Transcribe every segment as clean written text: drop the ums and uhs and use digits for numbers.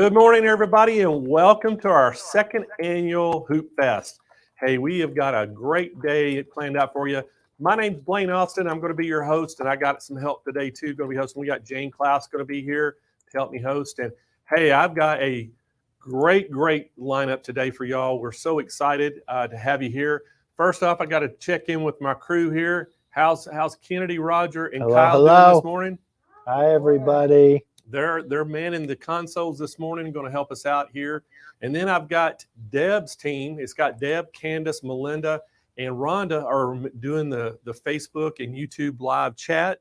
Good morning, everybody, and welcome to our second annual Hoop Fest. Hey, we have got a great day planned out for you. My name's Blaine Austin. I'm going to be your host, and I got some help today, too. Going to be hosting. We got Jane Klaus going to be here to help me host. And, hey, I've got a great lineup today for y'all. We're so excited to have you here. First off, I got to check in with my crew here. How's Kennedy, Roger, and Kyle doing this morning? Hi, everybody. They're manning the consoles this morning, going to help us out here. And then I've got Deb's team. It's got Deb, Candace, Melinda, and Rhonda are doing the Facebook and YouTube live chat.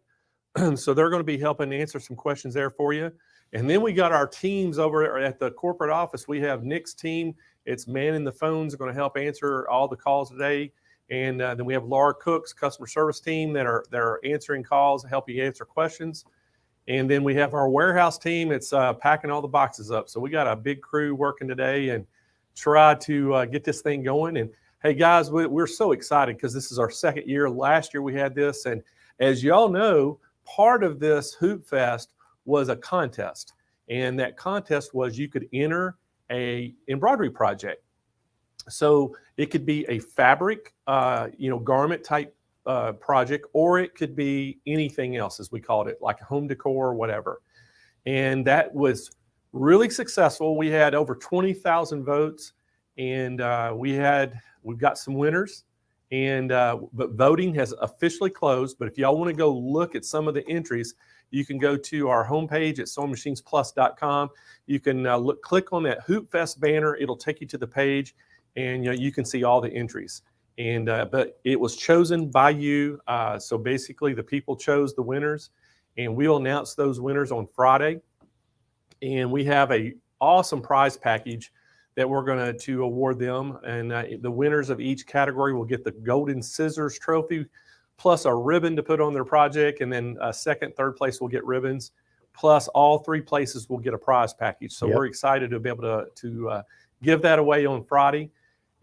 So they're going to be helping answer some questions there for you. And then we got our teams over at the corporate office. We have Nick's team. It's manning the phones, going to help answer all the calls today. And then we have Laura Cook's customer service team that are answering calls, help you answer questions. And then we have our warehouse team. It's packing all the boxes up. So we got a big crew working today and try to get this thing going. And hey, guys, we're so excited because this is our second year. Last year we had this. And as y'all know, part of this Hoop Fest was a contest. And that contest was you could enter a embroidery project. So it could be a fabric, garment type project, or it could be anything else, as we called it, like home decor or whatever. And that was really successful. We had over 20,000 votes, and we've got some winners. And but voting has officially closed. But if y'all want to go look at some of the entries, you can go to our homepage at SewingMachinesPlus.com. You can click on that Hoop Fest banner. It'll take you to the page, and you can see all the entries. And but it was chosen by you. So basically, the people chose the winners, and we'll announce those winners on Friday. And we have a awesome prize package that we're going to award them. And the winners of each category will get the Golden Scissors Trophy, plus a ribbon to put on their project. And then second, third place will get ribbons. Plus, all three places will get a prize package. So We're excited to be able to give that away on Friday.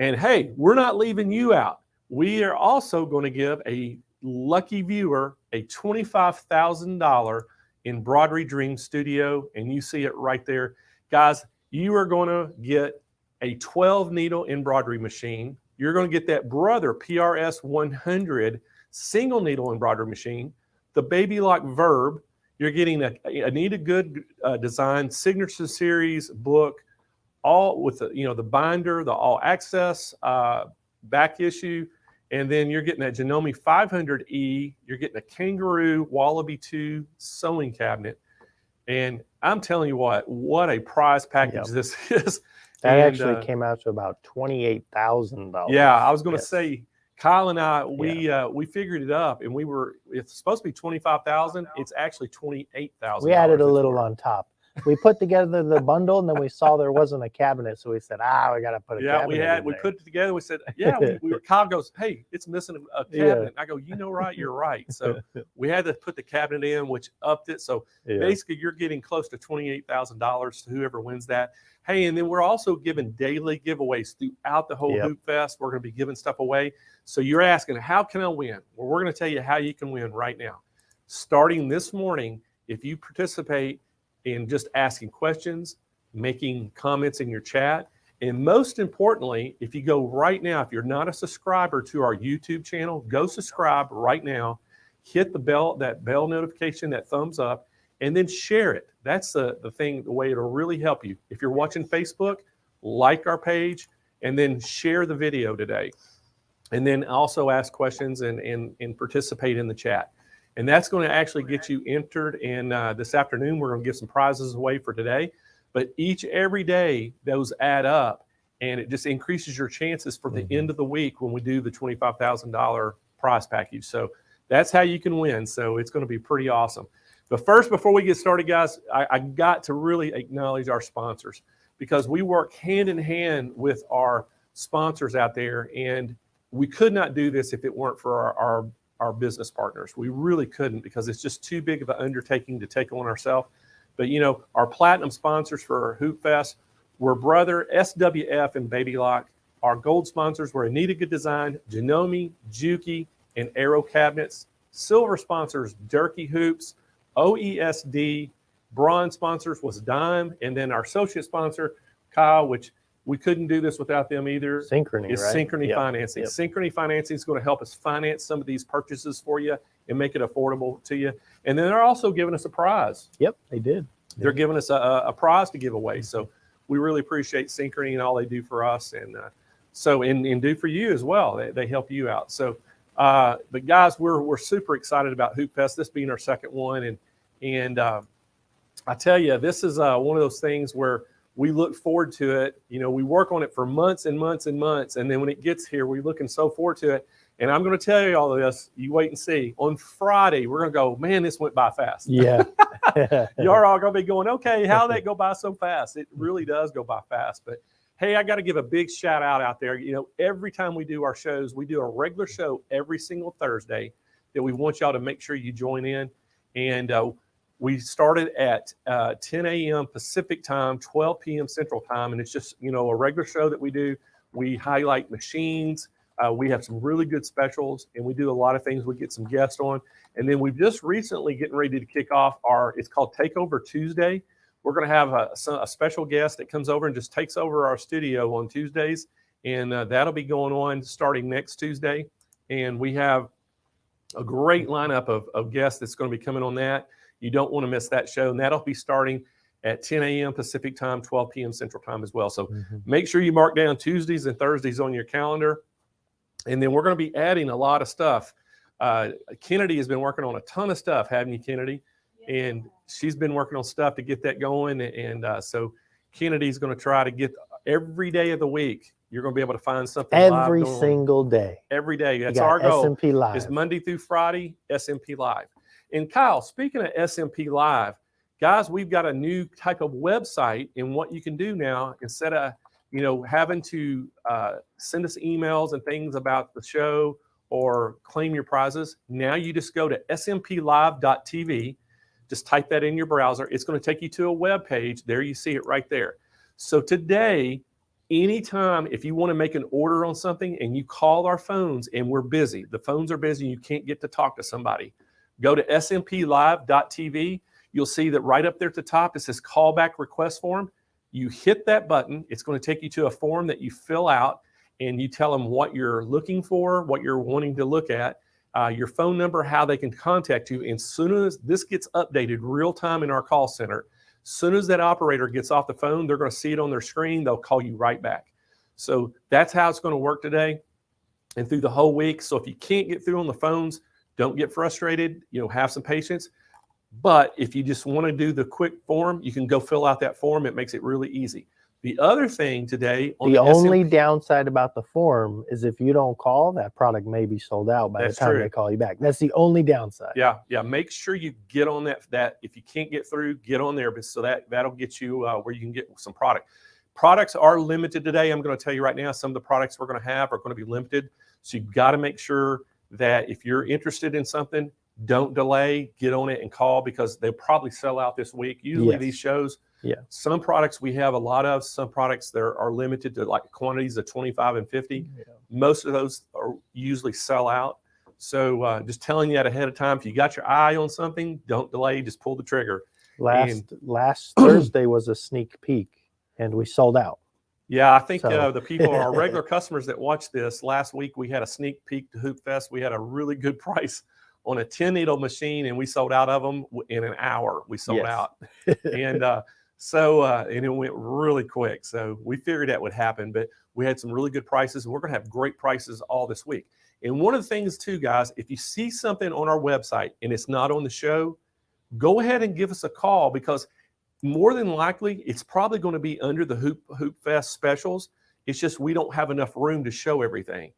And hey, we're not leaving you out. We are also going to give a lucky viewer a $25,000 Embroidery Dream Studio, and you see it right there. Guys, you are going to get a 12-needle embroidery machine. You're going to get that Brother PRS 100 single needle embroidery machine, the Baby Lock Verb. You're getting a Anita Good Design Signature Series book, all with the binder, the all access back issue, and then you're getting that Janome 500E. You're getting a Kangaroo Wallaby 2 sewing cabinet, and I'm telling you what a prize package this is. That actually came out to about $28,000. Yeah, I was going to say, Kyle and I, we figured it up, and it's supposed to be $25,000. It's actually $28,000. We added a little on top. We put together the bundle, and then we saw there wasn't a cabinet, so we said, we got to put a cabinet. We put it together. We said, Kyle goes, hey, it's missing a cabinet. I go, you're right. So we had to put the cabinet in, which upped it. So basically, you're getting close to $28,000 to whoever wins that. Hey, and then we're also giving daily giveaways throughout the whole Hoop Fest. We're going to be giving stuff away. So you're asking, how can I win? Well, we're going to tell you how you can win right now. Starting this morning, if you participate in just asking questions, making comments in your chat, and most importantly, if you go right now, if you're not a subscriber to our YouTube channel, go subscribe right now, hit the bell notification, that thumbs up, and then share it. That's the way it'll really help you. If you're watching Facebook, like our page, and then share the video today. And then also ask questions and participate in the chat. And that's going to actually get you entered. And this afternoon, we're going to give some prizes away for today. But every day, those add up. And it just increases your chances for the end of the week when we do the $25,000 prize package. So that's how you can win. So it's going to be pretty awesome. But first, before we get started, guys, I got to really acknowledge our sponsors, because we work hand in hand with our sponsors out there. And we could not do this if it weren't for our business partners. We really couldn't, because it's just too big of an undertaking to take on ourselves. But our platinum sponsors for Hoop Fest were Brother, SWF, and Baby Lock. Our gold sponsors were Anita Good Design, Janome, Juki, and Aero Cabinets. Silver sponsors, Durkee Hoops, OESD, bronze sponsors was Dime, and then our associate sponsor, Kyle, which we couldn't do this without them either. Synchrony, is right? Synchrony Financing. Yep. Synchrony Financing is going to help us finance some of these purchases for you and make it affordable to you. And then they're also giving us a prize. Yep, they did. They're giving us a prize to give away. So we really appreciate Synchrony and all they do for us, and and do for you as well. They help you out. So, but guys, we're super excited about Hoop Fest. This being our second one, and I tell you, this is one of those things where we look forward to it. You know, we work on it for months and months and months, and then when it gets here, we're looking so forward to it. And I'm going to tell you all of this. You wait and see. On Friday, we're going to go, man, this went by fast. Yeah. Y'all are all going to be going, okay, how did that go by so fast? It really does go by fast. But, hey, I got to give a big shout out there. You know, every time we do our shows, we do a regular show every single Thursday that we want y'all to make sure you join in. And we started at 10 a.m. Pacific time, 12 p.m. Central time. And it's just, you know, a regular show that we do. We highlight machines. We have some really good specials, and we do a lot of things. We get some guests on. And then we've just recently getting ready to kick off it's called Takeover Tuesday. We're going to have a special guest that comes over and just takes over our studio on Tuesdays. And that'll be going on starting next Tuesday. And we have a great lineup of guests that's going to be coming on that. You don't want to miss that show. And that'll be starting at 10 a.m. Pacific time, 12 p.m. Central time as well. So make sure you mark down Tuesdays and Thursdays on your calendar. And then we're going to be adding a lot of stuff. Kennedy has been working on a ton of stuff, haven't you, Kennedy? Yeah. And she's been working on stuff to get that going. And so Kennedy's going to try to get every day of the week. You're going to be able to find something every single day. Every day. That's our goal. SMP Live. It's Monday through Friday, SMP Live. And Kyle, speaking of SMP Live, guys, we've got a new type of website. And what you can do now, instead of having to send us emails and things about the show or claim your prizes, now you just go to smplive.tv. Just type that in your browser. It's going to take you to a web page. There you see it right there. So today, anytime, if you want to make an order on something and you call our phones and we're busy, the phones are busy, you can't get to talk to somebody, go to smplive.tv. You'll see that right up there at the top, it says callback request form. You hit that button. It's going to take you to a form that you fill out, and you tell them what you're looking for, what you're wanting to look at, your phone number, how they can contact you. And as soon as this gets updated real time in our call center, as soon as that operator gets off the phone, they're going to see it on their screen. They'll call you right back. So that's how it's going to work today and through the whole week. So if you can't get through on the phones, don't get frustrated. Have some patience. But if you just want to do the quick form, you can go fill out that form. It makes it really easy. The other thing today, the only downside about the form is if you don't call, that product may be sold out by the time they call you back. That's the only downside. Yeah. Make sure you get on that. If you can't get through, get on there, but so that'll get you where you can get some product. Products are limited today. I'm going to tell you right now, some of the products we're going to have are going to be limited. So you've got to make sure that if you're interested in something, don't delay, get on it and call, because they'll probably sell out this week. Usually these shows, some products we have a lot of, some products there are limited to like quantities of 25 and 50. Most of those are usually sell out. So just telling you that ahead of time, if you got your eye on something, don't delay, just pull the trigger. Last Thursday was a sneak peek and we sold out. Yeah, I think the people, our regular customers that watch this, last week we had a sneak peek to Hoop Fest. We had a really good price on a 10 needle machine, and we sold out of them in an hour. We sold out. And and it went really quick. So we figured that would happen, but we had some really good prices, and we're going to have great prices all this week. And one of the things too, guys, if you see something on our website and it's not on the show, go ahead and give us a call, because more than likely it's probably going to be under the Hoop Fest specials. It's just we don't have enough room to show everything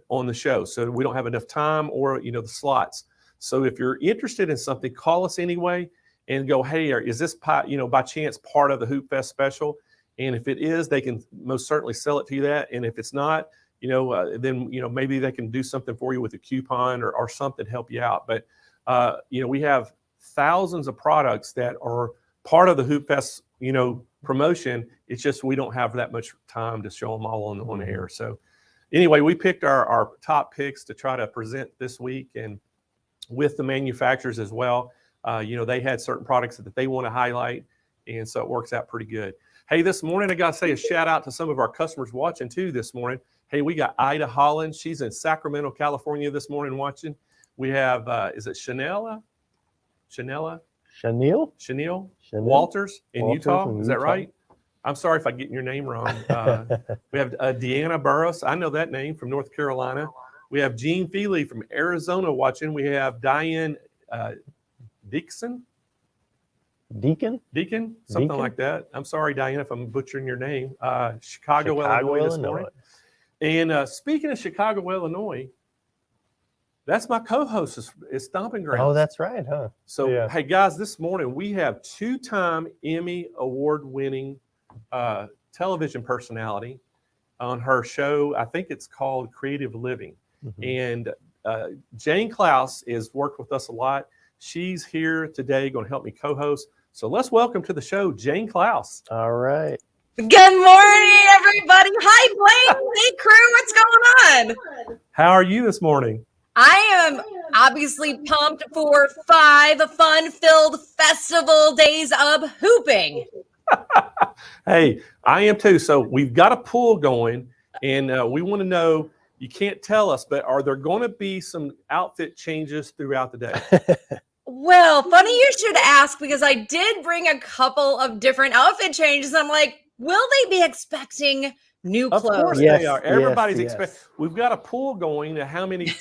on the show. So we don't have enough time or, the slots. So if you're interested in something, call us anyway and go, hey, is this, by chance part of the Hoop Fest special? And if it is, they can most certainly sell it to you that. And if it's not, then, maybe they can do something for you with a coupon or something to help you out. But, we have thousands of products that are part of the Hoop Fest, promotion. It's just, we don't have that much time to show them all on air. So anyway, we picked our top picks to try to present this week, and with the manufacturers as well. They had certain products that they want to highlight, and so it works out pretty good. Hey, this morning I got to say a shout out to some of our customers watching too this morning. Hey, we got Ida Holland. She's in Sacramento, California this morning watching. We have, is it Chanel Walters in Utah. Is that right? I'm sorry if I'm getting your name wrong. We have Deanna Burros. I know that name from North Carolina. We have Jean Feely from Arizona watching. We have Diane Deacon, something like that. I'm sorry, Diane, if I'm butchering your name. Chicago, Illinois this morning. And speaking of Chicago, Illinois, that's my co-host is Stomping Grounds. Oh, that's right, huh? So, yeah. Hey, guys, this morning we have 2-time Emmy award-winning television personality on her show. I think it's called Creative Living. And Jane Klaus has worked with us a lot. She's here today going to help me co-host. So let's welcome to the show, Jane Klaus. All right. Good morning, everybody. Hi, Blaine. Hey, crew. What's going on? How are you this morning? I am obviously pumped for 5 fun-filled festival days of hooping. Hey, I am too. So we've got a pool going, and we want to know, you can't tell us, but are there going to be some outfit changes throughout the day? Well, funny you should ask, because I did bring a couple of different outfit changes. I'm like, will they be expecting new clothes? Of course they are. Everybody's expecting. We've got a pool going to how many,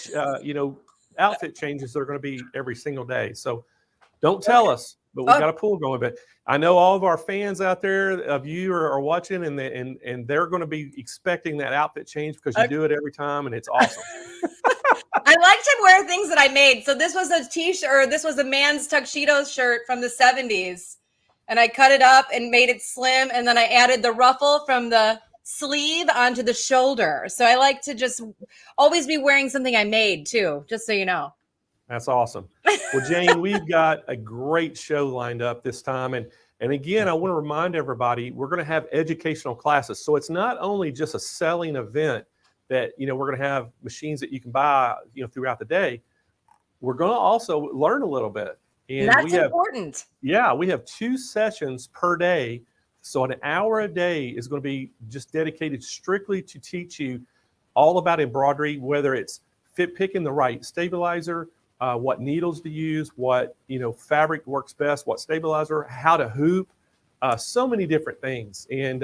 outfit changes there are going to be every single day. So don't tell us, but we've got a pool going. But I know all of our fans out there of you are watching, and they're going to be expecting that outfit change because you do it every time, and it's awesome. I like to wear things that I made. So this was a t-shirt. This was a man's tuxedo shirt from the 70s. And I cut it up and made it slim. And then I added the ruffle from the sleeve onto the shoulder. So I like to just always be wearing something I made too, just so you know. That's awesome. Well, Jane, we've got a great show lined up this time. And again, I want to remind everybody, we're going to have educational classes. So it's not only just a selling event that, we're going to have machines that you can buy, throughout the day. We're going to also learn a little bit. And that's important. Yeah, we have 2 sessions per day. So an hour a day is going to be just dedicated strictly to teach you all about embroidery, whether it's picking the right stabilizer, what needles to use, what, fabric works best, what stabilizer, how to hoop, so many different things, and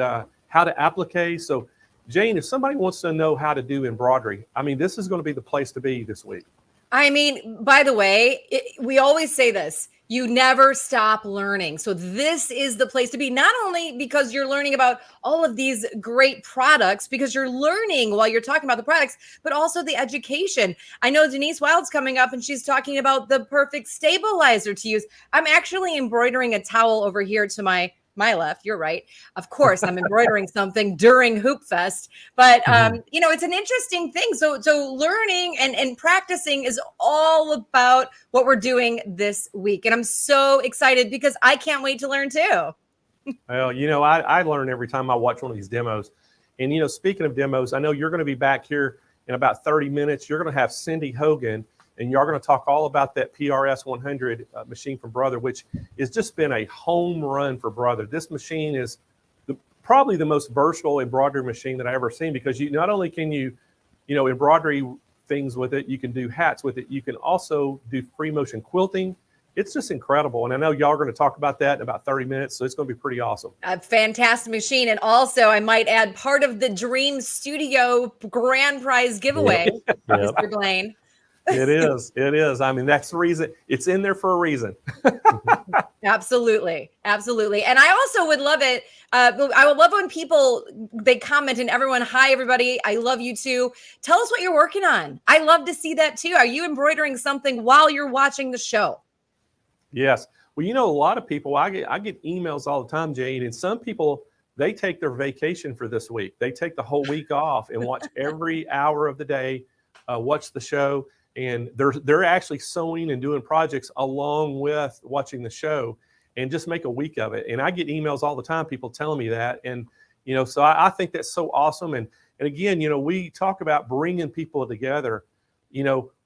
how to applique. So Jane, if somebody wants to know how to do embroidery, this is going to be the place to be this week. By the way, we always say this, you never stop learning. So this is the place to be, not only because you're learning about all of these great products, because you're learning while you're talking about the products, but also the education. I know Denise Wild's coming up and she's talking about the perfect stabilizer to use. I'm actually embroidering a towel over here to my left. You're right. Of course, I'm embroidering something during Hoop Fest, but it's an interesting thing. So learning and practicing is all about what we're doing this week. And I'm so excited because I can't wait to learn too. Well, I learn every time I watch one of these demos. And, speaking of demos, I know you're going to be back here in about 30 minutes. You're going to have Cindy Hogan, and you're going to talk all about that PRS 100 machine from Brother, which has just been a home run for Brother. This machine is probably the most versatile embroidery machine that I've ever seen, because you not only can you embroidery things with it, you can do hats with it. You can also do free motion quilting. It's just incredible. And I know y'all are going to talk about that in about 30 minutes. So it's going to be pretty awesome. A fantastic machine. And also, I might add, part of the Dream Studio grand prize giveaway, Mr. Blaine. It is. That's the reason. It's in there for a reason. Absolutely. And I also would love it. I would love when people, they comment and everyone, hi, everybody. I love you too. Tell us what you're working on. I love to see that too. Are you embroidering something while you're watching the show? Yes. Well, a lot of people, I get emails all the time, Jane, and some people, they take their vacation for this week. They take the whole week off and watch every hour of the day, watch the show. And they're actually sewing and doing projects along with watching the show, and just make a week of it. And I get emails all the time, people telling me that. And, so I think that's so awesome. And again, we talk about bringing people together.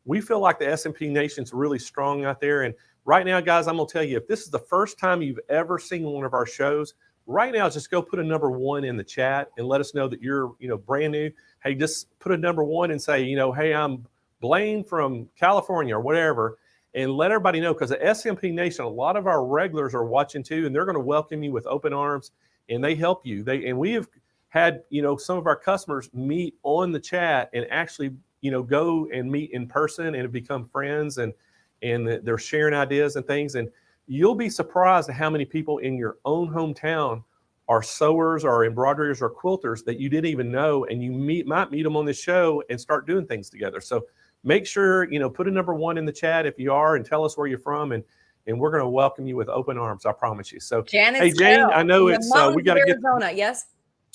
we feel like the SMP Nation's really strong out there. And right now, guys, I'm going to tell you, if this is the first time you've ever seen one of our shows, right now, just go put a number 1 in the chat and let us know that you're, brand new. Hey, just put a number 1 and say, hey, I'm Blaine from California or whatever, and let everybody know, because the SMP Nation, a lot of our regulars are watching too, and they're going to welcome you with open arms, and they help you. And we have had, some of our customers meet on the chat and actually, go and meet in person and have become friends, and they're sharing ideas and things. And you'll be surprised at how many people in your own hometown are sewers or embroiderers or quilters that you didn't even know, and you might meet them on this show and start doing things together. So make sure, put a number 1 in the chat if you are, and tell us where you're from, and we're going to welcome you with open arms. I promise you. So, hey, Jane, I know it's we got to get Arizona. Yes.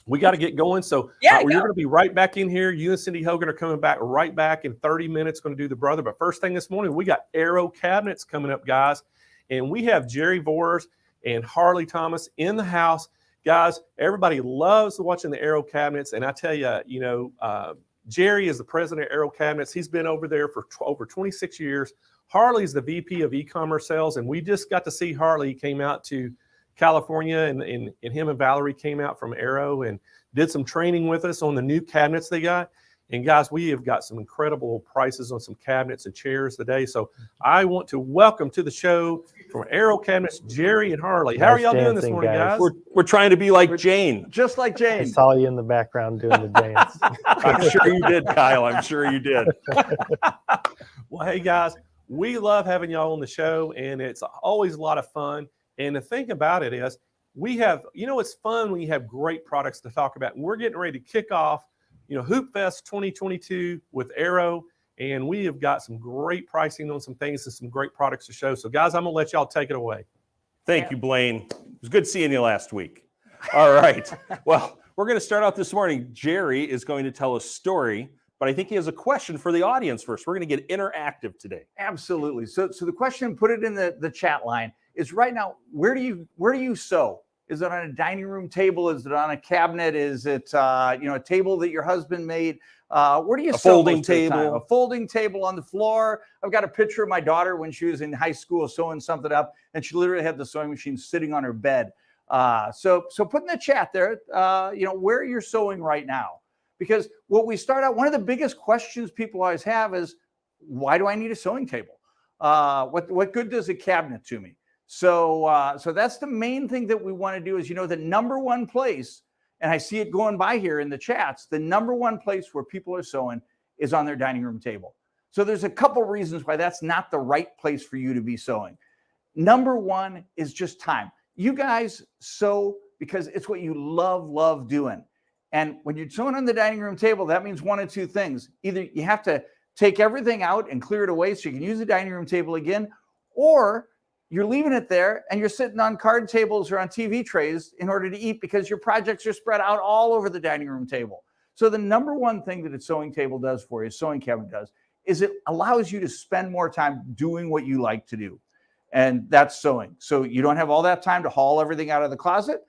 We got to get going. So you're going to be right back in here. You and Cindy Hogan are coming back right back in 30 minutes, going to do the brother. But first thing this morning, we got Aero cabinets coming up, guys. And we have Jerry Vores and Harley Thomas in the house. Guys, everybody loves watching the Aero cabinets. And I tell you, Jerry is the president of Aero Cabinets. He's been over there for over 26 years. Harley's the VP of e-commerce sales. And we just got to see Harley. He came out to California, and him and Valerie came out from Aero and did some training with us on the new cabinets they got. And guys, we have got some incredible prices on some cabinets and chairs today. So I want to welcome to the show from Aero Cabinets, Jerry and Harley. How are y'all doing this morning, guys? We're trying to be like Jane. Just like Jane. I saw you in the background doing the dance. I'm sure you did, Kyle. I'm sure you did. Well, hey, guys, we love having y'all on the show, and it's always a lot of fun. And the thing about it is, we have, it's fun when you have great products to talk about. And we're getting ready to kick off, Hoop Fest 2022 with Aero. And we have got some great pricing on some things and some great products to show. So, guys, I'm going to let y'all take it away. Thank you, Blaine. It was good seeing you last week. All right. Well, we're going to start out this morning. Jerry is going to tell a story, but I think he has a question for the audience first. We're going to get interactive today. Absolutely. So the question, put it in the chat line, is right now, where do you sew? Is it on a dining room table? Is it on a cabinet? Is it a table that your husband made? Where do you sew? Folding table. A folding table on the floor. I've got a picture of my daughter when she was in high school sewing something up, and she literally had the sewing machine sitting on her bed. So put in the chat there, where you're sewing right now. Because what we start out, one of the biggest questions people always have is, why do I need a sewing table? What good does a cabinet to me? So that's the main thing that we want to do is, the number one place, and I see it going by here in the chats, the number one place where people are sewing is on their dining room table. So there's a couple reasons why that's not the right place for you to be sewing. Number one is just time. You guys sew because it's what you love doing. And when you're sewing on the dining room table, that means one of two things. Either you have to take everything out and clear it away so you can use the dining room table again, or you're leaving it there and you're sitting on card tables or on TV trays in order to eat because your projects are spread out all over the dining room table. So the number one thing that a sewing table does for you, a sewing cabinet does, is it allows you to spend more time doing what you like to do. And that's sewing. So you don't have all that time to haul everything out of the closet.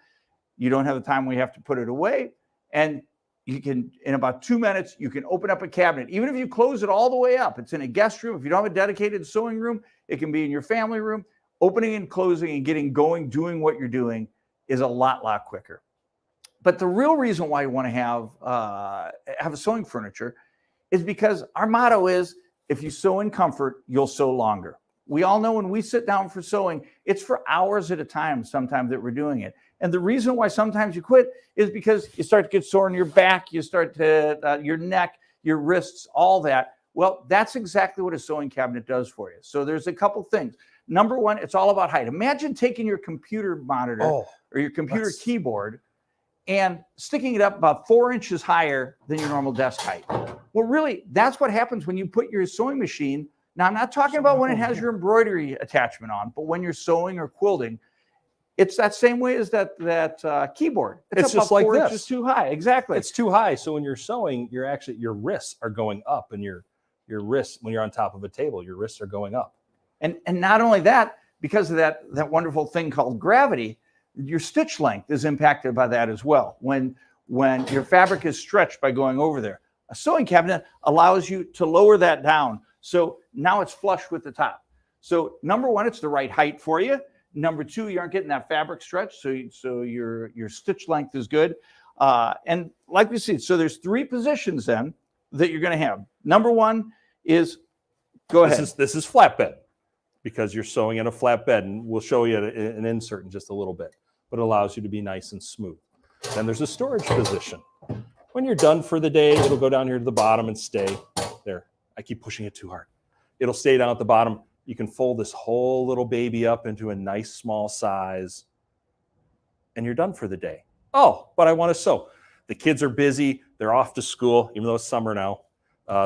You don't have the time where you have to put it away. And you can, in about 2 minutes, you can open up a cabinet. Even if you close it all the way up, it's in a guest room. If you don't have a dedicated sewing room, it can be in your family room. Opening and closing and getting going, doing what you're doing is a lot quicker. But the real reason why you want to have a sewing furniture is because our motto is, if you sew in comfort, you'll sew longer. We all know when we sit down for sewing, it's for hours at a time sometimes that we're doing it. And the reason why sometimes you quit is because you start to get sore in your back, you start to, your neck, your wrists, all that. Well, that's exactly what a sewing cabinet does for you. So there's a couple things. Number one, it's all about height. Imagine taking your computer monitor or your computer keyboard and sticking it up about 4 inches higher than your normal desk height. Well, really, that's what happens when you put your sewing machine. Now, I'm not talking about when it has your embroidery attachment on, but when you're sewing or quilting, it's that same way as that keyboard. It's just like 4 this. inches too high. Exactly. It's too high. So when you're sewing, your wrists are going up, and your wrists, when you're on top of a table, your wrists are going up. And not only that, because of that wonderful thing called gravity, your stitch length is impacted by that as well. When your fabric is stretched by going over there, a sewing cabinet allows you to lower that down So now it's flush with the top. So number one, it's the right height for you. Number two, you aren't getting that fabric stretch, so your stitch length is good. And like we see, so there's 3 positions then that you're going to have. Number one is, go ahead. This is flatbed, because you're sewing in a flatbed, and we'll show you an insert in just a little bit, but it allows you to be nice and smooth. Then there's a storage position. When you're done for the day, it'll go down here to the bottom and stay there. I keep pushing it too hard. It'll stay down at the bottom. You can fold this whole little baby up into a nice small size, and you're done for the day. Oh, but I want to sew. The kids are busy. They're off to school, even though it's summer now.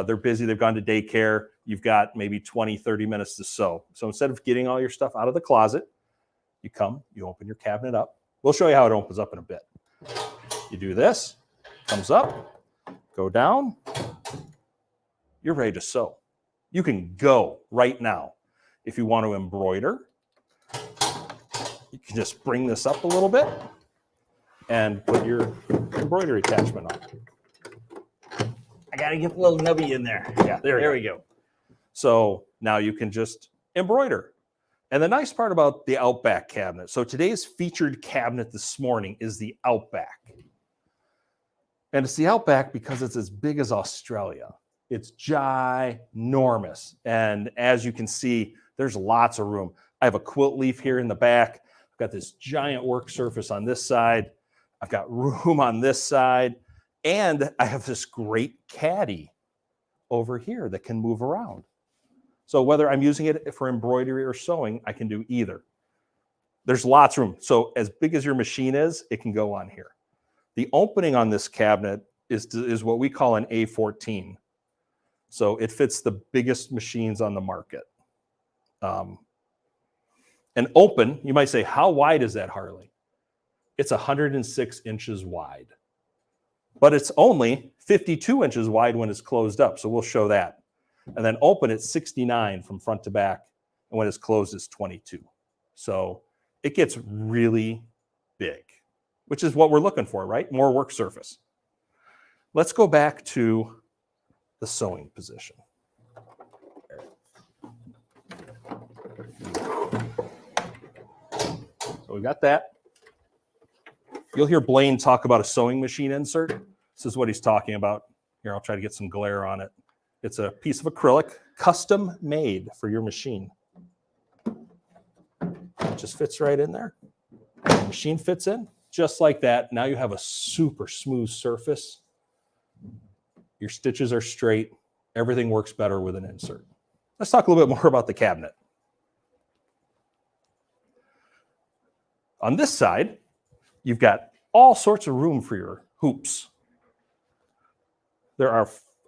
They're busy. They've gone to daycare. You've got maybe 20, 30 minutes to sew. So instead of getting all your stuff out of the closet, you come, you open your cabinet up. We'll show you how it opens up in a bit. You do this, comes up, go down. You're ready to sew. You can go right now. If you want to embroider, you can just bring this up a little bit and put your embroidery attachment on. I got to get a little nubby in there. Yeah, there we go. So now you can just embroider. And the nice part about the Outback cabinet, so today's featured cabinet this morning is the Outback. And it's the Outback because it's as big as Australia. It's ginormous. And as you can see, there's lots of room. I have a quilt leaf here in the back. I've got this giant work surface on this side. I've got room on this side. And I have this great caddy over here that can move around. So whether I'm using it for embroidery or sewing, I can do either. There's lots of room. So as big as your machine is, it can go on here. The opening on this cabinet is what we call an A14. So it fits the biggest machines on the market. And open, you might say, how wide is that, Harley? It's 106 inches wide. But it's only 52 inches wide when it's closed up. So we'll show that. And then open, it's 69 from front to back. And when it's closed, it's 22. So it gets really big, which is what we're looking for, right? More work surface. Let's go back to the sewing position. So we got that. You'll hear Blaine talk about a sewing machine insert. This is what he's talking about. Here, I'll try to get some glare on it. It's a piece of acrylic, custom made for your machine. It just fits right in there. The machine fits in just like that. Now you have a super smooth surface. Your stitches are straight. Everything works better with an insert. Let's talk a little bit more about the cabinet. On this side, you've got all sorts of room for your hoops. There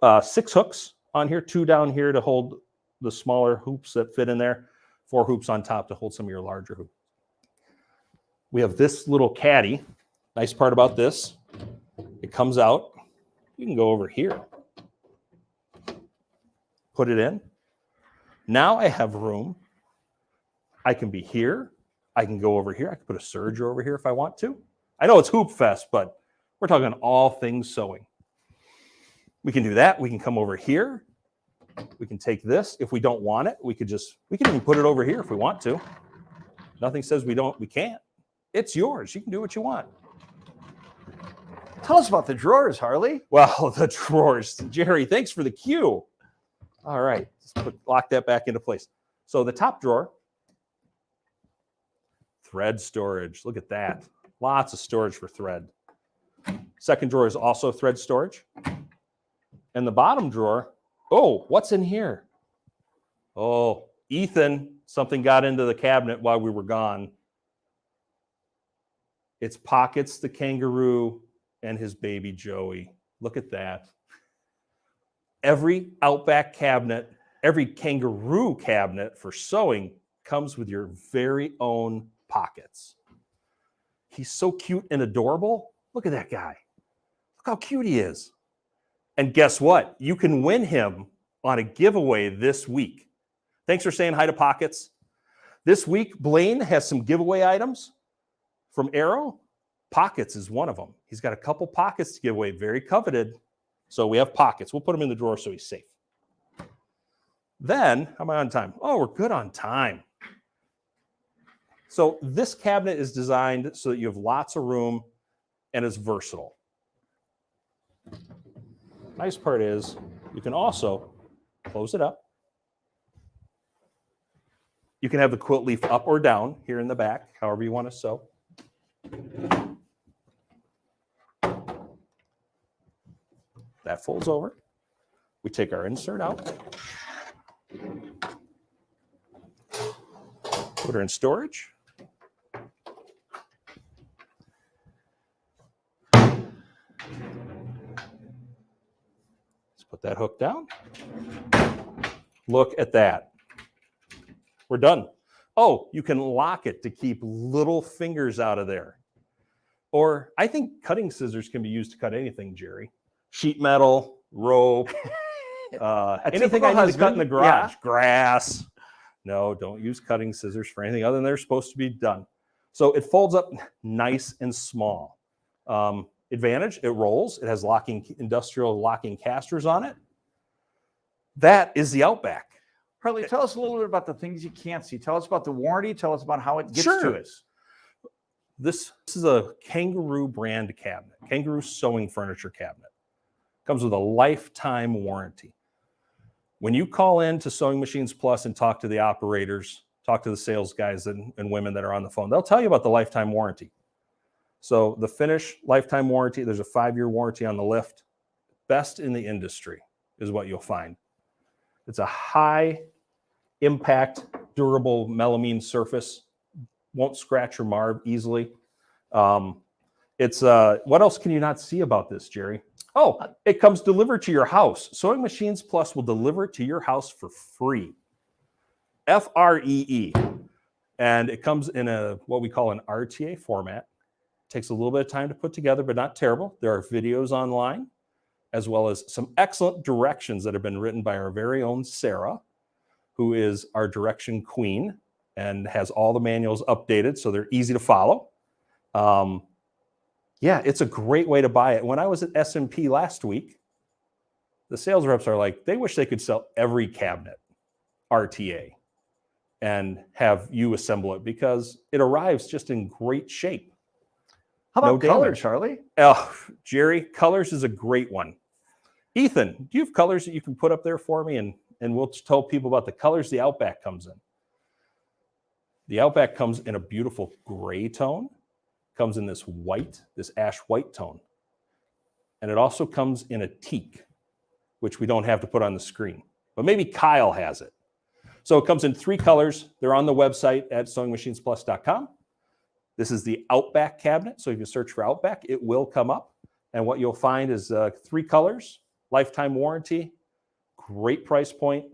are 6 hooks on here, 2 down here to hold the smaller hoops that fit in there, 4 hoops on top to hold some of your larger hoops. We have this little caddy. Nice part about this, it comes out. You can go over here, put it in. Now I have room. I can be here. I can go over here. I can put a serger over here if I want to. I know it's Hoop Fest, but we're talking all things sewing. We can do that. We can come over here. We can take this. If we don't want it, we can even put it over here if we want to. Nothing says we can't. It's yours. You can do what you want. Tell us about the drawers, Harley. Well, the drawers. Jerry, thanks for the cue. All right. Lock that back into place. So the top drawer, thread storage. Look at that. Lots of storage for thread. Second drawer is also thread storage. And the bottom drawer, oh, what's in here? Oh, Ethan, something got into the cabinet while we were gone. It's Pockets the kangaroo and his baby Joey. Look at that. Every Outback cabinet, every kangaroo cabinet for sewing comes with your very own Pockets. He's so cute and adorable. Look at that guy. Look how cute he is. And guess what? You can win him on a giveaway this week. Thanks for saying hi to Pockets. This week, Blaine has some giveaway items from Arrow. Pockets is one of them. He's got a couple Pockets to give away, very coveted. So we have Pockets. We'll put him in the drawer so he's safe. Then, how am I on time? Oh, we're good on time. So this cabinet is designed so that you have lots of room and it's versatile. Nice part is you can also close it up. You can have the quilt leaf up or down here in the back, however you want to sew. That folds over. We take our insert out. Put her in storage. Let's put that hook down. Look at that. We're done. Oh, you can lock it to keep little fingers out of there. Or I think cutting scissors can be used to cut anything, Jerry. Sheet metal, rope, anything I need to cut in the garage. Yeah. Grass. No, don't use cutting scissors for anything other than they're supposed to be done. So it folds up nice and small. Advantage, it rolls. It has industrial locking casters on it. That is the Outback. Harley, tell us a little bit about the things you can't see. Tell us about the warranty. Tell us about how it gets to us. This is a Kangaroo brand cabinet, Kangaroo sewing furniture cabinet. Comes with a lifetime warranty. When you call in to Sewing Machines Plus and talk to the operators, talk to the sales guys and women that are on the phone, they'll tell you about the lifetime warranty. So the finish lifetime warranty, there's a 5-year warranty on the lift. Best in the industry is what you'll find. It's a high impact, durable melamine surface. Won't scratch or mar easily. It's what else can you not see about this, Jerry? Oh, it comes delivered to your house. Sewing Machines Plus will deliver it to your house for free. Free. And it comes in what we call an RTA format. Takes a little bit of time to put together, but not terrible. There are videos online, as well as some excellent directions that have been written by our very own Sarah, who is our direction queen and has all the manuals updated so they're easy to follow. Yeah, it's a great way to buy it. When I was at SMP last week, the sales reps are like, they wish they could sell every cabinet RTA and have you assemble it because it arrives just in great shape. How about colors, Charlie? Oh, Jerry, colors is a great one. Ethan, do you have colors that you can put up there for me? And we'll tell people about the colors the Outback comes in. The Outback comes in a beautiful gray tone, comes in this white, this ash white tone. And it also comes in a teak, which we don't have to put on the screen. But maybe Kyle has it. So it comes in 3 colors. They're on the website at SewingMachinesPlus.com. This is the Outback cabinet. So if you search for Outback, it will come up. And what you'll find is 3 colors, lifetime warranty, great price point.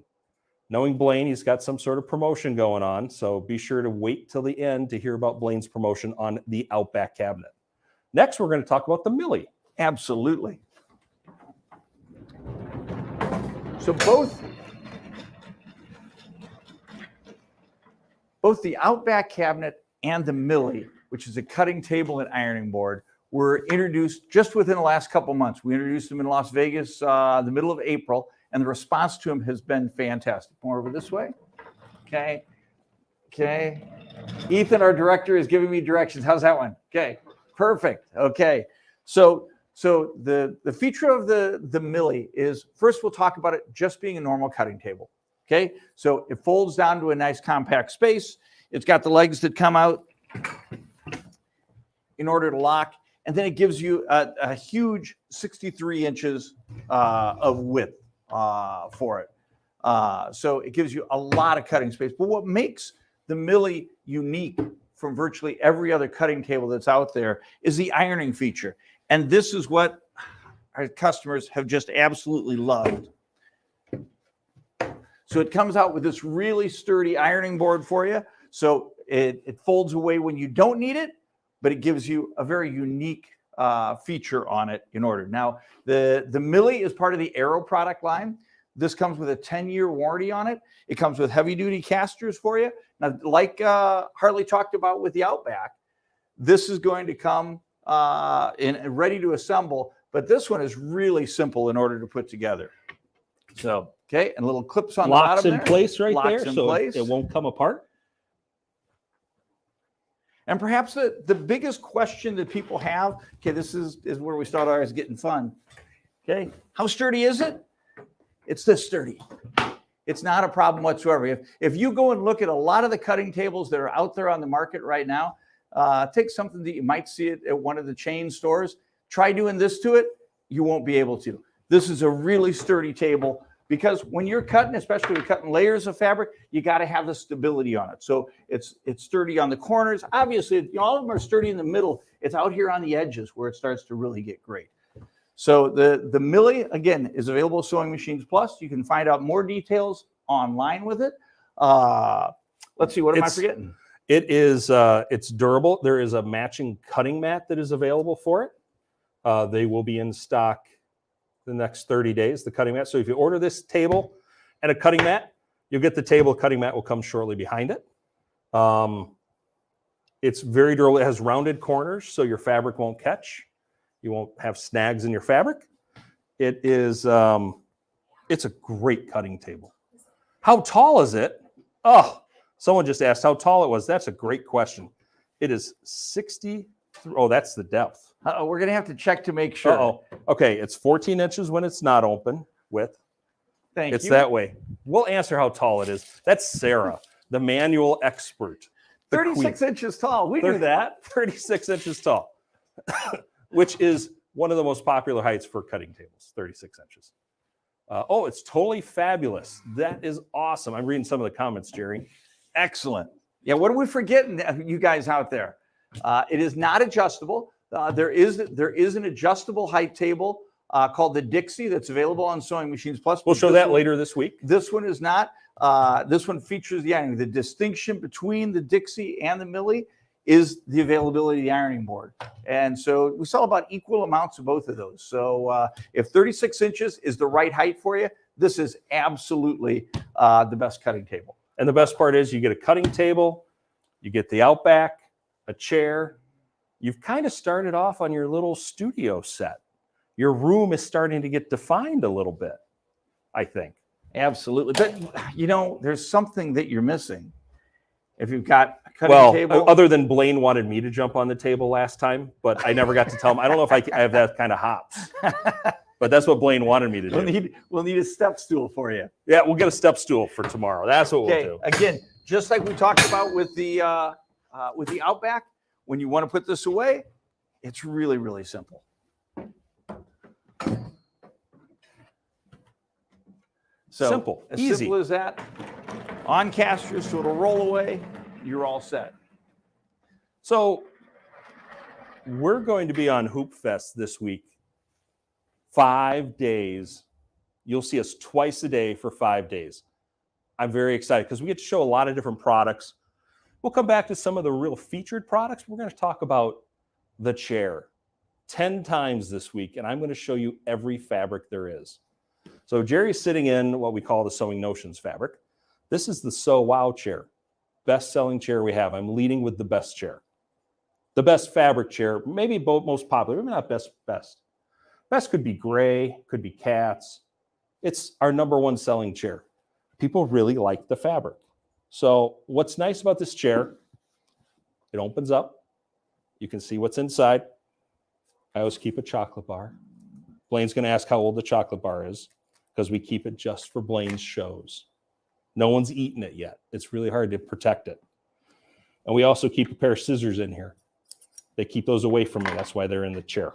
Knowing Blaine, he's got some sort of promotion going on. So be sure to wait till the end to hear about Blaine's promotion on the Outback cabinet. Next, we're going to talk about the Milli. Absolutely. So both the Outback cabinet and the Milli, which is a cutting table and ironing board, were introduced just within the last couple months. We introduced them in Las Vegas the middle of April, and the response to them has been fantastic. More over this way. Okay. Ethan, our director, is giving me directions. How's that one? Okay. Perfect. Okay. So the feature of the Milli is, first we'll talk about it just being a normal cutting table. Okay. So it folds down to a nice compact space. It's got the legs that come out in order to lock. And then it gives you a huge 63 inches of width for it. So it gives you a lot of cutting space. But what makes the Milli unique from virtually every other cutting table that's out there is the ironing feature. And this is what our customers have just absolutely loved. So it comes out with this really sturdy ironing board for you. So it folds away when you don't need it, but it gives you a very unique feature on it in order. Now, the Milli is part of the Aero product line. This comes with a 10-year warranty on it. It comes with heavy-duty casters for you. Now, like Harley talked about with the Outback, this is going to come ready to assemble, but this one is really simple in order to put together. So Okay, and little clips on Locks the bottom in there. place right Locks there, in so place. it won't come apart. And perhaps the biggest question that people have, okay, this is where we start ours getting fun. Okay, how sturdy is it? It's this sturdy. It's not a problem whatsoever. If you go and look at a lot of the cutting tables that are out there on the market right now, take something that you might see it at one of the chain stores, try doing this to it, you won't be able to. This is a really sturdy table because when you're cutting, especially when you're cutting layers of fabric, you got to have the stability on it. So it's sturdy on the corners. Obviously, all of them are sturdy in the middle. It's out here on the edges where it starts to really get great. So the Milli, again, is available at Sewing Machines Plus. You can find out more details online with it. Let's see, what am I forgetting? It is, it's durable. There is a matching cutting mat that is available for it. They will be in stock the next 30 days, the cutting mat. So if you order this table and a cutting mat, you'll get the table. Cutting mat will come shortly behind it. It's very durable. It has rounded corners, so your fabric won't catch. You won't have snags in your fabric. It is, it's a great cutting table. How tall is it? Oh, someone just asked how tall it was. That's a great question. It is 60. Oh, that's the depth. We're going to have to check to make sure. Uh-oh. Okay, it's 14 inches when it's not open width. Thank you. It's that way. We'll answer how tall it is. That's Sarah, the manual expert. 36 inches tall. We knew that. 36 inches tall, which is one of the most popular heights for cutting tables, 36 inches. Oh, it's totally fabulous. That is awesome. I'm reading some of the comments, Jerry. Excellent. Yeah, what are we forgetting, you guys out there? It is not adjustable. There is an adjustable height table called the Dixie that's available on Sewing Machines Plus. We'll show that later this week. This one is not. This one features the ironing. The distinction between the Dixie and the Milli is the availability of the ironing board. And so we sell about equal amounts of both of those. So if 36 inches is the right height for you, this is absolutely the best cutting table. And the best part is you get a cutting table, you get the Outback, a chair. You've kind of started off on your little studio set. Your room is starting to get defined a little bit, I think. Absolutely. But, you know, there's something that you're missing. If you've got a cutting table. Other than Blaine wanted me to jump on the table last time, but I never got to tell him. I don't know if I have that kind of hops. But that's what Blaine wanted me to do. We'll need a step stool for you. Yeah, we'll get a step stool for tomorrow. That's what we'll do. Again, just like we talked about with the Outback, when you want to put this away, it's really, really simple. So simple, as easy. simple as that. On casters, so it'll roll away. You're all set. So we're going to be on Hoop Fest this week. 5 days. You'll see us twice a day for 5 days. I'm very excited because we get to show a lot of different products. We'll come back to some of the real featured products. We're going to talk about the chair 10 times this week, and I'm going to show you every fabric there is. So Jerry's sitting in what we call the Sewing Notions fabric. This is the Sew Wow chair, best-selling chair we have. I'm leading with the best chair. The best fabric chair, maybe both most popular, maybe not best. Best could be gray, could be cats. It's our #1 selling chair. People really like the fabric. So what's nice about this chair, it opens up. You can see what's inside. I always keep a chocolate bar. Blaine's going to ask how old the chocolate bar is because we keep it just for Blaine's shows. No one's eaten it yet. It's really hard to protect it. And we also keep a pair of scissors in here. They keep those away from me. That's why they're in the chair.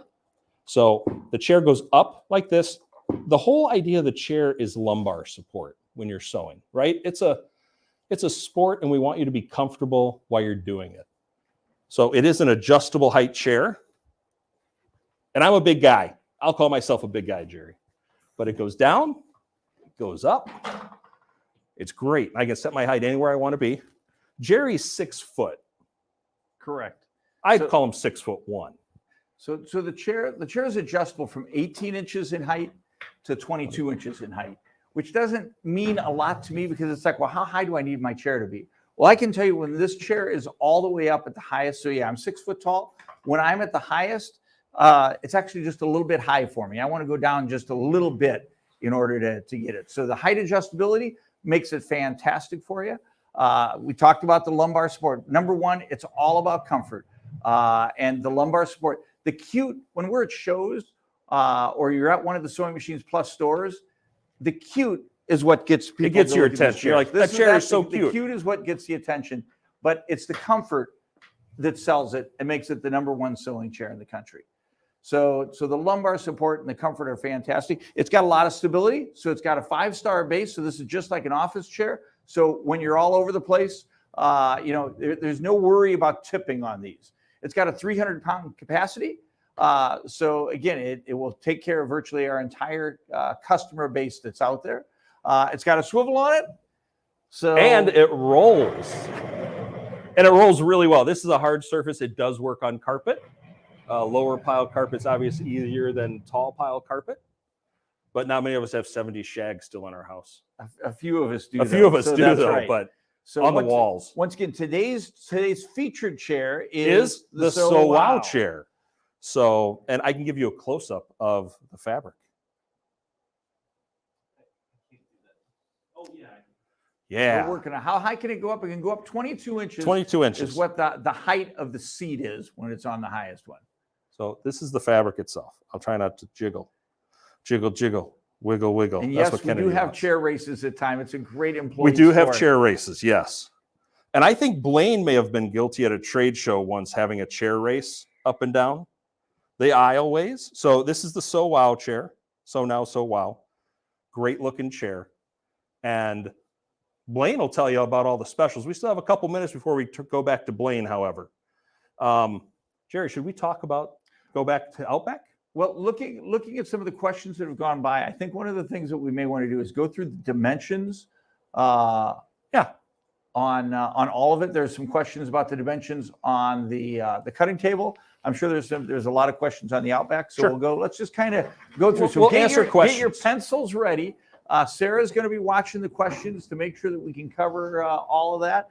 So the chair goes up like this. The whole idea of the chair is lumbar support when you're sewing, right? It's a sport, and we want you to be comfortable while you're doing it. So it is an adjustable height chair. And I'm a big guy. I'll call myself a big guy, Jerry. But it goes down, it goes up. It's great. I can set my height anywhere I want to be. Jerry's 6 foot. Correct. I'd call him 6'1". So the chair is adjustable from 18 inches in height to 22 inches in height, which doesn't mean a lot to me because it's like, well, how high do I need my chair to be? Well, I can tell you when this chair is all the way up at the highest. So yeah, I'm 6 foot tall. When I'm at the highest, it's actually just a little bit high for me. I want to go down just a little bit in order to get it. So the height adjustability makes it fantastic for you. We talked about the lumbar support. Number one, it's all about comfort. And the lumbar support, the cute, when we're at shows or you're at one of the Sewing Machines Plus stores, the cute is what gets people. It gets your attention. You're like, that chair is so cute. The cute is what gets the attention, but it's the comfort that sells it and makes it the #1 sewing chair in the country. So the lumbar support and the comfort are fantastic. It's got a lot of stability. So it's got a 5-star base. So this is just like an office chair. So when you're all over the place, there's no worry about tipping on these. It's got a 300-pound capacity. So again, it will take care of virtually our entire customer base that's out there. It's got a swivel on it. And it rolls. And it rolls really well. This is a hard surface. It does work on carpet. Lower pile carpet's obviously easier than tall pile carpet. But not many of us have 70s shag still in our house. A few of us do. A few of us do, though, right. but so on the walls. Once again, today's featured chair is the So Wow chair. So, and I can give you a close-up of the fabric. Oh, yeah. Yeah. We're working on how high can it go up? It can go up 22 inches. 22 inches. Is what the height of the seat is when it's on the highest one. So this is the fabric itself. I'll try not to jiggle. Jiggle, jiggle, wiggle, wiggle. And That's yes, what we Kennedy do have wants. chair races at time. It's a great employee. We do have sport. chair races, yes. And I think Blaine may have been guilty at a trade show once having a chair race up and down the aisle ways. So this is the So Wow chair. So now, So Wow. Great looking chair. And Blaine will tell you about all the specials. We still have a couple minutes before we go back to Blaine, however. Jerry, should we go back to Outback? Well, looking at some of the questions that have gone by, I think one of the things that we may want to do is go through the dimensions. On all of it. There's some questions about the dimensions on the cutting table. I'm sure there's a lot of questions on the Outback. So Sure. let's just kind of go through. We'll answer questions. Get your pencils ready. Sarah's going to be watching the questions to make sure that we can cover all of that.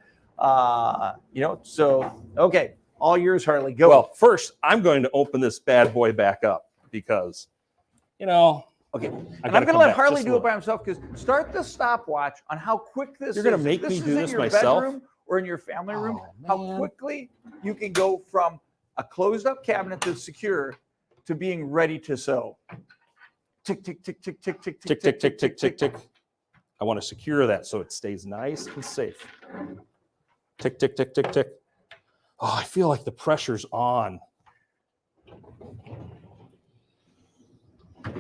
Okay, all yours, Harley. Go. Well, first, I'm going to open this bad boy back up because, okay. And I'm going to let Harley do it by himself because start the stopwatch on how quick this is. You're going to make me do this in your myself? bedroom or in your family room, Oh, how man. quickly you can go from a closed up cabinet that's secure to being ready to sew. Tick, tick, tick, tick, tick, tick, Tick, tick, tick, tick, tick, tick. I want to secure that so it stays nice and safe. Tick, tick, tick, tick, tick. Oh, I feel like the pressure's on.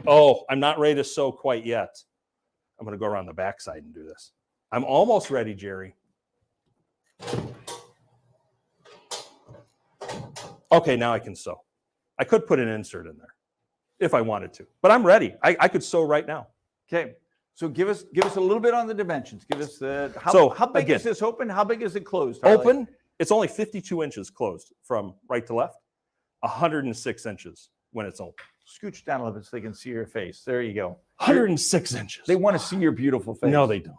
Oh, I'm not ready to sew quite yet. I'm going to go around the backside and do this. I'm almost ready, Jerry. Okay, now I can sew. I could put an insert in there if I wanted to, but I'm ready. I could sew right now. Okay. So give us a little bit on the dimensions. Give us how big is this open? How big is it closed? Harley? Open, it's only 52 inches closed from right to left, 106 inches when it's open. Scooch down a little bit so they can see your face. There you go. 106 inches. They want to see your beautiful face. No, they don't.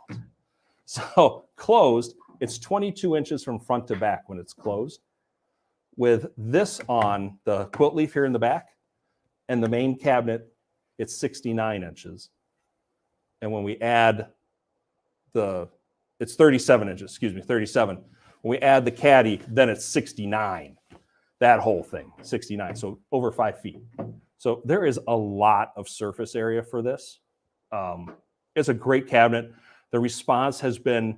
So closed, it's 22 inches from front to back when it's closed. With this on, the quilt leaf here in the back and the main cabinet, it's 69 inches. And when we add it's 37 inches, 37. When we add the caddy, then it's 69. That whole thing, 69. So over 5 feet. So there is a lot of surface area for this. It's a great cabinet. The response has been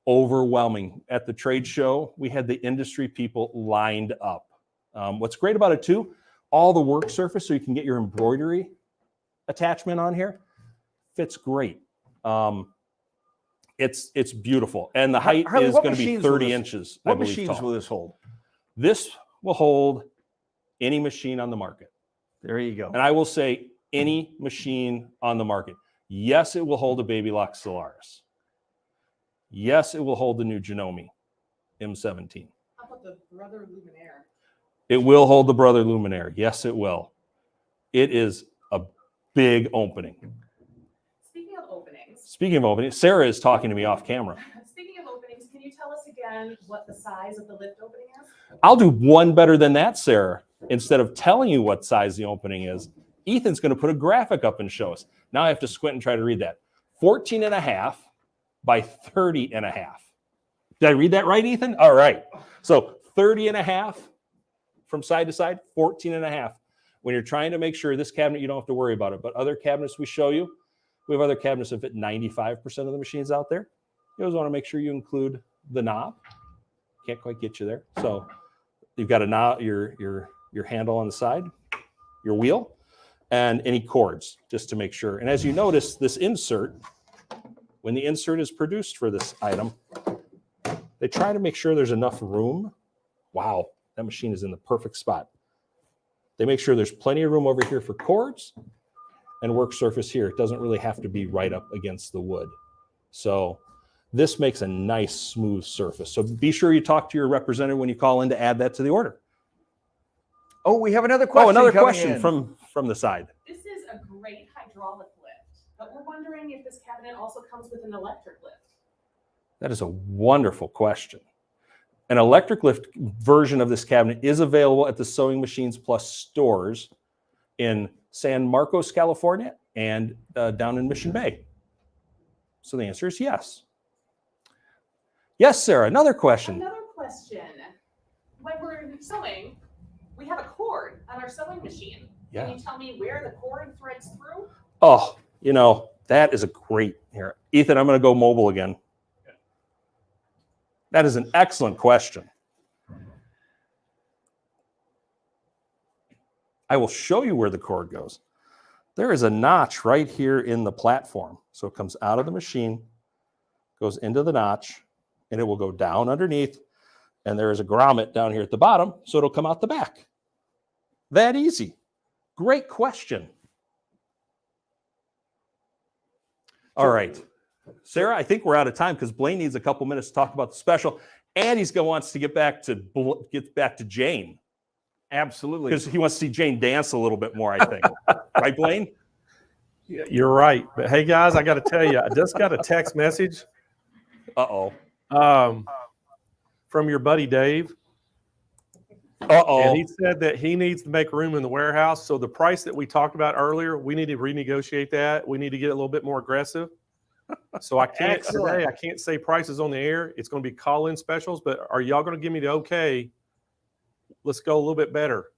overwhelming. At the trade show, we had the industry people lined up. What's great about it too, all the work surface, so you can get your embroidery attachment on here, fits great. It's beautiful. And the height Harley, is going to be 30 inches, I What believe, machines tall. will this hold? This will hold any machine on the market. There you go. And I will say any machine on the market. Yes, it will hold a Baby Lock Solaris. Yes, it will hold the new Janome M17. How about the Brother Luminaire? It will hold the Brother Luminaire. Yes, it will. It is a big opening. Speaking of openings, Sarah is talking to me off camera. Speaking of openings, can you tell us again what the size of the lift opening is? I'll do one better than that, Sarah. Instead of telling you what size the opening is, Ethan's going to put a graphic up and show us. Now I have to squint and try to read that. 14.5 by 30.5. Did I read that right, Ethan? All right. So 30.5 from side to side, 14.5. When you're trying to make sure this cabinet, you don't have to worry about it. But other cabinets we show you, we have other cabinets that fit 95% of the machines out there. You always want to make sure you include the knob. Can't quite get you there. So you've got a knob, your handle on the side, your wheel, and any cords, just to make sure. And as you notice, this insert, when the insert is produced for this item, they try to make sure there's enough room. Wow, that machine is in the perfect spot. They make sure there's plenty of room over here for cords and work surface here. It doesn't really have to be right up against the wood. So this makes a nice smooth surface. So be sure you talk to your representative when you call in to add that to the order. Oh, we have another question. Another question from the side. This is a great hydraulic lift, but we're wondering if this cabinet also comes with an electric lift. That is a wonderful question. An electric lift version of this cabinet is available at the Sewing Machines Plus stores in San Marcos, California, and down in Mission Bay. So the answer is yes. Yes, Sarah, another question. Another question. When we're sewing, we have a cord on our sewing machine. Yeah. Can you tell me where the cord threads through? Oh, that is a great here. Ethan, I'm going to go mobile again. That is an excellent question. I will show you where the cord goes. There is a notch right here in the platform. So it comes out of the machine, goes into the notch, and it will go down underneath. And there is a grommet down here at the bottom, so it'll come out the back. That easy. Great question. All right. Sarah, I think we're out of time because Blaine needs a couple minutes to talk about the special, and wants to get back to Jane. Absolutely. Because he wants to see Jane dance a little bit more, I think. Right, Blaine? Yeah, you're right. But hey, guys, I got to tell you, I just got a text message. Uh-oh. From your buddy Dave. Uh-oh. And he said that he needs to make room in the warehouse. So the price that we talked about earlier, we need to renegotiate that. We need to get a little bit more aggressive. So I can't say prices on the air. It's going to be call-in specials, but are y'all going to give me the okay? Let's go a little bit better.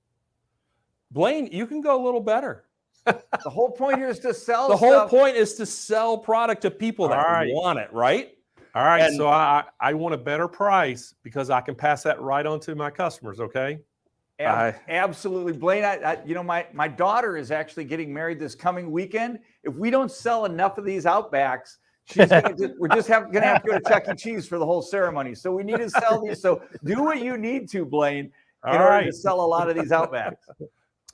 Blaine, you can go a little better. The whole point here is to sell The stuff. whole point is to sell product to people that want it, right? All right. So I want a better price because I can pass that right on to my customers, okay? Absolutely. Blaine, my daughter is actually getting married this coming weekend. If we don't sell enough of these Outbacks, we're just going to have to go to Chuck E. Cheese for the whole ceremony. So we need to sell these. So do what you need to, Blaine, in order to sell a lot of these Outbacks.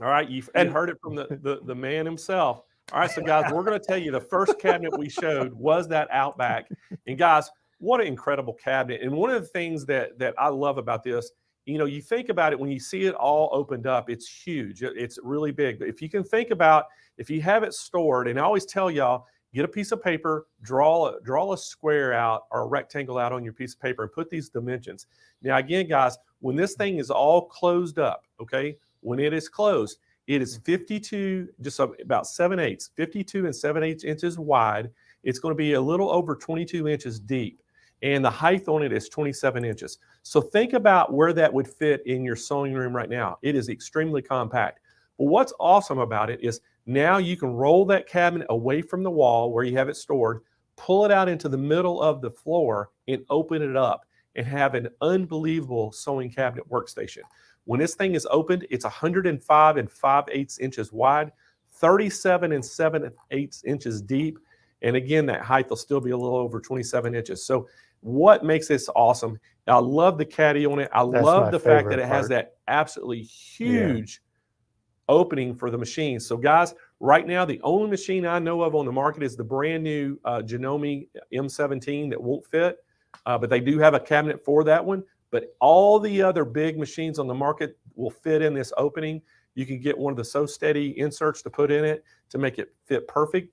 All right. You heard it from the man himself. All right. So, guys, we're going to tell you the first cabinet we showed was that Outback. And, guys, what an incredible cabinet. And one of the things that I love about this, you think about it when you see it all opened up, it's huge. It's really big. But if you can think about, if you have it stored, and I always tell y'all, get a piece of paper, draw a square out or a rectangle out on your piece of paper and put these dimensions. Now, again, guys, when this thing is all closed up, okay, when it is closed, it is 52, just about 7/8, 52 and 7/8 inches wide. It's going to be a little over 22 inches deep. And the height on it is 27 inches. So think about where that would fit in your sewing room right now. It is extremely compact. But what's awesome about it is now you can roll that cabinet away from the wall where you have it stored, pull it out into the middle of the floor and open it up and have an unbelievable sewing cabinet workstation. When this thing is opened, it's 105 and 5/8 inches wide, 37 and 7/8 inches deep. And again, that height will still be a little over 27 inches. So what makes this awesome? I love the caddy on it. I love the fact that it has that absolutely huge opening for the machine. So guys, right now, the only machine I know of on the market is the brand new Janome M17 that won't fit, but they do have a cabinet for that one. But all the other big machines on the market will fit in this opening. You can get one of the Sew Steady inserts to put in it to make it fit perfect,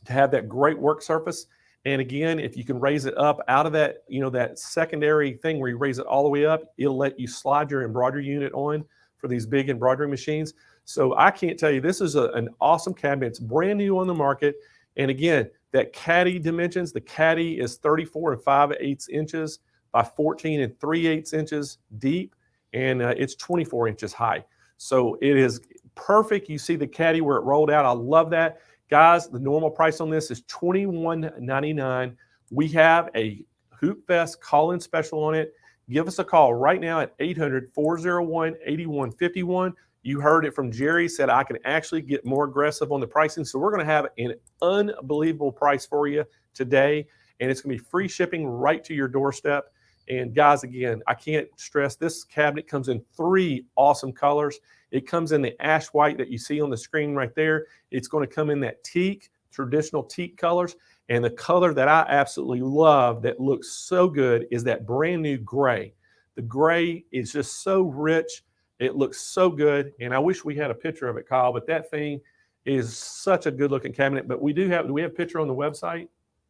to have that great work surface. And again, if you can raise it up out of that, that secondary thing where you raise it all the way up, it'll let you slide your embroidery unit on for these big embroidery machines. So I can't tell you, this is an awesome cabinet. It's brand new on the market. And again, that caddy dimensions, the caddy is 34 5/8 inches by 14 3/8 inches deep, and it's 24 inches high. So it is perfect. You see the caddy where it rolled out. I love that. Guys, the normal price on this is $21.99. We have a Hoop Fest call-in special on it. Give us a call right now at 800-401-8151. You heard it from Jerry, said I can actually get more aggressive on the pricing. So we're going to have an unbelievable price for you today, and it's going to be free shipping right to your doorstep. And guys, again, I can't stress, this cabinet comes in 3 awesome colors. It comes in the ash white that you see on the screen right there. It's going to come in that teak, traditional teak colors. And the color that I absolutely love that looks so good is that brand new gray. The gray is just so rich. It looks so good. And I wish we had a picture of it, Kyle, but that thing is such a good looking cabinet. But do we have a picture on the website?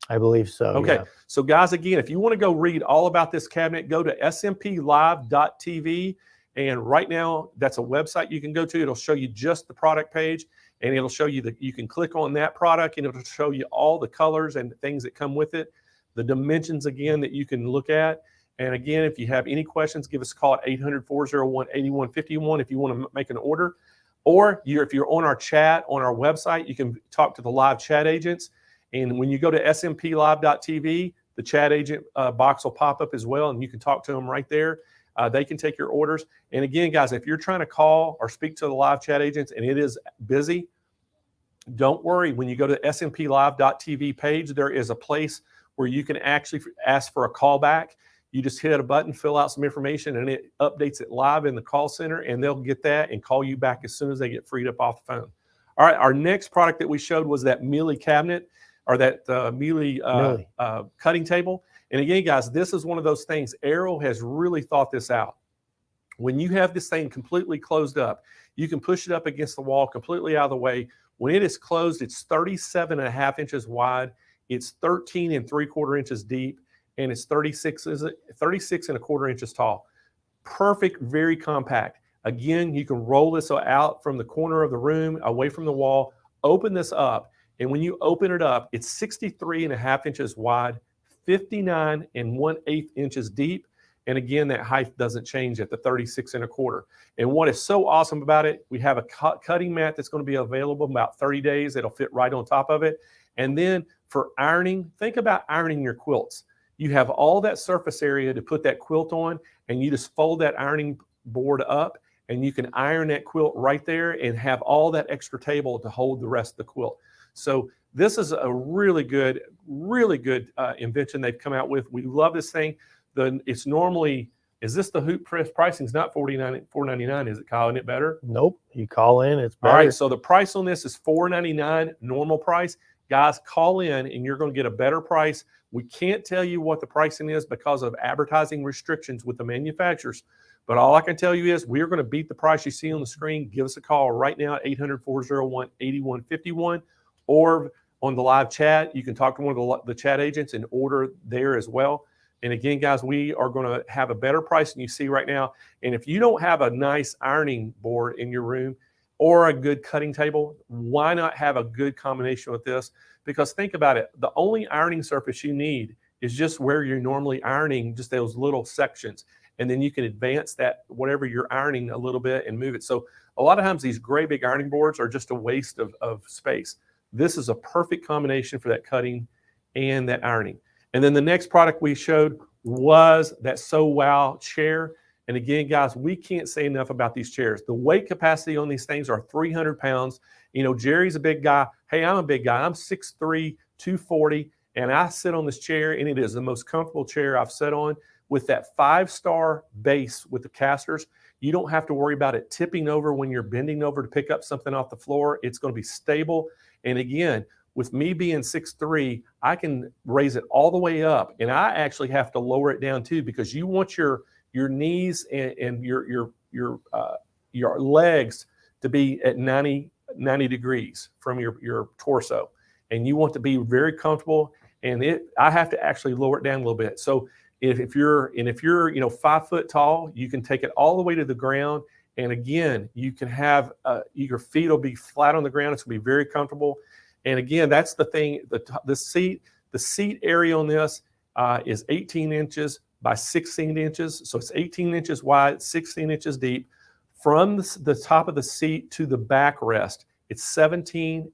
I believe so. Okay. Yeah. So guys, again, if you want to go read all about this cabinet, go to SMPLive.tv. And right now, that's a website you can go to. It'll show you just the product page, and it'll show you that you can click on that product, and it'll show you all the colors and things that come with it, the dimensions, again, that you can look at. And again, if you have any questions, give us a call at 800-401-8151 if you want to make an order. Or if you're on our chat on our website, you can talk to the live chat agents. And when you go to smplive.tv, the chat agent box will pop up as well, and you can talk to them right there. They can take your orders. And again, guys, if you're trying to call or speak to the live chat agents and it is busy, don't worry. When you go to the smplive.tv page, there is a place where you can actually ask for a callback. You just hit a button, fill out some information, and it updates it live in the call center, and they'll get that and call you back as soon as they get freed up off the phone. All right, our next product that we showed was that Milli cabinet, or that Milli cutting table. And again, guys, this is one of those things. Arrow has really thought this out. When you have this thing completely closed up, you can push it up against the wall completely out of the way. When it is closed, it's 37.5 inches wide. It's 13 3/4 inches deep, and it's 36 1/4 inches tall. Perfect, very compact. Again, you can roll this out from the corner of the room, away from the wall, open this up. And when you open it up, it's 63.5 inches wide, 59 1/8 inches deep. And again, that height doesn't change at the 36 1/4. And what is so awesome about it, we have a cutting mat that's going to be available in about 30 days. It'll fit right on top of it. And then for ironing, think about ironing your quilts. You have all that surface area to put that quilt on, and you just fold that ironing board up, and you can iron that quilt right there and have all that extra table to hold the rest of the quilt. So this is a really good invention they've come out with. We love this thing. It's normally, is this the Hoop Fest pricing? It's not $4.99, is it, Kyle? Isn't it better? Nope. You call in, it's better. All right, so the price on this is $4.99 normal price. Guys, call in and you're going to get a better price. We can't tell you what the pricing is because of advertising restrictions with the manufacturers. But all I can tell you is we're going to beat the price you see on the screen. Give us a call right now at 800-401-8151, or on the live chat, you can talk to one of the chat agents and order there as well. And again, guys, we are going to have a better price than you see right now. And if you don't have a nice ironing board in your room or a good cutting table, why not have a good combination with this? Because think about it. The only ironing surface you need is just where you're normally ironing, just those little sections. And then you can advance that, whatever you're ironing, a little bit and move it. So a lot of times these great big ironing boards are just a waste of space. This is a perfect combination for that cutting and that ironing. And then the next product we showed was that So Wow chair. And again, guys, we can't say enough about these chairs. The weight capacity on these things are 300 pounds. You know, Jerry's a big guy. Hey, I'm a big guy. I'm 6'3", 240, and I sit on this chair, and it is the most comfortable chair I've sat on. With that 5-star base with the casters, you don't have to worry about it tipping over when you're bending over to pick up something off the floor. It's going to be stable. And again, with me being 6'3", I can raise it all the way up, and I actually have to lower it down too, because you want your knees and your legs to be at 90 degrees from your torso, and you want to be very comfortable. And I have to actually lower it down a little bit. So if you're 5 foot tall, you can take it all the way to the ground, And again, you can have your feet will be flat on the ground. It's going to be very comfortable. And again, that's the thing. The seat area on this is 18 inches by 16 inches. So it's 18 inches wide, 16 inches deep. From the top of the seat to the backrest, it's 17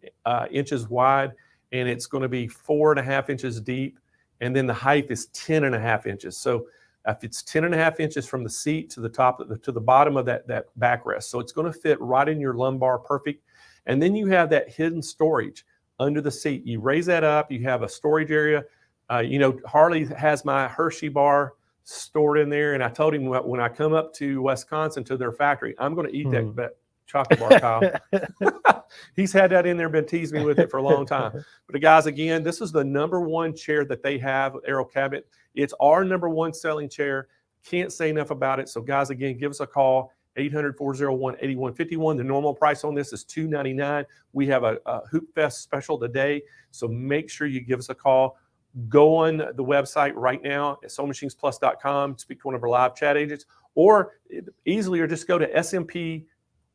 inches wide, and it's going to be 4.5 inches deep. And then the height is 10.5 inches. So if it's 10.5 inches from the seat to the top to the bottom of that backrest, so it's going to fit right in your lumbar, perfect. And then you have that hidden storage under the seat. You raise that up, you have a storage area. Harley has my Hershey bar stored in there, and I told him when I come up to Wisconsin to their factory, I'm going to eat that chocolate bar, Kyle. He's had that in there, been teasing me with it for a long time. But guys, again, this is the #1 chair that they have, Aero Cabinet. It's our #1 selling chair. Can't say enough about it. So guys, again, give us a call, 800-401-8151. The normal price on this is $299. We have a Hoop Fest special today, so make sure you give us a call. Go on the website right now at SewingMachinesPlus.com, speak to one of our live chat agents, or just go to SMP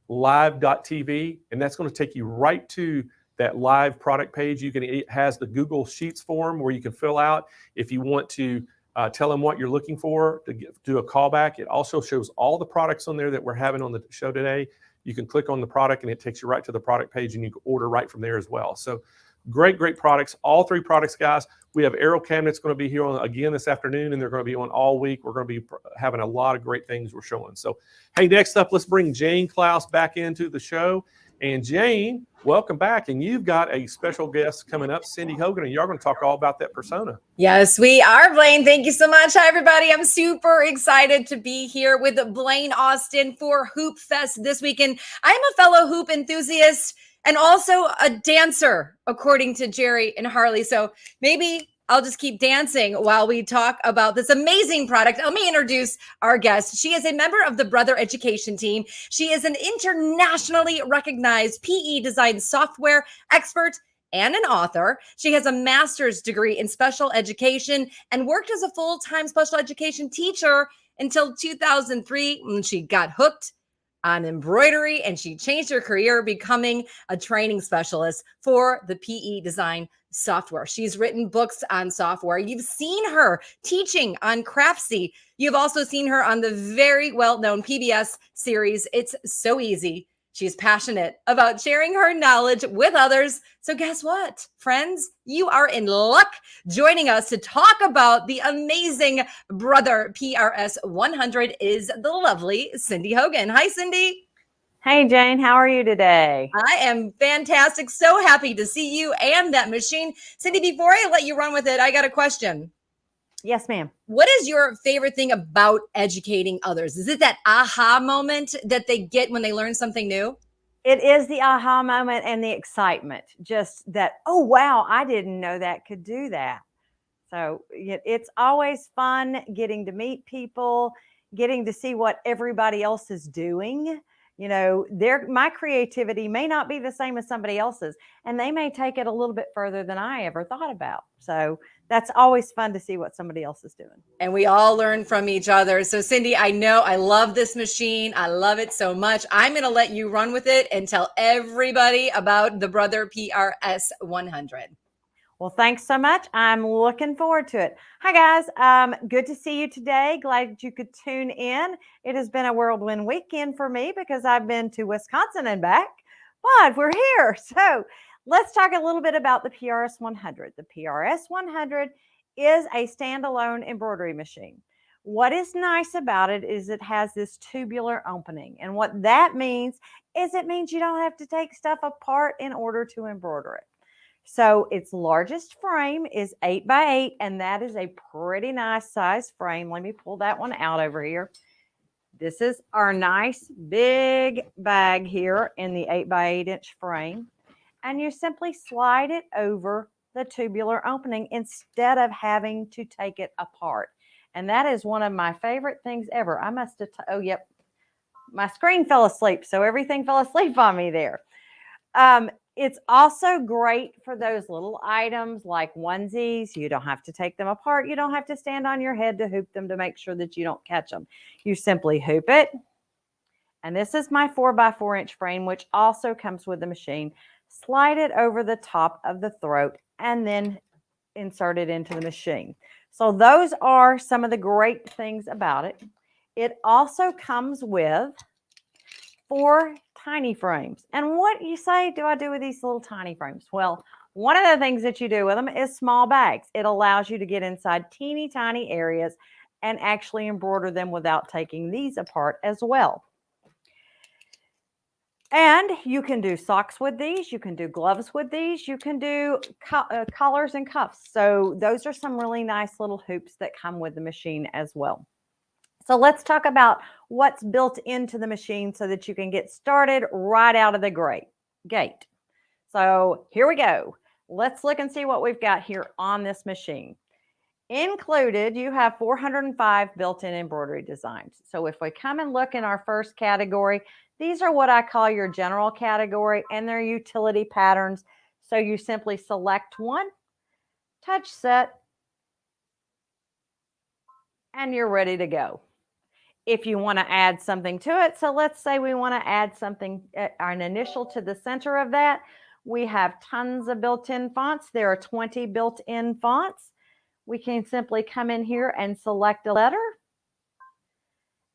live.tv, and that's going to take you right to that live product page. It has the Google Sheets form where you can fill out if you want to tell them what you're looking for to do a callback. It also shows all the products on there that we're having on the show today. You can click on the product and it takes you right to the product page, and you can order right from there as well. So great products. All 3 products, guys. We have Aero Cabinets going to be here again this afternoon, and they're going to be on all week. We're going to be having a lot of great things we're showing. So, hey, next up, let's bring Jane Klaus back into the show. And Jane, welcome back. And you've got a special guest coming up, Cindy Hogan, and you're going to talk all about that persona. Yes, we are, Blaine. Thank you so much. Hi, everybody. I'm super excited to be here with Blaine Austin for Hoop Fest this weekend. I'm a fellow hoop enthusiast and also a dancer, according to Jerry and Harley. So maybe I'll just keep dancing while we talk about this amazing product. Let me introduce our guest. She is a member of the Brother Education team. She is an internationally recognized PE design software expert and an author. She has a master's degree in special education and worked as a full-time special education teacher until 2003 when she got hooked on embroidery, and she changed her career becoming a training specialist for the PE design software. She's written books on software. You've seen her teaching on Craftsy. You've also seen her on the very well-known PBS series, It's So Easy. She's passionate about sharing her knowledge with others. So guess what, friends? You are in luck. Joining us to talk about the amazing Brother PRS 100 is the lovely Cindy Hogan. Hi, Cindy. Hey, Jane. How are you today? I am fantastic. So happy to see you and that machine. Cindy, before I let you run with it, I got a question. Yes, ma'am. What is your favorite thing about educating others? Is it that aha moment that they get when they learn something new? It is the aha moment and the excitement. Just that, oh, wow, I didn't know that could do that. So it's always fun getting to meet people, getting to see what everybody else is doing. You know, my creativity may not be the same as somebody else's, and they may take it a little bit further than I ever thought about. So that's always fun to see what somebody else is doing. And we all learn from each other. So Cindy, I know I love this machine. I love it so much. I'm going to let you run with it and tell everybody about the Brother PRS 100. Well, thanks so much. I'm looking forward to it. Hi, guys. Good to see you today. Glad you could tune in. It has been a whirlwind weekend for me because I've been to Wisconsin and back, but we're here. So let's talk a little bit about the PRS 100. The PRS 100 is a standalone embroidery machine. What is nice about it is it has this tubular opening. And what that means is it means you don't have to take stuff apart in order to embroider it. So its largest frame is 8x8, and that is a pretty nice size frame. Let me pull that one out over here. This is our nice big bag here in the 8x8 inch frame. And you simply slide it over the tubular opening instead of having to take it apart. And that is one of my favorite things ever. I must have, oh, yep, my screen fell asleep. So everything fell asleep on me there. It's also great for those little items like onesies. You don't have to take them apart. You don't have to stand on your head to hoop them to make sure that you don't catch them. You simply hoop it And this is my 4x4 inch frame, which also comes with the machine. Slide it over the top of the throat and then insert it into the machine. So those are some of the great things about it. It also comes with 4 tiny frames. And what you say do I do with these little tiny frames? Well, one of the things that you do with them is small bags. It allows you to get inside teeny tiny areas and actually embroider them without taking these apart as well. And you can do socks with these, you can do gloves with these, you can do collars and cuffs. So those are some really nice little hoops that come with the machine as well. So let's talk about what's built into the machine so that you can get started right out of the gate. So here we go. Let's look and see what we've got here on this machine. Included, you have 405 built-in embroidery designs. So if we come and look in our first category, these are what I call your general category, and they're utility patterns. So you simply select one, touch set, and you're ready to go. If you want to add something to it, so let's say we want to add something, an initial to the center of that. We have tons of built-in fonts. There are 20 built-in fonts. We can simply come in here and select a letter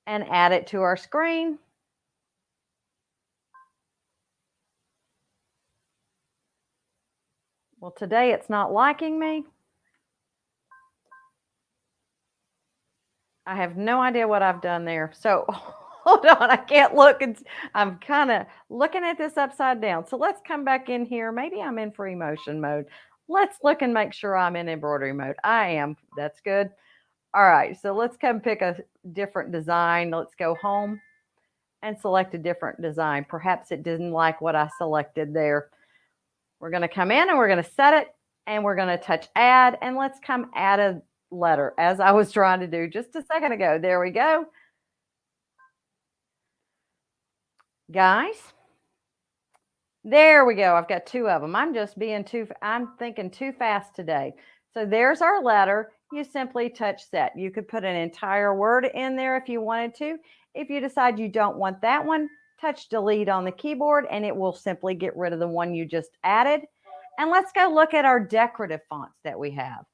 and add it to our screen. Well, today it's not liking me. I have no idea what I've done there. So hold on, I can't look. I'm kind of looking at this upside down. So let's come back in here. Maybe I'm in free motion mode. Let's look and make sure I'm in embroidery mode. I am. That's good. All right, so let's come pick a different design. Let's go home and select a different design. Perhaps it didn't like what I selected there. We're going to come in and we're going to set it and we're going to touch add, and let's come add a letter as I was trying to do just a second ago. There we go. Guys, there we go. I've got 2 of them. I'm thinking too fast today. So there's our letter. You simply touch set. You could put an entire word in there if you wanted to. If you decide you don't want that one, touch delete on the keyboard and it will simply get rid of the one you just added. And let's go look at our decorative fonts that we have.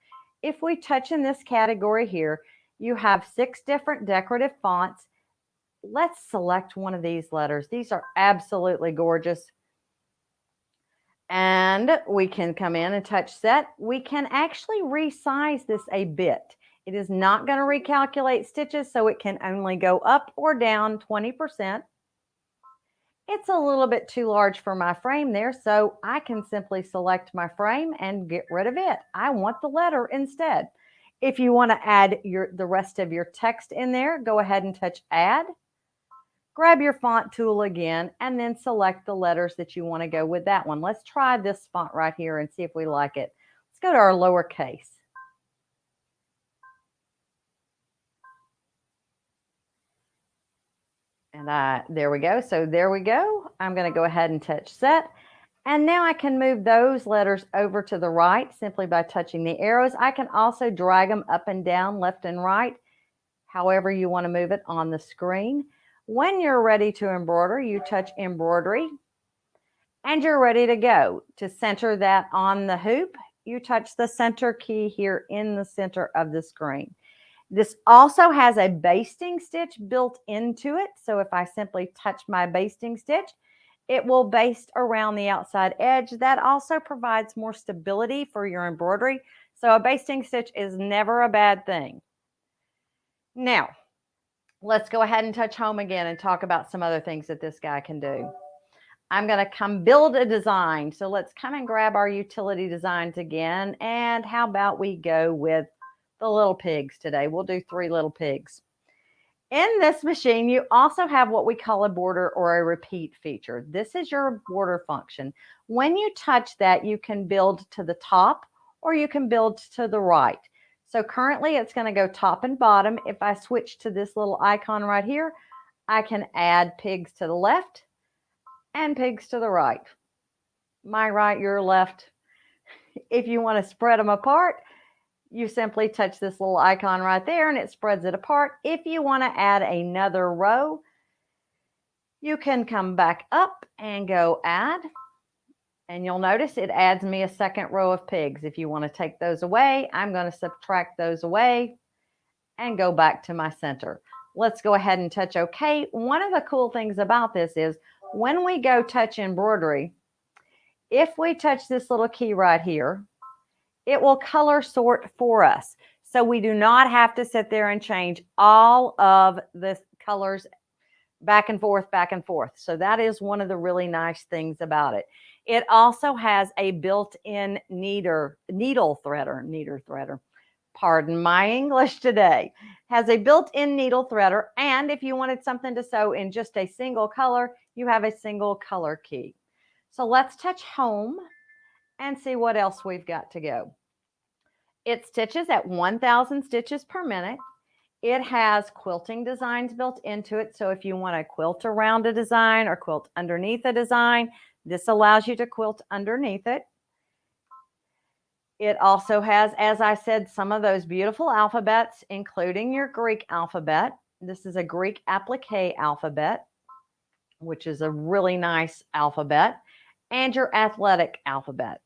If we touch in this category here, you have 6 different decorative fonts. Let's select one of these letters. These are absolutely gorgeous. And we can come in and touch set. We can actually resize this a bit. It is not going to recalculate stitches, so it can only go up or down 20%. It's a little bit too large for my frame there, so I can simply select my frame and get rid of it. I want the letter instead. If you want to add the rest of your text in there, go ahead and touch add. Grab your font tool again and then select the letters that you want to go with that one. Let's try this font right here and see if we like it. Let's go to our lowercase. And there we go. So there we go. I'm going to go ahead and touch set. And now I can move those letters over to the right simply by touching the arrows. I can also drag them up and down, left and right, however you want to move it on the screen. When you're ready to embroider, you touch embroidery and you're ready to go. To center that on the hoop, you touch the center key here in the center of the screen. This also has a basting stitch built into it. So if I simply touch my basting stitch, it will baste around the outside edge. That also provides more stability for your embroidery. So a basting stitch is never a bad thing. Now, let's go ahead and touch home again and talk about some other things that this guy can do. I'm going to come build a design. So let's come and grab our utility designs again. And how about we go with the little pigs today? We'll do 3 little pigs. In this machine, you also have what we call a border or a repeat feature. This is your border function. When you touch that, you can build to the top or you can build to the right. So currently it's going to go top and bottom. If I switch to this little icon right here, I can add pigs to the left and pigs to the right. My right, your left. If you want to spread them apart, you simply touch this little icon right there and it spreads it apart. If you want to add another row, You can come back up and go add. And you'll notice it adds me a second row of pigs. If you want to take those away, I'm going to subtract those away and go back to my center. Let's go ahead and touch OK. One of the cool things about this is when we go touch embroidery, if we touch this little key right here, it will color sort for us. So we do not have to sit there and change all of the colors back and forth, back and forth. So that is one of the really nice things about it. It also has a built-in needle threader. Pardon my English today. Has a built-in needle threader. And if you wanted something to sew in just a single color, you have a single color key. So let's touch home and see what else we've got to go. It stitches at 1,000 stitches per minute. It has quilting designs built into it. So if you want to quilt around a design or quilt underneath a design, this allows you to quilt underneath it. It also has, as I said, some of those beautiful alphabets, including your Greek alphabet. This is a Greek applique alphabet, which is a really nice alphabet, and your athletic alphabet.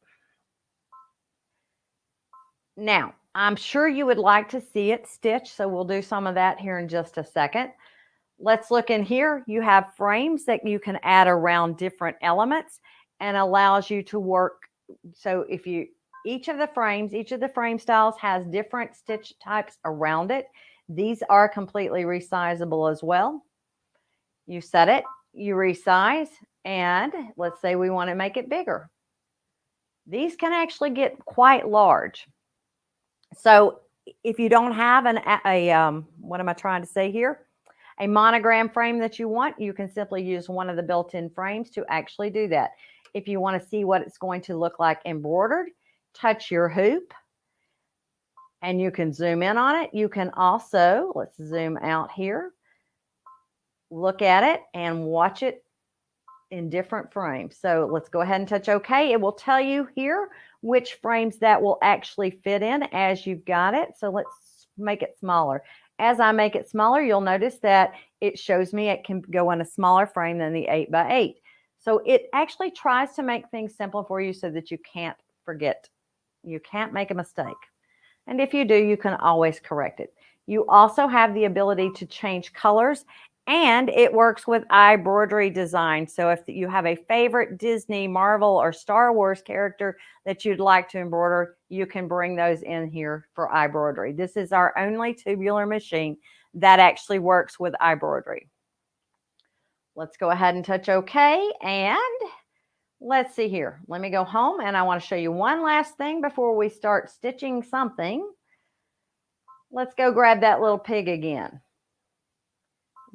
Now, I'm sure you would like to see it stitched, so we'll do some of that here in just a second. Let's look in here. You have frames that you can add around different elements and allows you to work. So if you, each of the frame styles has different stitch types around it. These are completely resizable as well. You set it, you resize, and let's say we want to make it bigger. These can actually get quite large. So if you don't have what am I trying to say here? A monogram frame that you want, you can simply use one of the built-in frames to actually do that. If you want to see what it's going to look like embroidered, touch your hoop and you can zoom in on it. You can also, let's zoom out here, look at it and watch it in different frames. So let's go ahead and touch OK. It will tell you here which frames that will actually fit in as you've got it. So let's make it smaller. As I make it smaller, you'll notice that it shows me it can go in a smaller frame than the 8x8. So it actually tries to make things simple for you so that you can't forget. You can't make a mistake. And if you do, you can always correct it. You also have the ability to change colors, and it works with embroidery design. So if you have a favorite Disney, Marvel, or Star Wars character that you'd like to embroider, you can bring those in here for embroidery. This is our only tubular machine that actually works with embroidery. Let's go ahead and touch OK. And let's see here. Let me go home, and I want to show you one last thing before we start stitching something. Let's go grab that little pig again.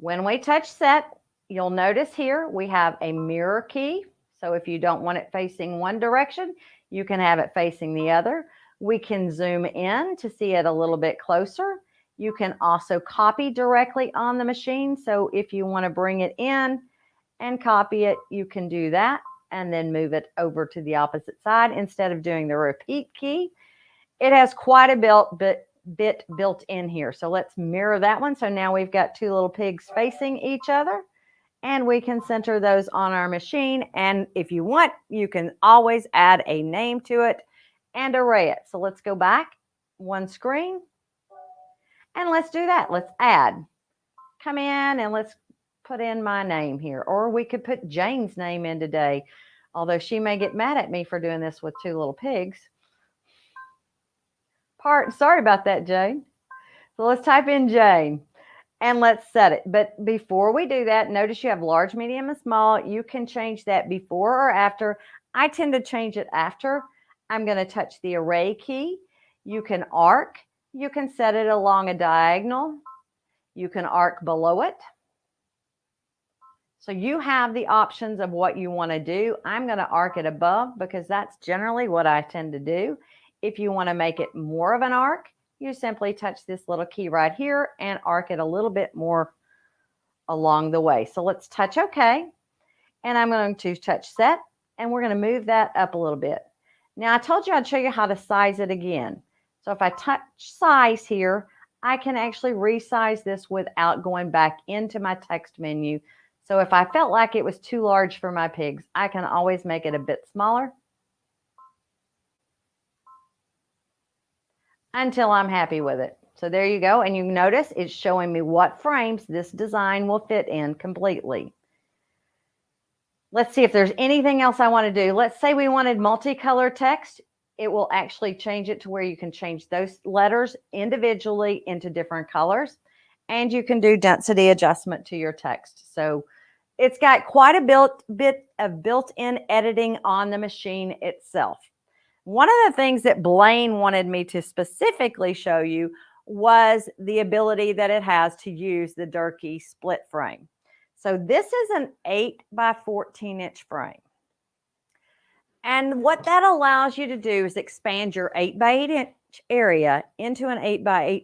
When we touch set, you'll notice here we have a mirror key. So if you don't want it facing one direction, you can have it facing the other. We can zoom in to see it a little bit closer. You can also copy directly on the machine. So if you want to bring it in and copy it, you can do that and then move it over to the opposite side instead of doing the repeat key. It has quite a bit built in here. So let's mirror that one. So now we've got two little pigs facing each other, and we can center those on our machine. And if you want, you can always add a name to it and array it. So let's go back one screen and let's do that. Let's add. Come in and let's put in my name here, or we could put Jane's name in today, although she may get mad at me for doing this with two little pigs. Sorry about that, Jane. So let's type in Jane and let's set it. But before we do that, notice you have large, medium, and small. You can change that before or after. I tend to change it after. I'm going to touch the array key. You can arc. You can set it along a diagonal. You can arc below it. So you have the options of what you want to do. I'm going to arc it above because that's generally what I tend to do. If you want to make it more of an arc, you simply touch this little key right here and arc it a little bit more along the way. So let's touch OK. And I'm going to touch set, and we're going to move that up a little bit. Now, I told you I'd show you how to size it again. So if I touch size here, I can actually resize this without going back into my text menu. So if I felt like it was too large for my pigs, I can always make it a bit smaller until I'm happy with it. So there you go. And you notice it's showing me what frames this design will fit in completely. Let's see if there's anything else I want to do. Let's say we wanted multicolor text. It will actually change it to where you can change those letters individually into different colors. And you can do density adjustment to your text. So it's got quite a bit of built-in editing on the machine itself. One of the things that Blaine wanted me to specifically show you was the ability that it has to use the Durkee split frame. So this is an 8 by 14 inch frame. And what that allows you to do is expand your 8 by 8 inch area into an 8 by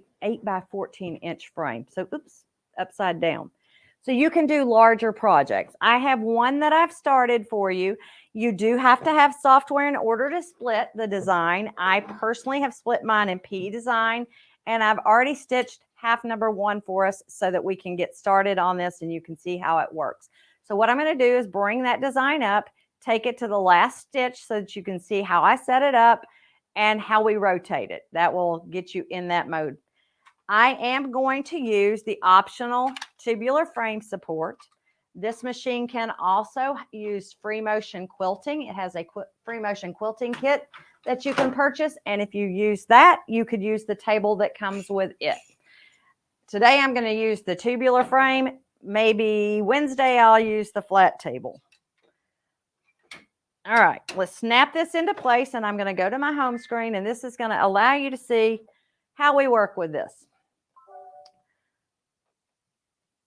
14 inch frame. So oops, upside down. So you can do larger projects. I have one that I've started for you. You do have to have software in order to split the design. I personally have split mine in P design, and I've already stitched half number 1 for us so that we can get started on this and you can see how it works. So what I'm going to do is bring that design up, take it to the last stitch so that you can see how I set it up and how we rotate it. That will get you in that mode. I am going to use the optional tubular frame support. This machine can also use free motion quilting. It has a free motion quilting kit that you can purchase. And if you use that, you could use the table that comes with it. Today, I'm going to use the tubular frame. Maybe Wednesday, I'll use the flat table. All right, let's snap this into place. And I'm going to go to my home screen. And this is going to allow you to see how we work with this.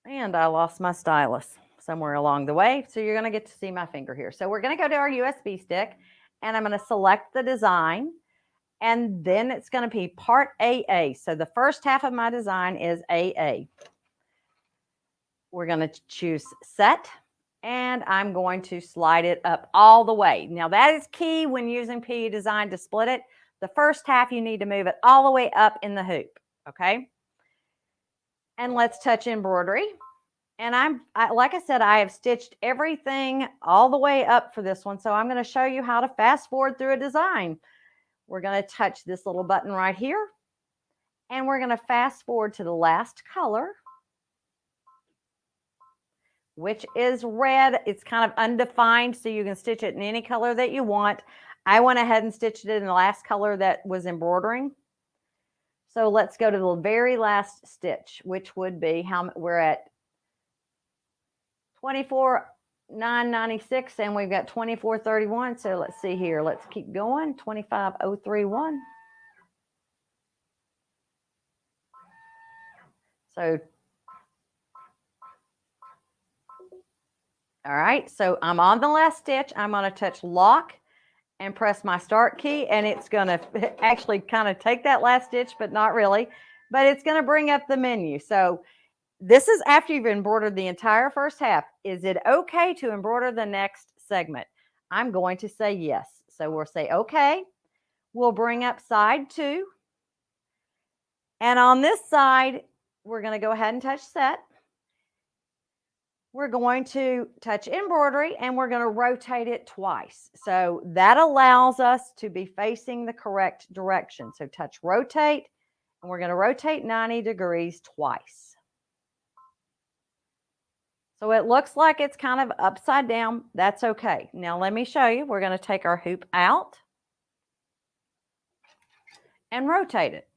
And I lost my stylus somewhere along the way. So you're going to get to see my finger here. So we're going to go to our USB stick and I'm going to select the design. And then it's going to be part AA. So the first half of my design is AA. We're going to choose set and I'm going to slide it up all the way. Now that is key when using PE design to split it. The first half, you need to move it all the way up in the hoop. Okay. And let's touch embroidery. And like I said, I have stitched everything all the way up for this one. So I'm going to show you how to fast forward through a design. We're going to touch this little button right here. And we're going to fast forward to the last color, which is red. It's kind of undefined, so you can stitch it in any color that you want. I went ahead and stitched it in the last color that was embroidering. So let's go to the very last stitch, which would be how we're at 24,996 and we've got 2431. So let's see here. Let's keep going. 25,031. So, all right. So I'm on the last stitch. I'm going to touch lock and press my start key, and it's going to actually kind of take that last stitch, but not really, but it's going to bring up the menu. So this is after you've embroidered the entire first half. Is it okay to embroider the next segment? I'm going to say yes. So we'll say okay. We'll bring up side 2. And on this side, we're going to go ahead and touch set. We're going to touch embroidery and we're going to rotate it twice. So that allows us to be facing the correct direction. So touch rotate and we're going to rotate 90 degrees twice. So it looks like it's kind of upside down. That's okay. Now let me show you. We're going to take our hoop out and rotate it.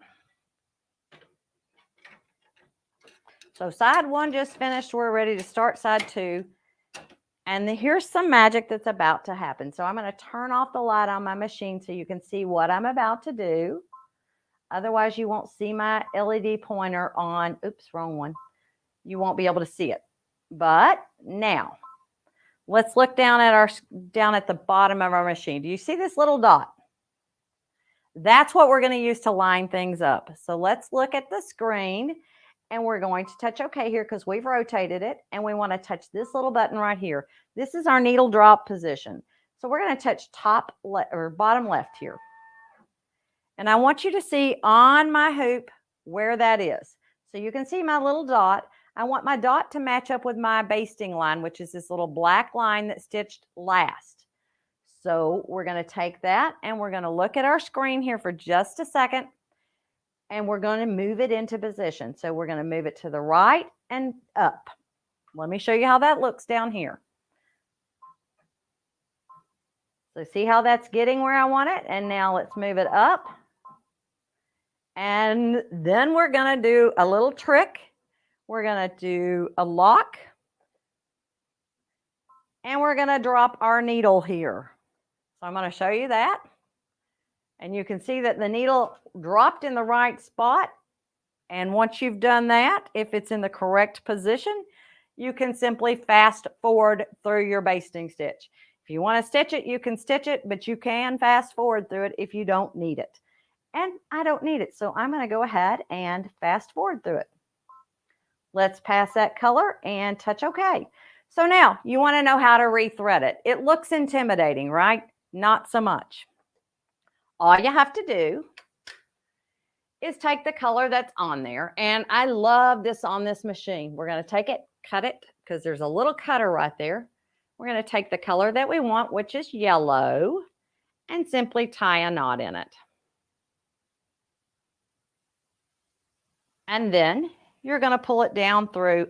So side 1 just finished. We're ready to start side 2. And here's some magic that's about to happen. So I'm going to turn off the light on my machine so you can see what I'm about to do. Otherwise, you won't see my LED pointer on. Oops, wrong one. You won't be able to see it. But now, let's look down at the bottom of our machine. Do you see this little dot? That's what we're going to use to line things up. So let's look at the screen. And we're going to touch OK here because we've rotated it. And we want to touch this little button right here. This is our needle drop position. So we're going to touch top or bottom left here. And I want you to see on my hoop where that is. So you can see my little dot. I want my dot to match up with my basting line, which is this little black line that's stitched last. So we're going to take that and we're going to look at our screen here for just a second, and we're going to move it into position. So we're going to move it to the right and up. Let me show you how that looks down here. So see how that's getting where I want it? And now let's move it up. And then we're going to do a little trick. We're going to do a lock. And we're going to drop our needle here. So I'm going to show you that. And you can see that the needle dropped in the right spot. And once you've done that, if it's in the correct position, you can simply fast forward through your basting stitch. If you want to stitch it, you can stitch it, but you can fast forward through it if you don't need it. And I don't need it, so I'm going to go ahead and fast forward through it. Let's pass that color and touch OK. So now you want to know how to rethread it. It looks intimidating, right? Not so much. All you have to do is take the color that's on there. And I love this on this machine. We're going to take it, cut it, because there's a little cutter right there. We're going to take the color that we want, which is yellow, and simply tie a knot in it. And then you're going to pull it down through,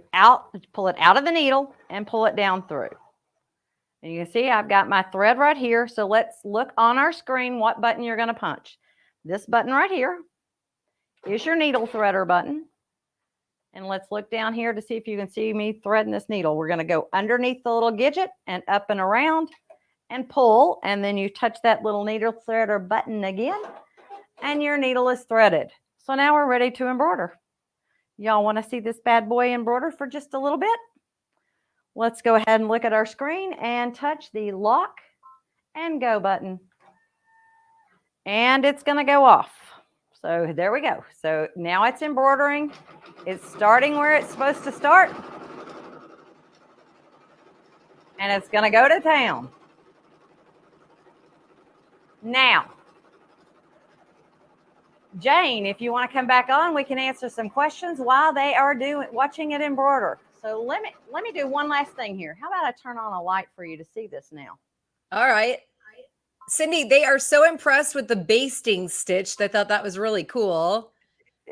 pull it out of the needle and pull it down through. And you can see I've got my thread right here. So let's look on our screen what button you're going to punch. This button right here is your needle threader button. And let's look down here to see if you can see me threading this needle. We're going to go underneath the little gidget and up and around and pull. And then you touch that little needle threader button again, and your needle is threaded. So now we're ready to embroider. Y'all want to see this bad boy embroider for just a little bit? Let's go ahead and look at our screen and touch the lock and go button. And it's going to go off. So there we go. So now it's embroidering. It's starting where it's supposed to start. And it's going to go to town. Now, Jane, if you want to come back on, we can answer some questions while they are watching it embroider. So let me do one last thing here. How about I turn on a light for you to see this now? All right. Cindy, they are so impressed with the basting stitch. They thought that was really cool.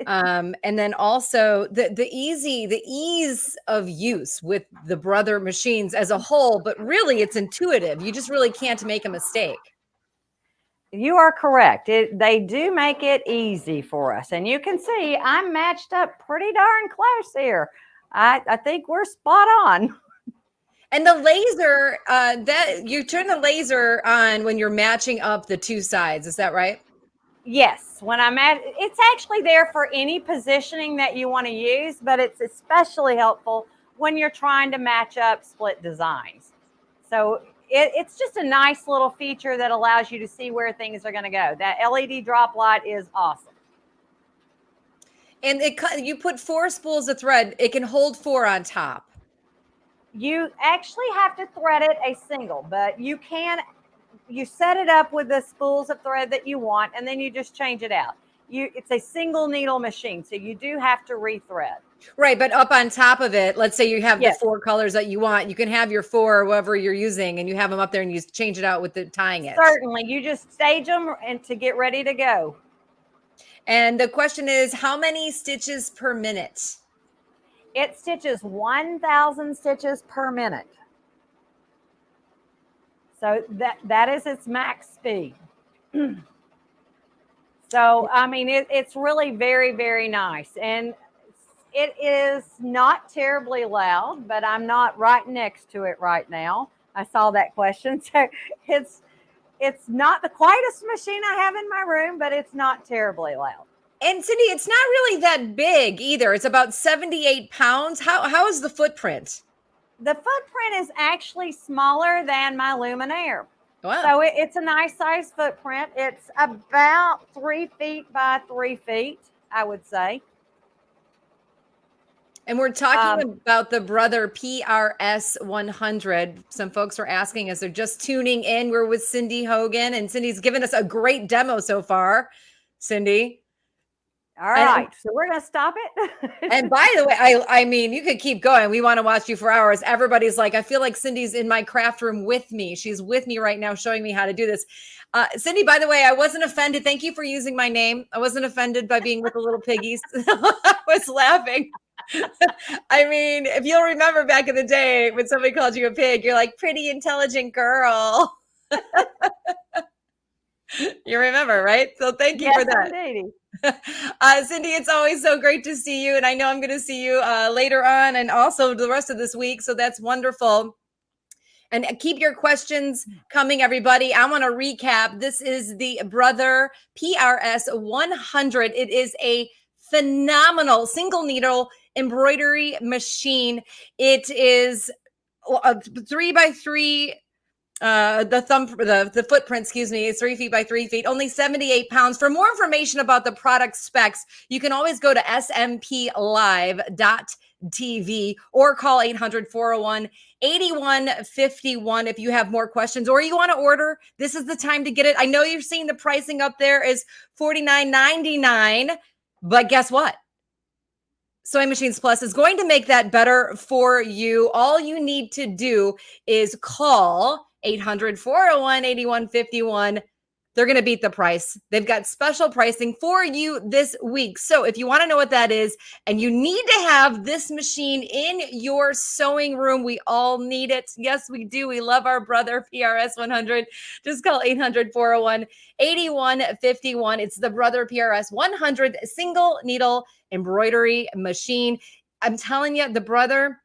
And then also the ease of use with the Brother machines as a whole, but really it's intuitive. You just really can't make a mistake. You are correct. They do make it easy for us. And you can see I'm matched up pretty darn close here. I think we're spot on. And the laser, that you turn the laser on when you're matching up the two sides. Is that right? Yes. When I'm at, it's actually there for any positioning that you want to use, but it's especially helpful when you're trying to match up split designs. So it's just a nice little feature that allows you to see where things are going to go. That LED drop light is awesome. And you put 4 spools of thread. It can hold 4 on top. You actually have to thread it a single, but you set it up with the spools of thread that you want, and then you just change it out. It's a single needle machine, so you do have to rethread. Right, but up on top of it, let's say you have the 4 colors that you want. You can have your 4, whatever you're using, and you have them up there, and you change it out with the tying it. Certainly, you just stage them and to get ready to go. And the question is, how many stitches per minute? It stitches 1,000 stitches per minute. So that is its max speed. So, I mean, it's really very, very nice. And it is not terribly loud, but I'm not right next to it right now. I saw that question. So it's not the quietest machine I have in my room, but it's not terribly loud. And Cindy, it's not really that big either. It's about 78 pounds. How is the footprint? The footprint is actually smaller than my Luminaire. Wow. So it's a nice size footprint. It's about 3 feet by 3 feet, I would say. And we're talking about the Brother PRS 100. Some folks were asking as they're just tuning in. We're with Cindy Hogan, and Cindy's given us a great demo so far. Cindy. All right. So we're going to stop it. And by the way, I mean, you could keep going. We want to watch you for hours. Everybody's like, I feel like Cindy's in my craft room with me. She's with me right now, showing me how to do this. Cindy, by the way, I wasn't offended. Thank you for using my name. I wasn't offended by being with the little piggies. I was laughing. I mean, if you'll remember back in the day when somebody called you a pig, you're like, pretty intelligent girl. You remember, right? So thank you for that. Indeed. Cindy, it's always so great to see you. And I know I'm going to see you later on and also the rest of this week. So that's wonderful. And keep your questions coming, everybody. I want to recap. This is the Brother PRS 100. It is a phenomenal single needle embroidery machine. It is a 3x3. The footprint, excuse me, is 3 feet by 3 feet, only 78 pounds. For more information about the product specs, you can always go to smplive.tv or call 800-401-8151 if you have more questions or you want to order. This is the time to get it. I know you're seeing the pricing up there is $49.99, but guess what? Sewing Machines Plus is going to make that better for you. All you need to do is call 800-401-8151. They're going to beat the price. They've got special pricing for you this week. So if you want to know what that is and you need to have this machine in your sewing room, we all need it. Yes, we do. We love our Brother PRS 100. Just call 800-401-8151. It's the Brother PRS 100 single needle embroidery machine. I'm telling you, the Brother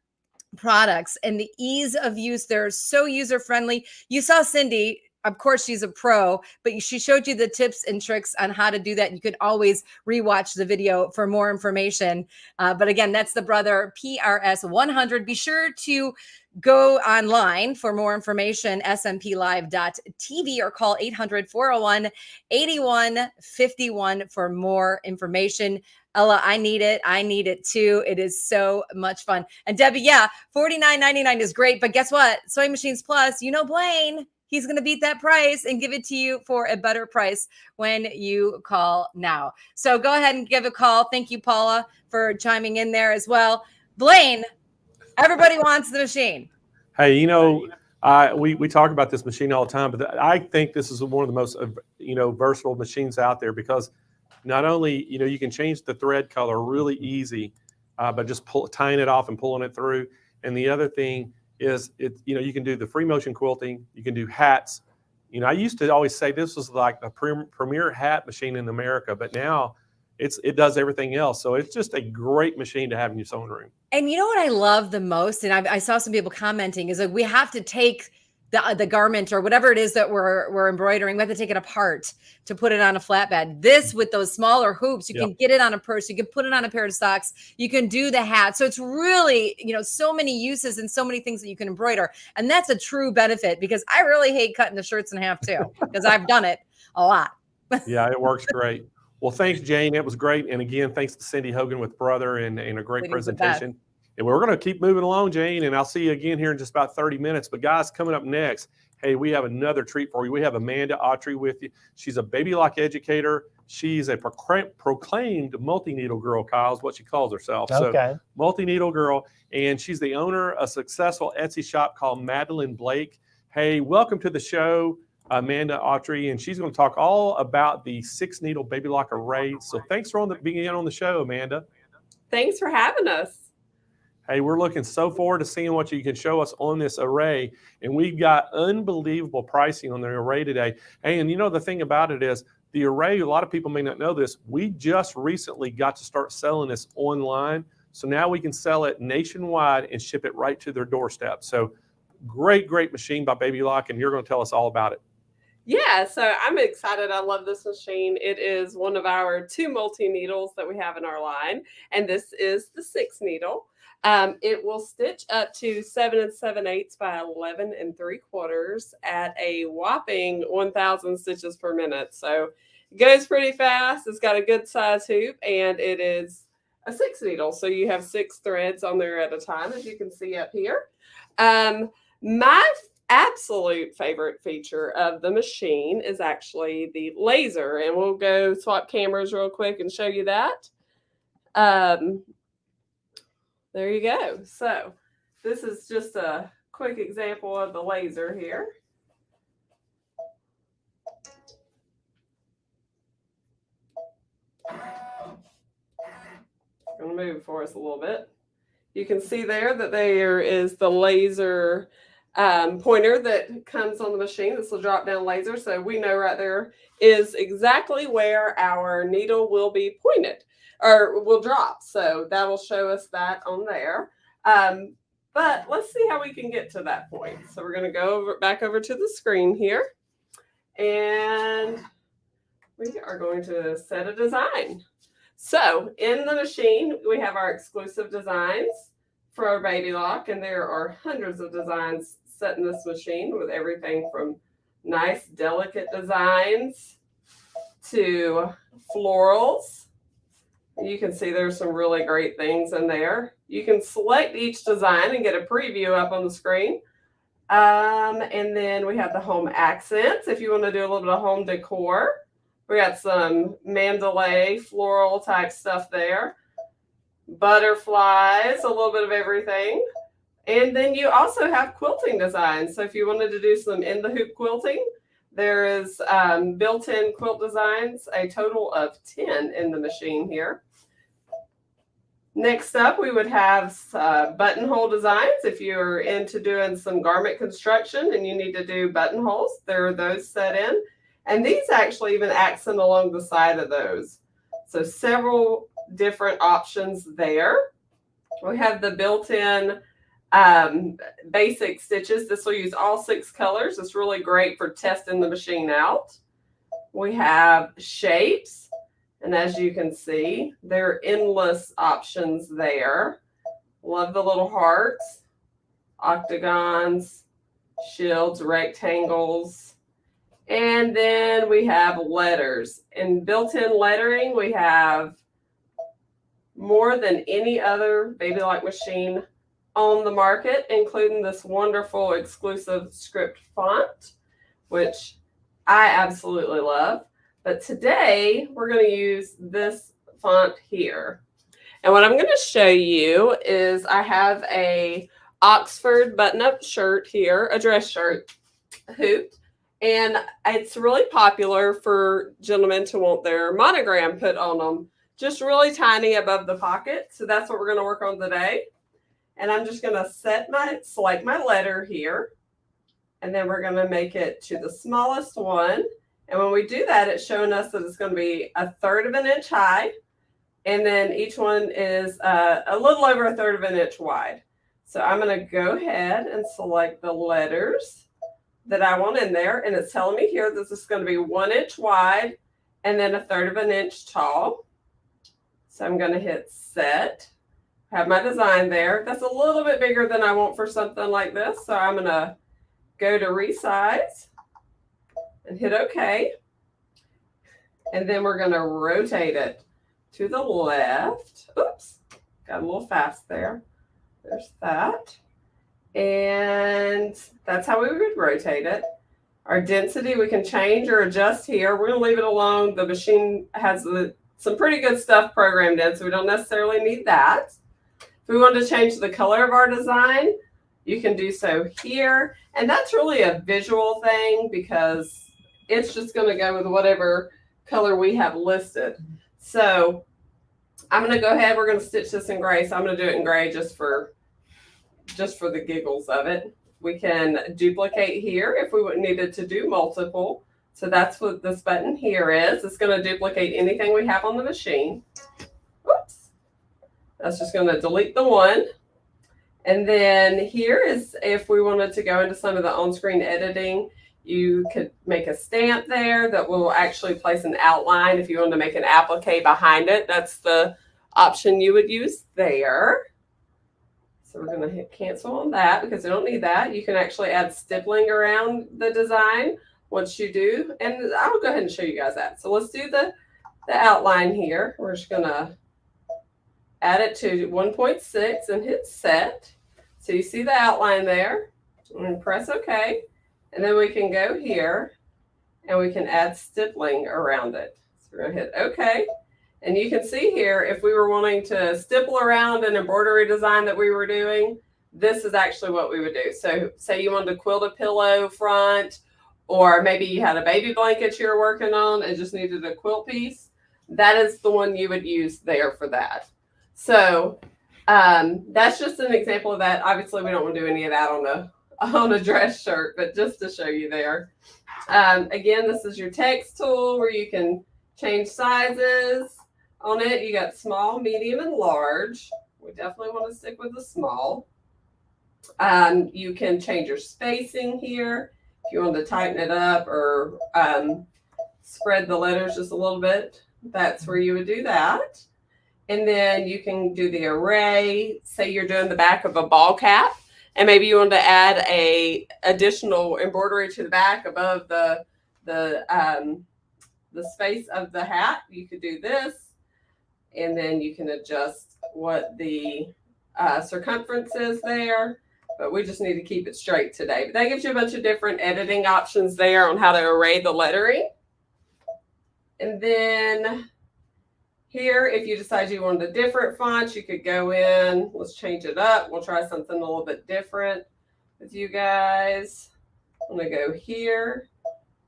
products and the ease of use, they're so user-friendly. You saw Cindy. Of course, she's a pro, but she showed you the tips and tricks on how to do that. You can always rewatch the video for more information. But again, that's the Brother PRS 100. Be sure to go online for more information, smplive.tv, or call 800-401-8151 for more information. Ella, I need it. I need it too. It is so much fun. And Debbie, yeah, $49.99 is great. But guess what? Sewing Machines Plus, you know Blaine. He's going to beat that price and give it to you for a better price when you call now. So go ahead and give a call. Thank you, Paula, for chiming in there as well. Blaine, everybody wants the machine. Hey, you know, we talk about this machine all the time, but I think this is one of the most, versatile machines out there because not only, you can change the thread color really easy by just tying it off and pulling it through. And the other thing is you can do the free motion quilting, you can do hats. I used to always say this was like a premier hat machine in America, but now it does everything else. So it's just a great machine to have in your sewing room. And you know what I love the most, and I saw some people commenting, is like we have to take the garment or whatever it is that we're embroidering, we have to take it apart to put it on a flatbed. This, with those smaller hoops, you can get it on a purse, you can put it on a pair of socks, you can do the hat. So it's really, so many uses and so many things that you can embroider. And that's a true benefit because I really hate cutting the shirts in half too, because I've done it a lot. Yeah, it works great. Well, thanks, Jane. It was great. And again, thanks to Cindy Hogan with Brother and a great presentation. And we're going to keep moving along, Jane, and I'll see you again here in just about 30 minutes. But guys, coming up next, hey, we have another treat for you. We have Amanda Autry with you. She's a baby lock educator. She's a proclaimed multi-needle girl, Kyle, is what she calls herself. Okay. So multi-needle girl, and she's the owner of a successful Etsy shop called Madeline Blake. Hey, welcome to the show, Amanda Autry, and she's going to talk all about the 6-needle baby lock array. So thanks for being on the show, Amanda. Thanks for having us. Hey, we're looking so forward to seeing what you can show us on this array. And we've got unbelievable pricing on the array today. Hey, and the thing about it is the array, a lot of people may not know this, we just recently got to start selling this online. So now we can sell it nationwide and ship it right to their doorstep. So great machine by Baby Lock, and you're going to tell us all about it. Yeah, so I'm excited. I love this machine. It is one of our 2 multi-needles that we have in our line, and this is the 6-needle. It will stitch up to 7 7/8 by 11 3/4 at a whopping 1,000 stitches per minute. So it goes pretty fast. It's got a good size hoop, and it is a 6-needle. So you have 6 threads on there at a time, as you can see up here. My absolute favorite feature of the machine is actually the laser. And we'll go swap cameras real quick and show you that. There you go. So this is just a quick example of the laser here. I'm going to move for us a little bit. You can see there that there is the laser pointer that comes on the machine. This will drop down laser. So we know right there is exactly where our needle will be pointed or will drop. So that will show us that on there. But let's see how we can get to that point. So we're going to go back over to the screen here. And we are going to set a design. So in the machine, we have our exclusive designs for our baby lock, and there are hundreds of designs set in this machine with everything from nice, delicate designs to florals. You can see there's some really great things in there. You can select each design and get a preview up on the screen. And then we have the home accents if you want to do a little bit of home decor. We got some mandalay floral type stuff there. Butterflies, a little bit of everything. And then you also have quilting designs. So if you wanted to do some in the hoop quilting, there is built-in quilt designs, a total of 10 in the machine here. Next up, we would have buttonhole designs. If you're into doing some garment construction and you need to do buttonholes, there are those set in. And these actually even accent along the side of those. So several different options there. We have the built-in basic stitches. This will use all 6 colors. It's really great for testing the machine out. We have shapes. And as you can see, there are endless options there. Love the little hearts, octagons, shields, rectangles. And then we have letters. In built-in lettering, we have more than any other baby lock machine on the market, including this wonderful exclusive script font, which I absolutely love. But today we're going to use this font here. And what I'm going to show you is I have a Oxford button-up shirt here, a dress shirt hoop. And it's really popular for gentlemen to want their monogram put on them, just really tiny above the pocket. So that's what we're going to work on today. And I'm just going to select my letter here. And then we're going to make it to the smallest one. And when we do that, it's showing us that it's going to be 1/3 of an inch high. And then each one is a little over 1/3 of an inch wide. So I'm going to go ahead and select the letters that I want in there. And it's telling me here that this is going to be 1 inch wide and then 1/3 of an inch tall. So I'm going to hit set. Have my design there. That's a little bit bigger than I want for something like this. So I'm going to go to resize and hit OK. And then we're going to rotate it to the left. Oops, got a little fast there. There's that. And that's how we would rotate it. Our density we can change or adjust here. We're going to leave it alone. The machine has some pretty good stuff programmed in, so we don't necessarily need that. If we want to change the color of our design, you can do so here. And that's really a visual thing because it's just going to go with whatever color we have listed. So I'm going to go ahead. We're going to stitch this in gray. So I'm going to do it in gray just for the giggles of it. We can duplicate here if we needed to do multiple. So that's what this button here is. It's going to duplicate anything we have on the machine. Oops. That's just going to delete the one. And then here is if we wanted to go into some of the on-screen editing, you could make a stamp there that will actually place an outline. If you want to make an applique behind it, that's the option you would use there. So we're going to hit cancel on that because we don't need that. You can actually add stippling around the design once you do. And I'll go ahead and show you guys that. So let's do the outline here. We're just going to add it to 1.6 and hit set. So you see the outline there. And press OK. And then we can go here and we can add stippling around it. So we're going to hit OK. And you can see here, if we were wanting to stipple around an embroidery design that we were doing, this is actually what we would do. So say you wanted to quilt a pillow front, or maybe you had a baby blanket you were working on and just needed a quilt piece. That is the one you would use there for that. So that's just an example of that. Obviously, we don't want to do any of that on a dress shirt, but just to show you there. Again, this is your text tool where you can change sizes on it. You got small, medium, and large. We definitely want to stick with the small. You can change your spacing here if you want to tighten it up or spread the letters just a little bit. That's where you would do that. And then you can do the array. Say you're doing the back of a ball cap, and maybe you want to add a additional embroidery to the back above the space of the hat. You could do this, and then you can adjust what the circumference is there. But we just need to keep it straight today. But that gives you a bunch of different editing options there on how to array the lettering. And then here, if you decide you wanted a different font, you could go in. Let's change it up. We'll try something a little bit different with you guys. I'm going to go here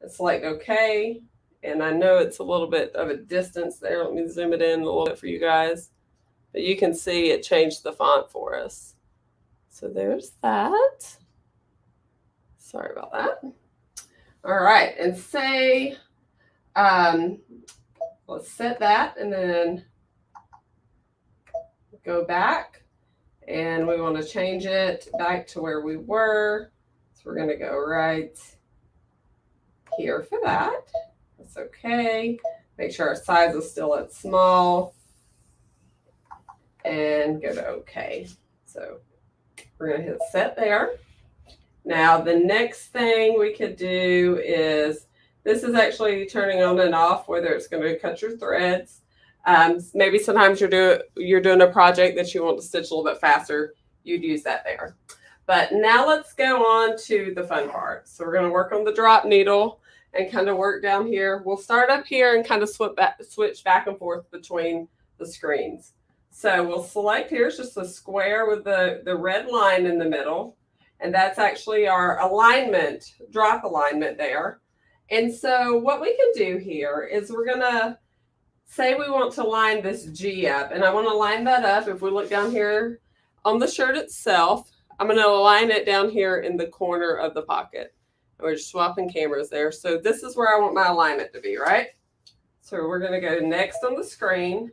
and select OK. And I know it's a little bit of a distance there. Let me zoom it in a little bit for you guys. But you can see it changed the font for us. So there's that. Sorry about that. All right. And say, let's set that and then go back. And we want to change it back to where we were. So we're going to go right here for that. That's okay. Make sure our size is still at small. And go to OK. So we're going to hit set there. Now, the next thing we could do is, this is actually turning on and off whether it's going to cut your threads. Maybe sometimes you're doing a project that you want to stitch a little bit faster. You'd use that there. But now let's go on to the fun part. So we're going to work on the drop needle and kind of work down here. We'll start up here and kind of switch back and forth between the screens. So we'll select here, it's just a square with the red line in the middle. And that's actually our alignment, drop alignment there. And so what we can do here is we're going to say we want to line this G up. And I want to line that up. If we look down here on the shirt itself, I'm going to align it down here in the corner of the pocket. We're just swapping cameras there. So this is where I want my alignment to be, right? So we're going to go next on the screen.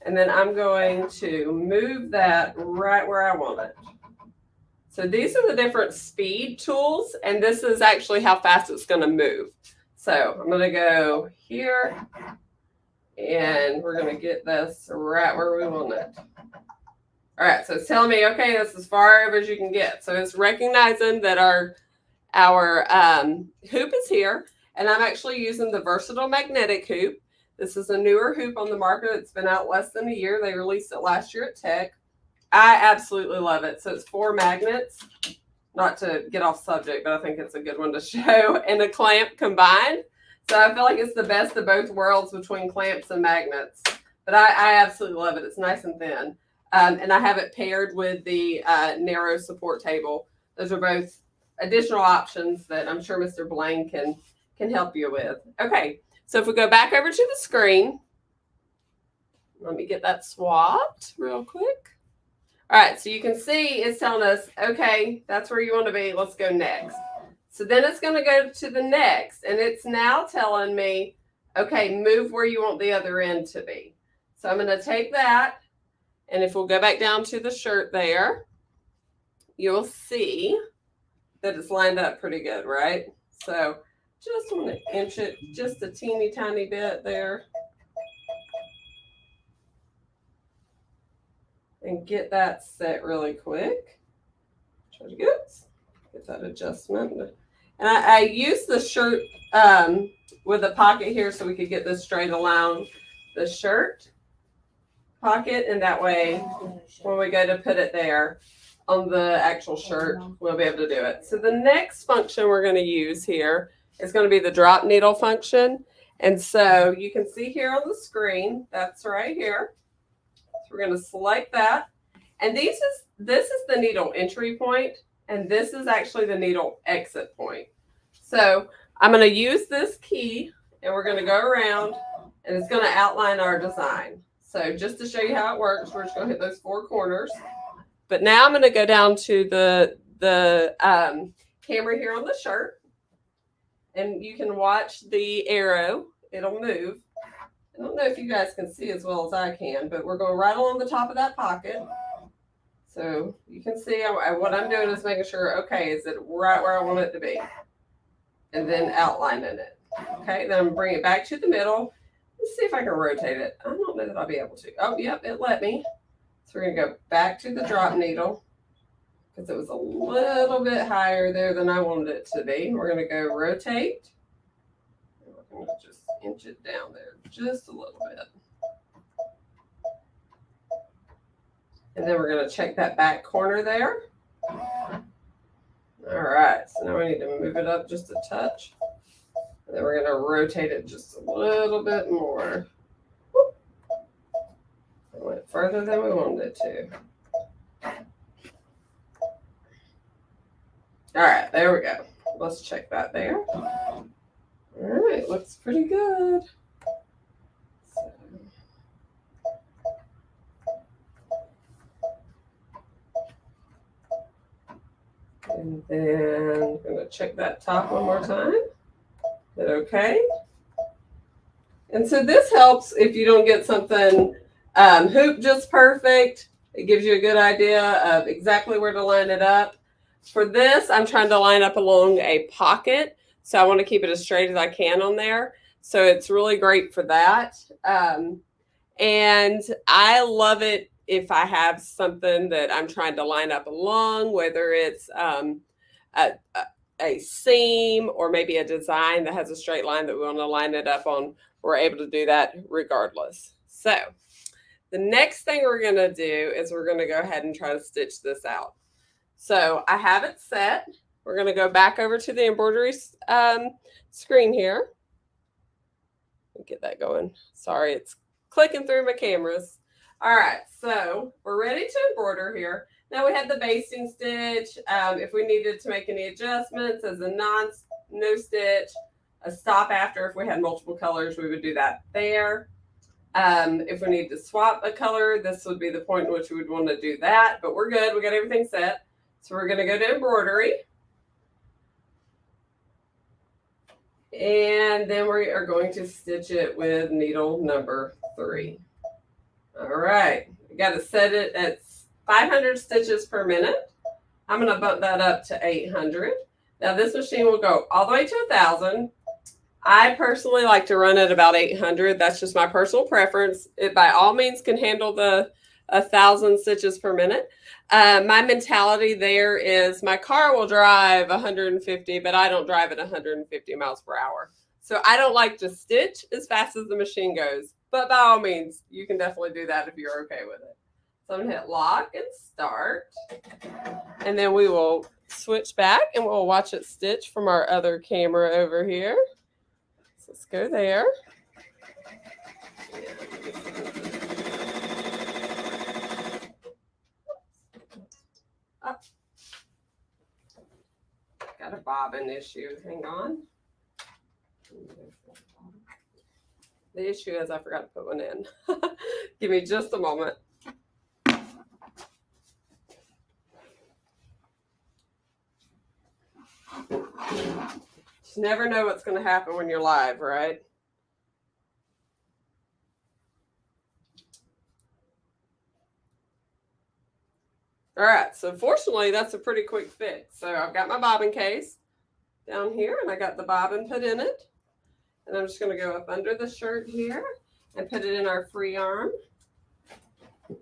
And then I'm going to move that right where I want it. So these are the different speed tools, and this is actually how fast it's going to move. So I'm going to go here, and we're going to get this right where we want it. All right, so it's telling me, okay, that's as far over as you can get. So it's recognizing that our hoop is here, and I'm actually using the versatile magnetic hoop. This is a newer hoop on the market. It's been out less than a year. They released it last year at Tech. I absolutely love it. So it's 4 magnets, not to get off subject, but I think it's a good one to show, and a clamp combined. So I feel like it's the best of both worlds between clamps and magnets. But I absolutely love it. It's nice and thin. And I have it paired with the narrow support table. Those are both additional options that I'm sure Mr. Blaine can help you with. Okay. So if we go back over to the screen, let me get that swapped real quick. All right, so you can see it's telling us, okay, that's where you want to be. Let's go next. So then it's going to go to the next, and it's now telling me, okay, move where you want the other end to be. So I'm going to take that, and if we'll go back down to the shirt there, you'll see that it's lined up pretty good, right? So just want to inch it just a teeny tiny bit there. And get that set really quick. Try to get that adjustment. And I use the shirt with a pocket here so we could get this straight along the shirt pocket. And that way, when we go to put it there, on the actual shirt, we'll be able to do it. So the next function we're going to use here is going to be the drop needle function. And so you can see here on the screen, that's right here. So we're going to select that. And this is the needle entry point, and this is actually the needle exit point. So I'm going to use this key, and we're going to go around, and it's going to outline our design. So just to show you how it works, we're just going to hit those 4 corners. But now I'm going to go down to the camera here on the shirt, and you can watch the arrow. It'll move. I don't know if you guys can see as well as I can, but we're going right along the top of that pocket. So you can see what I'm doing is making sure, okay, is it right where I want it to be? And then outlining it. Okay, then I'm bring it back to the middle. Let's see if I can rotate it. I don't know that I'll be able to. Oh, yep, it let me. So we're going to go back to the drop needle because it was a little bit higher there than I wanted it to be. We're going to go rotate. We're going to just inch it down there just a little bit. And then we're going to check that back corner there. All right, so now we need to move it up just a touch. And then we're going to rotate it just a little bit more. It went further than we wanted it to. All right, there we go. Let's check that there. All right, looks pretty good. And then I'm going to check that top one more time. Is that okay? And so this helps if you don't get something hoop just perfect. It gives you a good idea of exactly where to line it up. For this, I'm trying to line up along a pocket. So I want to keep it as straight as I can on there. So it's really great for that. And I love it if I have something that I'm trying to line up along, whether it's a seam or maybe a design that has a straight line that we want to line it up on, we're able to do that regardless. So the next thing we're going to do is we're going to go ahead and try to stitch this out. So I have it set. We're going to go back over to the embroidery screen here. Get that going. Sorry, it's clicking through my cameras. All right, so we're ready to embroider here. Now we had the basting stitch. If we needed to make any adjustments as a no stitch, a stop after, if we had multiple colors, we would do that there. If we need to swap a color, this would be the point in which we would want to do that, but we're good. We got everything set. So we're going to go to embroidery. And then we are going to stitch it with needle number 3. All right, we got to set it at 500 stitches per minute. I'm going to bump that up to 800. Now this machine will go all the way to 1,000. I personally like to run at about 800. That's just my personal preference. It by all means can handle the 1,000 stitches per minute. My mentality there is my car will drive 150, but I don't drive at 150 miles per hour. So I don't like to stitch as fast as the machine goes. But by all means, you can definitely do that if you're okay with it. So I'm going to hit lock and start. And then we will switch back and we'll watch it stitch from our other camera over here. So let's go there. Oh. Got a bobbin issue. Hang on. The issue is I forgot to put one in. Give me just a moment. Just never know what's going to happen when you're live, right? All right, so fortunately, that's a pretty quick fix. So I've got my bobbin case down here, and I got the bobbin put in it. And I'm just going to go up under the shirt here and put it in our free arm. I'm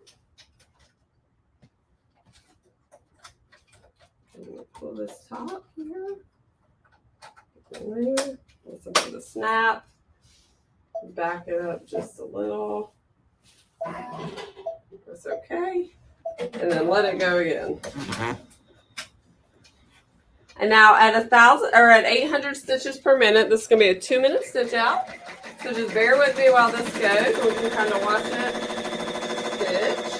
going to pull this top here. Listen to the snap. Back it up just a little. That's okay. and then let it go again. And now at 1,000 or at 800 stitches per minute, this is going to be a 2-minute stitch out. So just bear with me while this goes. We can kind of watch it stitch.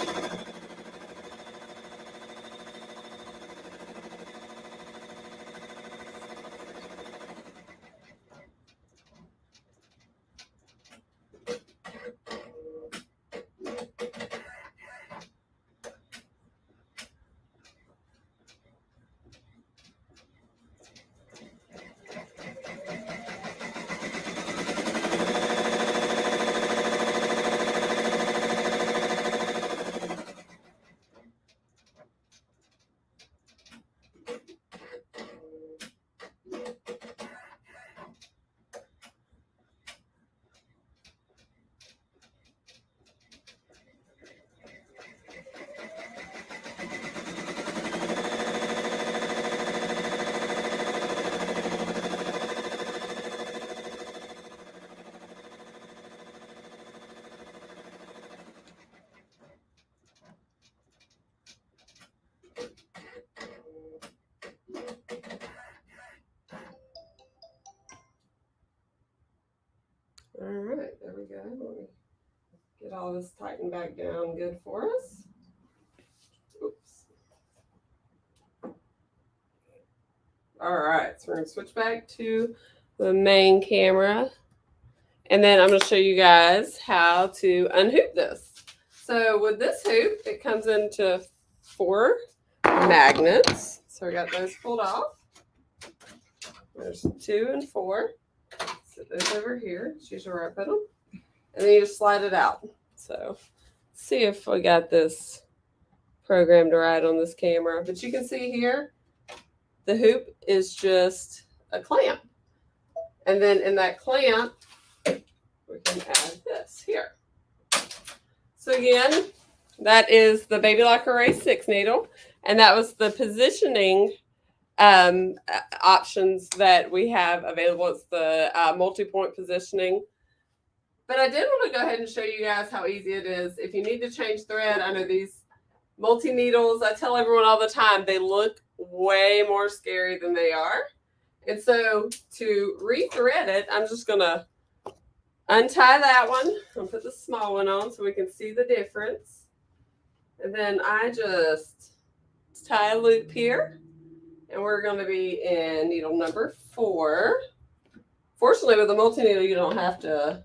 All right, there we go. Let me get all this tightened back down good for us. Oops. All right, so we're going to switch back to the main camera. And then I'm going to show you guys how to unhoop this. So with this hoop, it comes into 4 magnets. So we got those pulled off. There's 2 and 4. Set those over here. Just use your right pedal. And then you just slide it out. So see if we got this programmed right on this camera. But you can see here, the hoop is just a clamp. And then in that clamp, we can add this here. So again, that is the Baby Lock Array 6 needle. And that was the positioning options that we have available. It's the multi-point positioning. But I did want to go ahead and show you guys how easy it is. If you need to change thread, I know these multi-needles, I tell everyone all the time, they look way more scary than they are. And so to rethread it, I'm just going to untie that one and put the small one on so we can see the difference. And then I just tie a loop here. And we're going to be in needle number 4. Fortunately, with a multi-needle, you don't have to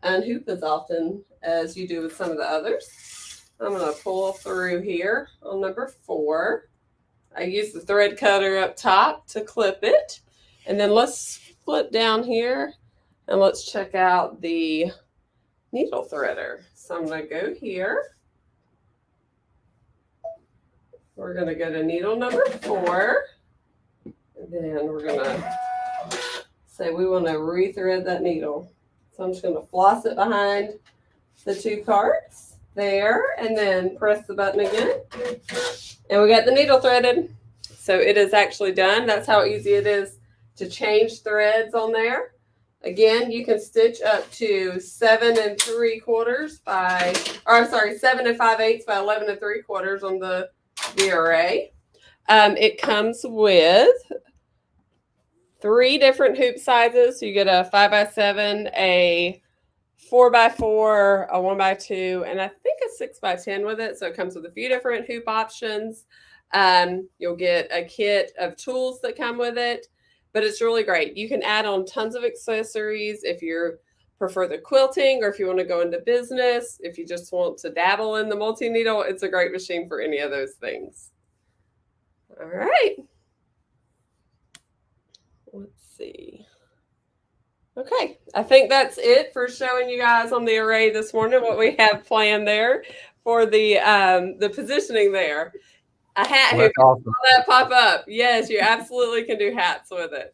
unhoop as often as you do with some of the others. I'm going to pull through here on number 4. I use the thread cutter up top to clip it. And then let's flip down here and let's check out the needle threader. So I'm going to go here. We're going to go to needle number 4. And then we're going to say we want to rethread that needle. So I'm just going to floss it behind the 2 cards there and then press the button again. And we got the needle threaded. So it is actually done. That's how easy it is to change threads on there. Again, you can stitch up to 7 3/4 by, or I'm sorry, 7 5/8 by 11 3/4 on the array. It comes with 3 different hoop sizes. So you get a 5x7, a 4x4, a 1x2, and I think a 6x10 with it. So it comes with a few different hoop options. You'll get a kit of tools that come with it, but it's really great. You can add on tons of accessories if you prefer the quilting or if you want to go into business. If you just want to dabble in the multi-needle, it's a great machine for any of those things. All right. Let's see. Okay, I think that's it for showing you guys on the array this morning what we have planned there for the positioning there. A hat hoop, awesome. All that pop up. Yes, you absolutely can do hats with it.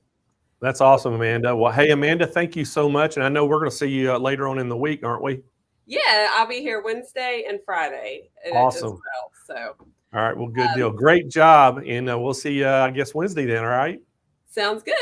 That's awesome, Amanda. Well, hey, Amanda, thank you so much. And I know we're going to see you later on in the week, aren't we? Yeah, I'll be here Wednesday and Friday. Awesome. As well, so. All right. Well, good deal. Great job. And we'll see you, I guess, Wednesday then. All right. Sounds good.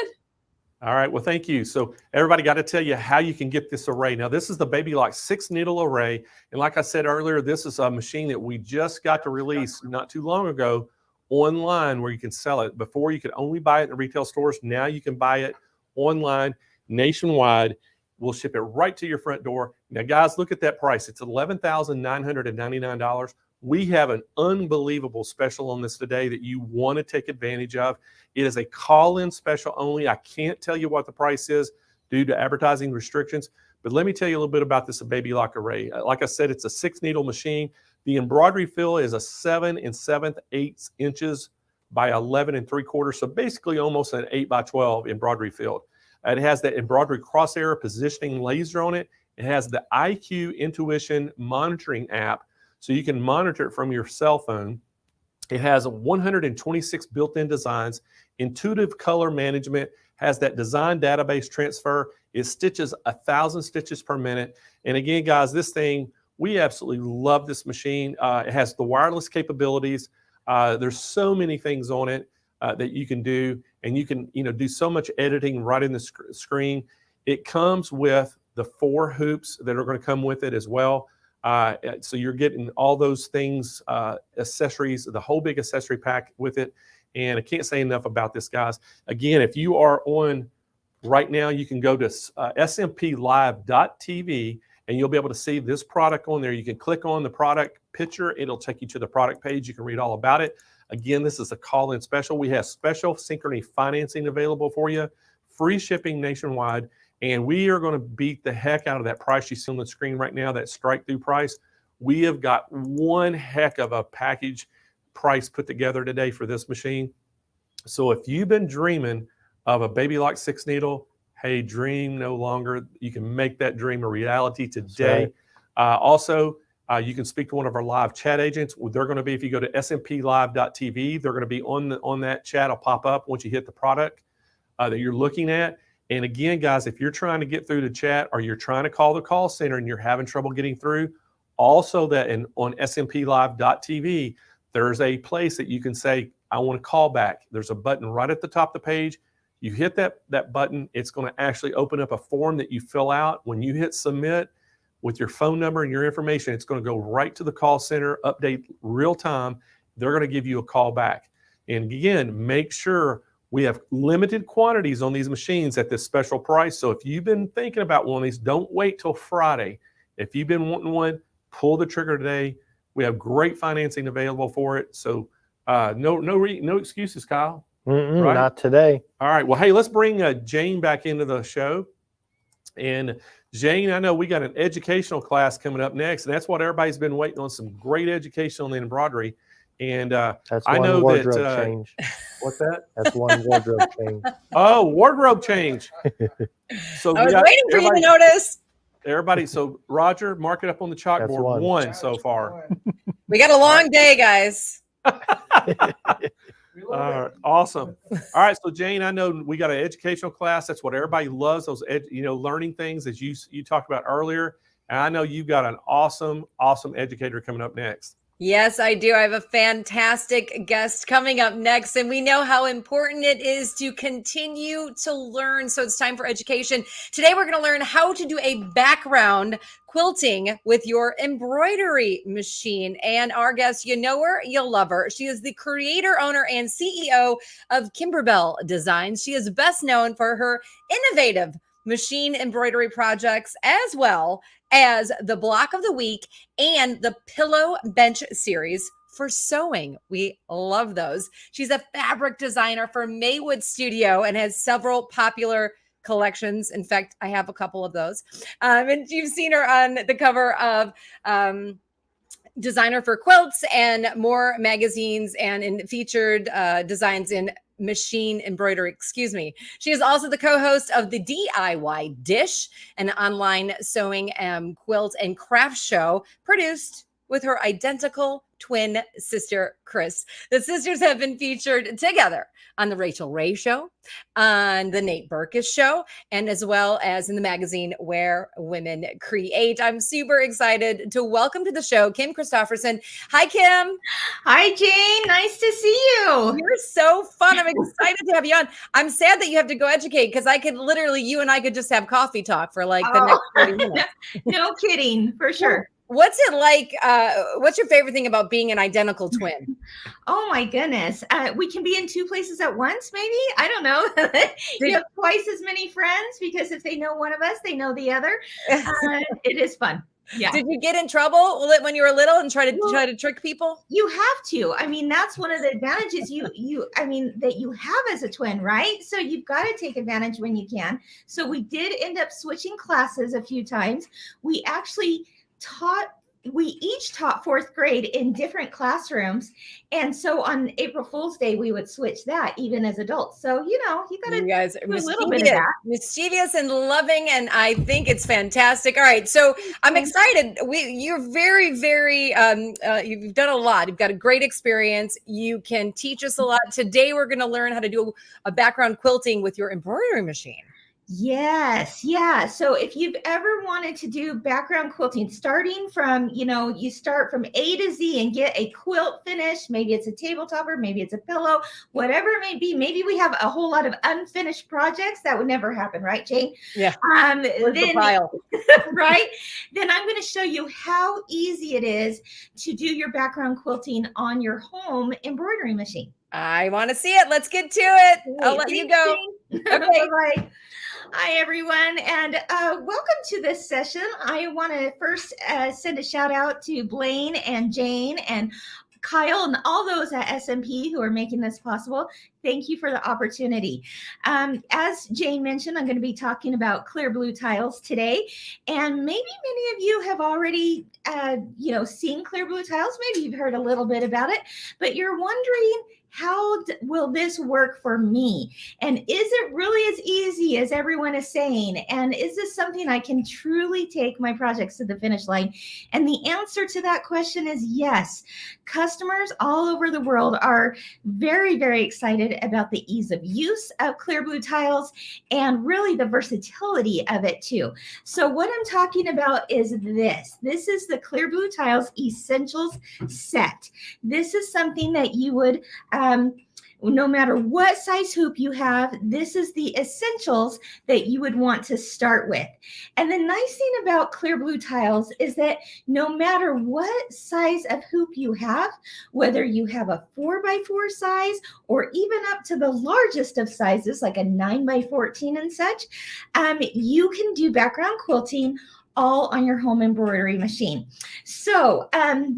All right. Well, thank you. So everybody got to tell you how you can get this array. Now, this is the Baby Lock 6-needle array. And like I said earlier, this is a machine that we just got to release not too long ago online where you can sell it. Before, you could only buy it in retail stores. Now you can buy it online nationwide. We'll ship it right to your front door. Now, guys, look at that price. It's $11,999. We have an unbelievable special on this today that you want to take advantage of. It is a call-in special only. I can't tell you what the price is due to advertising restrictions, but let me tell you a little bit about this Baby Lock array. Like I said, it's a 6-needle machine. The embroidery fill is a 7 7/8 inches by 11 3/4, so basically almost an 8 by 12 embroidery fill. It has that embroidery crosshair positioning laser on it. It has the IQ Intuition monitoring app, so you can monitor it from your cell phone. It has 126 built-in designs, intuitive color management, has that design database transfer. It stitches 1,000 stitches per minute. And again, guys, this thing, we absolutely love this machine. It has the wireless capabilities. There's so many things on it that you can do, and you can do so much editing right in the screen. It comes with the 4 hoops that are going to come with it as well. So you're getting all those things, accessories, the whole big accessory pack with it. And I can't say enough about this, guys. Again, if you are on right now, you can go to SMPLive.tv and you'll be able to see this product on there. You can click on the product picture. It'll take you to the product page. You can read all about it. Again, this is a call-in special. We have special Synchrony financing available for you, free shipping nationwide. And we are going to beat the heck out of that price you see on the screen right now, that strike-through price. We have got one heck of a package price put together today for this machine. So if you've been dreaming of a Baby Lock 6-needle, hey, dream no longer. You can make that dream a reality today. Also, you can speak to one of our live chat agents. They're going to be, if you go to SMPLive.tv, they're going to be on that chat. It'll pop up once you hit the product that you're looking at. And again, guys, if you're trying to get through the chat or you're trying to call the call center and you're having trouble getting through, also that on SMPLive.tv, there's a place that you can say, I want to call back. There's a button right at the top of the page. You hit that button, it's going to actually open up a form that you fill out. When you hit submit with your phone number and your information, it's going to go right to the call center, update real time. They're going to give you a call back. And again, make sure we have limited quantities on these machines at this special price. So if you've been thinking about one of these, don't wait till Friday. If you've been wanting one, pull the trigger today. We have great financing available for it. So no excuses, Kyle. Right? Not today. All right. Well, hey, let's bring Jane back into the show. And Jane, I know we got an educational class coming up next, and that's what everybody's been waiting on, some great education on the embroidery. And that's I one know wardrobe that change. What's that? That's one wardrobe change. Oh, wardrobe change. So I was waiting for you to notice. Everybody, so Roger, mark it up on the chalkboard. One so far. We got a long day, guys. Awesome. All right, so Jane, I know we got an educational class. That's what everybody loves, those learning things, as you talked about earlier. And I know you've got an awesome educator coming up next. Yes, I do. I have a fantastic guest coming up next, and we know how important it is to continue to learn. So it's time for education. Today, we're going to learn how to do a background quilting with your embroidery machine. And our guest, you know her, you'll love her. She is the creator, owner, and CEO of Kimberbell Designs. She is best known for her innovative machine embroidery projects, as well as the Block of the Week and the Pillow Bench series for sewing. We love those. She's a fabric designer for Maywood Studio and has several popular collections. In fact, I have a couple of those. And you've seen her on the cover of Designer for Quilts and more magazines, and in featured designs in machine embroidery, She is also the co-host of the DIY Dish, an online sewing quilt and craft show produced with her identical twin sister, Chris. The sisters have been featured together on The Rachel Ray Show, on The Nate Berkus Show, and as well as in the magazine Where Women Create. I'm super excited to welcome to the show Kim Christopherson. Hi, Kim. Hi, Jane. Nice to see you. You're so fun. I'm excited to have you on. I'm sad that you have to go educate because I could literally, you and I could just have coffee talk for like the next 30 minutes. No kidding, for sure. What's it like? What's your favorite thing about being an identical twin? Oh my goodness. We can be in two places at once, maybe. I don't know. You have twice as many friends because if they know one of us, they know the other. It is fun. Yeah. Did you get in trouble when you were little and try to trick people? You have to. I mean, that's one of the advantages that you have as a twin, right? So you've got to take advantage when you can. So we did end up switching classes a few times. We actually we each taught fourth grade in different classrooms. And so on April Fool's Day, we would switch that even as adults. So, you got to guys are do a little bit of that. Mischievous and loving. And I think it's fantastic. All right. So I'm excited. You're very, very, you've done a lot. You've got a great experience. You can teach us a lot. Today, we're going to learn how to do a background quilting with your embroidery machine. Yes. Yeah. So if you've ever wanted to do background quilting, starting from, you start from A to Z and get a quilt finish, maybe it's a table topper, maybe it's a pillow, whatever it may be. Maybe we have a whole lot of unfinished projects that would never happen. Right, Jane? Yeah. The pile? Right. Then I'm going to show you how easy it is to do your background quilting on your home embroidery machine. I want to see it. Let's get to it. I'll let you go. Okay. Bye-bye. Hi, everyone, and welcome to this session. I want to first send a shout out to Blaine and Jane and Kyle and all those at SMP who are making this possible. Thank you for the opportunity. As Jane mentioned, I'm going to be talking about clear blue tiles today. And maybe many of you have already, seen clear blue tiles. Maybe you've heard a little bit about it, but you're wondering, how will this work for me? And is it really as easy as everyone is saying? And is this something I can truly take my projects to the finish line? And the answer to that question is yes. Customers all over the world are very, very excited about the ease of use of clear blue tiles and really the versatility of it too. So what I'm talking about is this. This is the Clear Blue Tiles Essentials set. This is something that you would no matter what size hoop you have, this is the essentials that you would want to start with. And the nice thing about clear blue tiles is that no matter what size of hoop you have, whether you have a 4x4 size or even up to the largest of sizes, like a 9x14 and such, you can do background quilting all on your home embroidery machine. So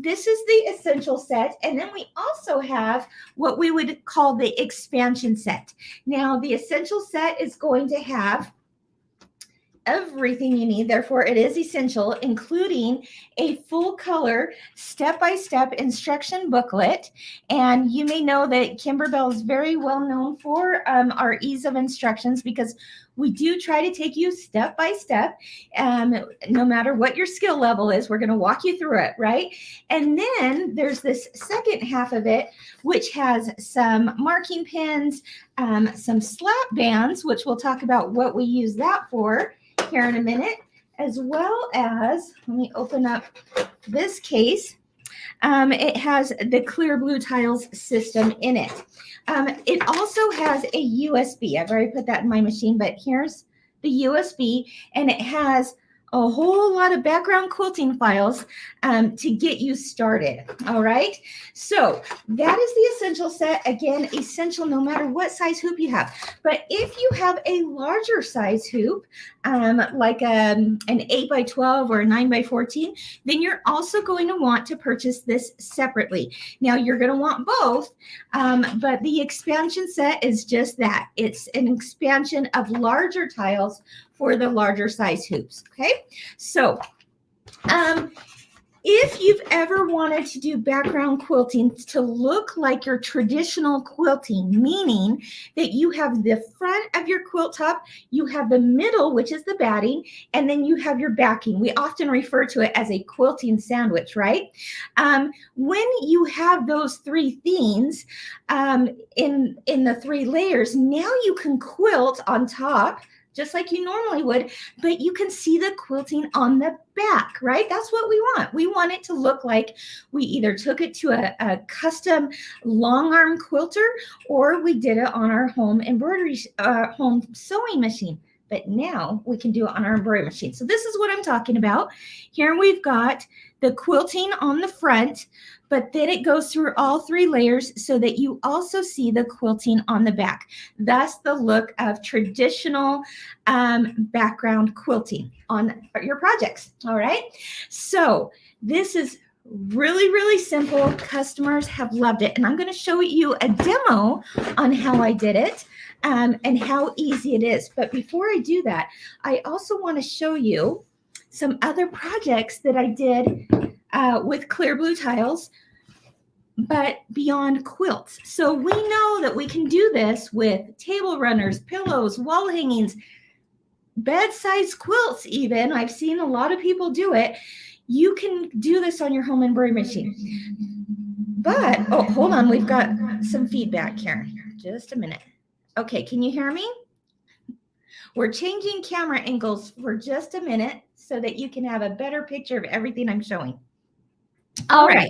this is the essential set. And then we also have what we would call the expansion set. Now, the essential set is going to have everything you need. Therefore, it is essential, including a full color step-by-step instruction booklet. And you may know that Kimberbell is very well known for our ease of instructions because we do try to take you step by step. No matter what your skill level is, we're going to walk you through it, right? And then there's this second half of it, which has some marking pins, some slap bands, which we'll talk about what we use that for here in a minute, as well as, let me open up this case. It has the Clear Blue Tiles system in it. It also has a USB. I've already put that in my machine, but here's the USB, and it has a whole lot of background quilting files to get you started. All right. So that is the essential set. Again, essential no matter what size hoop you have. But if you have a larger size hoop, like an 8x12 or a 9x14, then you're also going to want to purchase this separately. Now you're going to want both, but the expansion set is just that. It's an expansion of larger tiles for the larger size hoops. Okay. So, if you've ever wanted to do background quilting to look like your traditional quilting, meaning that you have the front of your quilt top, you have the middle, which is the batting, and then you have your backing. We often refer to it as a quilting sandwich, right? When you have those three themes in the three layers, now you can quilt on top just like you normally would, but you can see the quilting on the back, right? That's what we want. We want it to look like we either took it to a custom long arm quilter or we did it on our home embroidery, home sewing machine. But now we can do it on our embroidery machine. So this is what I'm talking about. Here we've got the quilting on the front, but then it goes through all 3 layers so that you also see the quilting on the back. That's the look of traditional background quilting on your projects. All right. So this is really, really simple. Customers have loved it. And I'm going to show you a demo on how I did it. And how easy it is. But before I do that, I also want to show you some other projects that I did with clear blue tiles, but beyond quilts. So we know that we can do this with table runners, pillows, wall hangings, bed-sized quilts even. I've seen a lot of people do it. You can do this on your home embroidery machine. But, oh, hold on. We've got some feedback here. Just a minute. Okay, can you hear me? We're changing camera angles for just a minute so that you can have a better picture of everything I'm showing. All right.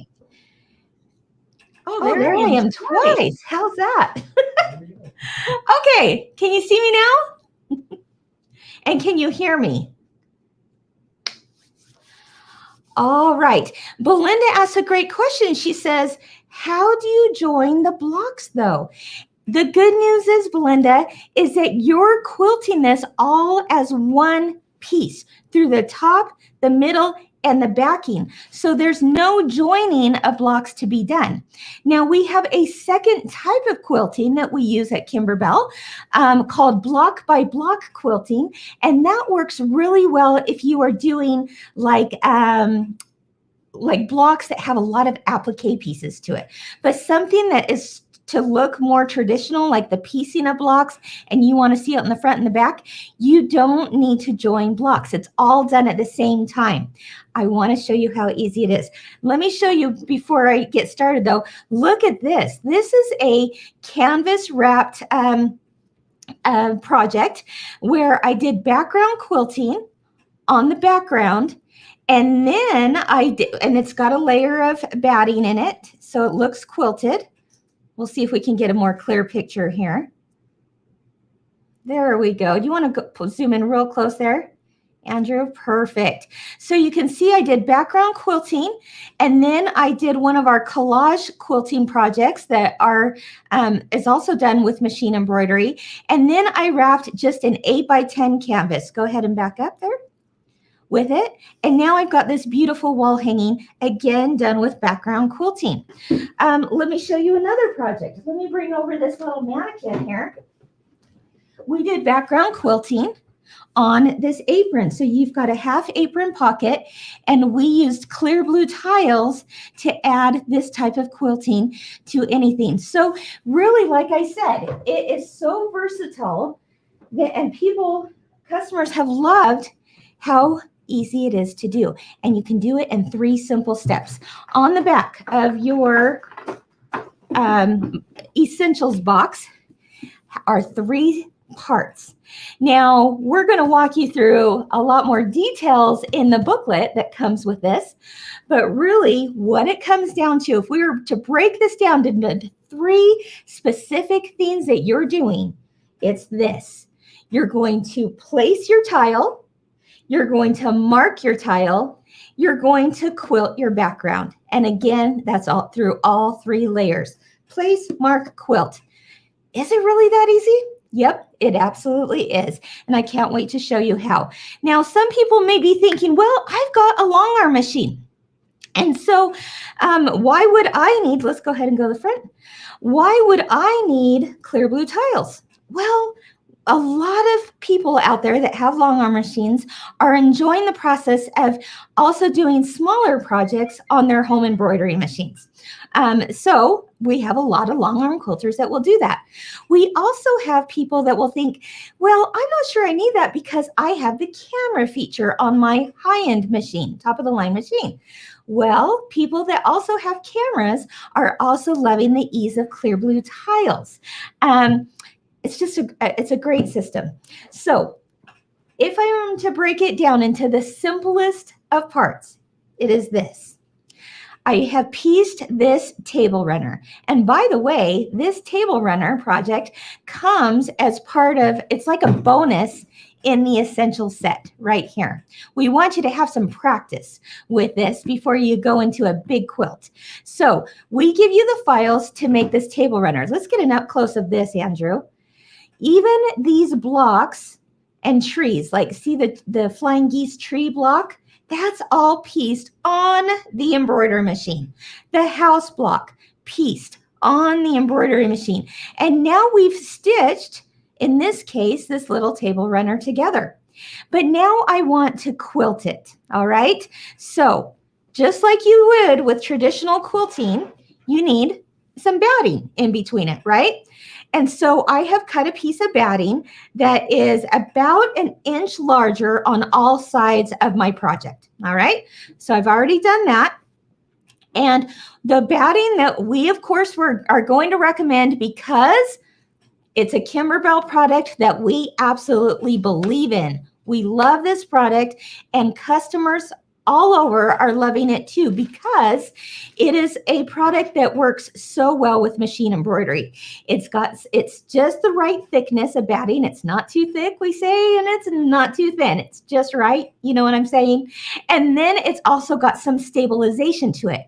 Oh, there I am twice. How's that? Okay, can you see me now? And can you hear me? All right. Belinda asked a great question. She says, how do you join the blocks though? The good news is, Belinda, is that you're quilting this all as one piece through the top, the middle, and the backing. So there's no joining of blocks to be done. Now we have a second type of quilting that we use at Kimberbell called block by block quilting. And that works really well if you are doing like blocks that have a lot of applique pieces to it. But something that is to look more traditional, like the piecing of blocks, and you want to see it in the front and the back, you don't need to join blocks. It's all done at the same time. I want to show you how easy it is. Let me show you before I get started though. Look at this. This is a canvas wrapped project where I did background quilting on the background. And then and it's got a layer of batting in it, so it looks quilted. We'll see if we can get a more clear picture here. There we go. Do you want to zoom in real close there, Andrew? Perfect. So you can see I did background quilting, and then I did one of our collage quilting projects that is also done with machine embroidery. And then I wrapped just an 8x10 canvas. Go ahead and back up there with it. And now I've got this beautiful wall hanging, again, done with background quilting. Let me show you another project. Let me bring over this little mannequin here. We did background quilting on this apron. So you've got a half apron pocket, and we used clear blue tiles to add this type of quilting to anything. So really, like I said, it is so versatile and customers have loved how easy it is to do. And you can do it in 3 simple steps. On the back of your essentials box are 3 parts. Now, we're going to walk you through a lot more details in the booklet that comes with this. But really, what it comes down to, if we were to break this down to 3 specific things that you're doing, it's this. You're going to place your tile. You're going to mark your tile. You're going to quilt your background. And again, that's all through all 3 layers. Place, mark, quilt. Is it really that easy? Yep, it absolutely is. And I can't wait to show you how. Now, some people may be thinking, well, I've got a long arm machine. And so why would I need, let's go ahead and go to the front. Why would I need clear blue tiles? Well, a lot of people out there that have long arm machines are enjoying the process of also doing smaller projects on their home embroidery machines. So we have a lot of long arm quilters that will do that. We also have people that will think, well, I'm not sure I need that because I have the camera feature on my high-end machine, top of the line machine. Well, people that also have cameras are also loving the ease of clear blue tiles. It's a great system. So if I am to break it down into the simplest of parts, it is this. I have pieced this table runner. And by the way, this table runner project comes as part of, it's like a bonus in the essential set right here. We want you to have some practice with this before you go into a big quilt. So we give you the files to make this table runner. Let's get an up close of this, Andrew. Even these blocks and trees, like see the flying geese tree block? That's all pieced on the embroidery machine. The house block pieced on the embroidery machine. And now we've stitched, in this case, this little table runner together. But now I want to quilt it, all right? So just like you would with traditional quilting, you need some batting in between it, right? And so I have cut a piece of batting that is about an inch larger on all sides of my project. All right. So I've already done that. And the batting that we, of course, are going to recommend because it's a Kimberbell product that we absolutely believe in. We love this product, and customers all over are loving it too, because it is a product that works so well with machine embroidery. It's just the right thickness of batting. It's not too thick, we say, and it's not too thin. It's just right. You know what I'm saying? And then it's also got some stabilization to it.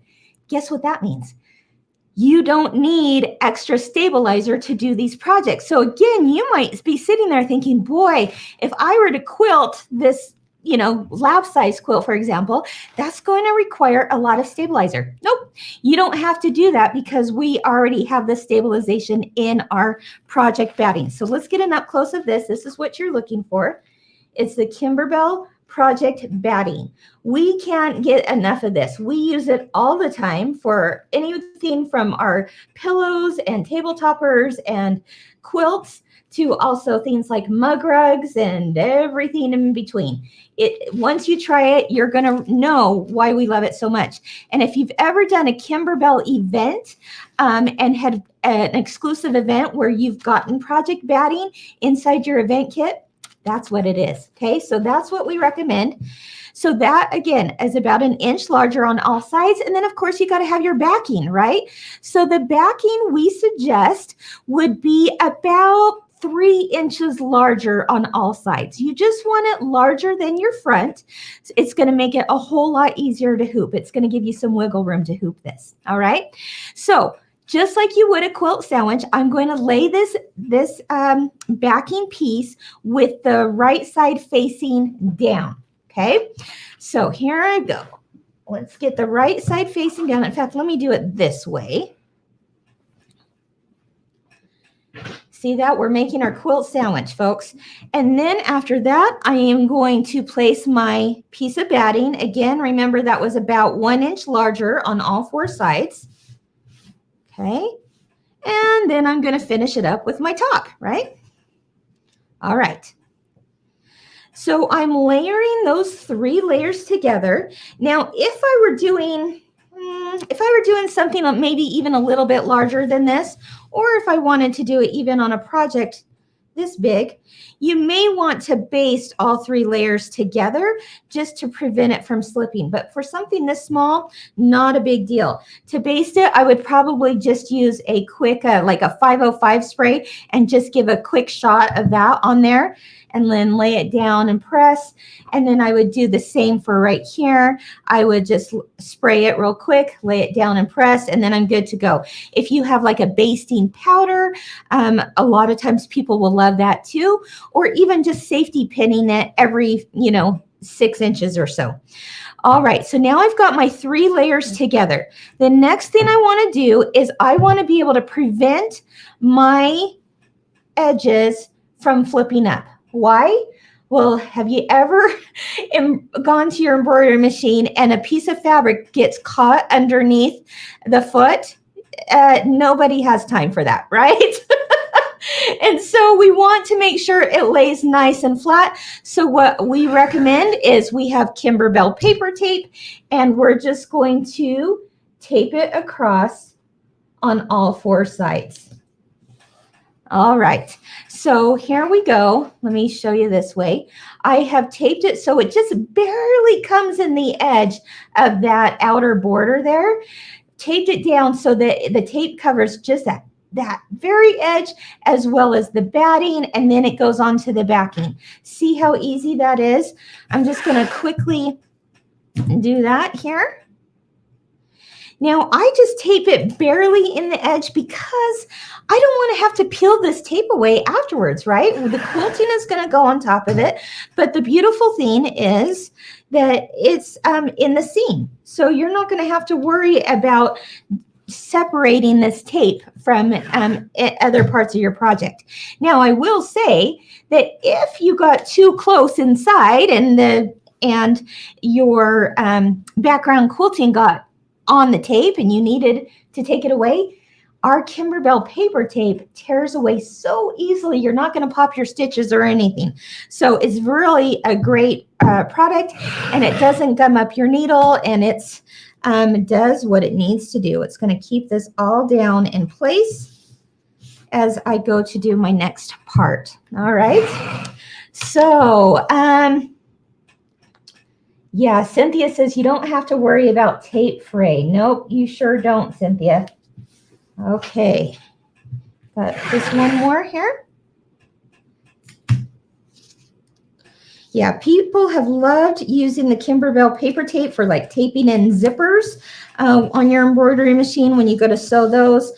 Guess what that means? You don't need extra stabilizer to do these projects. So again, you might be sitting there thinking, boy, if I were to quilt this, lab size quilt, for example, that's going to require a lot of stabilizer. Nope, you don't have to do that because we already have the stabilization in our project batting. So let's get an up close of this. This is what you're looking for. It's the Kimberbell project batting. We can't get enough of this. We use it all the time for anything from our pillows and table toppers and quilts to also things like mug rugs and everything in between. Once you try it, you're going to know why we love it so much. And if you've ever done a Kimberbell event and had an exclusive event where you've gotten project batting inside your event kit, that's what it is. Okay, so that's what we recommend. So that, again, is about an inch larger on all sides. And then, of course, you got to have your backing, right? So the backing we suggest would be about 3 inches larger on all sides. You just want it larger than your front. It's going to make it a whole lot easier to hoop. It's going to give you some wiggle room to hoop this. All right. So just like you would a quilt sandwich, I'm going to lay this backing piece with the right side facing down. Okay. So here I go. Let's get the right side facing down. In fact, let me do it this way. See that? We're making our quilt sandwich, folks. And then after that, I am going to place my piece of batting. Again, remember that was about 1 inch larger on all 4 sides. Okay. And then I'm going to finish it up with my top, right? All right. So I'm layering those 3 layers together. Now, if I were doing something maybe even a little bit larger than this, or if I wanted to do it even on a project this big, you may want to baste all 3 layers together just to prevent it from slipping. But for something this small, not a big deal. To baste it, I would probably just use a quick, like a 505 spray, and just give a quick shot of that on there, and then lay it down and press. And then I would do the same for right here. I would just spray it real quick, lay it down and press, and then I'm good to go. If you have like a basting powder, a lot of times people will love that too, or even just safety pinning it every, 6 inches or so. All right, so now I've got my 3 layers together. The next thing I want to do is I want to be able to prevent my edges from flipping up. Why? Well, have you ever gone to your embroidery machine and a piece of fabric gets caught underneath the foot? Nobody has time for that, right? And so we want to make sure it lays nice and flat. So what we recommend is we have Kimberbell paper tape, and we're just going to tape it across on all 4 sides. All right, so here we go. Let me show you this way. I have taped it so it just barely comes in the edge of that outer border there. Taped it down so that the tape covers just that very edge as well as the batting, and then it goes on to the backing. See how easy that is? I'm just going to quickly do that here. Now, I just tape it barely in the edge because I don't want to have to peel this tape away afterwards, right? The quilting is going to go on top of it. But the beautiful thing is that it's in the seam. So you're not going to have to worry about separating this tape from other parts of your project. Now, I will say that if you got too close inside and your background quilting got on the tape and you needed to take it away, our Kimberbell paper tape tears away so easily, you're not going to pop your stitches or anything. So it's really a great product, and it doesn't gum up your needle, and it does what it needs to do. It's going to keep this all down in place as I go to do my next part. All right. So, yeah, Cynthia says you don't have to worry about tape fray. Nope, you sure don't, Cynthia. Okay, got just one more here. Yeah, people have loved using the Kimberbell paper tape for like taping in zippers on your embroidery machine when you go to sew those,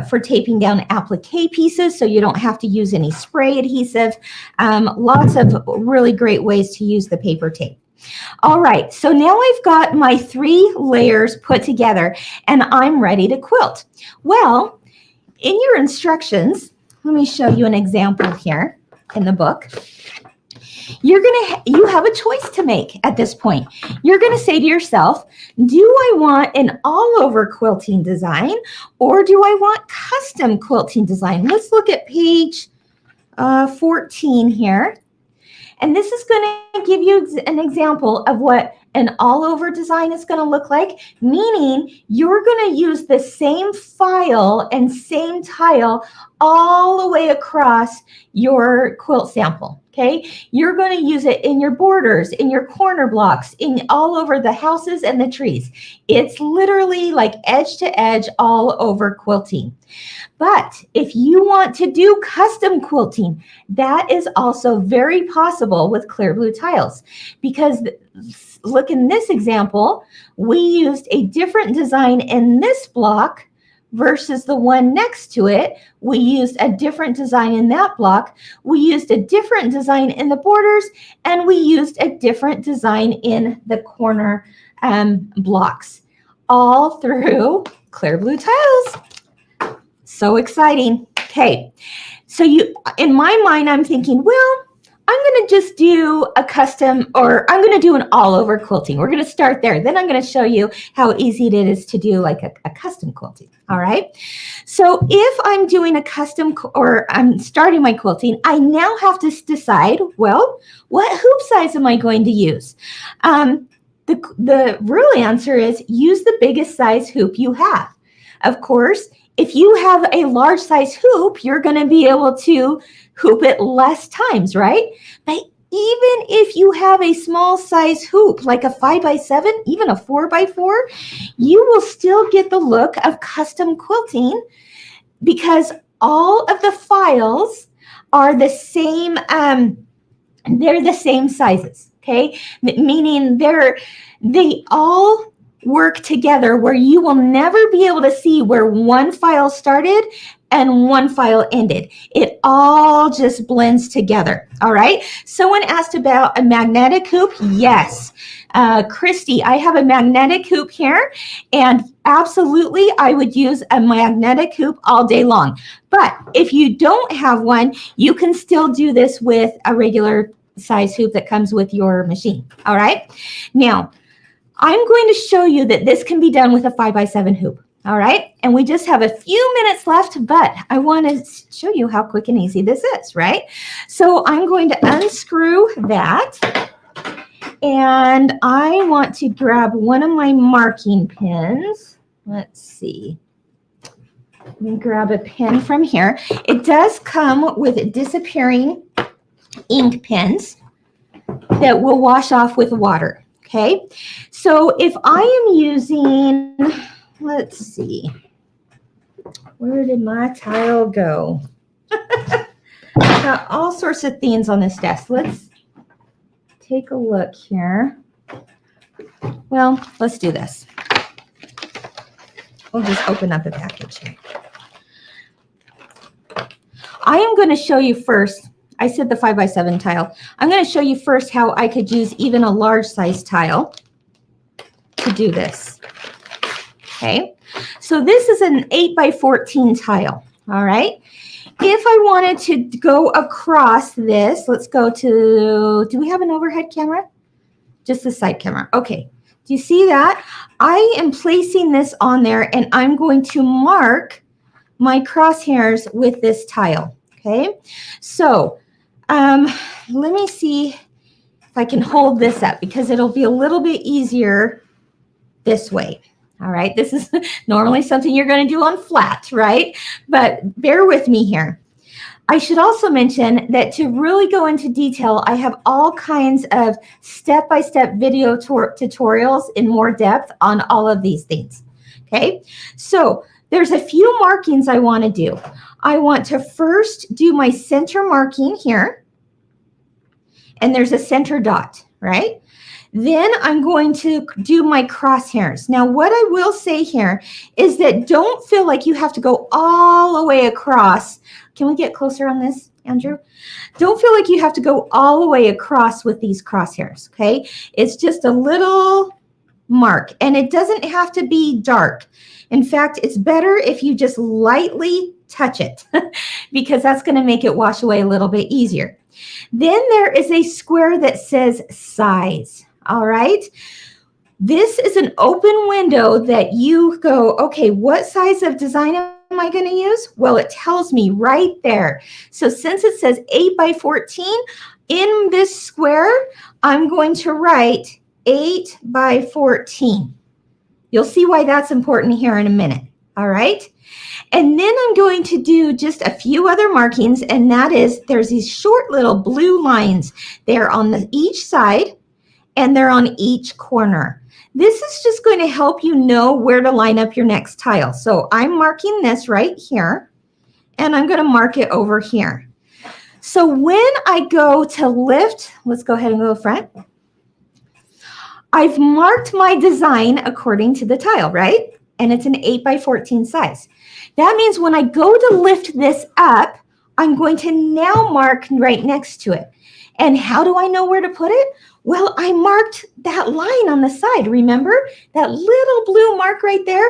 for taping down applique pieces so you don't have to use any spray adhesive. Lots of really great ways to use the paper tape. All right, so now I've got my 3 layers put together and I'm ready to quilt. Well, in your instructions, let me show you an example here in the book. You have a choice to make at this point. You're going to say to yourself, do I want an all-over quilting design or do I want custom quilting design? Let's look at page 14 here. And this is going to give you an example of what an all-over design is going to look like, meaning you're going to use the same file and same tile all the way across your quilt sample. Okay, you're going to use it in your borders, in your corner blocks, in all over the houses and the trees. It's literally like edge to edge all over quilting. But if you want to do custom quilting, that is also very possible with clear blue tiles, because look in this example, we used a different design in this block versus the one next to it. We used a different design in that block. We used a different design in the borders, and we used a different design in the corner blocks, all through clear blue tiles. So exciting. Okay, so in my mind, I'm thinking, well, I'm going to just do a custom, or I'm going to do an all over quilting. We're going to start there. Then I'm going to show you how easy it is to do like a custom quilting. All right. So if I'm doing a custom, or I'm starting my quilting, I now have to decide, well, what hoop size am I going to use? The real answer is use the biggest size hoop you have. Of course, if you have a large size hoop, you're going to be able to hoop it less times, right? But even if you have a small size hoop, like a 5x7, even a 4x4, you will still get the look of custom quilting because all of the files are the same. They're the same sizes, okay? Meaning they all work together where you will never be able to see where one file started and one file ended. It all just blends together. All right. Someone asked about a magnetic hoop. Yes. Christy, I have a magnetic hoop here, and absolutely I would use a magnetic hoop all day long. But if you don't have one, you can still do this with a regular size hoop that comes with your machine. All right. Now, I'm going to show you that this can be done with a 5x7 hoop. All right. And we just have a few minutes left, but I want to show you how quick and easy this is, right? So I'm going to unscrew that. And I want to grab one of my marking pins. Let's see. Let me grab a pen from here. It does come with disappearing ink pens that will wash off with water. Okay, so if I am using, let's see, where did my tile go? Got all sorts of things on this desk. Let's take a look here. Well, let's do this. We'll just open up a package here. I am going to show you first. I said the 5x7 tile. I'm going to show you first how I could use even a large size tile to do this. Okay, so this is an 8x14 tile. All right. If I wanted to go across this, let's go to, do we have an overhead camera? Just the side camera. Okay. Do you see that? I am placing this on there and I'm going to mark my crosshairs with this tile. Okay. So let me see if I can hold this up because it'll be a little bit easier this way. All right. This is normally something you're going to do on flat, right? But bear with me here. I should also mention that to really go into detail, I have all kinds of step-by-step video tutorials in more depth on all of these things. Okay. So there's a few markings I want to do. I want to first do my center marking here. And there's a center dot, right? Then I'm going to do my crosshairs. Now, what I will say here is that don't feel like you have to go all the way across. Can we get closer on this, Andrew? Don't feel like you have to go all the way across with these crosshairs, okay? It's just a little mark, and it doesn't have to be dark. In fact, it's better if you just lightly touch it because that's going to make it wash away a little bit easier. Then there is a square that says size. All right. This is an open window that you go, okay, what size of design am I going to use? Well, it tells me right there. So since it says 8x14 in this square, I'm going to write 8x14. You'll see why that's important here in a minute. All right. And then I'm going to do just a few other markings, and that is there's these short little blue lines. They're on each side and they're on each corner. This is just going to help you know where to line up your next tile. So I'm marking this right here, and I'm going to mark it over here. So when I go to lift, let's go ahead and go front. I've marked my design according to the tile, right? And it's an 8x14 size. That means when I go to lift this up, I'm going to now mark right next to it. And how do I know where to put it? Well, I marked that line on the side. Remember that little blue mark right there?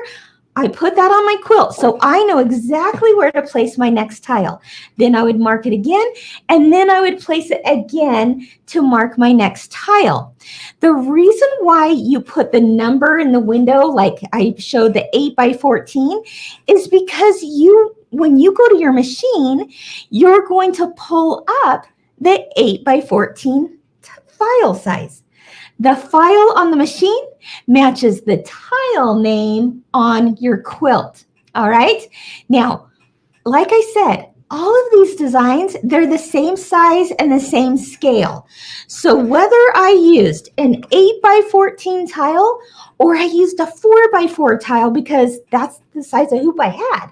I put that on my quilt, so I know exactly where to place my next tile. Then I would mark it again, and then I would place it again to mark my next tile. The reason why you put the number in the window, like I showed the 8x14, is because when you go to your machine, you're going to pull up the 8x14 file size. The file on the machine matches the tile name on your quilt. All right. Now, like I said, all of these designs, they're the same size and the same scale. So whether I used an 8x14 tile or I used a 4x4 tile because that's the size of hoop I had,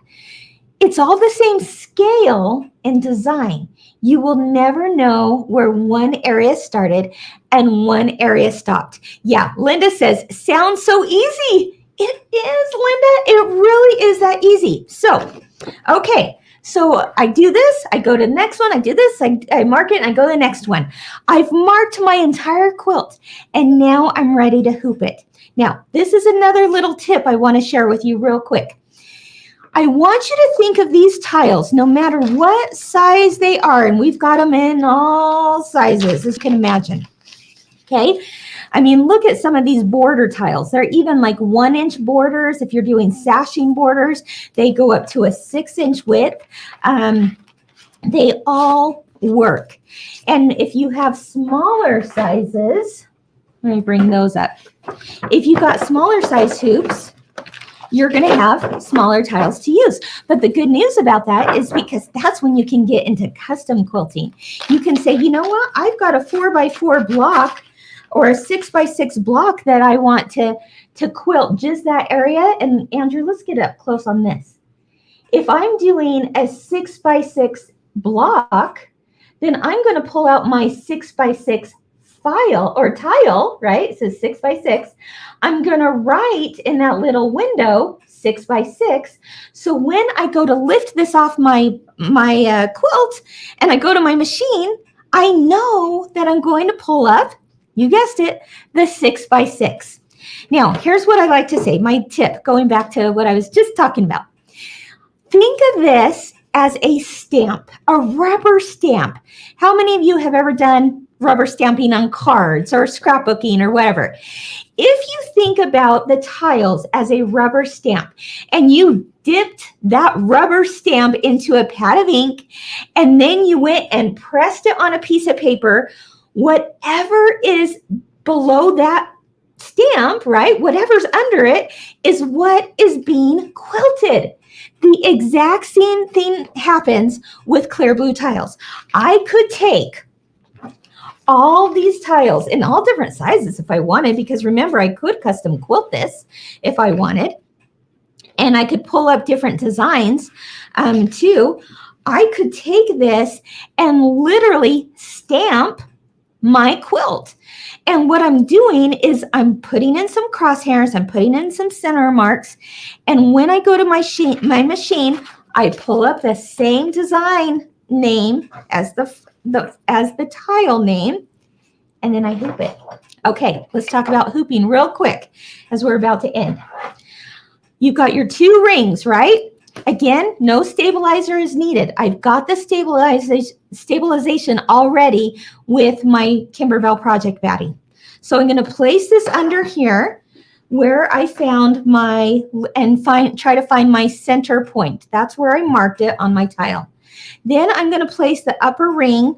it's all the same scale and design. You will never know where one area started and one area stopped. Yeah, Linda says, sounds so easy. It is, Linda. It really is that easy. So, okay. So I do this, I go to the next one, I do this, I mark it, and I go to the next one. I've marked my entire quilt, and now I'm ready to hoop it. Now, this is another little tip I want to share with you real quick. I want you to think of these tiles, no matter what size they are, and we've got them in all sizes, as you can imagine. Okay? I mean, look at some of these border tiles. They're even like 1-inch borders. If you're doing sashing borders, they go up to a 6-inch width. They all work. And if you have smaller sizes, let me bring those up. If you've got smaller size hoops, you're going to have smaller tiles to use. But the good news about that is because that's when you can get into custom quilting. You can say, you know what, I've got a 4x4 block or a 6x6 block that I want to quilt just that area. And Andrew, let's get up close on this. If I'm doing a 6x6 block, then I'm going to pull out my 6x6 file or tile, right? It says 6x6. I'm going to write in that little window 6x6. So when I go to lift this off my quilt and I go to my machine, I know that I'm going to pull up, you guessed it, the 6x6. Now, here's what I like to say, my tip, going back to what I was just talking about. Think of this as a stamp, a rubber stamp. How many of you have ever done rubber stamping on cards or scrapbooking or whatever? If you think about the tiles as a rubber stamp and you dipped that rubber stamp into a pad of ink and then you went and pressed it on a piece of paper, whatever is below that stamp, right? Whatever's under it is what is being quilted. The exact same thing happens with clear blue tiles. I could take all these tiles in all different sizes if I wanted, because remember, I could custom quilt this if I wanted, and I could pull up different designs too. I could take this and literally stamp my quilt. And what I'm doing is I'm putting in some crosshairs, I'm putting in some center marks, and when I go to my machine, I pull up the same design name as the tile name, and then I hoop it. Okay, let's talk about hooping real quick as we're about to end. You've got your 2 rings, right? Again, no stabilizer is needed. I've got the stabilization already with my Kimberbell project batting. So I'm going to place this under here where I found my, and try to find my center point. That's where I marked it on my tile. Then I'm going to place the upper ring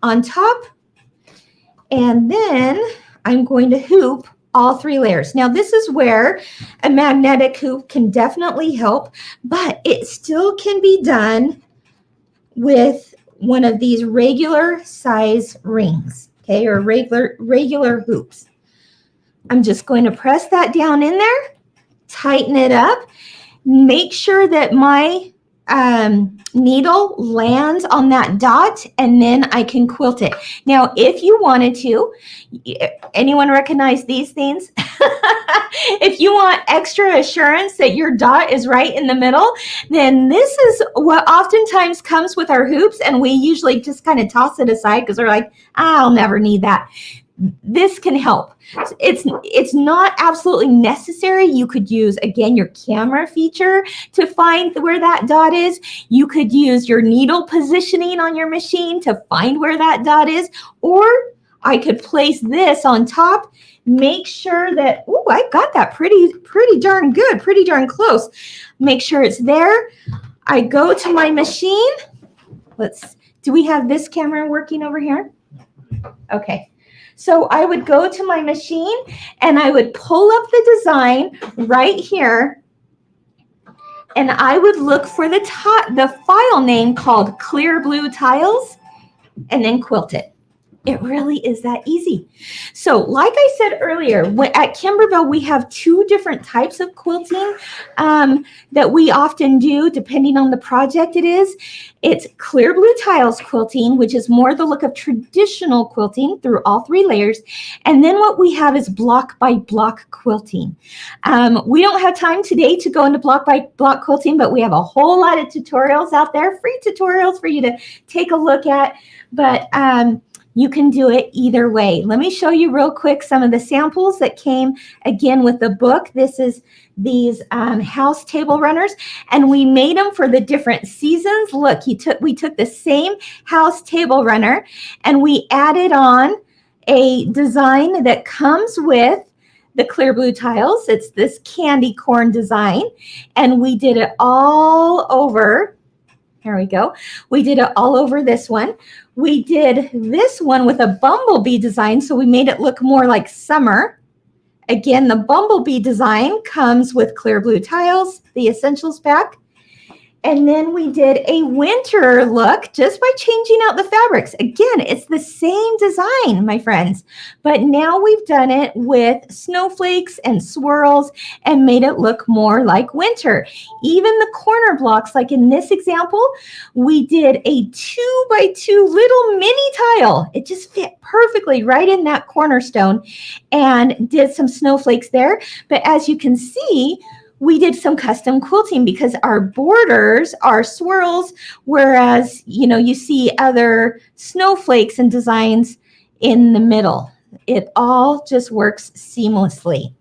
on top, and then I'm going to hoop all 3 layers. Now, this is where a magnetic hoop can definitely help, but it still can be done with one of these regular size rings, okay, or regular hoops. I'm just going to press that down in there, tighten it up, make sure that my needle lands on that dot, and then I can quilt it. Now, if you wanted to, anyone recognize these things? If you want extra assurance that your dot is right in the middle, then this is what oftentimes comes with our hoops, and we usually just kind of toss it aside because we're like, I'll never need that. This can help. It's not absolutely necessary. You could use, again, your camera feature to find where that dot is. You could use your needle positioning on your machine to find where that dot is. Or I could place this on top, make sure that, oh, I got that pretty darn good, pretty darn close. Make sure it's there. I go to my machine. Do we have this camera working over here? Okay. So I would go to my machine and I would pull up the design right here, and I would look for the file name called Clear Blue Tiles, and then quilt it. It really is that easy. So like I said earlier, at Kimberbell, we have 2 different types of quilting that we often do depending on the project it is. It's clear blue tiles quilting, which is more the look of traditional quilting through all 3 layers. And then what we have is block by block quilting. We don't have time today to go into block by block quilting, but we have a whole lot of tutorials out there, free tutorials for you to take a look at. But you can do it either way. Let me show you real quick some of the samples that came again with the book. This is these house table runners, and we made them for the different seasons. Look, we took the same house table runner and we added on a design that comes with the clear blue tiles. It's this candy corn design, and we did it all over. Here we go. We did it all over this one. We did this one with a bumblebee design, so we made it look more like summer Again, the bumblebee design comes with clear blue tiles, the essentials pack. And then we did a winter look just by changing out the fabrics. Again, it's the same design, my friends, but now we've done it with snowflakes and swirls and made it look more like winter. Even the corner blocks, like in this example, we did a 2x2 little mini tile. It just fit perfectly right in that cornerstone and did some snowflakes there. But as you can see, we did some custom quilting because our borders are swirls, whereas, you see other snowflakes and designs in the middle. It all just works seamlessly.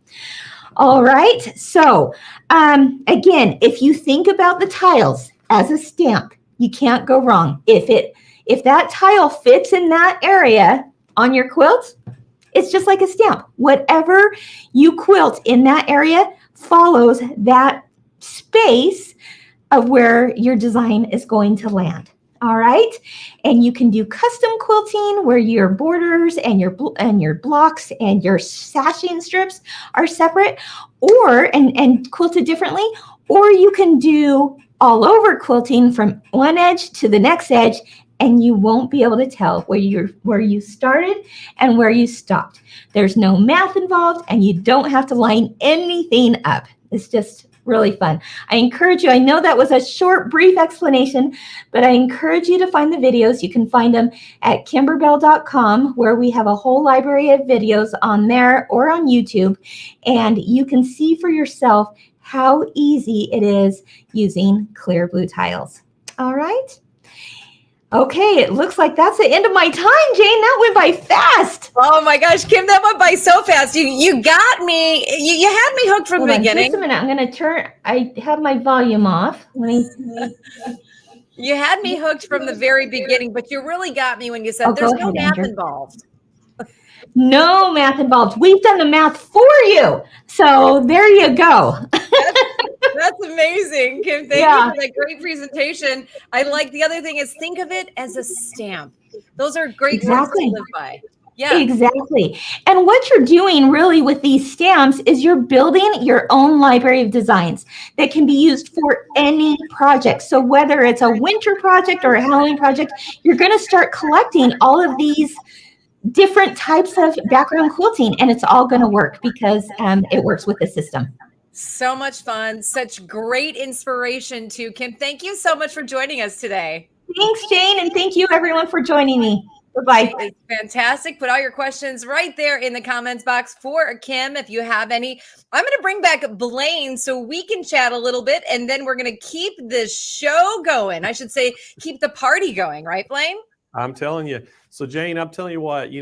All right. So again, if you think about the tiles as a stamp, you can't go wrong. If that tile fits in that area on your quilt, it's just like a stamp. Whatever you quilt in that area follows that space of where your design is going to land. All right. And you can do custom quilting where your borders and your blocks and your sashing strips are separate, or and quilted differently, or you can do all over quilting from one edge to the next edge, and you won't be able to tell where you started and where you stopped. There's no math involved, and you don't have to line anything up. It's just really fun. I encourage you, I know that was a short, brief explanation, but I encourage you to find the videos. You can find them at Kimberbell.com, where we have a whole library of videos on there or on YouTube, and you can see for yourself how easy it is using clear blue tiles. All right. Okay, it looks like that's the end of my time, Jane. That went by fast. Oh my gosh, Kim, that went by so fast. You got me. You had me hooked from the beginning. Just a minute. I'm going to I have my volume off. You had me hooked from the very beginning, but you really got me when you said there's no math involved. No math involved. We've done the math for you. So there you go. That's amazing, Kim. Thank you for that great presentation. I like the other thing is think of it as a stamp. Those are great words to live by. Yeah, exactly. And what you're doing really with these stamps is you're building your own library of designs that can be used for any project. So whether it's a winter project or a Halloween project, you're going to start collecting all of these different types of background quilting, and it's all going to work because it works with the system. So much fun. Such great inspiration too, Kim. Thank you so much for joining us today. Thanks, Jane. And thank you everyone for joining me. Bye-bye. It's fantastic. Put all your questions right there in the comments box for Kim if you have any. I'm going to bring back Blaine so we can chat a little bit, and then we're going to keep the show going. I should say keep the party going. Right, Blaine? I'm telling you. So, Jane, I'm telling you what,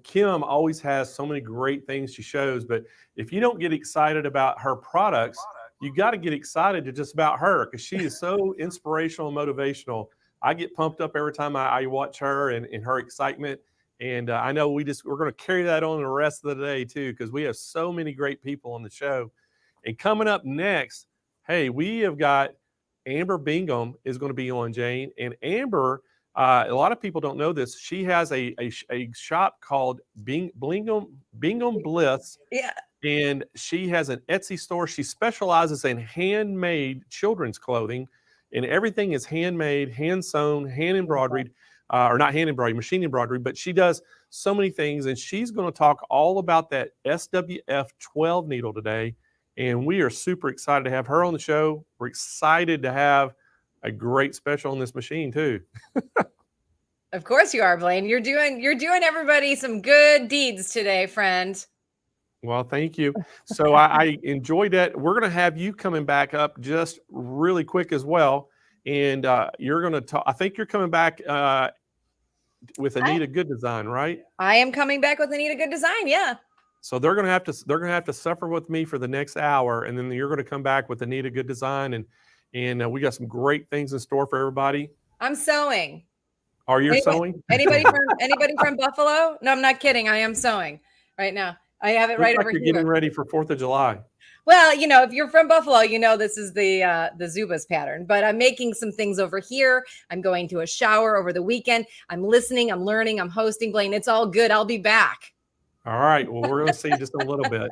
Kim always has so many great things she shows, but if you don't get excited about her products, you got to get excited to just about her because she is so inspirational and motivational. I get pumped up every time I watch her and her excitement. And I know we're going to carry that on the rest of the day too, because we have so many great people on the show. And coming up next, hey, we have got Amber Bingham is going to be on, Jane. And Amber, a lot of people don't know this. She has a shop called Bingham Bliss. Yeah. And she has an Etsy store. She specializes in handmade children's clothing, and everything is handmade, hand sewn, hand embroidered, or not hand embroidered, machine embroidery. But she does so many things, and she's going to talk all about that SWF 12 needle today. And we are super excited to have her on the show. We're excited to have a great special on this machine too. Of course you are, Blaine. You're doing everybody some good deeds today, friend. Well, thank you. So I enjoyed that. We're going to have you coming back up just really quick as well. And you're going to talk, I think you're coming back with Anita Good Design, right? I am coming back with Anita Good Design. Yeah. So they're going to have to suffer with me for the next hour. And then you're going to come back with Anita Good Design. And we got some great things in store for everybody. I'm sewing. Are you sewing? Anybody from Buffalo? No, I'm not kidding. I am sewing right now. I have it right over here. You're getting ready for 4th of July. Well, if you're from Buffalo, this is the Zubas pattern, but I'm making some things over here. I'm going to a shower over the weekend. I'm listening, I'm learning, I'm hosting, Blaine. It's all good. I'll be back. All right. Well, we're going to see just a little bit.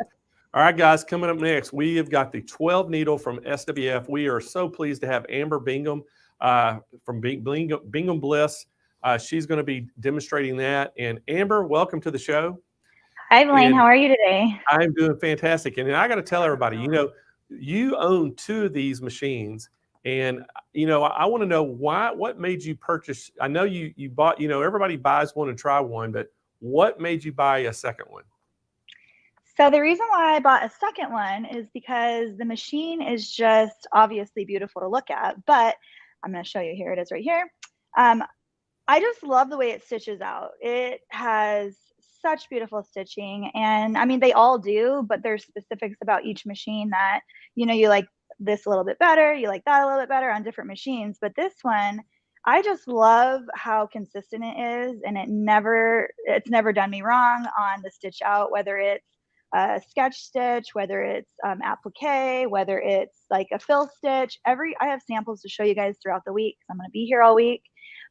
All right, guys, coming up next, we have got the 12 needle from SWF. We are so pleased to have Amber Bingham from Bingham Bliss. She's going to be demonstrating that. And Amber, welcome to the show. Hi, Blaine. And how are you today? I'm doing fantastic. And I got to tell everybody, you own 2 of these machines. And, I want to know what made you purchase? I know you bought, everybody buys one and try one, but what made you buy a second one? So the reason why I bought a second one is because the machine is just obviously beautiful to look at, but I'm going to show you. Here it is right here. I just love the way it stitches out. It has such beautiful stitching, and I mean, they all do, but there's specifics about each machine that, you like this a little bit better, you like that a little bit better on different machines. But this one, I just love how consistent it is, and it's never done me wrong on the stitch out, whether it's a sketch stitch, whether it's applique, whether it's like a fill stitch. I have samples to show you guys throughout the week, because I'm going to be here all week,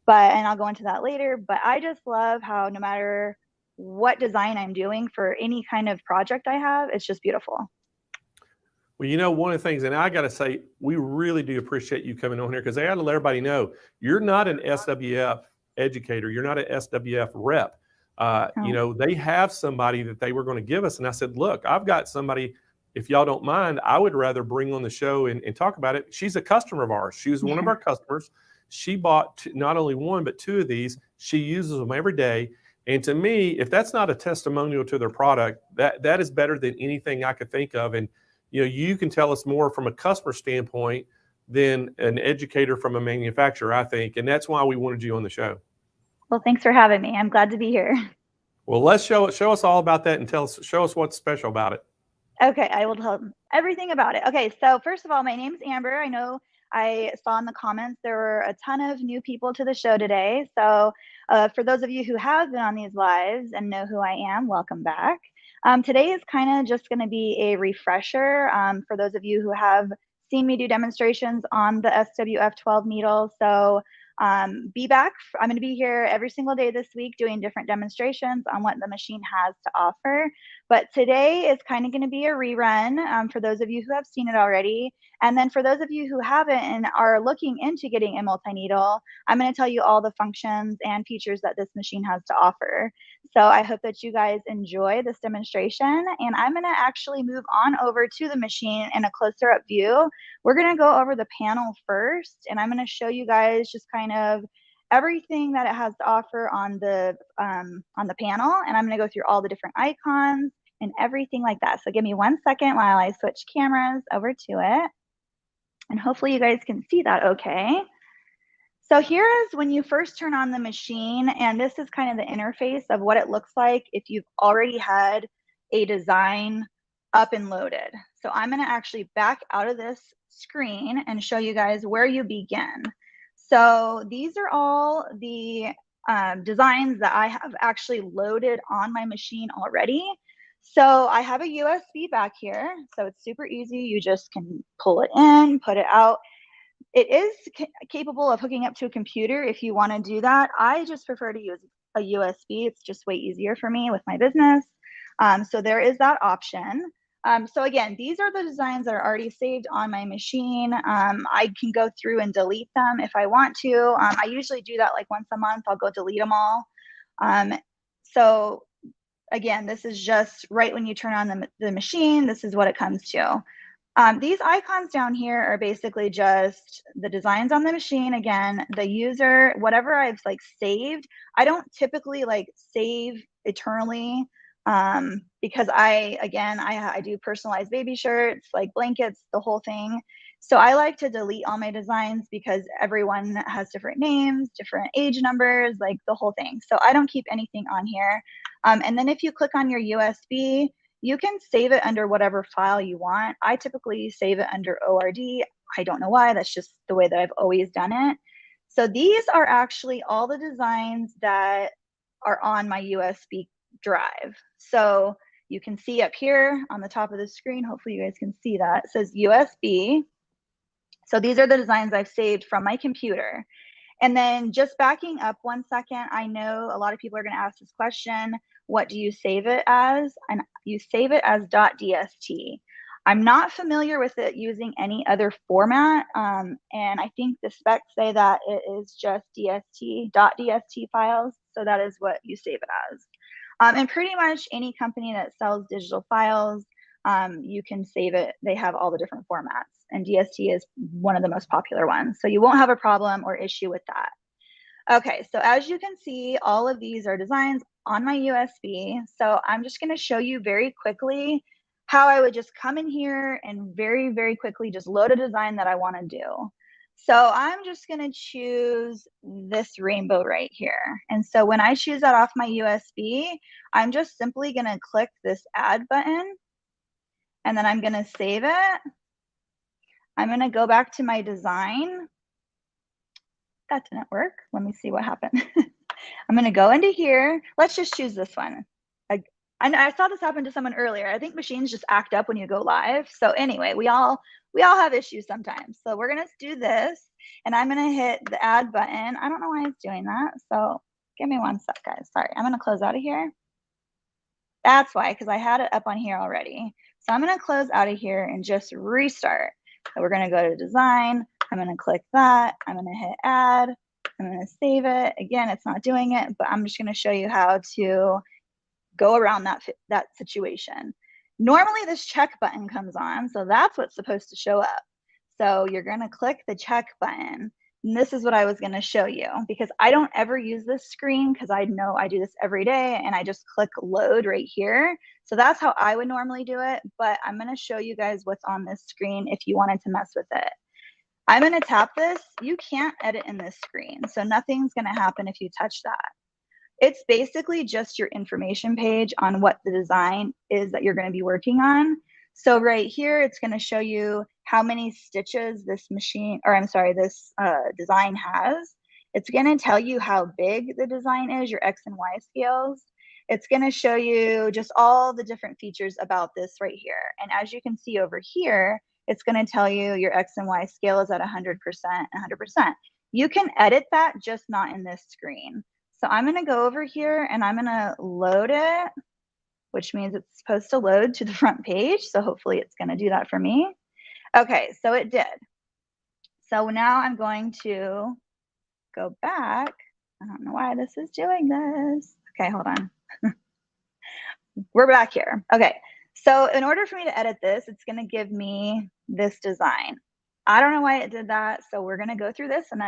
and I'll go into that later. But I just love how no matter what design I'm doing for any kind of project I have, it's just beautiful. Well, one of the things, and I got to say, we really do appreciate you coming on here, because I got to let everybody know you're not an SWF educator. You're not an SWF rep. They have somebody that they were going to give us. And I said, look, I've got somebody, if y'all don't mind, I would rather bring on the show and talk about it. She's a customer of ours. She was one of our customers. She bought not only 1, but 2 of these. She uses them every day. And to me, if that's not a testimonial to their product, that is better than anything I could think of. And, you can tell us more from a customer standpoint than an educator from a manufacturer, I think. And that's why we wanted you on the show. Well, thanks for having me. I'm glad to be here. Well, let's show us all about that and show us what's special about it. Okay, I will tell them everything about it. Okay, so first of all, my name's Amber. I know I saw in the comments there were a ton of new people to the show today. So for those of you who have been on these lives and know who I am, welcome back. Today is kind of just going to be a refresher for those of you who have seen me do demonstrations on the SWF 12 needle. So be back. I'm going to be here every single day this week doing different demonstrations on what the machine has to offer. But today is kind of going to be a rerun for those of you who have seen it already. And then for those of you who haven't and are looking into getting a multi-needle, I'm going to tell you all the functions and features that this machine has to offer. So I hope that you guys enjoy this demonstration. And I'm going to actually move on over to the machine in a closer up view. We're going to go over the panel first, and I'm going to show you guys just kind of everything that it has to offer on the panel. And I'm going to go through all the different icons and everything like that. So give me 1 second while I switch cameras over to it. And hopefully you guys can see that okay. So here is when you first turn on the machine, and this is kind of the interface of what it looks like if you've already had a design up and loaded. So I'm going to actually back out of this screen and show you guys where you begin. So these are all the designs that I have actually loaded on my machine already. So I have a USB back here, so it's super easy. You just can pull it in, put it out. It is capable of hooking up to a computer if you want to do that. I just prefer to use a USB. It's just way easier for me with my business. So there is that option. So again, these are the designs that are already saved on my machine. I can go through and delete them if I want to. I usually do that like once a month. I'll go delete them all. So again, this is just right when you turn on the machine, this is what it comes to. These icons down here are basically just the designs on the machine. Again, the user, whatever I've like saved, I don't typically like save eternally because I do personalized baby shirts, like blankets, the whole thing. So I like to delete all my designs because everyone has different names, different age numbers, like the whole thing. So I don't keep anything on here. And then if you click on your USB, you can save it under whatever file you want. I typically save it under ORD. I don't know why, that's just the way that I've always done it. So these are actually all the designs that are on my USB drive. So you can see up here on the top of the screen, hopefully you guys can see that, it says USB. So these are the designs I've saved from my computer. And then just backing up 1 second, I know a lot of people are going to ask this question. what do you save it as? And you save it as .dst. I'm not familiar with it using any other format, and I think the specs say that it is just .dst files, so that is what you save it as. And pretty much any company that sells digital files, you can save it. They have all the different formats, and DST is one of the most popular ones, so you won't have a problem or issue with that. Okay, so as you can see, all of these are designs on my USB, so I'm just going to show you very quickly how I would just come in here and very, very quickly just load a design that I want to do. So I'm just going to choose this rainbow right here. And so when I choose that off my USB, I'm just simply going to click this add button, and then I'm going to save it. I'm going to go back to my design. That didn't work. Let me see what happened. I'm going to go into here. Let's just choose this one. I saw this happen to someone earlier. I think machines just act up when you go live. So anyway, we all have issues sometimes. So we're gonna do this, and I'm gonna hit the add button. I don't know why it's doing that. So give me one sec, guys. Sorry, I'm gonna close out of here. That's why, because I had it up on here already. So I'm gonna close out of here and just restart. So we're gonna go to design. I'm gonna click that. I'm gonna hit add. I'm gonna save it. Again, it's not doing it, but I'm just gonna show you how to go around that situation. Normally this check button comes on, so that's what's supposed to show up. So you're going to click the check button, and this is what I was going to show you, because I don't ever use this screen because I know I do this every day, and I just click load right here. So that's how I would normally do it, but I'm going to show you guys what's on this screen if you wanted to mess with it. I'm going to tap this. You can't edit in this screen, so nothing's going to happen if you touch that. It's basically just your information page on what the design is that you're going to be working on. So right here, it's going to show you how many stitches this design has. It's going to tell you how big the design is, your X and Y scales. It's going to show you just all the different features about this right here. And as you can see over here, it's going to tell you your X and Y scale is at 100%, 100%. You can edit that, just not in this screen. So I'm going to go over here and I'm going to load it, which means it's supposed to load to the front page. So hopefully it's going to do that for me. Okay, so it did. So now I'm going to go back. I don't know why this is doing this. Okay, hold on. We're back here. Okay, so in order for me to edit this, it's going to give me this design. I don't know why it did that. So we're going to go through this, and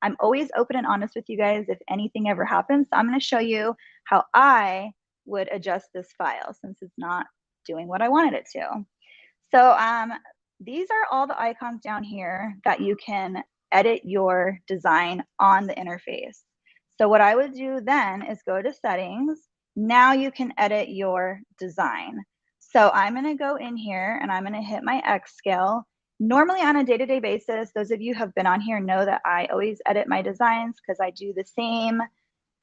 I'm always open and honest with you guys if anything ever happens. So I'm going to show you how I would adjust this file since it's not doing what I wanted it to. So these are all the icons down here that you can edit your design on the interface. So what I would do then is go to settings. Now you can edit your design. So I'm going to go in here and I'm going to hit my X scale. Normally on a day-to-day basis, those of you who have been on here know that I always edit my designs because I do the same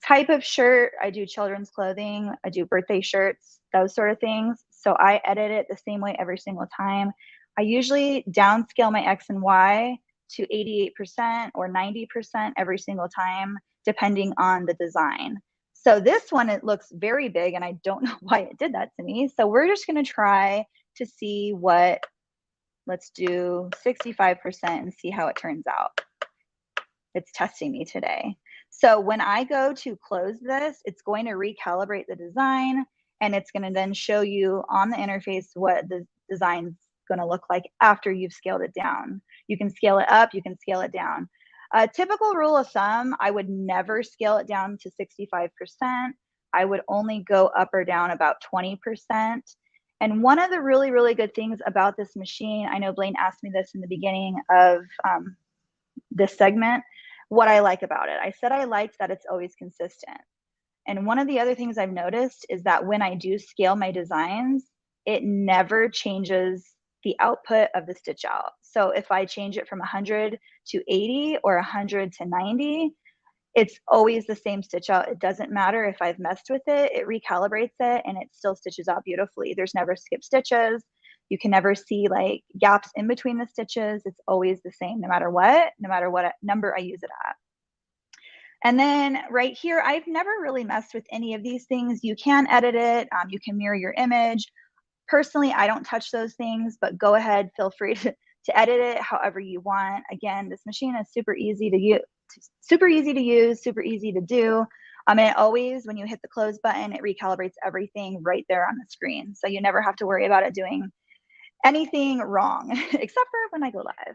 type of shirt. I do children's clothing. I do birthday shirts, those sort of things. So I edit it the same way every single time. I usually downscale my X and Y to 88% or 90% every single time, depending on the design. So this one, it looks very big, and I don't know why it did that to me. So we're just going to try to see what. Let's do 65% and see how it turns out. It's testing me today. So when I go to close this, it's going to recalibrate the design, and it's going to then show you on the interface what the design's going to look like after you've scaled it down. You can scale it up, you can scale it down. A typical rule of thumb, I would never scale it down to 65%. I would only go up or down about 20%. And one of the really, really good things about this machine, I know Blaine asked me this in the beginning of this segment, what I like about it. I said I liked that it's always consistent. And one of the other things I've noticed is that when I do scale my designs, it never changes the output of the stitch out. So if I change it from 100 to 80 or 100 to 90, it's always the same stitch out. It doesn't matter if I've messed with it, it recalibrates it and it still stitches out beautifully. There's never skip stitches. You can never see like gaps in between the stitches. It's always the same no matter what number I use it at. And then right here, I've never really messed with any of these things. You can edit it. You can mirror your image. Personally, I don't touch those things, but go ahead, feel free to edit it however you want. Again, this machine is super easy to use, super easy to do. And it always, when you hit the close button, it recalibrates everything right there on the screen. So you never have to worry about it doing anything wrong, except for when I go live.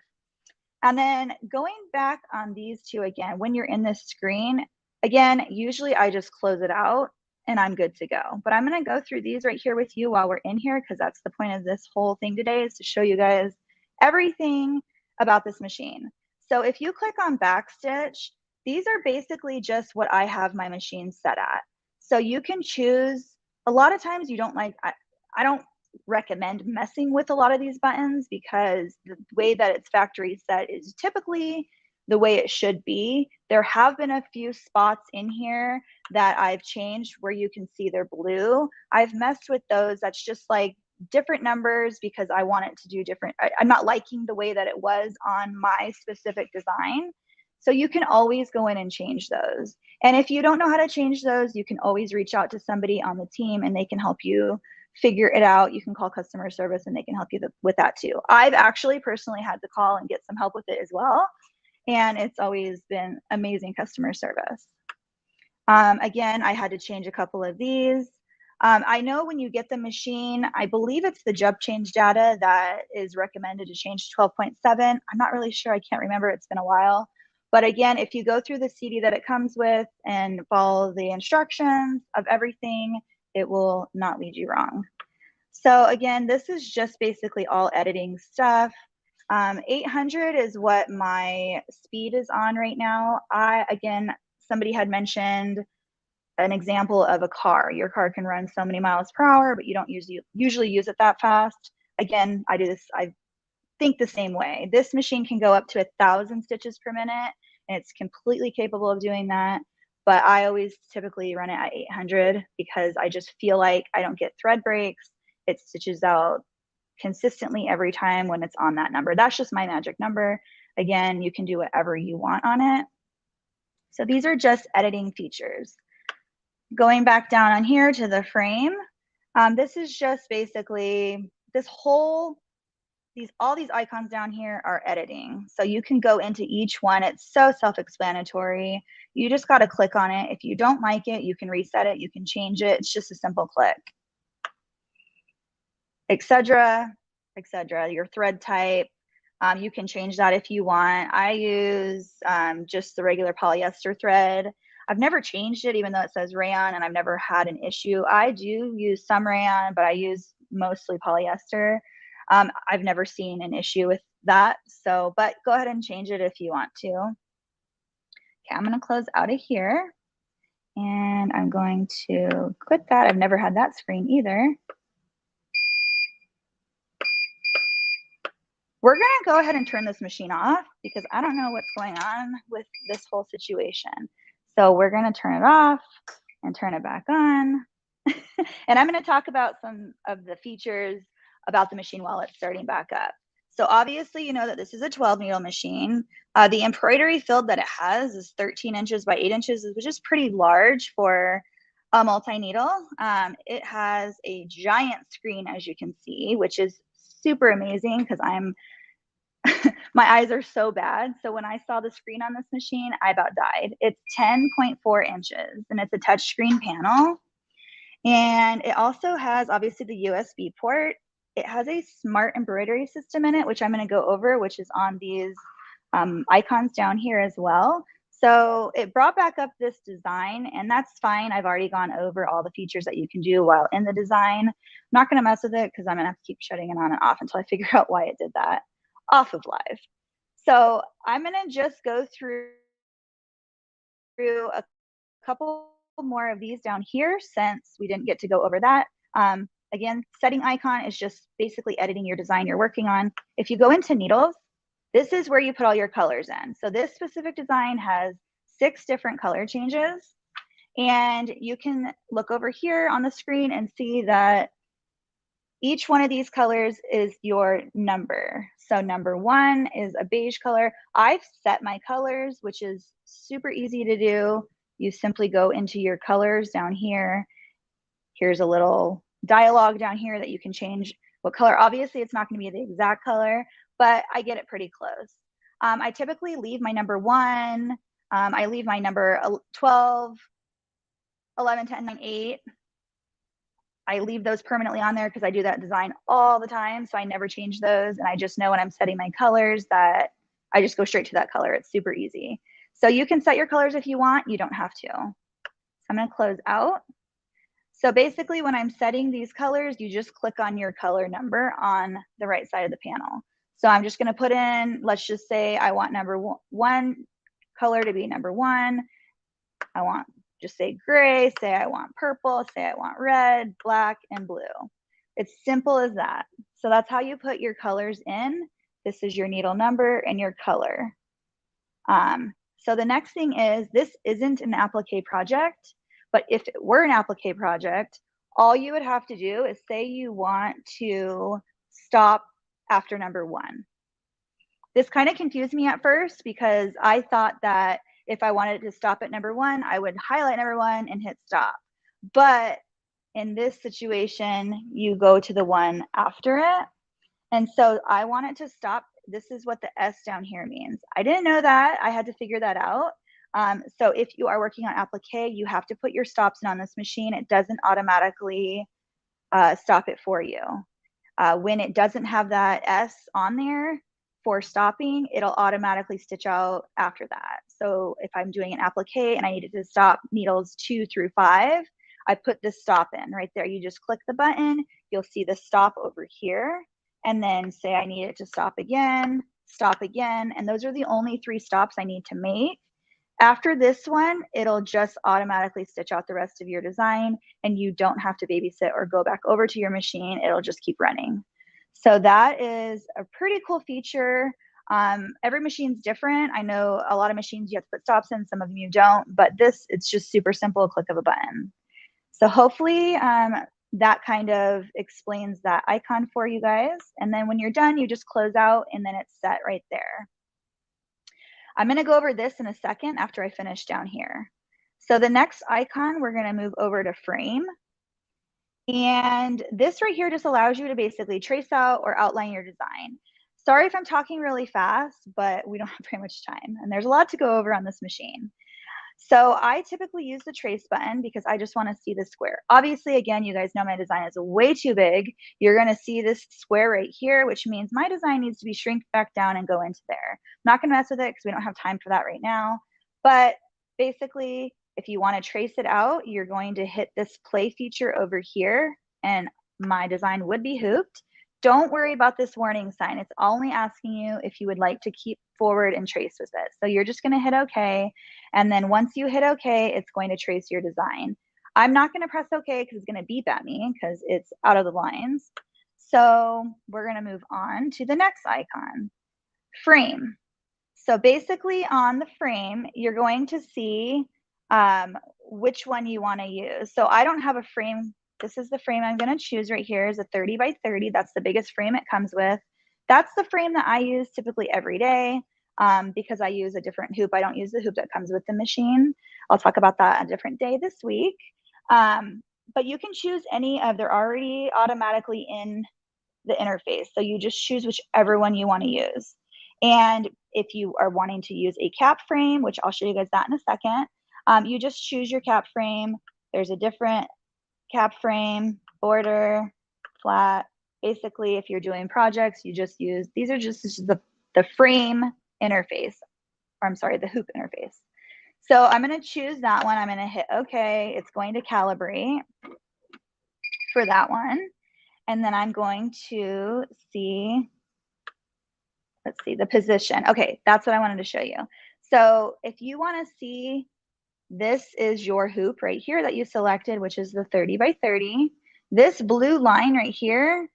And then going back on these two again, when you're in this screen, again, usually I just close it out and I'm good to go. But I'm going to go through these right here with you while we're in here, because that's the point of this whole thing today, is to show you guys everything about this machine. So if you click on backstitch, these are basically just what I have my machine set at. So you can choose, a lot of times you don't like, I don't recommend messing with a lot of these buttons, because the way that it's factory set is typically the way it should be. There have been a few spots in here that I've changed where you can see they're blue. I've messed with those. That's just like different numbers because I want it to do different. I'm not liking the way that it was on my specific design. So you can always go in and change those. And if you don't know how to change those, you can always reach out to somebody on the team and they can help you figure it out. You can call customer service and they can help you with that too. I've actually personally had to call and get some help with it as well. And it's always been amazing customer service. Again, I had to change a couple of these. I know when you get the machine, I believe it's the job change data that is recommended to change to 12.7. I'm not really sure. I can't remember. It's been a while. But again, if you go through the CD that it comes with and follow the instructions of everything, it will not lead you wrong. So again, this is just basically all editing stuff. 800 is what my speed is on right now. Again, somebody had mentioned an example of a car. Your car can run so many miles per hour, but you don't usually use it that fast. Again, I do this, I think the same way. This machine can go up to 1,000 stitches per minute, and it's completely capable of doing that. But I always typically run it at 800 because I just feel like I don't get thread breaks. It stitches out consistently every time when it's on that number. That's just my magic number. Again, you can do whatever you want on it. So these are just editing features. Going back down on here to the frame, this is just basically this whole, all these icons down here are editing. So you can go into each one. It's so self-explanatory. You just got to click on it. If you don't like it, you can reset it. You can change it. It's just a simple click. Etc. etc. Your thread type, you can change that if you want. I use just the regular polyester thread. I've never changed it, even though it says rayon, and I've never had an issue. I do use some rayon, but I use mostly polyester. I've never seen an issue with that. So, but go ahead and change it if you want to. Okay, I'm going to close out of here, and I'm going to quit that. I've never had that screen either. We're going to go ahead and turn this machine off because I don't know what's going on with this whole situation. So we're going to turn it off and turn it back on. And I'm going to talk about some of the features about the machine while it's starting back up. So obviously, you know that this is a 12 needle machine. The embroidery field that it has is 13 inches by 8 inches, which is pretty large for a multi-needle. It has a giant screen, as you can see, which is super amazing because my eyes are so bad. So when I saw the screen on this machine, I about died. It's 10.4 inches and it's a touch screen panel. And it also has obviously the USB port. It has a smart embroidery system in it, which I'm going to go over, which is on these icons down here as well. So it brought back up this design, and that's fine. I've already gone over all the features that you can do while in the design. I'm not going to mess with it because I'm going to have to keep shutting it on and off until I figure out why it did that off of live. So I'm going to just go through a couple more of these down here since we didn't get to go over that. Again, setting icon is just basically editing your design you're working on. If you go into needles, this is where you put all your colors in. So this specific design has 6 different color changes. And you can look over here on the screen and see that Each one of these colors is your number. So number 1 is a beige color. I've set my colors, which is super easy to do. You simply go into your colors down here. Here's a little dialogue down here that you can change what color. Obviously, it's not going to be the exact color, but I get it pretty close. I typically leave my number 1. I leave my number 12, 11, 10, 9, 8. I leave those permanently on there because I do that design all the time. So I never change those. And I just know when I'm setting my colors that I just go straight to that color. It's super easy. So you can set your colors if you want. You don't have to. So I'm going to close out. So basically when I'm setting these colors, you just click on your color number on the right side of the panel. So I'm just going to put in, let's just say I want number 1 color to be number 1. I want, just say gray, say I want purple, say I want red, black, and blue. It's simple as that. So that's how you put your colors in. This is your needle number and your color. So the next thing is, this isn't an applique project, but if it were an applique project, all you would have to do is say you want to stop after number 1. This kind of confused me at first because I thought that if I wanted to stop at number 1, I would highlight number 1 and hit stop. But in this situation, you go to the one after it. And so I want it to stop. This is what the S down here means. I didn't know that. I had to figure that out. So if you are working on applique, you have to put your stops in on this machine. It doesn't automatically stop it for you. When it doesn't have that S on there for stopping, it'll automatically stitch out after that. So if I'm doing an applique and I needed to stop needles 2 through 5, I put this stop in right there. You just click the button, you'll see the stop over here, and then say I need it to stop again, and those are the only 3 stops I need to make. After this one, it'll just automatically stitch out the rest of your design, and you don't have to babysit or go back over to your machine. It'll just keep running. So that is a pretty cool feature. Every machine's different. I know a lot of machines you have to put stops in, some of them you don't, but this, it's just super simple, a click of a button. So hopefully that kind of explains that icon for you guys. And then when you're done, you just close out and then it's set right there. I'm going to go over this in a second after I finish down here. So the next icon, we're going to move over to frame. And this right here just allows you to basically trace out or outline your design. Sorry if I'm talking really fast, but we don't have very much time. And there's a lot to go over on this machine. So I typically use the trace button because I just want to see the square. Obviously, again, you guys know my design is way too big. You're going to see this square right here, which means my design needs to be shrink back down and go into there. I'm not going to mess with it because we don't have time for that right now. But basically, if you want to trace it out, you're going to hit this play feature over here, and my design would be hooped. Don't worry about this warning sign. It's only asking you if you would like to keep forward and trace with it. So you're just going to hit OK. And then once you hit OK, it's going to trace your design. I'm not going to press OK because it's going to beep at me because it's out of the lines. So we're going to move on to the next icon, frame. So basically on the frame, you're going to see which one you want to use. So I don't have a frame. This is the frame I'm going to choose right here, is a 30 by 30. That's the biggest frame it comes with. That's the frame that I use typically every day because I use a different hoop. I don't use the hoop that comes with the machine. I'll talk about that a different day this week. But you can choose any of, they're already automatically in the interface. So you just choose whichever one you want to use. And if you are wanting to use a cap frame, which I'll show you guys that in a second, you just choose your cap frame. There's a different cap frame, border, flat. Basically, if you're doing projects, you just use, these are just the frame interface, or I'm sorry, the hoop interface. So I'm going to choose that one. I'm going to hit OK. It's going to calibrate for that one. And then I'm going to see, let's see, the position. Okay, that's what I wanted to show you. So if you want to see, this is your hoop right here that you selected, which is the 30 by 30. This blue line right here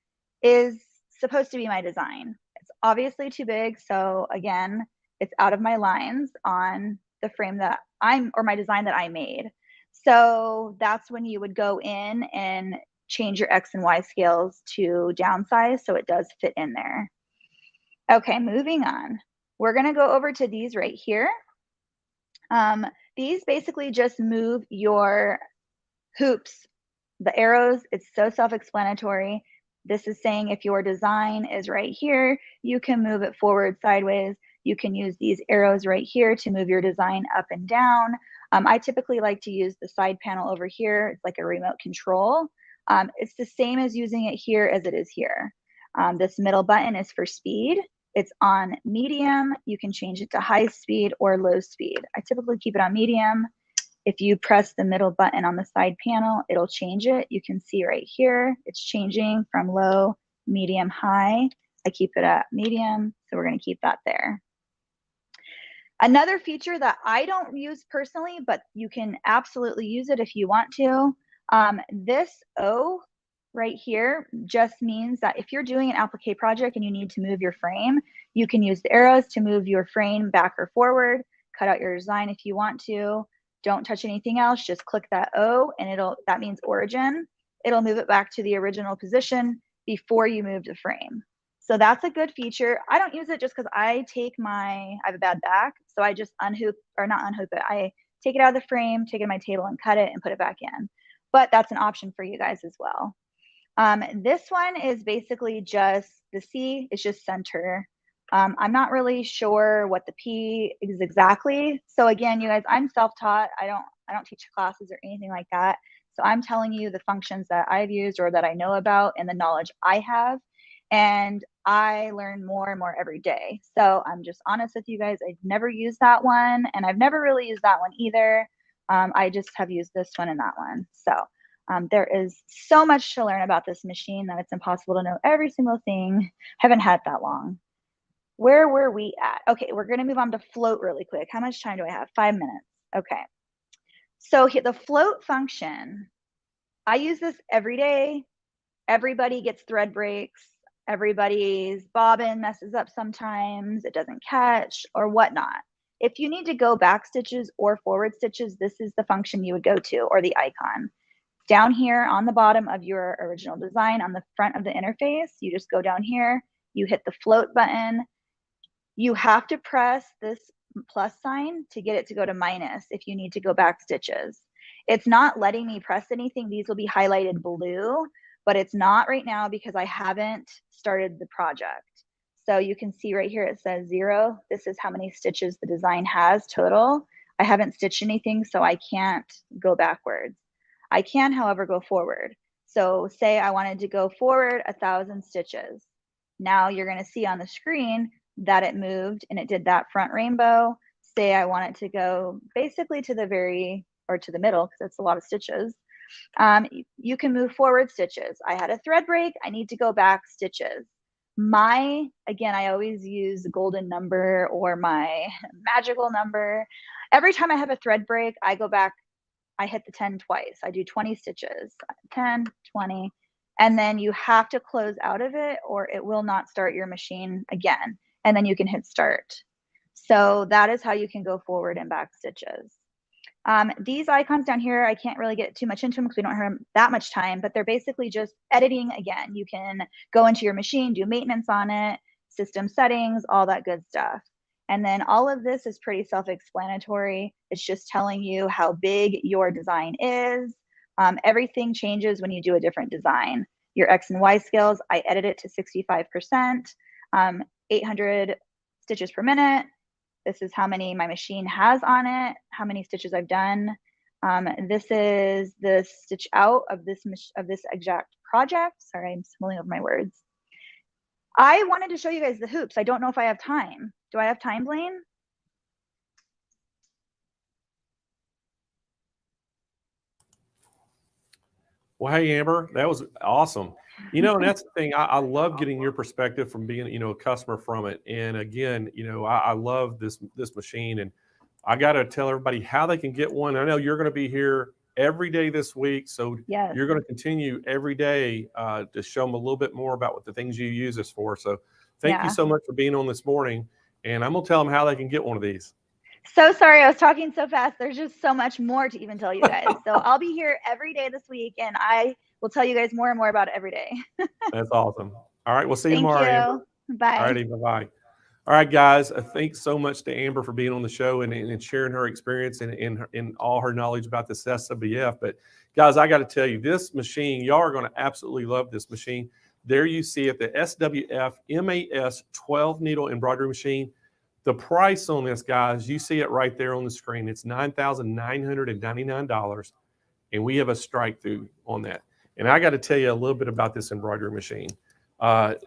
is supposed to be my design. It's obviously too big. So again, it's out of my lines on the frame that or my design that I made. So that's when you would go in and change your X and Y scales to downsize so it does fit in there. Okay, moving on. We're gonna go over to these right here. These basically just move your hoops, the arrows. It's so self-explanatory. This is saying if your design is right here, you can move it forward, sideways. You can use these arrows right here to move your design up and down. I typically like to use the side panel over here. It's like a remote control. It's the same as using it here as it is here. This middle button is for speed. It's on medium. You can change it to high speed or low speed. I typically keep it on medium. If you press the middle button on the side panel, it'll change it. You can see right here, it's changing from low, medium, high. I keep it at medium, so we're gonna keep that there. Another feature that I don't use personally, but you can absolutely use it if you want to. This O right here just means that if you're doing an applique project and you need to move your frame, you can use the arrows to move your frame back or forward, cut out your design if you want to. Don't touch anything else, just click that O and that means origin. It'll move it back to the original position before you move the frame. So that's a good feature. I don't use it just because I have a bad back, so I just not unhoop it. I take it out of the frame, take it to my table and cut it and put it back in. But that's an option for you guys as well. This one is basically just the C is just center. I'm not really sure what the P is exactly. So again, you guys, I'm self-taught. I don't teach classes or anything like that. So I'm telling you the functions that I've used or that I know about and the knowledge I have. And I learn more and more every day. So I'm just honest with you guys. I've never used that one and I've never really used that one either. I just have used this one and that one. So there is so much to learn about this machine that it's impossible to know every single thing. Haven't had that long. Where were we at? Okay, we're gonna move on to float really quick. How much time do I have? 5 minutes. Okay. So here, the float function, I use this every day. Everybody gets thread breaks. Everybody's bobbin messes up sometimes. It doesn't catch or whatnot. If you need to go back stitches or forward stitches, this is the function you would go to or the icon. Down here on the bottom of your original design on the front of the interface, you just go down here, you hit the float button. You have to press this plus sign to get it to go to minus if you need to go back stitches. It's not letting me press anything. These will be highlighted blue, but it's not right now because I haven't started the project. So you can see right here, it says 0. This is how many stitches the design has total. I haven't stitched anything, so I can't go backwards. I can, however, go forward. So say I wanted to go forward 1,000 stitches. Now you're gonna see on the screen that it moved and it did that front rainbow. Say I want it to go basically to the to the middle because it's a lot of stitches. You can move forward stitches. I had a thread break, I need to go back stitches. Again, I always use the golden number or my magical number. Every time I have a thread break, I go back, I hit the 10 twice. I do 20 stitches, 10, 20, and then you have to close out of it or it will not start your machine again. And then you can hit start. So that is how you can go forward and back stitches. These icons down here, I can't really get too much into them because we don't have that much time, but they're basically just editing again. You can go into your machine, do maintenance on it, system settings, all that good stuff. And then all of this is pretty self-explanatory. It's just telling you how big your design is. Everything changes when you do a different design. Your X and Y scales, I edit it to 65%, 800 stitches per minute. This is how many my machine has on it, how many stitches I've done. This is the stitch out of this exact project. Sorry, I'm stumbling over my words. I wanted to show you guys the hoops. I don't know if I have time. Do I have time, Blaine? Well, hey, Amber, that was awesome. You know, and that's the thing. I love getting your perspective from being, a customer from it. And again, I love this machine. And I got to tell everybody how they can get one. I know you're going to be here every day this week. So yes, you're going to continue every day to show them a little bit more about what the things you use this for. So thank you so much for being on this morning. And I'm going to tell them how they can get one of these. So sorry, I was talking so fast. There's just so much more to even tell you guys. So I'll be here every day this week, and I we'll tell you guys more and more about it every day. That's awesome. All right, we'll see you Thank tomorrow, you. Amber. Bye. All righty, bye-bye. All right, guys, thanks so much to Amber for being on the show and sharing her experience and all her knowledge about this SWF. But, guys, I got to tell you, this machine, y'all are going to absolutely love this machine. There you see it, the SWF MAS 12-needle embroidery machine. The price on this, guys, you see it right there on the screen. It's $9,999, and we have a strike through on that. And I got to tell you a little bit about this embroidery machine.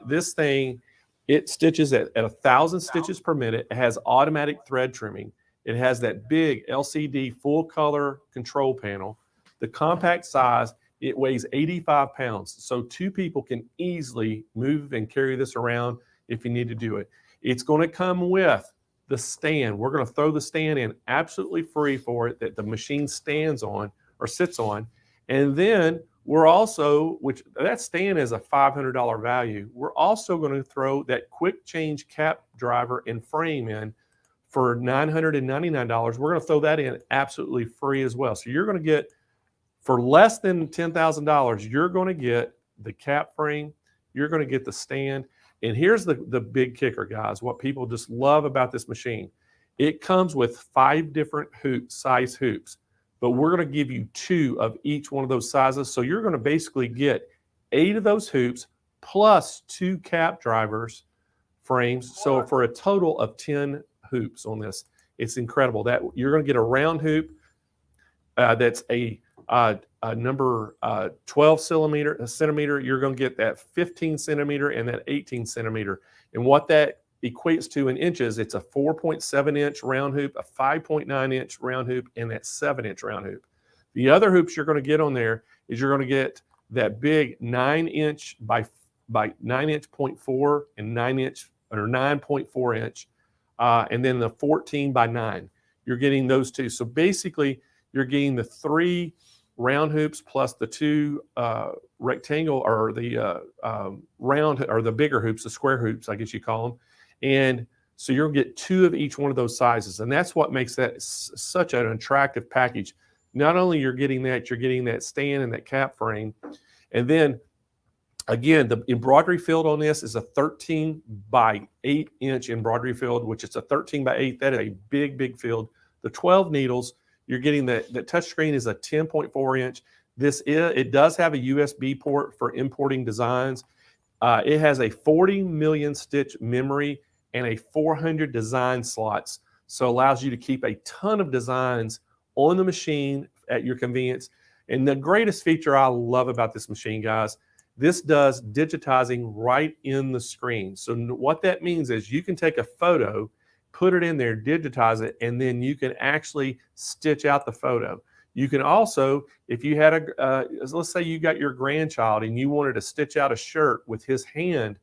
This thing, it stitches at 1,000 stitches per minute. It has automatic thread trimming. It has that big LCD full color control panel. The compact size, it weighs 85 pounds. So 2 people can easily move and carry this around if you need to do it. It's going to come with the stand. We're going to throw the stand in absolutely free for it that the machine stands on or sits on. And then we're also, which that stand is a $500 value, we're also going to throw that quick change cap driver and frame in for $999. We're going to throw that in absolutely free as well. So you're going to get, for less than $10,000, you're going to get the cap frame, you're going to get the stand. And here's the big kicker, guys, what people just love about this machine. It comes with 5 different size hoops, but we're going to give you 2 of each one of those sizes. So you're going to basically get 8 of those hoops plus 2 cap drivers frames. So for a total of 10 hoops on this. It's incredible that you're going to get a round hoop that's a number 12 centimeter. You're going to get that 15 centimeter and that 18 centimeter. And what that equates to in inches, it's a 4.7 inch round hoop, a 5.9 inch round hoop, and that 7 inch round hoop. The other hoops you're going to get on there is you're going to get that big 9 inch by 9 inch 0.4 and 9 inch or 9.4 inch, and then the 14 by 9. You're getting those 2. So basically, you're getting the 3 round hoops plus the 2 rectangle or the round or the bigger hoops, the square hoops, I guess you call them. And so you'll get 2 of each one of those sizes. And that's what makes that such an attractive package. Not only you're getting that stand and that cap frame. And then again, the embroidery field on this is a 13 by 8 inch embroidery field, which is a 13 by 8. That is a big, big field. The 12 needles, you're getting the touch screen is a 10.4 inch. It does have a USB port for importing designs. It has a 40 million stitch memory and a 400 design slots. So allows you to keep a ton of designs on the machine at your convenience. And the greatest feature I love about this machine, guys, this does digitizing right in the screen. So what that means is you can take a photo, put it in there, digitize it, and then you can actually stitch out the photo. You can also, if you had let's say you got your grandchild and you wanted to stitch out a shirt with his hand,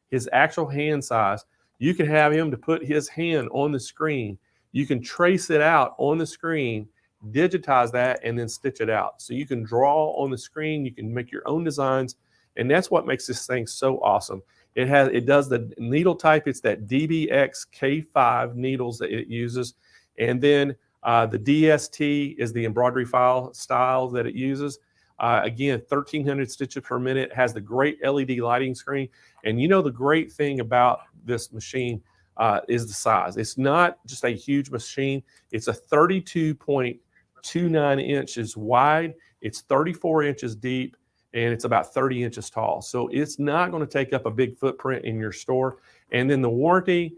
his actual hand size, you can have him to put his hand on the screen. You can trace it out on the screen, digitize that, and then stitch it out. So you can draw on the screen, you can make your own designs, and that's what makes this thing so awesome. It does the needle type. It's that DBX K5 needles that it uses. And then the DST is the embroidery file style that it uses. Again, 1,300 stitches per minute, has the great LED lighting screen. And you know the great thing about this machine is the size. It's not just a huge machine. It's a 32.29 inches wide. It's 34 inches deep. And it's about 30 inches tall. So it's not going to take up a big footprint in your store. And then the warranty,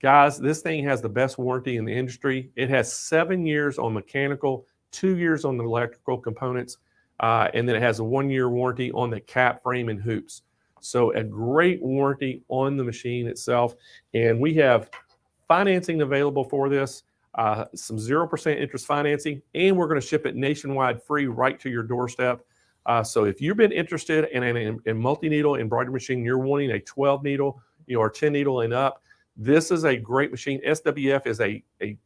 guys, this thing has the best warranty in the industry. It has 7 years on mechanical, 2 years on the electrical components, and then it has a 1-year warranty on the cap frame and hoops. So a great warranty on the machine itself. And we have financing available for this, some 0% interest financing, and we're going to ship it nationwide free right to your doorstep. So if you've been interested in a multi-needle embroidery machine, you're wanting a 12 needle, or 10 needle and up, this is a great machine. SWF is they're a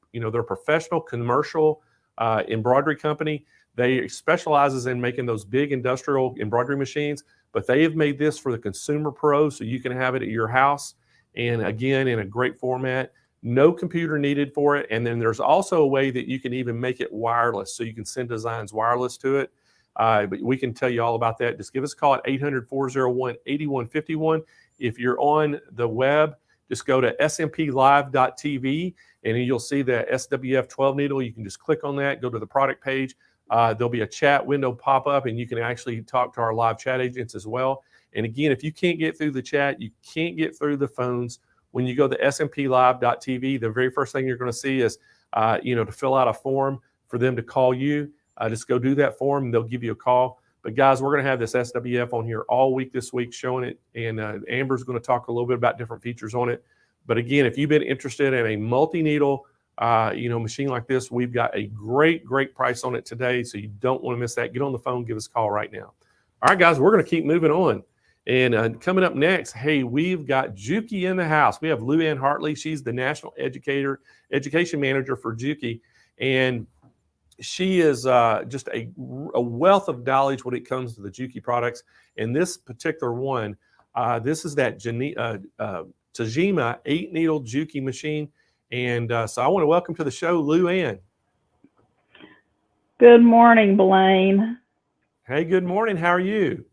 professional commercial embroidery company. They specializes in making those big industrial embroidery machines, but they have made this for the consumer pro, so you can have it at your house. And again, in a great format, no computer needed for it. And then there's also a way that you can even make it wireless, so you can send designs wireless to it. But we can tell you all about that. Just give us a call at 800-401-8151. If you're on the web, just go to smplive.tv, and you'll see the SWF 12 needle. You can just click on that, go to the product page. There'll be a chat window pop up, and you can actually talk to our live chat agents as well. And again, if you can't get through the chat, you can't get through the phones, when you go to smplive.tv, the very first thing you're going to see is, to fill out a form for them to call you. Just go do that form, and they'll give you a call. But guys, we're going to have this SWF on here all week this week showing it, and Amber's going to talk a little bit about different features on it. But again, if you've been interested in a multi-needle, machine like this, we've got a great price on it today, so you don't want to miss that. Get on the phone, give us a call right now. All right, guys, we're going to keep moving on. And coming up next, hey, we've got Juki in the house. We have Lou Ann Hartley. She's the National Education Manager for Juki, and she is just a wealth of knowledge when it comes to the Juki products. And this particular one, this is that Tajima 8-needle Juki machine. And so I want to welcome to the show Lou Ann. Good morning, Blaine. Hey, good morning. How are you?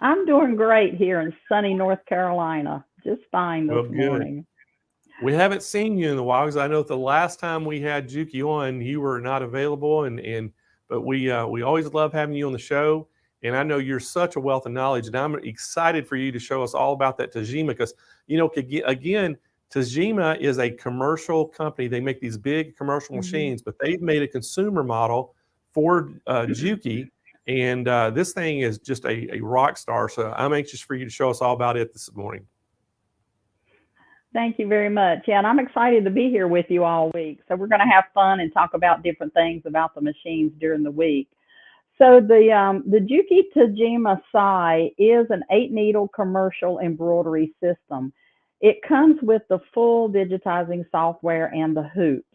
I'm doing great here in sunny North Carolina. Just fine this morning. We haven't seen you in a while, because I know the last time we had Juki on, you were not available, but we always love having you on the show. And I know you're such a wealth of knowledge, and I'm excited for you to show us all about that Tajima, because again, Tajima is a commercial company. They make these big commercial machines, but they've made a consumer model for Juki. And this thing is just a rock star. So I'm anxious for you to show us all about it this morning. Thank you very much. Yeah, and I'm excited to be here with you all week. So we're going to have fun and talk about different things about the machines during the week. So the Juki Tajima Sai is an 8-needle commercial embroidery system. It comes with the full digitizing software and the hoops.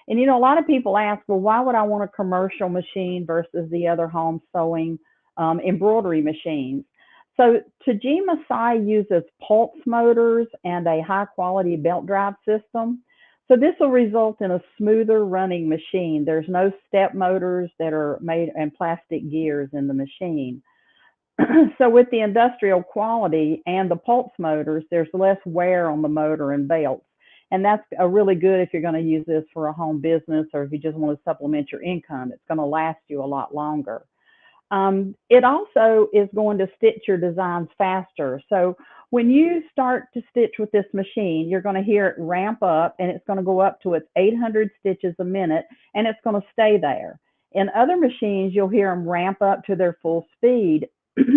And, a lot of people ask, well, why would I want a commercial machine versus the other home sewing embroidery machines? So Tajima Sai uses pulse motors and a high-quality belt drive system. So this will result in a smoother running machine. There's no step motors that are made and plastic gears in the machine. So with the industrial quality and the pulse motors, there's less wear on the motor and belts. And that's really good if you're going to use this for a home business, or if you just want to supplement your income. It's going to last you a lot longer. It also is going to stitch your designs faster. So when you start to stitch with this machine, you're going to hear it ramp up, and it's going to go up to its 800 stitches a minute, and it's going to stay there. In other machines, you'll hear them ramp up to their full speed,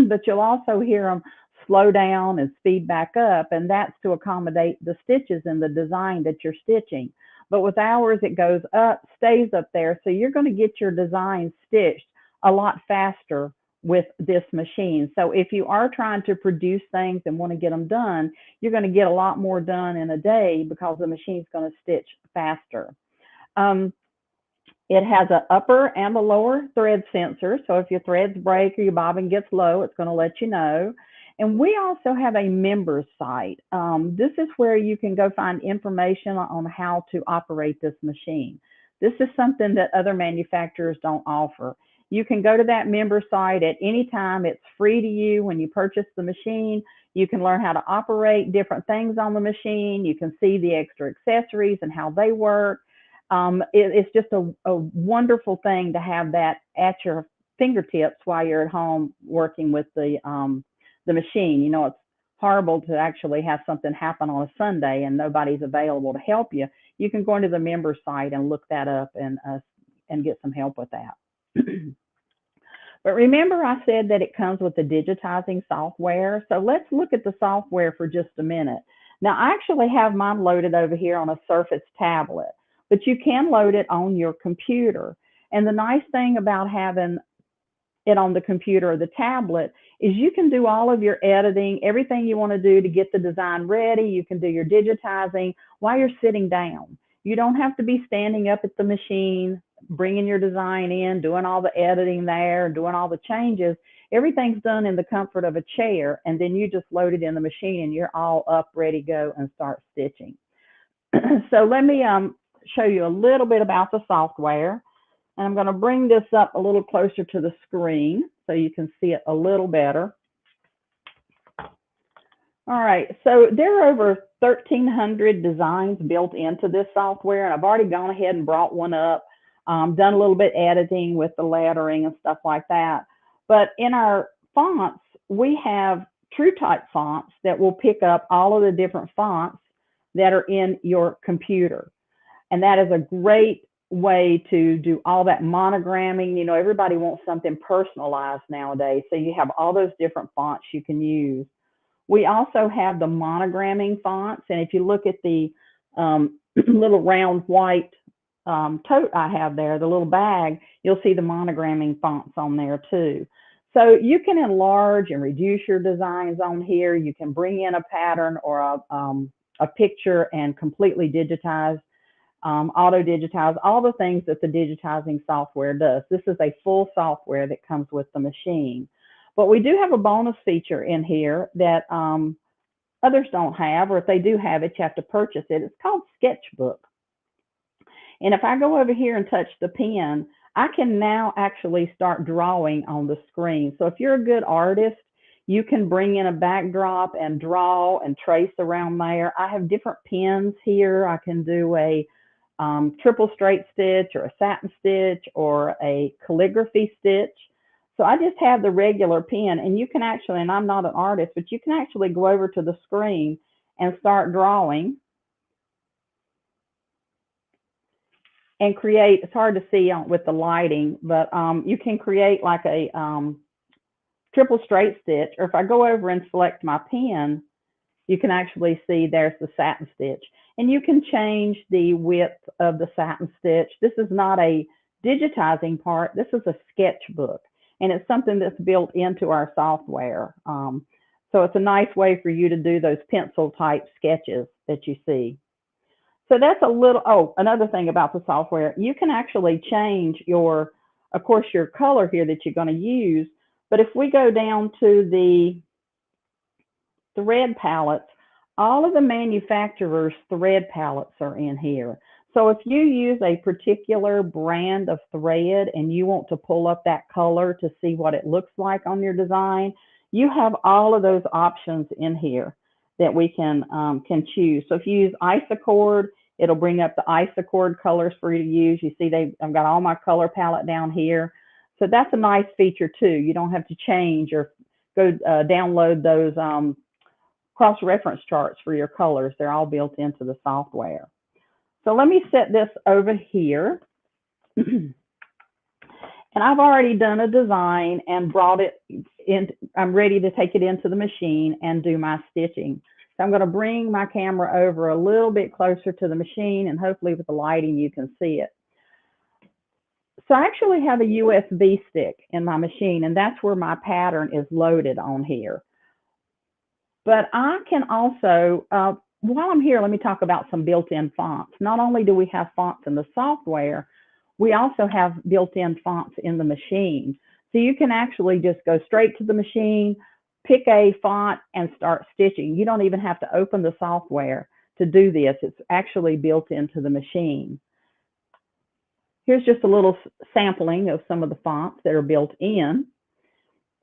but you'll also hear them slow down and speed back up, and that's to accommodate the stitches in the design that you're stitching. But with ours, it goes up, stays up there, so you're going to get your design stitched a lot faster with this machine. So if you are trying to produce things and want to get them done, you're going to get a lot more done in a day, because the machine's going to stitch faster. It has an upper and a lower thread sensor, so if your threads break or your bobbin gets low, it's going to let you know. And we also have a members site. This is where you can go find information on how to operate this machine. This is something that other manufacturers don't offer. You can go to that member site at any time. It's free to you when you purchase the machine. You can learn how to operate different things on the machine. You can see the extra accessories and how they work. It's just a wonderful thing to have that at your fingertips while you're at home working with the machine. It's horrible to actually have something happen on a Sunday and nobody's available to help you. You can go into the member site and look that up and get some help with that. But remember, I said that it comes with the digitizing software. So let's look at the software for just a minute. Now, I actually have mine loaded over here on a Surface tablet, but you can load it on your computer. And the nice thing about having it on the computer or the tablet is you can do all of your editing, everything you want to do to get the design ready. You can do your digitizing while you're sitting down. You don't have to be standing up at the machine, bringing your design in, doing all the editing there, doing all the changes. Everything's done in the comfort of a chair, and then you just load it in the machine and you're all up, ready to go and start stitching. So let me show you a little bit about the software. And I'm going to bring this up a little closer to the screen so you can see it a little better. All right, so there are over 1,300 designs built into this software, and I've already gone ahead and brought one up, done a little bit editing with the lettering and stuff like that. But in our fonts, we have TrueType fonts that will pick up all of the different fonts that are in your computer. And that is a great way to do all that monogramming. You know, everybody wants something personalized nowadays, so you have all those different fonts you can use. We also have the monogramming fonts, and if you look at the little round white tote I have there, the little bag, you'll see the monogramming fonts on there too. So you can enlarge and reduce your designs on here. You can bring in a pattern or a picture and completely digitize, auto digitize, all the things that the digitizing software does. This is a full software that comes with the machine. But we do have a bonus feature in here that others don't have, or if they do have it, you have to purchase it. It's called Sketchbook. And if I go over here and touch the pen, I can now actually start drawing on the screen. So if you're a good artist, you can bring in a backdrop and draw and trace around there. I have different pens here. I can do a triple straight stitch or a satin stitch or a calligraphy stitch. So I just have the regular pen, and you can actually, and I'm not an artist, but you can actually go over to the screen and start drawing and create. It's hard to see with the lighting, but you can create like a triple straight stitch, or if I go over and select my pen, you can actually see there's the satin stitch, and you can change the width of the satin stitch. This is not a digitizing part. This is a sketchbook, and it's something that's built into our software. So it's a nice way for you to do those pencil type sketches that you see. So that's a little, oh, another thing about the software, you can actually change your, of course, your color here that you're going to use. But if we go down to the thread palettes, all of the manufacturers' thread palettes are in here. So if you use a particular brand of thread and you want to pull up that color to see what it looks like on your design, you have all of those options in here that we can choose. So if you use Isacord, it'll bring up the Isacord colors for you to use. You see, I've got all my color palette down here. So that's a nice feature too. You don't have to change or go download those cross-reference charts for your colors. They're all built into the software. So let me set this over here. And I've already done a design and brought it in. I'm ready to take it into the machine and do my stitching. So I'm going to bring my camera over a little bit closer to the machine, and hopefully with the lighting you can see it. So I actually have a USB stick in my machine, and that's where my pattern is loaded on here. But I can also, while I'm here, let me talk about some built-in fonts. Not only do we have fonts in the software, we also have built-in fonts in the machine. So you can actually just go straight to the machine, pick a font, and start stitching. You don't even have to open the software to do this. It's actually built into the machine. Here's just a little sampling of some of the fonts that are built in.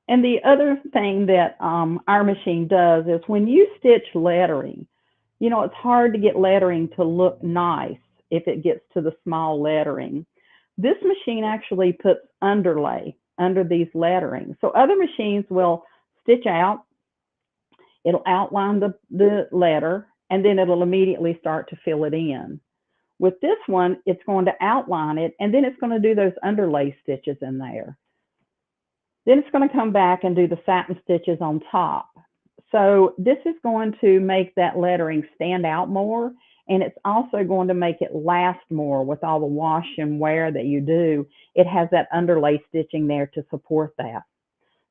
And the other thing that our machine does is when you stitch lettering, you know, it's hard to get lettering to look nice if it gets to the small lettering. This machine actually puts underlay under these lettering. So other machines will stitch out, it'll outline the letter, and then it'll immediately start to fill it in. With this one, it's going to outline it, and then it's going to do those underlay stitches in there. Then it's going to come back and do the satin stitches on top. So this is going to make that lettering stand out more, and it's also going to make it last more with all the wash and wear that you do. It has that underlay stitching there to support that.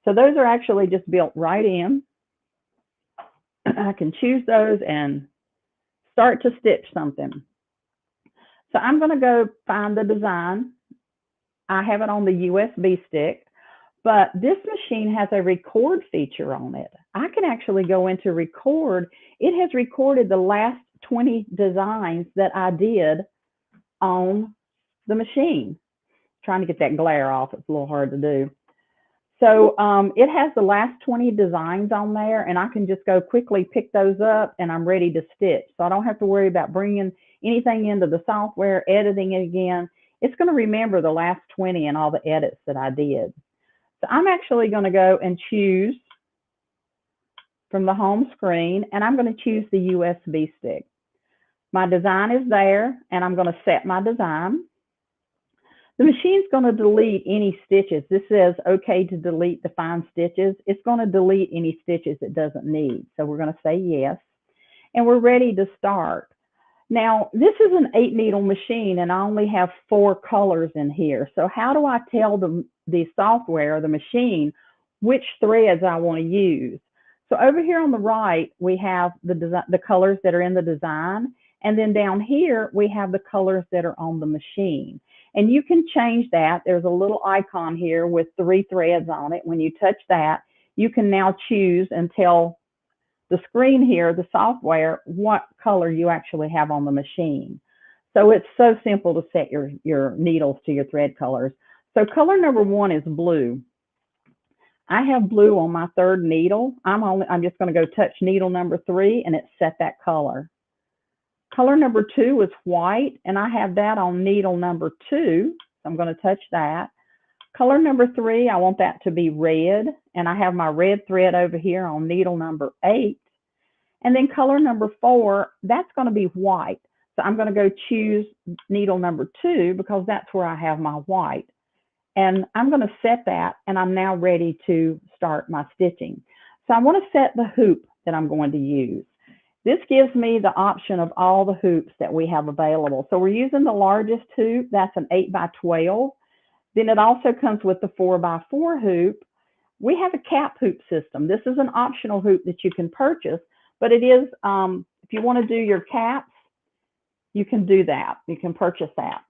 So those are actually just built right in. I can choose those and start to stitch something. So I'm going to go find the design. I have it on the USB stick, but this machine has a record feature on it. I can actually go into record. It has recorded the last 20 designs that I did on the machine. Trying to get that glare off. It's a little hard to do. So it has the last 20 designs on there, and I can just go quickly pick those up, and I'm ready to stitch. So I don't have to worry about bringing anything into the software, editing it again. It's going to remember the last 20 and all the edits that I did. So I'm actually going to go and choose from the home screen, and I'm going to choose the USB stick. My design is there, and I'm going to set my design. The machine's going to delete any stitches. This says okay to delete defined stitches. It's going to delete any stitches it doesn't need. So we're going to say yes, and we're ready to start. Now, this is an 8-needle machine, and I only have 4 colors in here. So how do I tell the software, the machine, which threads I want to use? So over here on the right, we have the colors that are in the design. And then down here, we have the colors that are on the machine. And you can change that. There's a little icon here with 3 threads on it. When you touch that, you can now choose and tell the screen here, the software, what color you actually have on the machine. So it's so simple to set your needles to your thread colors. So color number 1 is blue. I have blue on my 3rd needle. I'm just going to go touch needle number 3, and it set that color. Color number 2 is white, and I have that on needle number 2. So I'm going to touch that. Color number 3, I want that to be red, and I have my red thread over here on needle number 8. And then color number 4, that's going to be white. So I'm going to go choose needle number 2 because that's where I have my white. And I'm going to set that, and I'm now ready to start my stitching. So I want to set the hoop that I'm going to use. This gives me the option of all the hoops that we have available. So we're using the largest hoop, that's an 8x12. Then it also comes with the 4x4 hoop. We have a cap hoop system. This is an optional hoop that you can purchase, but it is, if you want to do your caps, you can do that. You can purchase that.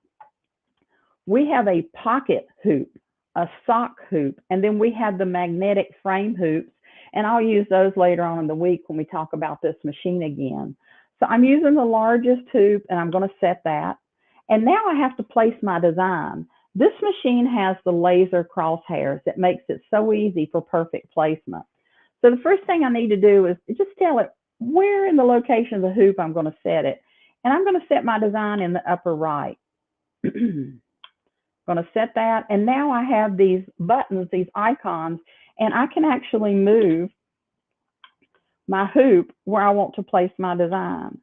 We have a pocket hoop, a sock hoop, and then we have the magnetic frame hoops. And I'll use those later on in the week when we talk about this machine again. So I'm using the largest hoop, and I'm going to set that. And now I have to place my design. This machine has the laser crosshairs that makes it so easy for perfect placement. So the first thing I need to do is just tell it where in the location of the hoop I'm going to set it. And I'm going to set my design in the upper right. Going to set that. And now I have these buttons, these icons, and I can actually move my hoop where I want to place my design.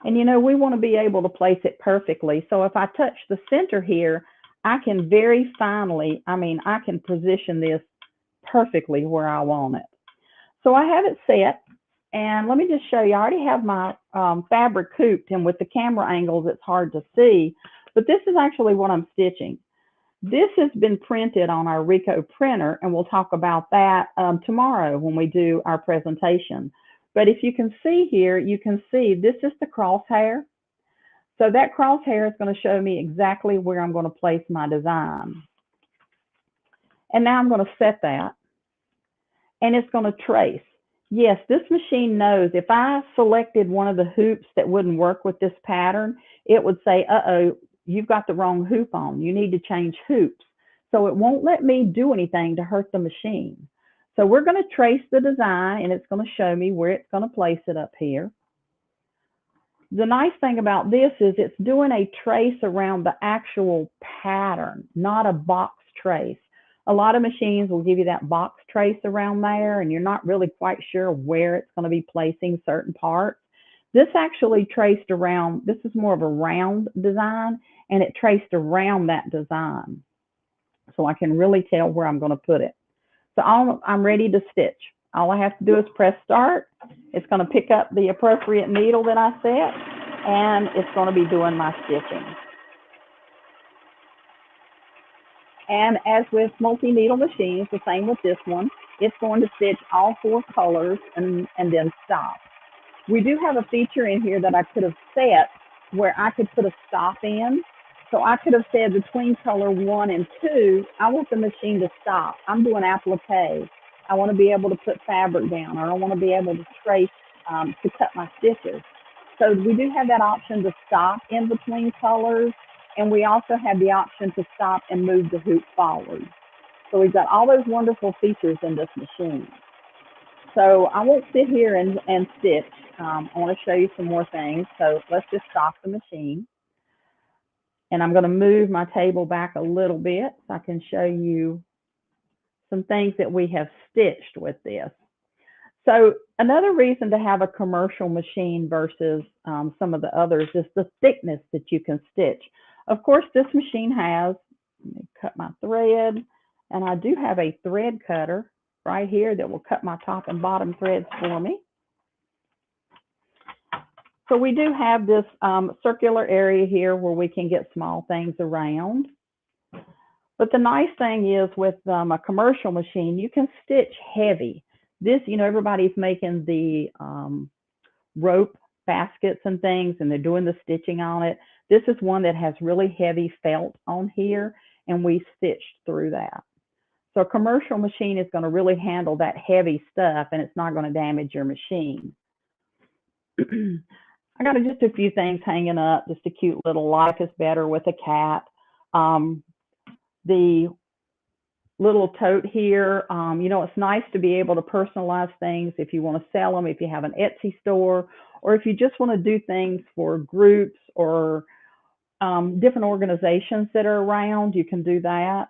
And you know, we want to be able to place it perfectly. So if I touch the center here, I can very finely, I can position this perfectly where I want it. So I have it set, and let me just show you. I already have my fabric hooped, and with the camera angles, it's hard to see, but this is actually what I'm stitching. This has been printed on our Rico printer, and we'll talk about that tomorrow when we do our presentation. But if you can see here, you can see this is the crosshair. So that crosshair is going to show me exactly where I'm going to place my design. And now I'm going to set that, and it's going to trace. Yes, this machine knows if I selected one of the hoops that wouldn't work with this pattern, it would say, uh-oh, you've got the wrong hoop on. You need to change hoops. So it won't let me do anything to hurt the machine. So we're going to trace the design, and it's going to show me where it's going to place it up here. The nice thing about this is it's doing a trace around the actual pattern, not a box trace. A lot of machines will give you that box trace around there, and you're not really quite sure where it's going to be placing certain parts. This actually traced around, this is more of a round design, and it traced around that design. So I can really tell where I'm going to put it. So I'm ready to stitch. All I have to do is press start. It's going to pick up the appropriate needle that I set, and it's going to be doing my stitching. And as with multi-needle machines, the same with this one, it's going to stitch all 4 colors and then stop. We do have a feature in here that I could have set where I could put a stop in. So I could have said between color 1 and 2, I want the machine to stop. I'm doing applique. I want to be able to put fabric down, or I want to be able to trace to cut my stitches. So we do have that option to stop in between colors, and we also have the option to stop and move the hoop forward. So we've got all those wonderful features in this machine. So I won't sit here and stitch. I want to show you some more things. So let's just stop the machine. And I'm going to move my table back a little bit so I can show you some things that we have stitched with this. So another reason to have a commercial machine versus some of the others is the thickness that you can stitch. Of course, this machine has, let me cut my thread, and I do have a thread cutter right here that will cut my top and bottom threads for me. So we do have this circular area here where we can get small things around. But the nice thing is with a commercial machine, you can stitch heavy. This, you know, everybody's making the rope baskets and things, and they're doing the stitching on it. This is one that has really heavy felt on here, and we stitched through that. So a commercial machine is going to really handle that heavy stuff, and it's not going to damage your machine. I got just a few things hanging up, just a cute little Life is Better with a cat. The little tote here, you know, it's nice to be able to personalize things if you want to sell them, if you have an Etsy store, or if you just want to do things for groups or different organizations that are around, you can do that.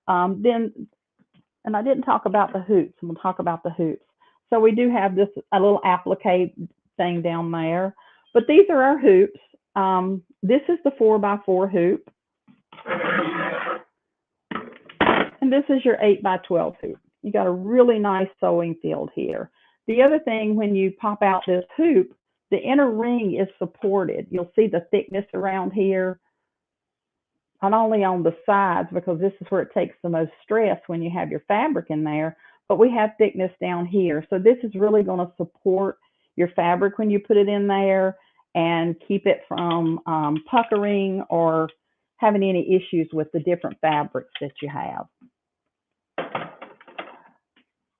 And I didn't talk about the hoops, and we'll talk about the hoops. So we do have this, a little applique thing down there, but these are our hoops. This is the 4x4 hoop. And this is your 8x12 hoop. You got a really nice sewing field here. The other thing, when you pop out this hoop, the inner ring is supported. You'll see the thickness around here, not only on the sides, because this is where it takes the most stress when you have your fabric in there, but we have thickness down here. So this is really going to support your fabric when you put it in there and keep it from puckering or having any issues with the different fabrics that you have.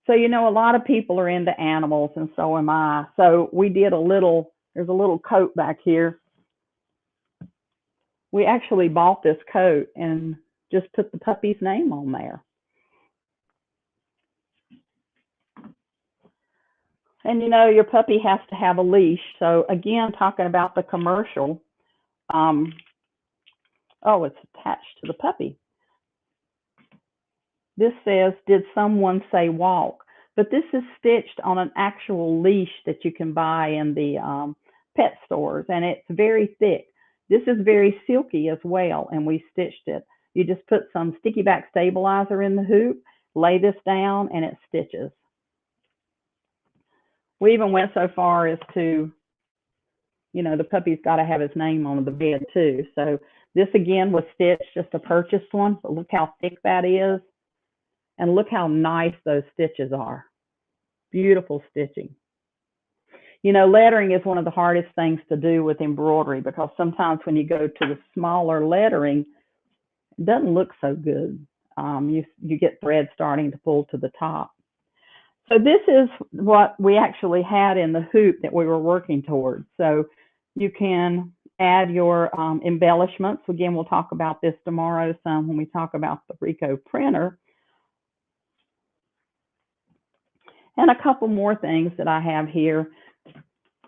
So, you know, a lot of people are into animals, and so am I. So we did there's a little coat back here. We actually bought this coat and just put the puppy's name on there. And, you know, your puppy has to have a leash. So again, talking about the commercial, oh, it's attached to the puppy. This says, did someone say walk? But this is stitched on an actual leash that you can buy in the pet stores, and it's very thick. This is very silky as well, and we stitched it. You just put some sticky back stabilizer in the hoop, lay this down, and it stitches. We even went so far as to, you know, the puppy's got to have his name on the bed too. So this again was stitched, just a purchased one, but look how thick that is. And look how nice those stitches are. Beautiful stitching. You know, lettering is one of the hardest things to do with embroidery, because sometimes when you go to the smaller lettering, it doesn't look so good. You get thread starting to pull to the top. So this is what we actually had in the hoop that we were working towards. So you can add your embellishments. Again, we'll talk about this tomorrow some when we talk about the Rico printer. And a couple more things that I have here.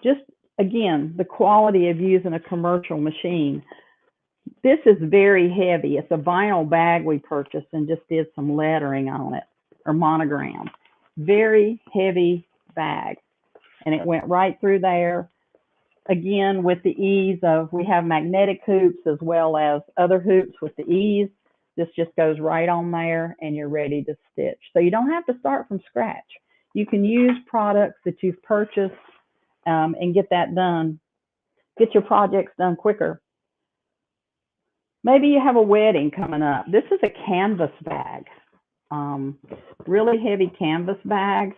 Just, again, the quality of using a commercial machine. This is very heavy. It's a vinyl bag we purchased and just did some lettering on it, or monogram. Very heavy bag. And it went right through there. Again, with the ease of, we have magnetic hoops as well as other hoops with the ease. This just goes right on there and you're ready to stitch. So you don't have to start from scratch. You can use products that you've purchased and get that done. Get your projects done quicker. Maybe you have a wedding coming up. This is a canvas bag. Really heavy canvas bag.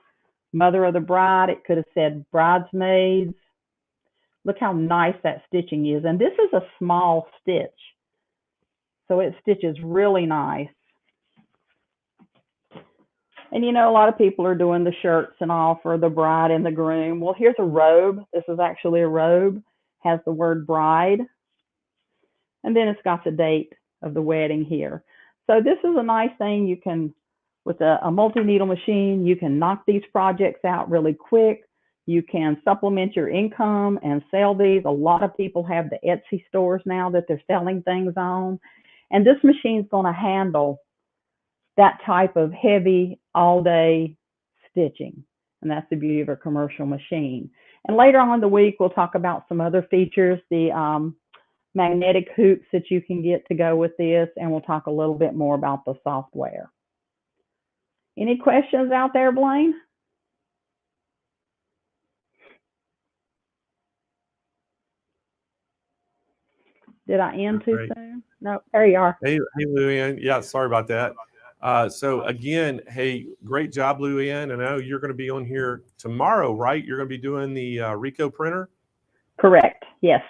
Mother of the bride. It could have said bridesmaids. Look how nice that stitching is. And this is a small stitch. So it stitches really nice. And you know, a lot of people are doing the shirts and all for the bride and the groom. Well, here's a robe. This is actually a robe. Has the word bride. And then it's got the date of the wedding here. So this is a nice thing. You can With a multi-needle machine, you can knock these projects out really quick. You can supplement your income and sell these. A lot of people have the Etsy stores now that they're selling things on. And this machine's going to handle that type of heavy all-day stitching. And that's the beauty of a commercial machine. And later on in the week, we'll talk about some other features, the magnetic hoops that you can get to go with this, and we'll talk a little bit more about the software. Any questions out there, Blaine? Did I end too soon? No, there you are. Hey, Luann. Yeah, sorry about that. So again, hey, great job, Luann. And I know you're going to be on here tomorrow, right? You're going to be doing the Ricoh printer. Correct. Yes.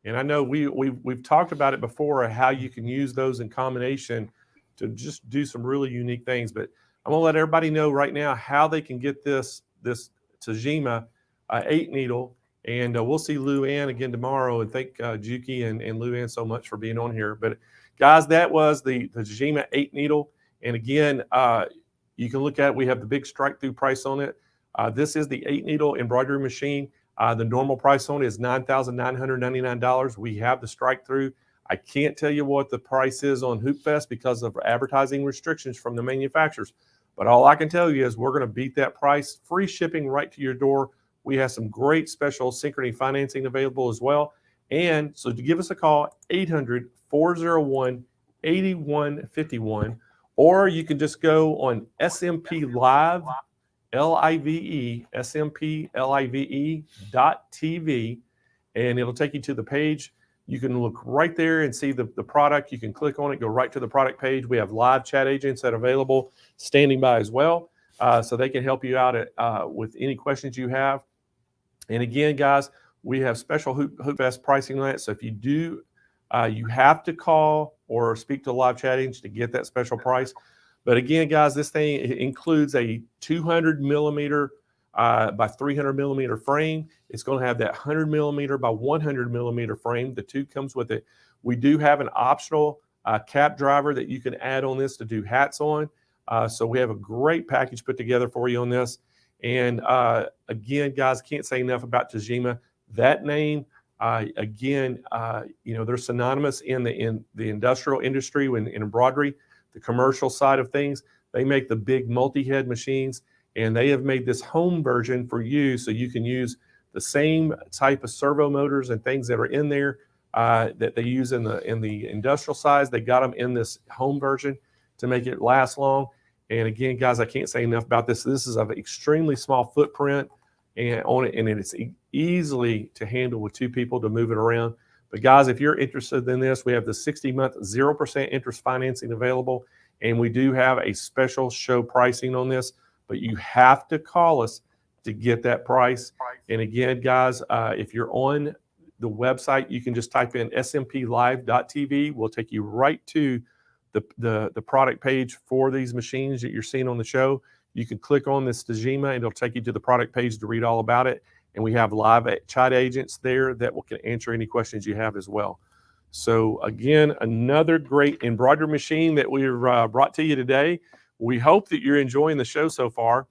And I know we've talked about it before, how you can use those in combination to just do some really unique things. But I'm gonna let everybody know right now how they can get this Tajima 8 needle. And we'll see Luann again tomorrow. And thank Juki and Luann so much for being on here. But guys, that was the Tajima 8 needle. And again, you can look at it. We have the big strike through price on it. This is the 8 needle embroidery machine. The normal price on it is $9,999. We have the strike through. I can't tell you what the price is on Hoop Fest because of advertising restrictions from the manufacturers. But all I can tell you is we're going to beat that price. Free shipping right to your door. We have some great special Synchrony financing available as well. And so to give us a call, 800-401-8151. Or you can just go on SMP Live, LIVE, SMPLIVE.tv, and it'll take you to the page. You can look right there and see the product. You can click on it, go right to the product page. We have live chat agents that are available, standing by as well, so they can help you out with any questions you have. And again, guys, we have special Hoop Fest pricing on it. So if you do, you have to call or speak to a live chat agent to get that special price. But again, guys, this thing includes a 200 millimeter by 300 millimeter frame. It's going to have that 100 millimeter by 100 millimeter frame. The two comes with it. We do have an optional cap driver that you can add on this to do hats on. So we have a great package put together for you on this. And again, guys, can't say enough about Tajima. That name, again, they're synonymous in the industrial industry, in embroidery. The commercial side of things, they make the big multi-head machines, and they have made this home version for you so you can use the same type of servo motors and things that are in there that they use in the industrial size. They got them in this home version to make it last long. And again, guys, I can't say enough about this. This is an extremely small footprint and it's easily to handle with 2 people to move it around. But guys, if you're interested in this, we have the 60-month 0% interest financing available, and we do have a special show pricing on this, but you have to call us to get that price. And again, guys, if you're on the website, you can just type in smplive.tv. We'll take you right to the product page for these machines that you're seeing on the show. You can click on this Tajima, and it'll take you to the product page to read all about it. And we have live chat agents there that can answer any questions you have as well. So again, another great embroidery machine that we've brought to you today. We hope that you're enjoying the show so far.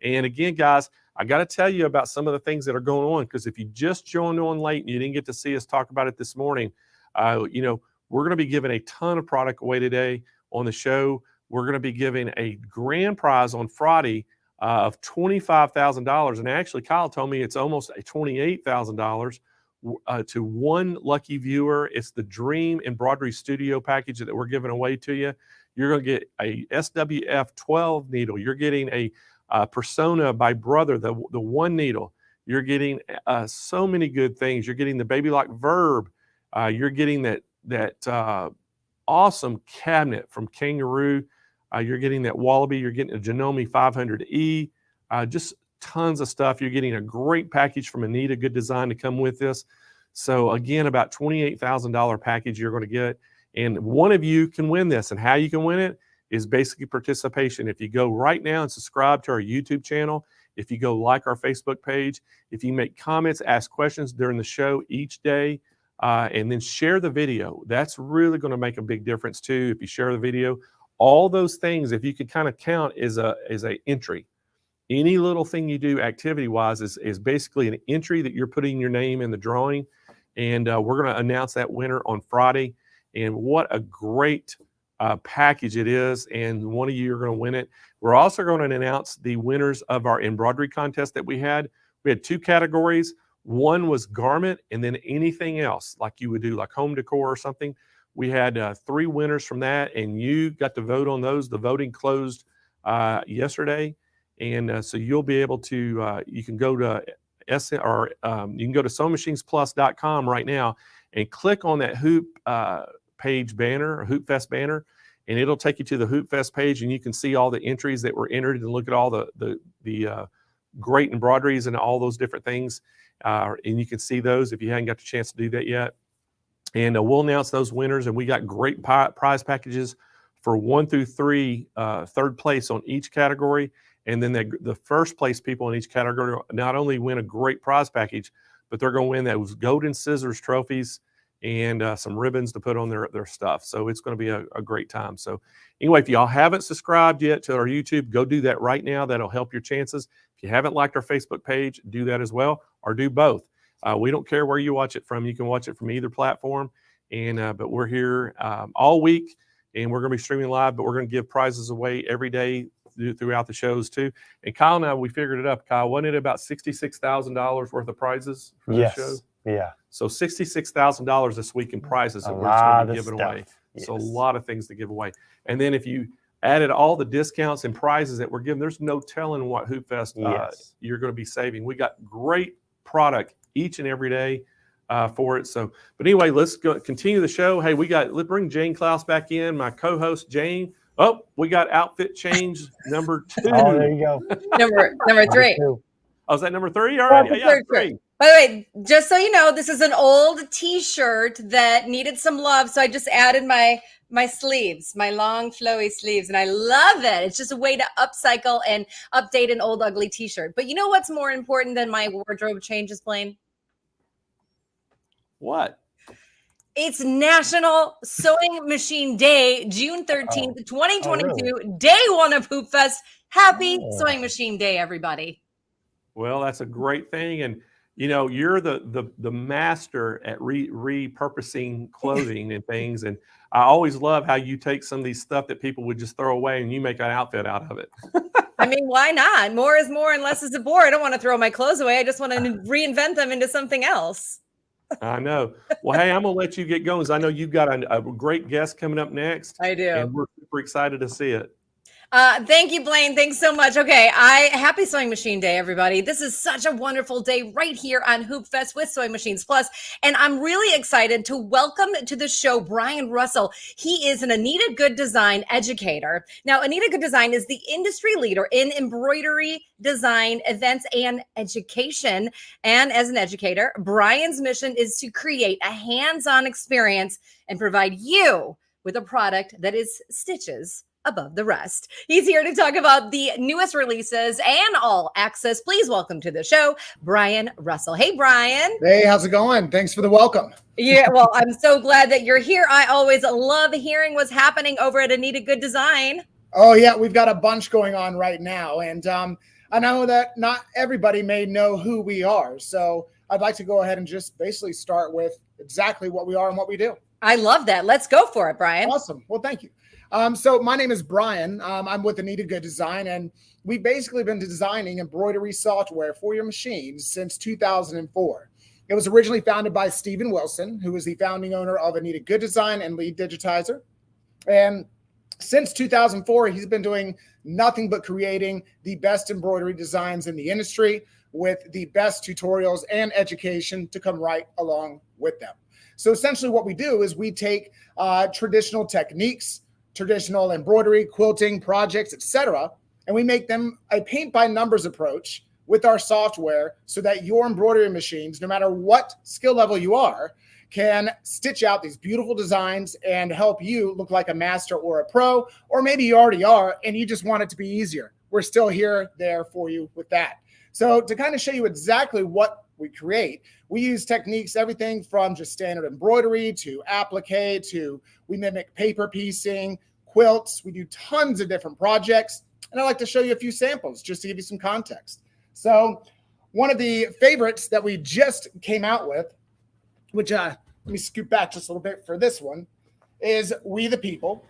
And again, guys, I got to tell you about some of the things that are going on, because if you just joined on late and you didn't get to see us talk about it this morning, we're going to be giving a ton of product away today on the show. We're going to be giving a grand prize on Friday of $25,000. And actually, Kyle told me it's almost a $28,000 to one lucky viewer. It's the Dream Embroidery Studio package that we're giving away to you. You're going to get a SWF 12 needle. You're getting a Persona by Brother, the one needle. You're getting so many good things. You're getting the Baby Lock Verb. You're getting that awesome cabinet from Kangaroo. You're getting that Wallaby. You're getting a Janome 500E. Just tons of stuff. You're getting a great package from Anita, good design to come with this. So again, about $28,000 package you're going to get. And one of you can win this. And how you can win it is basically participation. If you go right now and subscribe to our YouTube channel, if you go like our Facebook page, if you make comments, ask questions during the show each day, and then share the video, that's really going to make a big difference too. If you share the video, all those things, if you could kind of count, is a entry. Any little thing you do activity wise is basically an entry that you're putting your name in the drawing. And we're going to announce that winner on Friday. And what a great package it is. And one of you are going to win it. We're also going to announce the winners of our embroidery contest that we had. We had 2 categories. One was garment, and then anything else like you would do, like home decor or something. We had 3 winners from that, and you got to vote on those. The voting closed yesterday, and so you'll be able to. You can go to you can go to SewingMachinesPlus.com right now and click on that Hoop page banner, or Hoop Fest banner, and it'll take you to the Hoop Fest page, and you can see all the entries that were entered and look at all the great embroideries and all those different things. And you can see those if you haven't got the chance to do that yet. And we'll announce those winners. And we got great prize packages for 1 through 3, third place on each category. And then the first place people in each category not only win a great prize package, but they're going to win those golden scissors trophies and some ribbons to put on their stuff. So it's going to be a great time. So anyway, if y'all haven't subscribed yet to our YouTube, go do that right now. That'll help your chances. If you haven't liked our Facebook page, do that as well, or do both. We don't care where you watch it from. You can watch it from either platform. And but we're here all week, and we're going to be streaming live, but we're going to give prizes away every day throughout the shows too. And Kyle and I, we figured it up. Kyle, wasn't it about $66,000 worth of prizes for the show? Yeah. So $66,000 this week in prizes that we're going to be giving away. Yes. So a lot of things to give away. And then if you added all the discounts and prizes that we're giving, there's no telling what Hoop Fest you're going to be saving. We got great product each and every day for it. So, but anyway, let's go continue the show. Hey, let's bring Jane Klaus back in, my co-host Jane. Oh, we got outfit change number 2. Oh, there you go. Number 3. Oh, is that number 3? All right. Yeah, 3. By the way, just so you know, this is an old T-shirt that needed some love, so I just added my sleeves, my long flowy sleeves, and I love it. It's just a way to upcycle and update an old ugly T-shirt. But you know what's more important than my wardrobe changes, Blaine? What? It's National Sewing Machine Day, June 13th, 2022, day 1 of Hoop Fest. Happy Sewing Machine Day, everybody. Well, that's a great thing. And, you know, you're the master at repurposing clothing and things. And I always love how you take some of these stuff that people would just throw away and you make an outfit out of it. I mean, why not? More is more and less is more. I don't want to throw my clothes away. I just want to reinvent them into something else. I know. Well, hey, I'm going to let you get going because I know you've got a great guest coming up next. I do. And we're super excited to see it. Thank you, Blaine. Thanks so much. Okay. Happy Sewing Machine Day, everybody. This is such a wonderful day right here on Hoop Fest with Sewing Machines Plus. And I'm really excited to welcome to the show Brian Russell. He is an Anita Good Design educator. Now, Anita Good Design is the industry leader in embroidery design, events, and education. And as an educator, Brian's mission is to create a hands-on experience and provide you with a product that is stitches above the rest. He's here to talk about the newest releases and all access. Please welcome to the show, Brian Russell. Hey, Brian. Hey, how's it going? Thanks for the welcome. Yeah, well, I'm so glad that you're here. I always love hearing what's happening over at Anita Good Design. Oh, yeah, we've got a bunch going on right now. And I know that not everybody may know who we are. So I'd like to go ahead and just basically start with exactly what we are and what we do. I love that. Let's go for it, Brian. Awesome. Well, thank you. So my name is Brian. I'm with Anita Good Design, and we've basically been designing embroidery software for your machines since 2004. It was originally founded by Stephen Wilson, who is the founding owner of Anita Good Design and lead digitizer. And since 2004, he's been doing nothing but creating the best embroidery designs in the industry with the best tutorials and education to come right along with them. So essentially what we do is we take traditional techniques, traditional embroidery, quilting projects, etc., and we make them a paint by numbers approach with our software so that your embroidery machines, no matter what skill level you are, can stitch out these beautiful designs and help you look like a master or a pro, or maybe you already are and you just want it to be easier. We're still there for you with that. So to kind of show you exactly what we create, we use techniques, everything from just standard embroidery to applique to we mimic paper piecing, quilts. We do tons of different projects. And I'd like to show you a few samples just to give you some context. So one of the favorites that we just came out with, which let me scoot back just a little bit for this one, is We the People,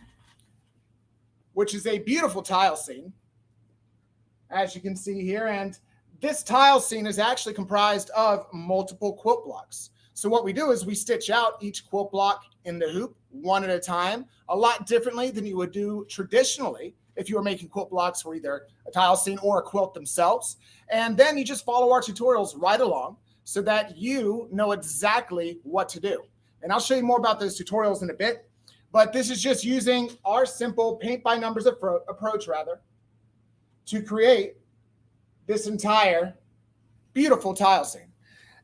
which is a beautiful tile scene, as you can see here. And this tile scene is actually comprised of multiple quilt blocks. So what we do is we stitch out each quilt block in the hoop one at a time, a lot differently than you would do traditionally if you were making quilt blocks for either a tile scene or a quilt themselves. And then you just follow our tutorials right along so that you know exactly what to do. And I'll show you more about those tutorials in a bit, but this is just using our simple paint by numbers approach to create this entire beautiful tile scene.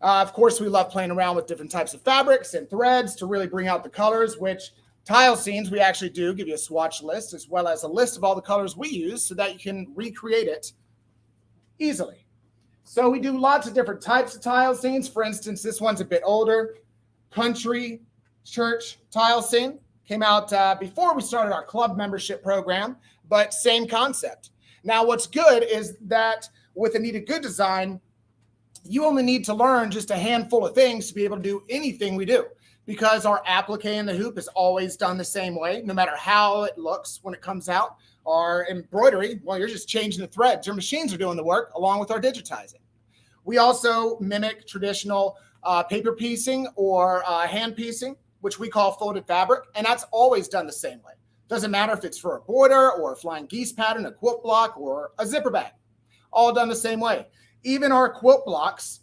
Of course, we love playing around with different types of fabrics and threads to really bring out the colors, which tile scenes, we actually do give you a swatch list as well as a list of all the colors we use so that you can recreate it easily. So we do lots of different types of tile scenes. For instance, this one's a bit older. Country church tile scene came out before we started our club membership program, but same concept. Now, what's good is that with Anita Good Design, you only need to learn just a handful of things to be able to do anything we do, because our applique in the hoop is always done the same way, no matter how it looks when it comes out. Our embroidery, well, you're just changing the threads. Your machines are doing the work along with our digitizing. We also mimic traditional paper piecing or hand piecing, which we call folded fabric, and that's always done the same way. Doesn't matter if it's for a border or a flying geese pattern, a quilt block, or a zipper bag, all done the same way. Even our quilt blocks,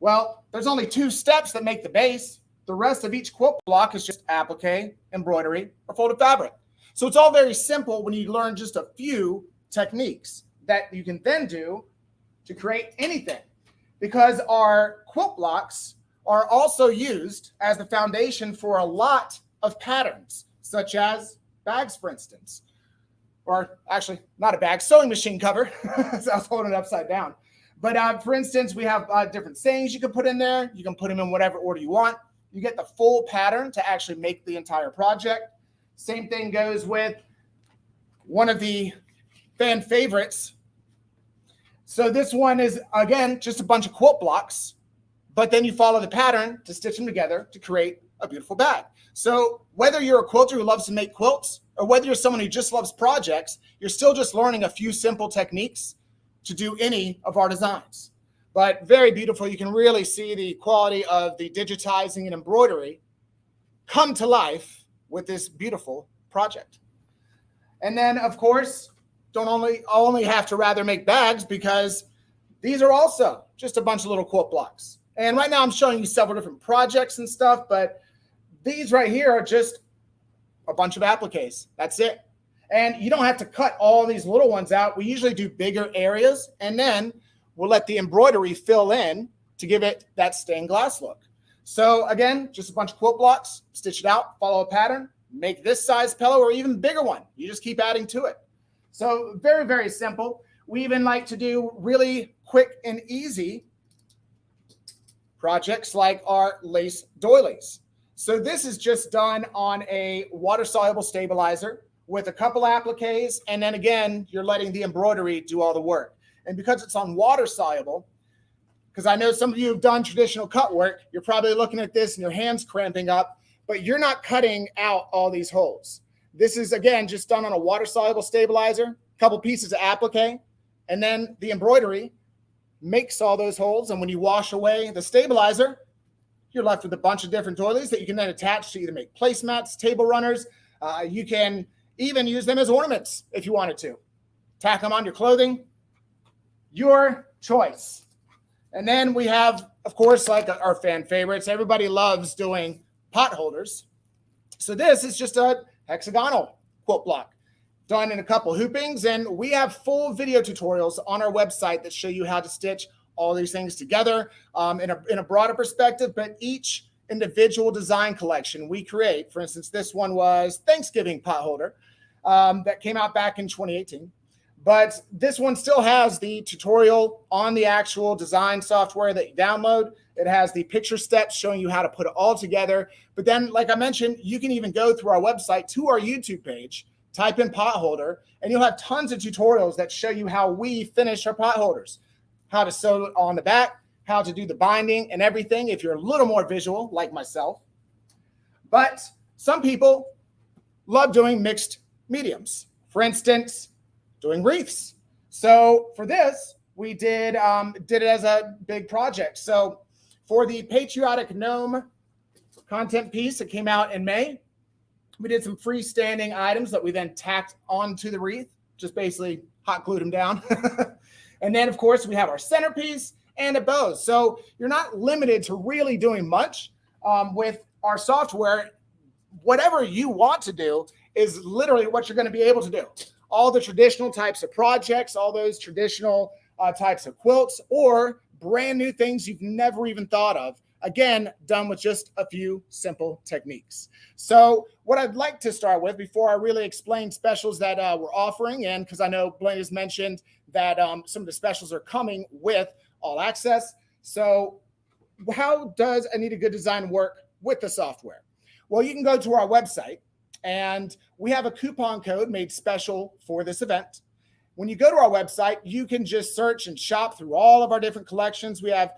well, there's only 2 steps that make the base. The rest of each quilt block is just applique, embroidery, or folded fabric. So it's all very simple when you learn just a few techniques that you can then do to create anything, because our quilt blocks are also used as the foundation for a lot of patterns, such as bags, for instance, or actually not a bag, sewing machine cover. So I was holding it upside down. But for instance, we have different sayings you can put in there. You can put them in whatever order you want. You get the full pattern to actually make the entire project. Same thing goes with one of the fan favorites. So this one is, again, just a bunch of quilt blocks, but then you follow the pattern to stitch them together to create a beautiful bag. So whether you're a quilter who loves to make quilts or whether you're someone who just loves projects, you're still just learning a few simple techniques to do any of our designs. But very beautiful. You can really see the quality of the digitizing and embroidery come to life with this beautiful project. And then, of course, don't only have to rather make bags, because these are also just a bunch of little quilt blocks. And right now I'm showing you several different projects and stuff, but these right here are just a bunch of appliques. That's it. And you don't have to cut all these little ones out. We usually do bigger areas, and then we'll let the embroidery fill in to give it that stained glass look. So again, just a bunch of quilt blocks, stitch it out, follow a pattern, make this size pillow or even bigger one. You just keep adding to it. So very, very simple. We even like to do really quick and easy projects like our lace doilies. So this is just done on a water-soluble stabilizer with a couple appliques, and then again, you're letting the embroidery do all the work. And because it's on water-soluble, because I know some of you have done traditional cut work, you're probably looking at this and your hand's cramping up, but you're not cutting out all these holes. This is, again, just done on a water-soluble stabilizer, a couple pieces of applique, and then the embroidery makes all those holes. And when you wash away the stabilizer, you're left with a bunch of different doilies that you can then attach to either make placemats, table runners. You can even use them as ornaments if you wanted to. Tack them on your clothing, your choice. And then we have, of course, like our fan favorites, everybody loves doing pot holders. So this is just a hexagonal quilt block done in a couple hoopings. And we have full video tutorials on our website that show you how to stitch all these things together in a broader perspective, but each individual design collection we create. For instance, this one was Thanksgiving pot holder that came out back in 2018. But this one still has the tutorial on the actual design software that you download. It has the picture steps showing you how to put it all together. But then, like I mentioned, you can even go through our website to our YouTube page type in pot holder, and you'll have tons of tutorials that show you how we finish our pot holders, how to sew it on the back, how to do the binding and everything if you're a little more visual like myself. But some people love doing mixed mediums. For instance, doing wreaths. So for this, we did it as a big project. So for the patriotic gnome content piece that came out in May, we did some freestanding items that we then tacked onto the wreath, just basically hot glued them down. And then, of course, we have our centerpiece and a bow. So you're not limited to really doing much with our software. Whatever you want to do is literally what you're going to be able to do. All the traditional types of projects, all those traditional types of quilts, or brand new things you've never even thought of. Again, done with just a few simple techniques. So what I'd like to start with before I really explain specials that we're offering, and because I know Blaine has mentioned that some of the specials are coming with All Access. So how does Anita Good Design work with the software? Well, you can go to our website, and we have a coupon code made special for this event. When you go to our website, you can just search and shop through all of our different collections. We have,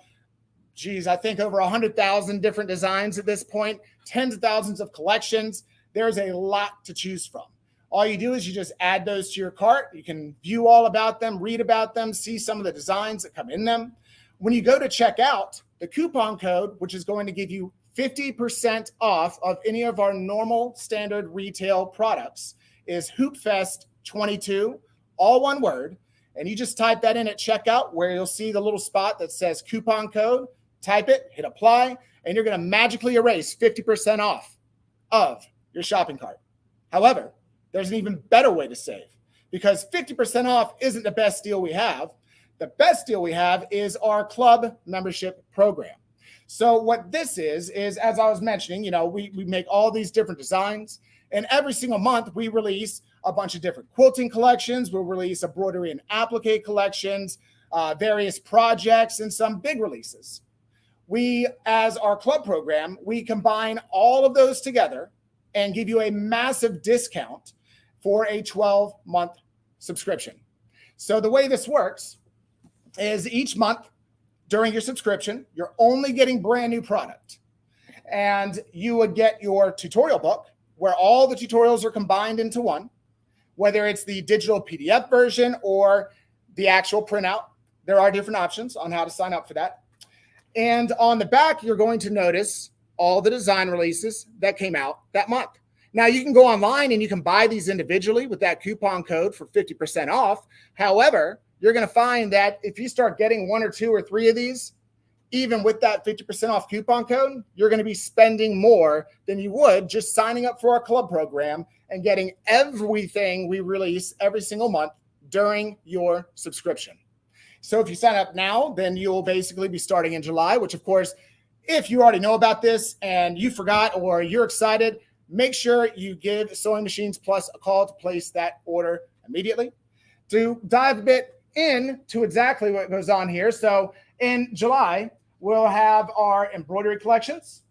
I think over 100,000 different designs at this point, tens of thousands of collections. There's a lot to choose from. All you do is you just add those to your cart. You can view all about them, read about them, see some of the designs that come in them. When you go to check out, the coupon code, which is going to give you 50% off of any of our normal standard retail products, is HoopFest22, all one word. And you just type that in at checkout, where you'll see the little spot that says coupon code. Type it, hit apply, and you're going to magically erase 50% off of your shopping cart. However, there's an even better way to save, because 50% off isn't the best deal we have. The best deal we have is our club membership program. So what this is as I was mentioning, we make all these different designs, and every single month we release a bunch of different quilting collections. We'll release embroidery and applique collections, various projects, and some big releases. We, as our club program, we combine all of those together and give you a massive discount for a 12-month subscription. So the way this works is each month during your subscription, you're only getting brand new product. And you would get your tutorial book, where all the tutorials are combined into one, whether it's the digital PDF version or the actual printout. There are different options on how to sign up for that. And on the back, you're going to notice all the design releases that came out that month. Now, you can go online and you can buy these individually with that coupon code for 50% off. However, you're going to find that if you start getting 1 or 2 or 3 of these, even with that 50% off coupon code, you're going to be spending more than you would just signing up for our club program and getting everything we release every single month during your subscription. So if you sign up now, then you'll basically be starting in July, which of course, if you already know about this and you forgot or you're excited, make sure you give Sewing Machines Plus a call to place that order immediately. To dive a bit into exactly what goes on here. So in July, we'll have our embroidery collections,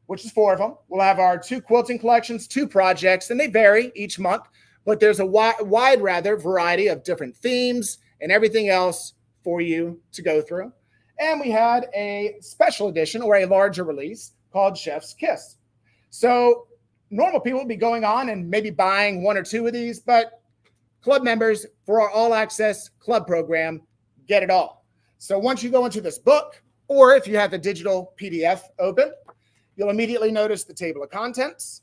which is 4 of them. We'll have our 2 quilting collections, 2 projects, and they vary each month, but there's a wide variety of different themes and everything else for you to go through. And we had a special edition or a larger release called Chef's Kiss. So normal people would be going on and maybe buying 1 or 2 of these, but club members for our All Access club program get it all. So once you go into this book, or if you have the digital PDF open, you'll immediately notice the table of contents.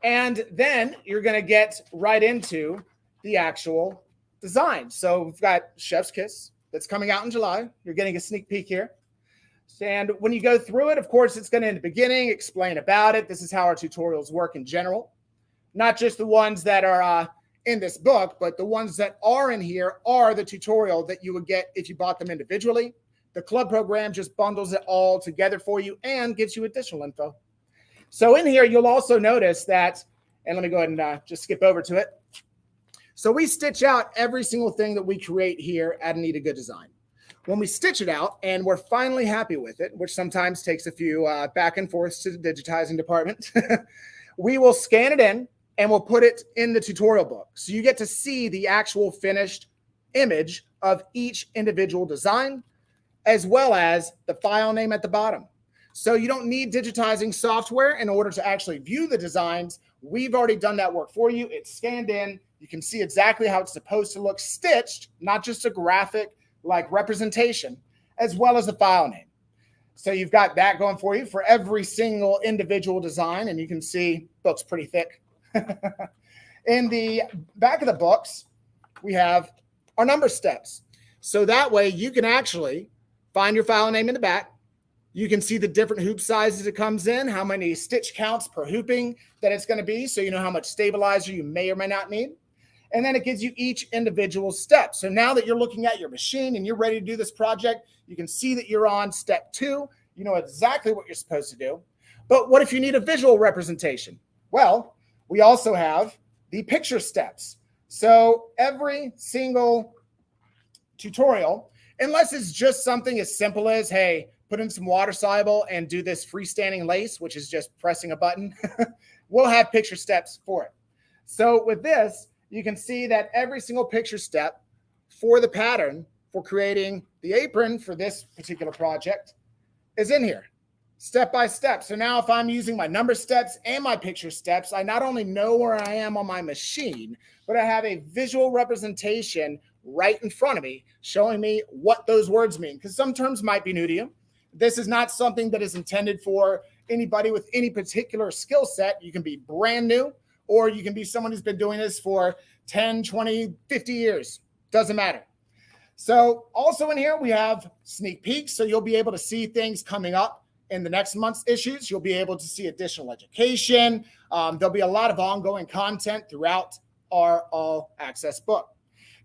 And then you're going to get right into the actual design. So we've got Chef's Kiss that's coming out in July. You're getting a sneak peek here. And when you go through it, of course, it's going to, in the beginning, explain about it. This is how our tutorials work in general. Not just the ones that are in this book, but the ones that are in here are the tutorial that you would get if you bought them individually. The club program just bundles it all together for you and gives you additional info. So in here, you'll also notice that, and let me go ahead and just skip over to it. So we stitch out every single thing that we create here at Anita Good Design. When we stitch it out and we're finally happy with it, which sometimes takes a few back and forths to the digitizing department, we will scan it in and we'll put it in the tutorial book. So you get to see the actual finished image of each individual design, as well as the file name at the bottom. So you don't need digitizing software in order to actually view the designs. We've already done that work for you. It's scanned in. You can see exactly how it's supposed to look stitched, not just a graphic like representation, as well as the file name. So you've got that going for you for every single individual design, and you can see the book's pretty thick. In the back of the books, we have our number steps. So that way you can actually find your file name in the back. You can see the different hoop sizes it comes in, how many stitch counts per hooping that it's going to be, so you know how much stabilizer you may or may not need. And then it gives you each individual step. So now that you're looking at your machine and you're ready to do this project, you can see that you're on step 2. You know exactly what you're supposed to do. But what if you need a visual representation? Well, we also have the picture steps. So every single tutorial, unless it's just something as simple as, hey, put in some water soluble and do this freestanding lace, which is just pressing a button, we'll have picture steps for it. So with this, you can see that every single picture step for the pattern for creating the apron for this particular project is in here, step by step. So now if I'm using my number steps and my picture steps, I not only know where I am on my machine, but I have a visual representation right in front of me showing me what those words mean, because some terms might be new to you. This is not something that is intended for anybody with any particular skill set. You can be brand new, or you can be someone who's been doing this for 10, 20, 50 years. Doesn't matter. So also in here, we have sneak peeks. So you'll be able to see things coming up in the next month's issues. You'll be able to see additional education. There'll be a lot of ongoing content throughout our all access book.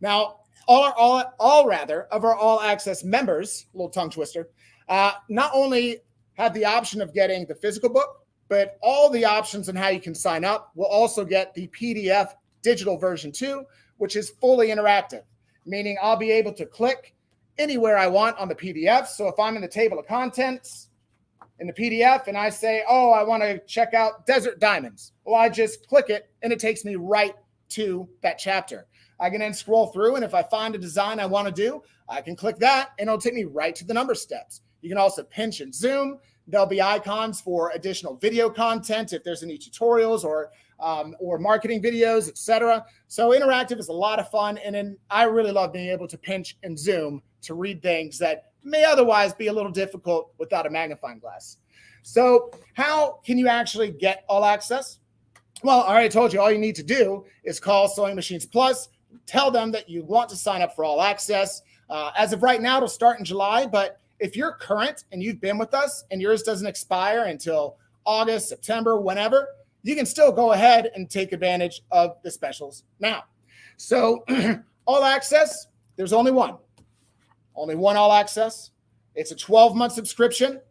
Now, all of our all access members, little tongue twister, not only have the option of getting the physical book, but all the options on how you can sign up. We'll also get the PDF digital version too, which is fully interactive, meaning I'll be able to click anywhere I want on the PDF. So if I'm in the table of contents in the PDF and I say, oh, I want to check out desert diamonds, well, I just click it and it takes me right to that chapter. I can then scroll through, and if I find a design I want to do, I can click that and it'll take me right to the number steps. You can also pinch and zoom. There'll be icons for additional video content if there's any tutorials or marketing videos, etc. So interactive is a lot of fun, and then I really love being able to pinch and zoom to read things that may otherwise be a little difficult without a magnifying glass. So how can you actually get all access? Well, I already told you all you need to do is call Sewing Machines Plus, tell them that you want to sign up for all access. As of right now, it'll start in July, but if you're current and you've been with us and yours doesn't expire until August, September, whenever, you can still go ahead and take advantage of the specials now. So all access, there's only one all access. It's a 12-month subscription.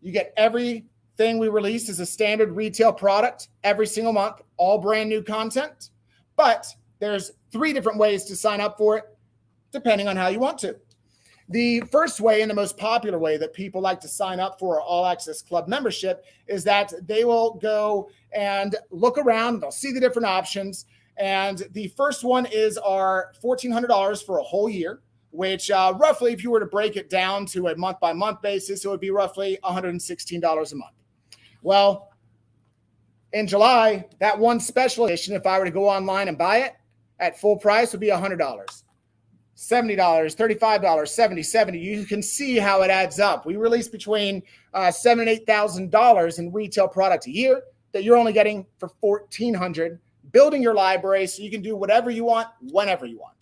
You get everything we release as a standard retail product every single month, all brand new content. But there's 3 different ways to sign up for it, depending on how you want to. The first way and the most popular way that people like to sign up for our All Access Club membership is that they will go and look around. They'll see the different options. And the first one is our $1,400 for a whole year, which roughly, if you were to break it down to a month-by-month basis, it would be roughly $116 a month. Well, in July, that one special edition, if I were to go online and buy it at full price, would be $100. $70, $35, $70. You can see how it adds up. We release between $7,000 and $8,000 in retail product a year that you're only getting for $1,400, building your library so you can do whatever you want, whenever you want.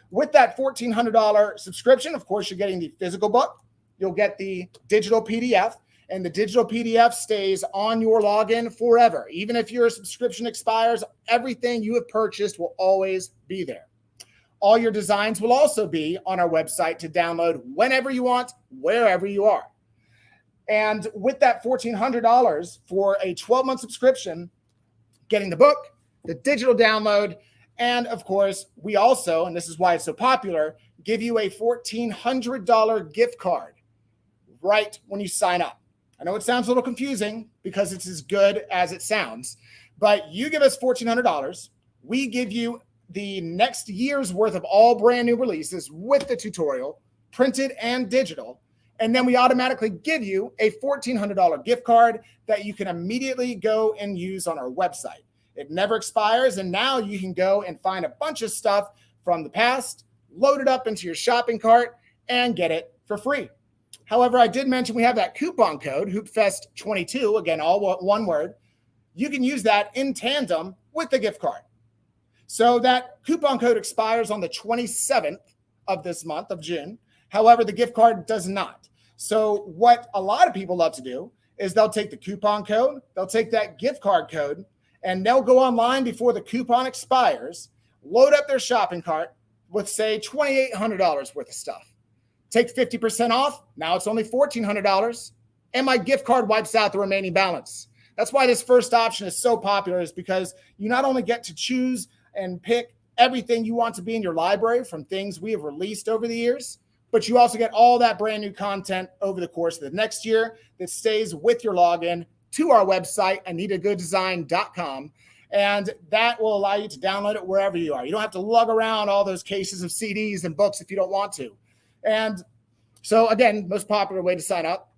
With that $1,400 subscription, of course, you're getting the physical book. You'll get the digital PDF, and the digital PDF stays on your login forever. Even if your subscription expires, everything you have purchased will always be there. All your designs will also be on our website to download whenever you want, wherever you are. And with that $1,400 for a 12-month subscription, getting the book, the digital download, and of course, we also, and this is why it's so popular, give you a $1,400 gift card right when you sign up. I know it sounds a little confusing because it's as good as it sounds, But you give us $1,400. We give you the next year's worth of all brand new releases with the tutorial, printed and digital. And then we automatically give you a $1,400 gift card that you can immediately go and use on our website. It never expires. And now you can go and find a bunch of stuff from the past, load it up into your shopping cart, and get it for free. However, I did mention we have that coupon code, HoopFest22, again, all one word. You can use that in tandem with the gift card. So that coupon code expires on the 27th of this month of June. However, the gift card does not. So what a lot of people love to do is they'll take the coupon code, they'll take that gift card code, and they'll go online before the coupon expires, load up their shopping cart with, say, $2,800 worth of stuff. Take 50% off. Now it's only $1,400. And my gift card wipes out the remaining balance. That's why this first option is so popular, is because you not only get to choose and pick everything you want to be in your library from things we have released over the years, but you also get all that brand new content over the course of the next year that stays with your login to our website, AnitaGoodDesign.com. And that will allow you to download it wherever you are. You don't have to lug around all those cases of CDs and books if you don't want to. And so, again, most popular way to sign up.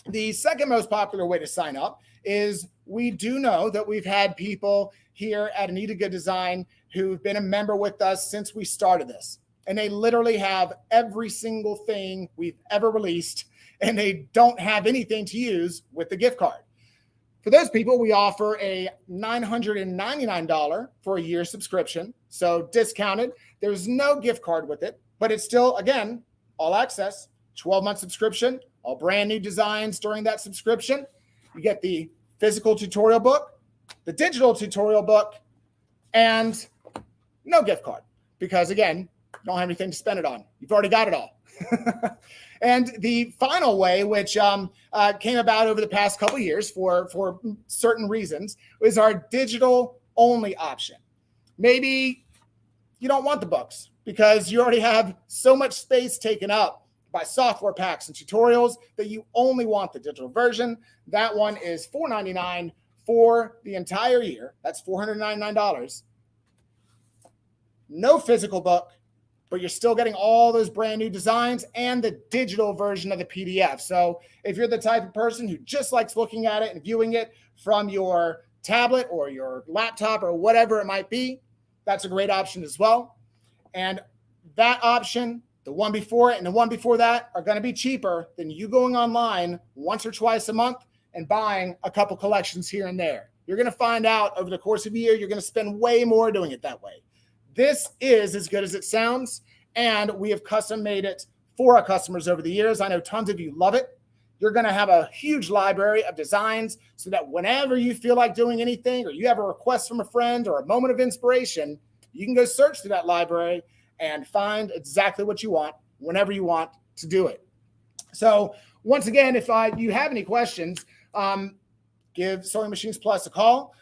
The second most popular way to sign up is, we do know that we've had people here at Anita Good Design who've been a member with us since we started this. And they literally have every single thing we've ever released, and they don't have anything to use with the gift card. For those people, we offer a $999 for a year subscription. So discounted. There's no gift card with it, but it's still, again, all access, 12-month subscription, all brand new designs during that subscription. You get the physical tutorial book, the digital tutorial book, and no gift card because, again, you don't have anything to spend it on. You've already got it all. And the final way, which came about over the past couple of years for certain reasons, is our digital only option. Maybe you don't want the books because you already have so much space taken up by software packs and tutorials that you only want the digital version. That one is $499 for the entire year. That's $499. No physical book, but you're still getting all those brand new designs and the digital version of the PDF. So if you're the type of person who just likes looking at it and viewing it from your tablet or your laptop or whatever it might be, that's a great option as well. And that option, the one before it and the one before that, are going to be cheaper than you going online once or twice a month and buying a couple collections here and there. You're going to find out over the course of a year, you're going to spend way more doing it that way. This is as good as it sounds, and we have custom made it for our customers over the years. I know tons of you love it. You're going to have a huge library of designs so that whenever you feel like doing anything, or you have a request from a friend or a moment of inspiration, you can go search through that library and find exactly what you want whenever you want to do it. So once again, if you have any questions, give Sewing Machines Plus a call.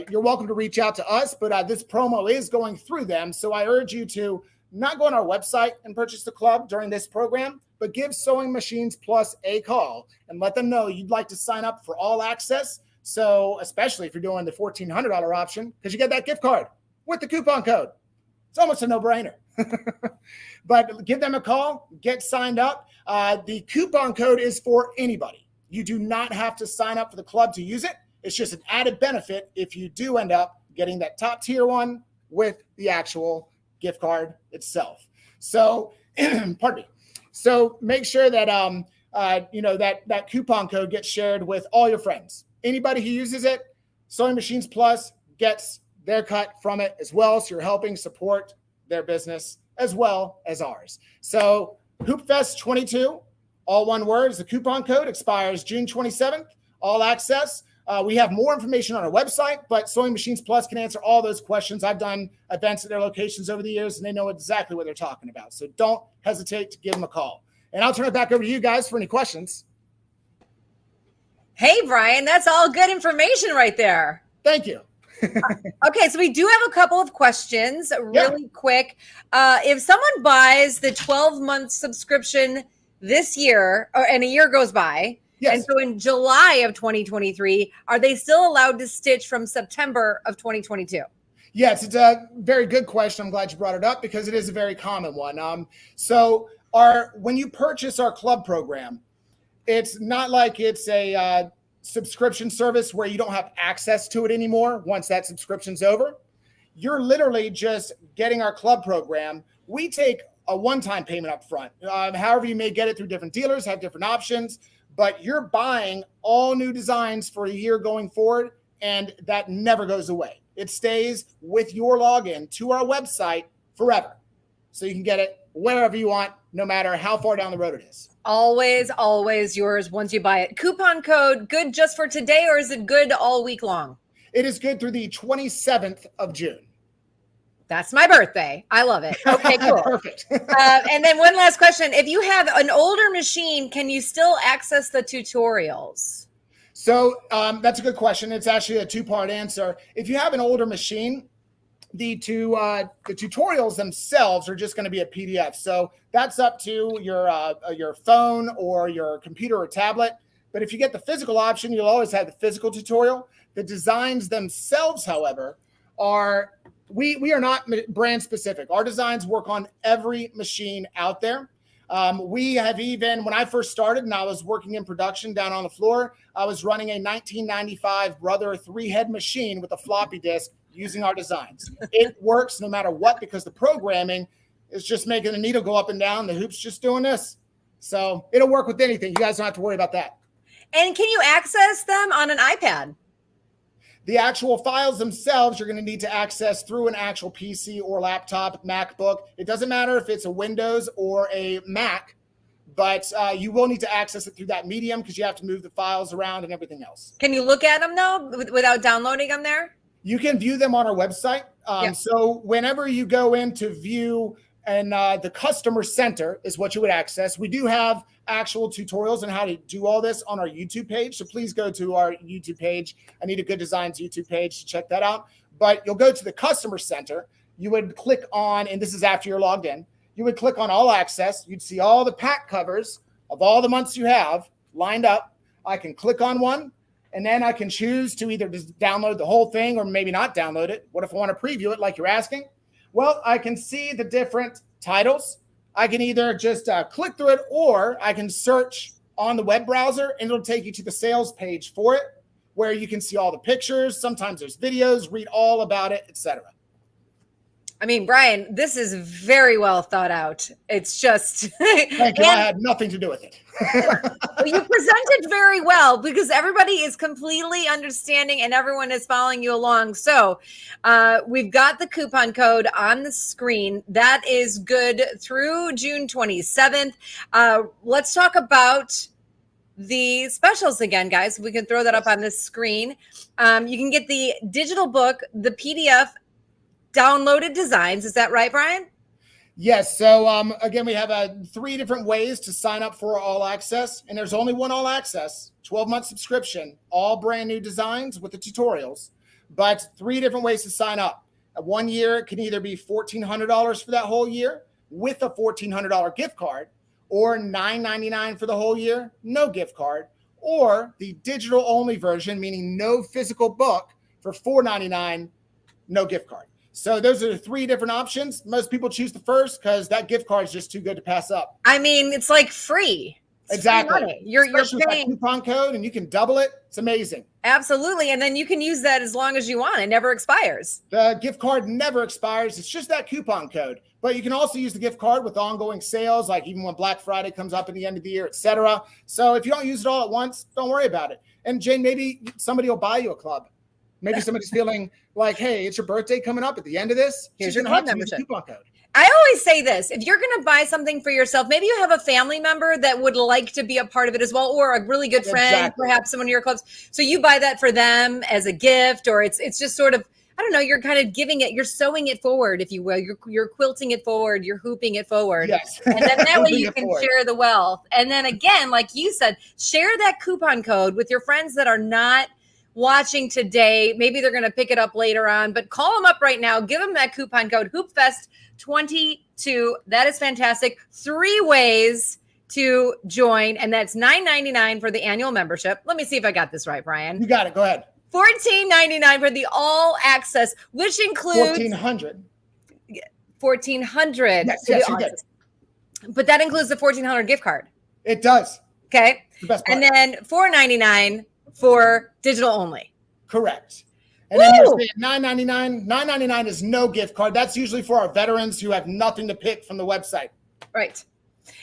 You're welcome to reach out to us, but this promo is going through them. So I urge you to not go on our website and purchase the club during this program, but give Sewing Machines Plus a call and let them know you'd like to sign up for all access. So especially if you're doing the $1,400 option, because you get that gift card with the coupon code. It's almost a no-brainer. But give them a call, get signed up. The coupon code is for anybody. You do not have to sign up for the club to use it. It's just an added benefit if you do end up getting that top tier one with the actual gift card itself. So, pardon me. So make sure that that coupon code gets shared with all your friends. Anybody who uses it, Sewing Machines Plus gets their cut from it as well. So you're helping support their business as well as ours. So Hoop Fest 22, all one word, is the coupon code, expires June 27th, all access. We have more information on our website, but Sewing Machines Plus can answer all those questions. I've done events at their locations over the years, and they know exactly what they're talking about. So don't hesitate to give them a call. And I'll turn it back over to you guys for any questions. Hey, Brian, that's all good information right there. Thank you. Okay, so we do have a couple of questions really quick. If someone buys the 12-month subscription this year, and a year goes by, Yes. And so in July of 2023, are they still allowed to stitch from September of 2022? Yes, it's a very good question. I'm glad you brought it up because it is a very common one. So when you purchase our club program, it's not like it's a subscription service where you don't have access to it anymore once that subscription's over. You're literally just getting our club program. We take a one-time payment up front. However, you may get it through different dealers, have different options, but you're buying all new designs for a year going forward, and that never goes away. It stays with your login to our website forever. So you can get it wherever you want, no matter how far down the road it is. Always, always yours once you buy it. Coupon code good just for today, or is it good all week long? It is good through the 27th of June. That's my birthday. I love it. Okay, cool. Perfect. And then one last question. If you have an older machine, can you still access the tutorials? So that's a good question. It's actually a two-part answer. If you have an older machine, the tutorials themselves are just going to be a PDF. So that's up to your phone or your computer or tablet. But if you get the physical option, you'll always have the physical tutorial. The designs themselves, however, we are not brand specific. Our designs work on every machine out there. We have even, when I first started and I was working in production down on the floor, I was running a 1995 Brother 3-head machine with a floppy disk using our designs. It works no matter what because the programming is just making the needle go up and down. The hoop's just doing this. So it'll work with anything. You guys don't have to worry about that. And can you access them on an iPad? The actual files themselves, you're going to need to access through an actual PC or laptop, MacBook. It doesn't matter if it's a Windows or a Mac, but you will need to access it through that medium because you have to move the files around and everything else. Can you look at them, though, without downloading them there? You can view them on our website. So whenever you go in to view, and the customer center is what you would access. We do have actual tutorials on how to do all this on our YouTube page. So please go to our YouTube page, Anita Good Designs YouTube page to check that out. But you'll go to the customer center. You would click on, and this is after you're logged in, you would click on all access. You'd see all the pack covers of all the months you have lined up. I can click on one, and then I can choose to either just download the whole thing or maybe not download it. What if I want to preview it like you're asking? Well, I can see the different titles. I can either just click through it, or I can search on the web browser and it'll take you to the sales page for it, where you can see all the pictures. Sometimes there's videos, read all about it, etc. I mean, Brian, this is very well thought out. It's just thank you. I had nothing to do with it. You presented very well because everybody is completely understanding and everyone is following you along. So we've got the coupon code on the screen. That is good through June 27th. Let's talk about the specials again, guys. We can throw that up on the screen. You can get the digital book, the PDF, downloaded designs. Is that right, Brian? Yes. So again, we have 3 different ways to sign up for All Access, and there's only one All Access, 12-month subscription, all brand new designs with the tutorials, but 3 different ways to sign up. 1 year, it can either be $1,400 for that whole year with a $1,400 gift card, or $9.99 for the whole year, no gift card, or the digital only version, meaning no physical book, for $4.99, no gift card. So those are the 3 different options. Most people choose the first because that gift card is just too good to pass up. I mean, it's like free. It's exactly. Free money. You're paying with that coupon code, and you can double it. It's amazing. Absolutely. And then you can use that as long as you want. It never expires. The gift card never expires. It's just that coupon code. But you can also use the gift card with ongoing sales, like even when Black Friday comes up at the end of the year, etc. So if you don't use it all at once, don't worry about it. And Jane, maybe somebody will buy you a club. Maybe somebody's feeling like, hey, it's your birthday coming up at the end of this. Here's your club membership. Coupon code. I always say this, if you're going to buy something for yourself, maybe you have a family member that would like to be a part of it as well, or a really good friend, perhaps someone in your clubs. So you buy that for them as a gift, or it's just sort of, I don't know, you're kind of giving it, you're sewing it forward, if you will. You're quilting it forward, you're hooping it forward. Yes. And then that way you can share the wealth. And then again, like you said, share that coupon code with your friends that are not watching today. Maybe they're going to pick it up later on, but call them up right now. Give them that coupon code HoopFest22. That is fantastic. 3 ways to join, and that's $9.99 for the annual membership. Let me see if I got this right, Brian. You got it. Go ahead. $14.99 for the all access, which includes $1,400. $1,400. Yes, yes, you did. But that includes the $1,400 gift card. It does. Okay. The best part. And then $4.99 for digital only. Correct. And then you're saying $9.99. $9.99 is no gift card. That's usually for our veterans who have nothing to pick from the website. Right.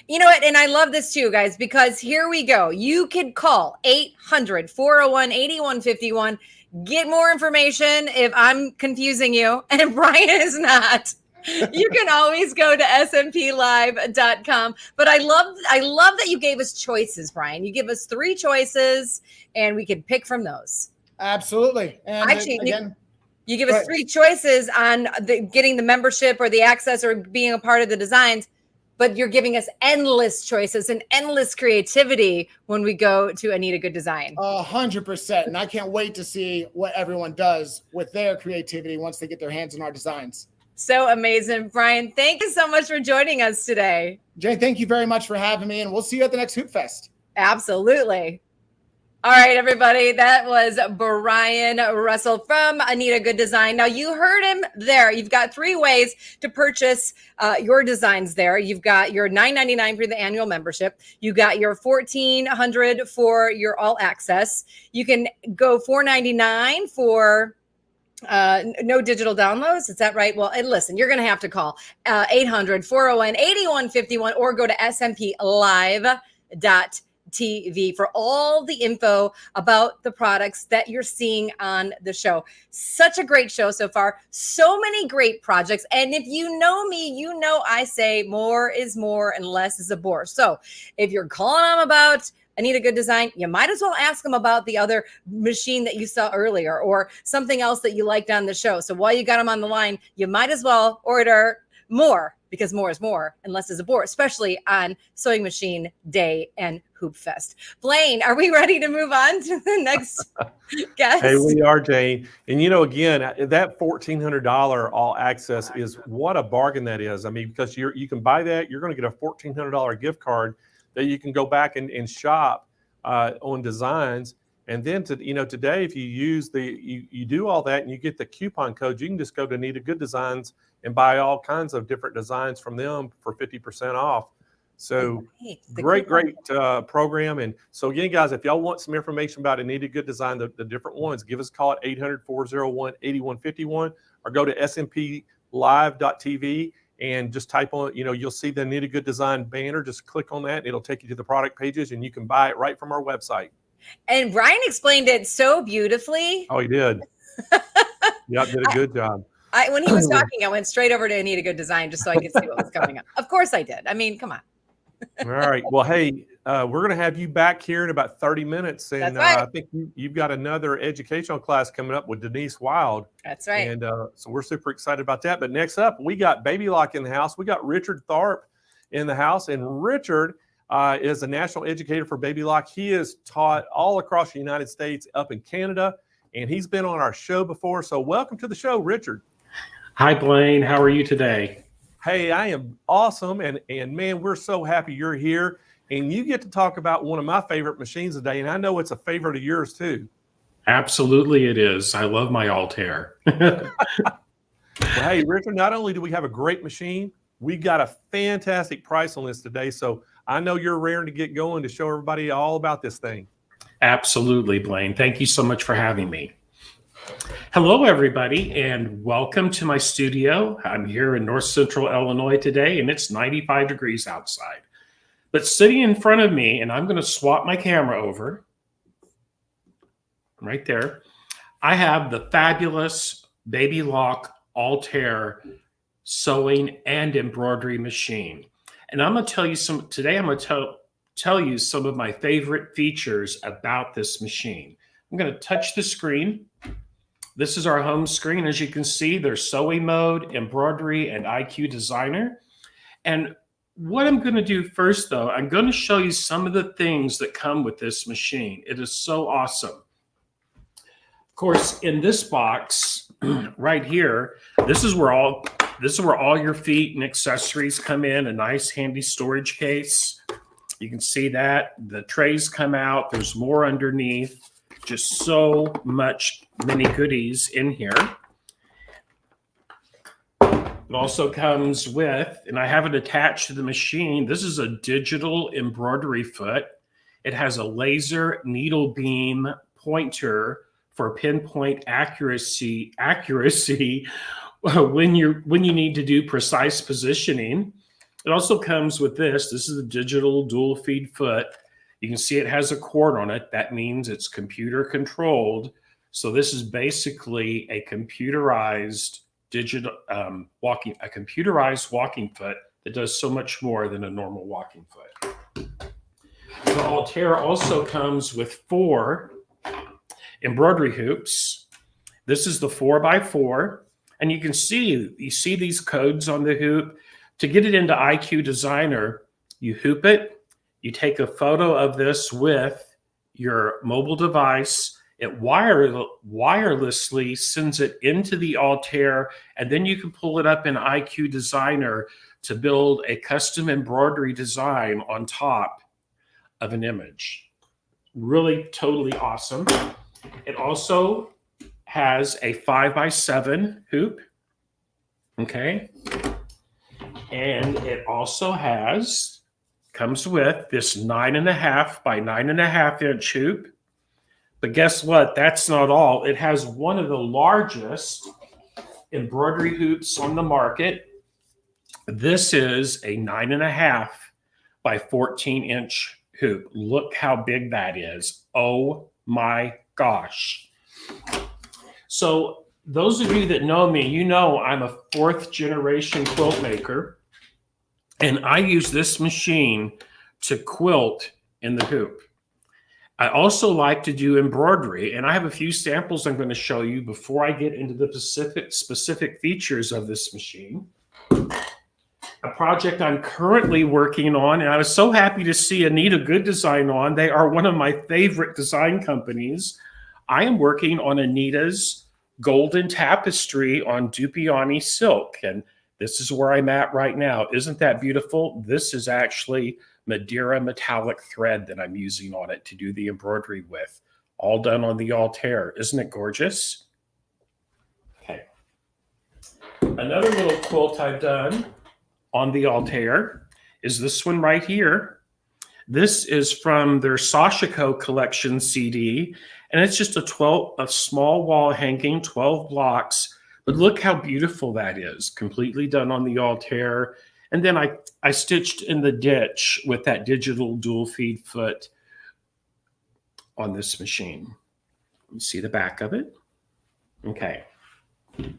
You know what? And I love this too, guys, because here we go. You could call 800-401-8151. Get more information if I'm confusing you and Brian is not. You can always go to SMPLive.com. But I love that you gave us choices, Brian. You give us 3 choices and we can pick from those. Absolutely. And actually, again, you give us 3 choices on getting the membership or the access or being a part of the designs, but you're giving us endless choices and endless creativity when we go to Anita Good Design. 100%. And I can't wait to see what everyone does with their creativity once they get their hands on our designs. So amazing. Brian, thank you so much for joining us today. Jay, thank you very much for having me, and we'll see you at the next Hoop Fest. Absolutely. All right, everybody. That was Brian Russell from Anita Good Design. Now, you heard him there. You've got 3 ways to purchase your designs there. You've got your $9.99 for the annual membership. You got your $1,400 for your all access. You can go $4.99 for no digital downloads. Is that right? Well, and listen, you're going to have to call 800-401-8151 or go to SMPLive.TV for all the info about the products that you're seeing on the show. Such a great show so far. So many great projects. And if you know me, you know I say more is more and less is a bore. So if you're calling them about Anita Good Design, you might as well ask them about the other machine that you saw earlier or something else that you liked on the show. So while you got them on the line, you might as well order more, because more is more and less is a bore, especially on Sewing Machine Day and Hoop Fest. Blaine, are we ready to move on to the next guest? Hey, we are, Jane. And again, that $1,400 all access is what a bargain that is. I mean, because you can buy that, you're going to get a $1,400 gift card that you can go back and shop on designs. And then today, if you use you do all that and you get the coupon code, you can just go to Anita Good Designs and buy all kinds of different designs from them for 50% off. So great program. And so again, guys, if y'all want some information about Anita Good Design, the different ones, give us a call at 800-401-8151 or go to SMPLive.TV. And just type on, you'll see the Anita Good Design banner. Just click on that. It'll take you to the product pages and you can buy it right from our website. And Brian explained it so beautifully. Oh, he did. Yep, did a good job. When he was talking, I went straight over to Anita Good Design just so I could see what was coming up. Of course I did. I mean, come on. All right. Well, hey, we're going to have you back here in about 30 minutes. And That's right. I think you've got another educational class coming up with Denise Wild. That's right. And so we're super excited about that. But next up, we got Baby Lock in the house. We got Richard Tharp in the house. And Richard is a national educator for Baby Lock. He is taught all across the United States, up in Canada. And he's been on our show before. So welcome to the show, Richard. Hi, Blaine. How are you today? Hey, I am awesome. And man, we're so happy you're here. And you get to talk about one of my favorite machines today. And I know it's a favorite of yours too. Absolutely it is. I love my Altair. Well, hey, Richard, not only do we have a great machine, we got a fantastic price on this today. So I know you're raring to get going to show everybody all about this thing. Absolutely, Blaine. Thank you so much for having me. Hello, everybody, and welcome to my studio. I'm here in North Central Illinois today, and it's 95 degrees outside. But sitting in front of me, and I'm going to swap my camera over right there, I have the fabulous Baby Lock Altair sewing and embroidery machine. And I'm going to tell you today I'm going to tell you some of my favorite features about this machine. I'm going to touch the screen. This is our home screen. As you can see, there's sewing mode, embroidery, and IQ Designer. And what I'm going to do first, though, I'm going to show you some of the things that come with this machine. It is so awesome. Of course, in this box right here, this is where all your feet and accessories come in, a nice handy storage case. You can see that the trays come out. There's more underneath. Just so many goodies in here. It also comes with, and I have it attached to the machine. This is a digital embroidery foot. It has a laser needle beam pointer for pinpoint accuracy when you need to do precise positioning. It also comes with this. This is a digital dual feed foot. You can see it has a cord on it. That means it's computer controlled. So this is basically a computerized walking foot that does so much more than a normal walking foot. The Altair also comes with 4 embroidery hoops. This is the 4x4, and you see these codes on the hoop. To get it into IQ Designer, you hoop it, you take a photo of this with your mobile device, it wirelessly sends it into the Altair, and then you can pull it up in IQ Designer to build a custom embroidery design on top of an image. Really totally awesome. It also has a 5x7 hoop. Okay. And it also comes with this 9.5 by 9.5 inch hoop. But guess what? That's not all. It has one of the largest embroidery hoops on the market. This is a 9.5 by 14 inch hoop. Look how big that is. Oh my gosh. So those of you that know me, you know I'm a 4th generation quilt maker, and I use this machine to quilt in the hoop. I also like to do embroidery, and I have a few samples I'm going to show you before I get into the specific features of this machine. A project I'm currently working on, and I was so happy to see Anita Good Design on. They are one of my favorite design companies. I am working on Anita's golden tapestry on Dupioni silk, and this is where I'm at right now. Isn't that beautiful? This is actually Madeira metallic thread that I'm using on it to do the embroidery with, all done on the Altair. Isn't it gorgeous? Okay. Another little quilt I've done on the Altair is this one right here. This is from their Sashiko collection CD, and it's just a small wall hanging, 12 blocks. But look how beautiful that is, completely done on the Altair. And then I stitched in the ditch with that digital dual feed foot on this machine. You see the back of it? Okay. And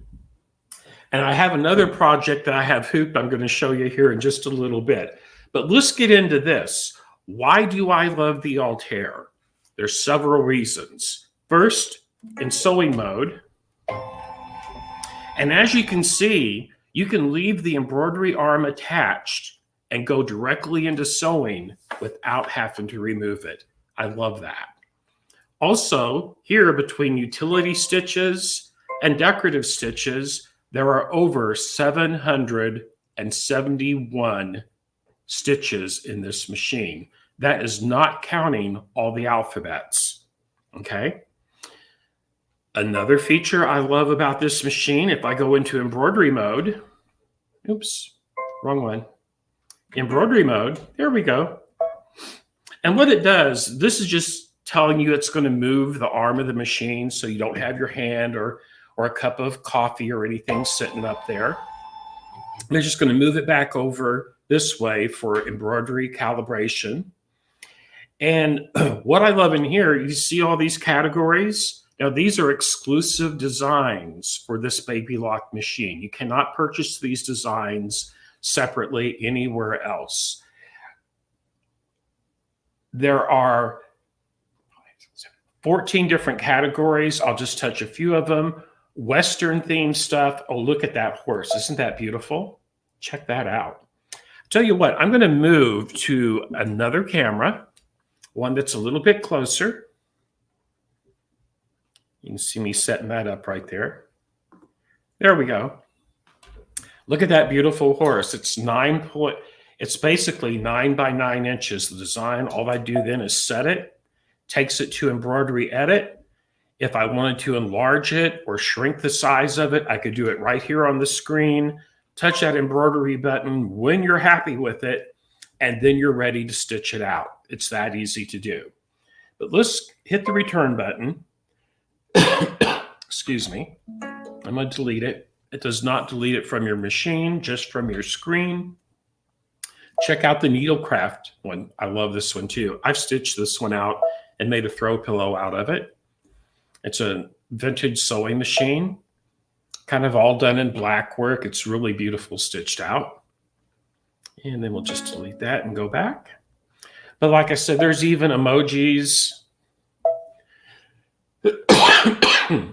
I have another project that I have hooped I'm going to show you here in just a little bit. But let's get into this. Why do I love the Altair? There's several reasons. First, in sewing mode. And as you can see, you can leave the embroidery arm attached and go directly into sewing without having to remove it. I love that. Also, here between utility stitches and decorative stitches, there are over 771 stitches in this machine. That is not counting all the alphabets, okay? Another feature I love about this machine, if I go into embroidery mode, oops, wrong one. Embroidery mode, there we go. And what it does, this is just telling you it's going to move the arm of the machine so you don't have your hand or a cup of coffee or anything sitting up there. They're just going to move it back over this way for embroidery calibration. And what I love in here, you see all these categories. Now, these are exclusive designs for this Baby Lock machine. You cannot purchase these designs separately anywhere else. There are 14 different categories. I'll just touch a few of them. Western themed stuff. Oh, look at that horse. Isn't that beautiful? Check that out. Tell you what, I'm going to move to another camera, one that's a little bit closer. You can see me setting that up right there. There we go. Look at that beautiful horse. It's It's basically 9 by 9 inches, the design. All I do then is set it, takes it to embroidery edit. If I wanted to enlarge it or shrink the size of it, I could do it right here on the screen, touch that embroidery button when you're happy with it, and then you're ready to stitch it out. It's that easy to do. But let's hit the return button. Excuse me. I'm going to delete it. It does not delete it from your machine, just from your screen. Check out the Needlecraft one. I love this one too. I've stitched this one out and made a throw pillow out of it. It's a vintage sewing machine, kind of all done in black work. It's really beautiful stitched out. And then we'll just delete that and go back. But like I said, there's even emojis.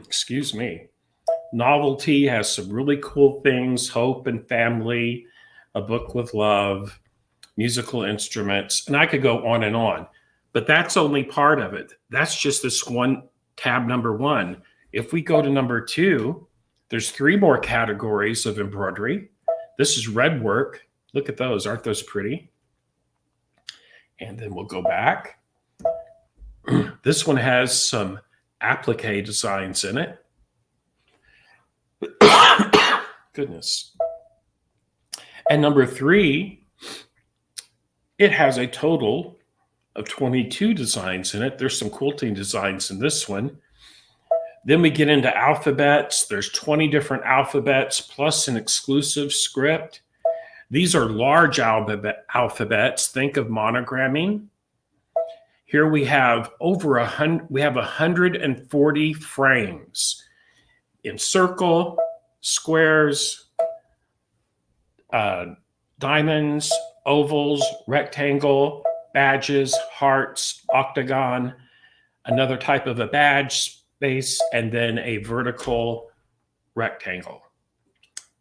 Excuse me. Novelty has some really cool things. Hope and family, a book with love, musical instruments, and I could go on and on. But that's only part of it. That's just this one tab number 1. If we go to number 2, there's 3 more categories of embroidery. This is red work. Look at those. Aren't those pretty? And then we'll go back. This one has some applique designs in it. Goodness. And number 3, it has a total of 22 designs in it. There's some quilting designs in this one. Then we get into alphabets. There's 20 different alphabets plus an exclusive script. These are large alphabets. Think of monogramming. Here we have over 100. We have 140 frames in circle, squares, diamonds, ovals, rectangle, badges, hearts, octagon, another type of a badge space, and then a vertical rectangle.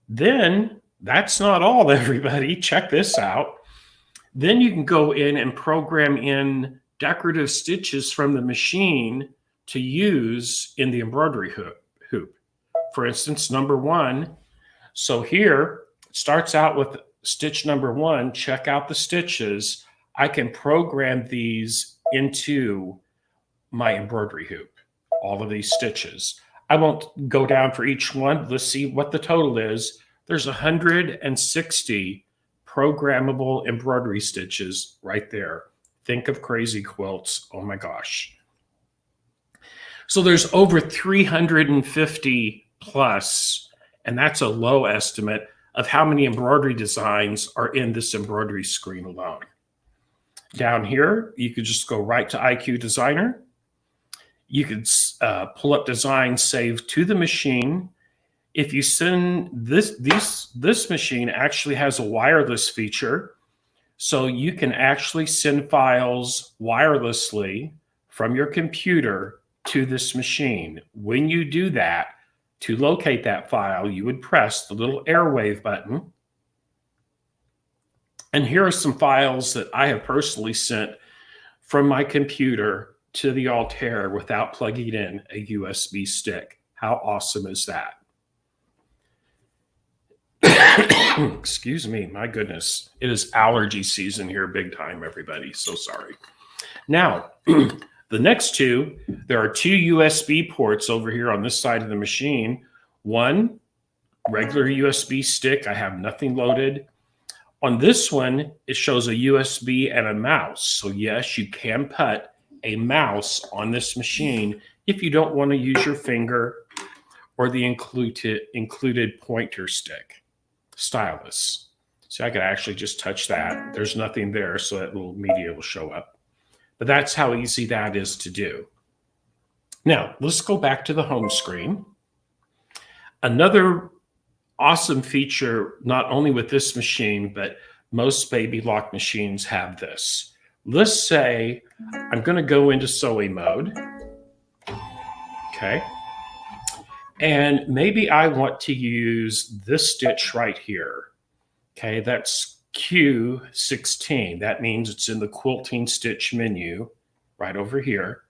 Then that's not all, everybody. Check this out. Then you can go in and program in decorative stitches from the machine to use in the embroidery hoop. For instance, number 1. So here it starts out with stitch number 1. Check out the stitches. I can program these into my embroidery hoop, all of these stitches. I won't go down for each one. Let's see what the total is. There's 160 programmable embroidery stitches right there. Think of crazy quilts. Oh my gosh. So there's over 350 plus, and that's a low estimate of how many embroidery designs are in this embroidery screen alone. Down here, you could just go right to IQ Designer. You could pull up designs saved to the machine. If you send this machine actually has a wireless feature, so you can actually send files wirelessly from your computer to this machine. When you do that, to locate that file, you would press the little airwave button. And here are some files that I have personally sent from my computer to the Altair without plugging in a USB stick. How awesome is that? Excuse me, my goodness. It is allergy season here big time, everybody. So sorry. Now, the next 2, there are 2 USB ports over here on this side of the machine. One, regular USB stick. I have nothing loaded. On this one, it shows a USB and a mouse. So yes, you can put a mouse on this machine if you don't want to use your finger or the included pointer stick. Stylus. So I could actually just touch that. There's nothing there, so that little media will show up. But that's how easy that is to do. Now, let's go back to the home screen. Another awesome feature, not only with this machine, but most baby lock machines have this. Let's say I'm going to go into sewing mode. Okay. And maybe I want to use this stitch right here. Okay, that's Q16. That means it's in the quilting stitch menu right over here.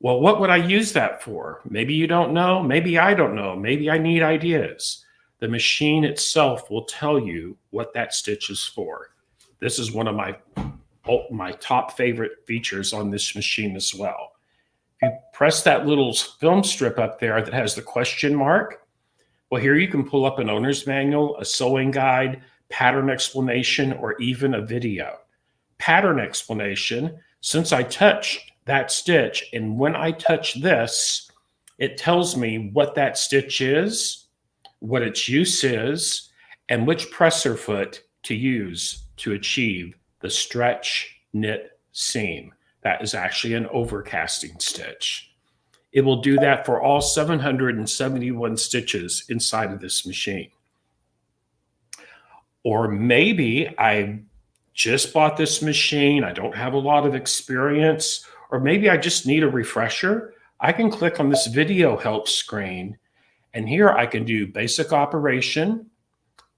Well, what would I use that for? Maybe you don't know. Maybe I don't know. Maybe I need ideas. The machine itself will tell you what that stitch is for. This is one of my top favorite features on this machine as well. If you press that little film strip up there that has the question mark, well, here you can pull up an owner's manual, a sewing guide, pattern explanation, or even a video. Pattern explanation, since I touched that stitch, and when I touch this, it tells me what that stitch is, what its use is, and which presser foot to use to achieve the stretch knit seam. That is actually an overcasting stitch. It will do that for all 771 stitches inside of this machine. Or maybe I just bought this machine, I don't have a lot of experience, or maybe I just need a refresher. I can click on this video help screen, and here I can do basic operation,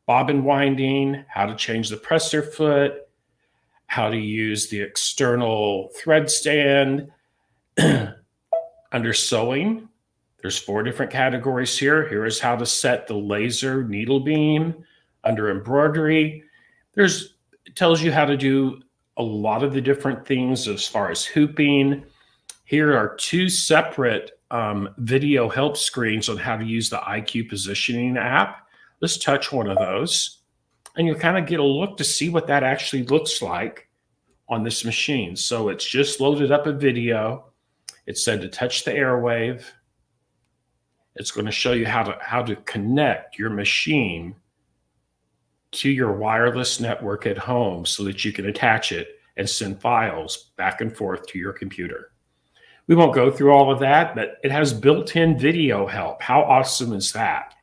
bobbin winding, how to change the presser foot, how to use the external thread stand. Under sewing, there's 4 different categories here. Here is how to set the laser needle beam. Under embroidery, it tells you how to do a lot of the different things as far as hooping. Here are 2 separate video help screens on how to use the IQ positioning app. Let's touch one of those, and you'll kind of get a look to see what that actually looks like on this machine. So it's just loaded up a video. It said to touch the airwave. It's going to show you how to connect your machine to your wireless network at home so that you can attach it and send files back and forth to your computer. We won't go through all of that, but it has built-in video help. How awesome is that?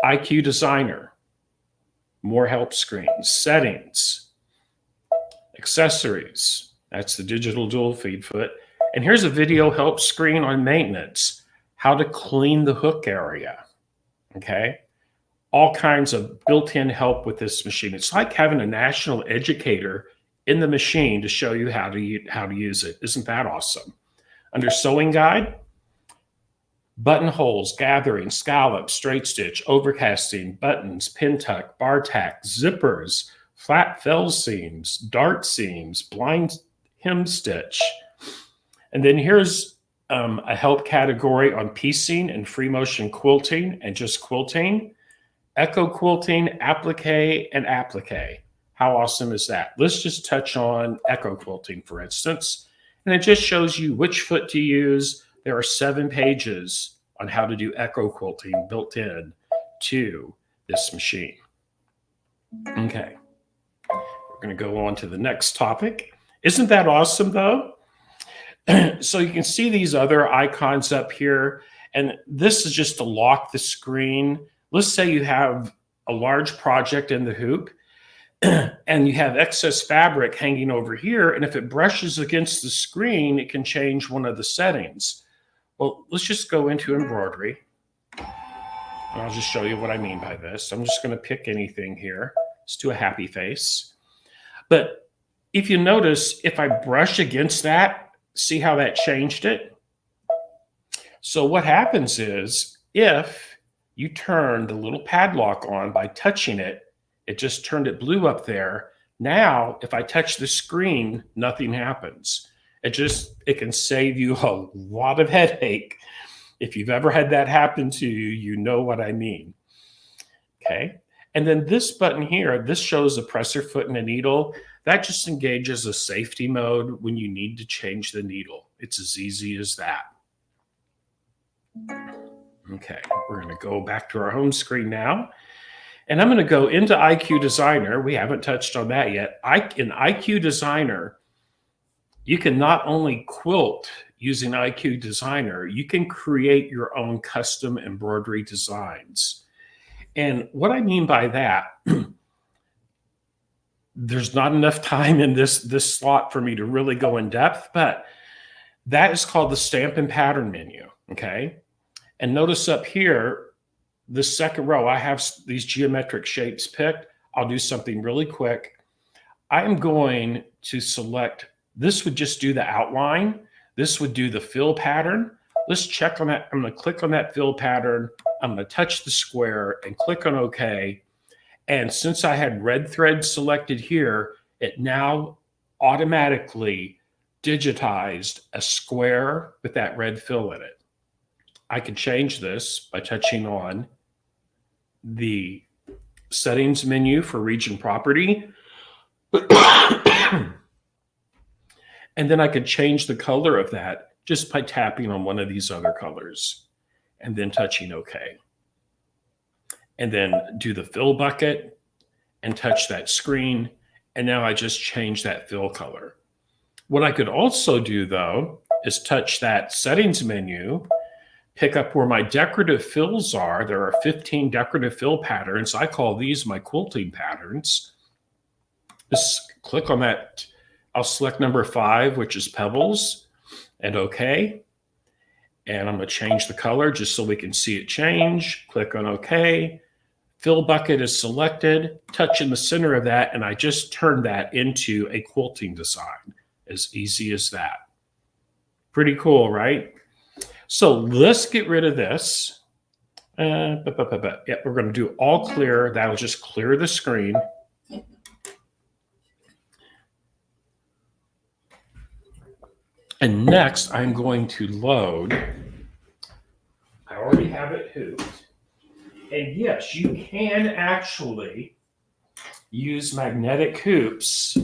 IQ Designer, more help screens, settings, accessories. That's the digital dual feed foot. And here's a video help screen on maintenance, how to clean the hook area, okay? All kinds of built-in help with this machine. It's like having a national educator in the machine to show you how to use it. Isn't that awesome? Under sewing guide, buttonholes, gathering, scallop, straight stitch, overcasting, buttons, pin tuck, bar tack, zippers, flat fell seams, dart seams, blind hem stitch. And then here's a help category on piecing and free motion quilting and just quilting, echo quilting, applique, and applique. How awesome is that? Let's just touch on echo quilting, for instance. And it just shows you which foot to use. There are 7 pages on how to do echo quilting built in to this machine. Okay, we're going to go on to the next topic. Isn't that awesome, though? So you can see these other icons up here, and this is just to lock the screen. Let's say you have a large project in the hoop, and you have excess fabric hanging over here, and if it brushes against the screen, it can change one of the settings. Well, let's just go into embroidery, and I'll just show you what I mean by this. I'm just going to pick anything here. Let's do a happy face. But if you notice, if I brush against that, see how that changed it? So what happens is, if you turn the little padlock on by touching it, it just turned it blue up there. Now, if I touch the screen, nothing happens. It can save you a lot of headache. If you've ever had that happen to you, you know what I mean. Okay. And then this button here, this shows a presser foot and a needle. That just engages a safety mode when you need to change the needle. It's as easy as that. Okay, we're going to go back to our home screen now. And I'm going to go into IQ Designer. We haven't touched on that yet. In IQ Designer, you can not only quilt using IQ Designer, you can create your own custom embroidery designs. And what I mean by that, there's not enough time in this slot for me to really go in depth, but that is called the stamp and pattern menu, okay? And notice up here, the second row, I have these geometric shapes picked. I'll do something really quick. I am going to select, this would just do the outline. This would do the fill pattern. Let's check on that. I'm going to click on that fill pattern. I'm going to touch the square and click on OK. And since I had red thread selected here, it now automatically digitized a square with that red fill in it. I can change this by touching on the settings menu for region property. And then I could change the color of that just by tapping on one of these other colors and then touching OK. And then do the fill bucket and touch that screen. And now I just change that fill color. What I could also do, though, is touch that settings menu, pick up where my decorative fills are. There are 15 decorative fill patterns. I call these my quilting patterns. Just click on that. I'll select number 5, which is pebbles, and OK. And I'm going to change the color just so we can see it change. Click on OK. Fill bucket is selected. Touch in the center of that, and I just turned that into a quilting design. As easy as that. Pretty cool, right? So let's get rid of this. Yeah, we're going to do all clear. That'll just clear the screen. And next, I'm going to load. I already have it hooped. And yes, you can actually use magnetic hoops.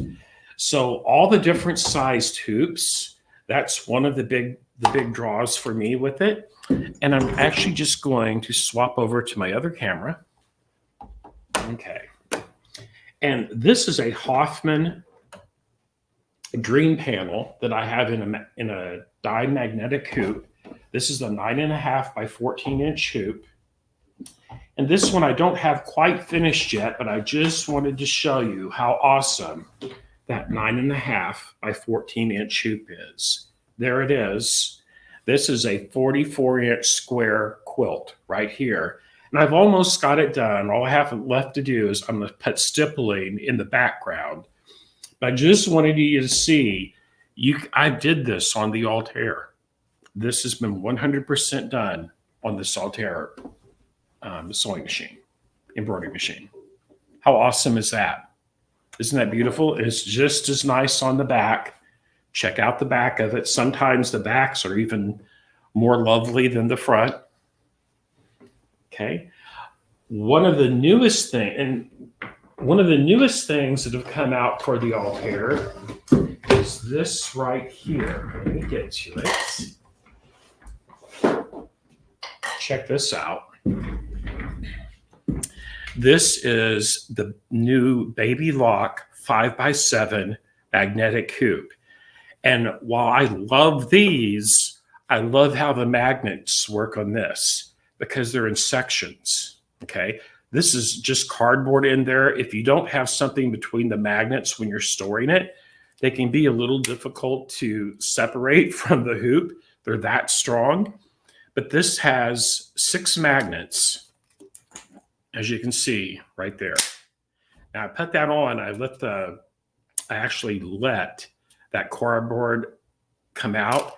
So all the different sized hoops, that's one of the big draws for me with it. And I'm actually just going to swap over to my other camera. Okay. And this is a Hoffman dream panel that I have in a die magnetic hoop. This is a 9.5 by 14 inch hoop. And this one I don't have quite finished yet, but I just wanted to show you how awesome that 9.5 by 14 inch hoop is. There it is. This is a 44 inch square quilt right here. And I've almost got it done. All I have left to do is I'm going to put stippling in the background. But I just wanted you to see, I did this on the Altair. This has been 100% done on this Altair sewing machine, embroidery machine. How awesome is that? Isn't that beautiful? It's just as nice on the back. Check out the back of it. Sometimes the backs are even more lovely than the front. Okay. One of the newest things that have come out for the Altair is this right here. Let me get to it. Check this out. This is the new Baby Lock 5x7 magnetic hoop. And while I love these, I love how the magnets work on this because they're in sections, okay? This is just cardboard in there. If you don't have something between the magnets when you're storing it, they can be a little difficult to separate from the hoop. They're that strong. But this has 6 magnets, as you can see right there. Now I put that on, I actually let that cardboard come out,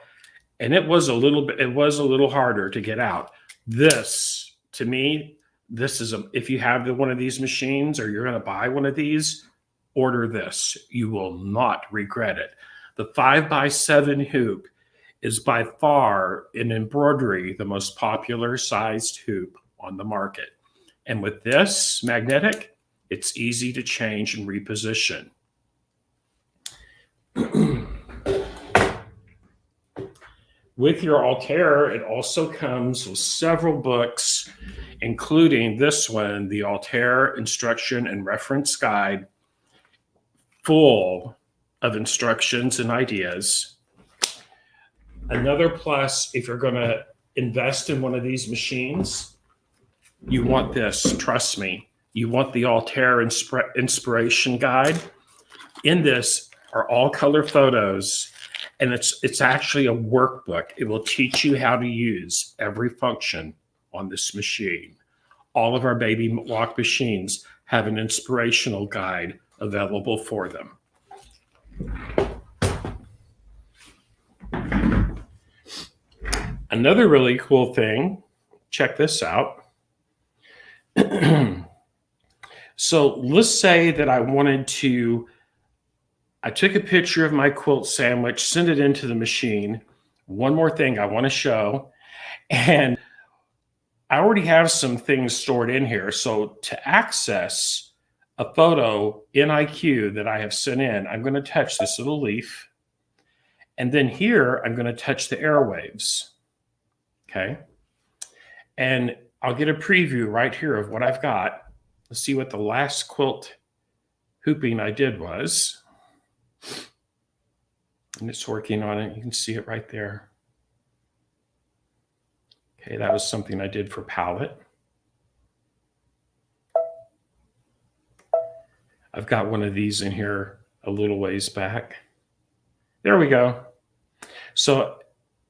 and it was a little harder to get out. This, to me, if you have one of these machines or you're going to buy one of these, order this. You will not regret it. The 5x7 hoop is by far in embroidery the most popular sized hoop on the market. And with this magnetic, it's easy to change and reposition. With your Altair, it also comes with several books, including this one, the Altair Instruction and Reference Guide, full of instructions and ideas. Another plus, if you're going to invest in one of these machines, you want this, trust me. You want the Altair Inspiration Guide. In this are all color photos, and it's actually a workbook. It will teach you how to use every function on this machine. All of our Baby Lock machines have an inspirational guide available for them. Another really cool thing, check this out. So let's say that I took a picture of my quilt sandwich, sent it into the machine. One more thing I want to show. And I already have some things stored in here. So to access a photo in IQ that I have sent in, I'm going to touch this little leaf. And then here, I'm going to touch the airwaves. Okay. And I'll get a preview right here of what I've got. Let's see what the last quilt hooping I did was. And it's working on it. You can see it right there. Okay, that was something I did for palette. I've got one of these in here a little ways back. There we go. So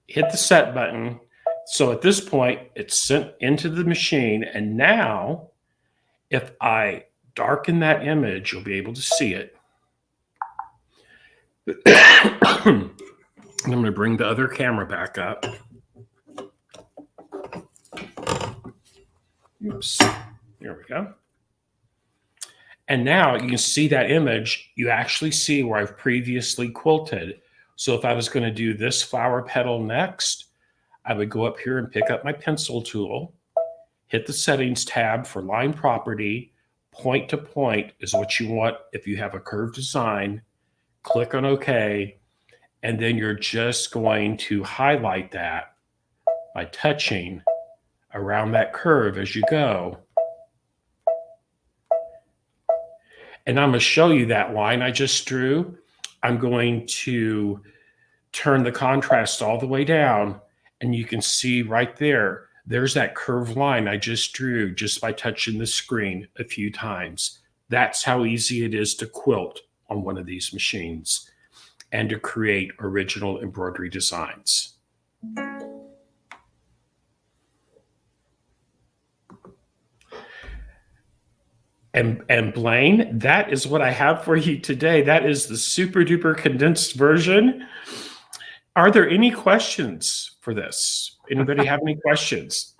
hit the set button. So at this point, it's sent into the machine. And now, if I darken that image, you'll be able to see it. I'm going to bring the other camera back up. Oops. There we go. And now you can see that image. You actually see where I've previously quilted. So if I was going to do this flower petal next, I would go up here and pick up my pencil tool, hit the settings tab for line property. Point to point is what you want if you have a curved design. Click on OK. And then you're just going to highlight that by touching around that curve as you go. And I'm going to show you that line I just drew. I'm going to turn the contrast all the way down, and you can see right there, there's that curved line I just drew just by touching the screen a few times. That's how easy it is to quilt on one of these machines and to create original embroidery designs. And Blaine, that is what I have for you today. That is the super duper condensed version. Are there any questions for this? Anybody have any questions?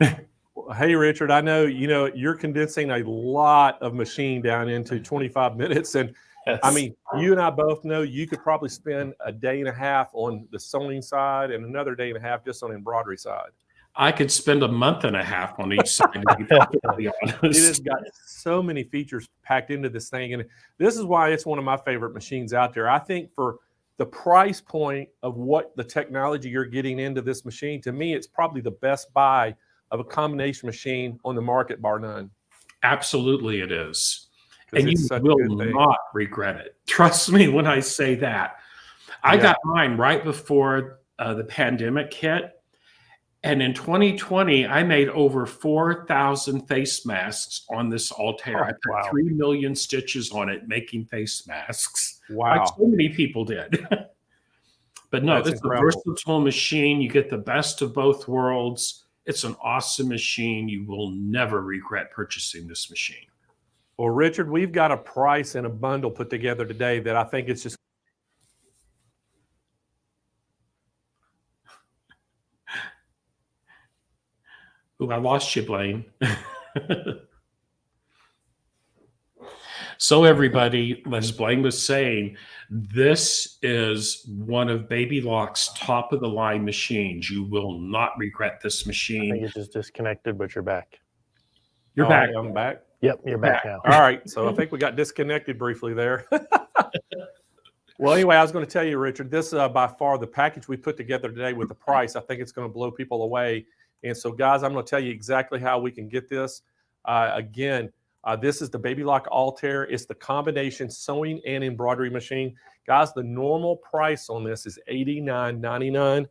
Hey, Richard, I know, you're condensing a lot of machine down into 25 minutes. And yes. I mean, you and I both know you could probably spend a day and a half on the sewing side and another day and a half just on embroidery side. I could spend a month and a half on each side, to be perfectly honest. It has got so many features packed into this thing. And this is why it's one of my favorite machines out there. I think for the price point of what the technology you're getting into this machine, to me, it's probably the best buy of a combination machine on the market, bar none. Absolutely it is. And you a will not regret it. Trust me when I say that. I got mine right before the pandemic hit. And in 2020, I made over 4,000 face masks on this Altair. I put 3 million stitches on it making face masks. Wow. Like so many people did. But no, it's a versatile machine. You get the best of both worlds. It's an awesome machine. You will never regret purchasing this machine. Well, Richard, we've got a price and a bundle put together today that I think it's just Ooh, I lost you, Blaine. So everybody, as Blaine was saying, this is one of Baby Lock's top of the line machines. You will not regret this machine. I think you just disconnected, but you're back. You're back. I'm back. Yep, you're back now. All right. So I think we got disconnected briefly there. Well, anyway, I was going to tell you, Richard, this by far the package we put together today with the price, I think it's going to blow people away. And so, guys, I'm going to tell you exactly how we can get this. This is the Baby Lock Altair. It's the combination sewing and embroidery machine. Guys, the normal price on this is $89.99.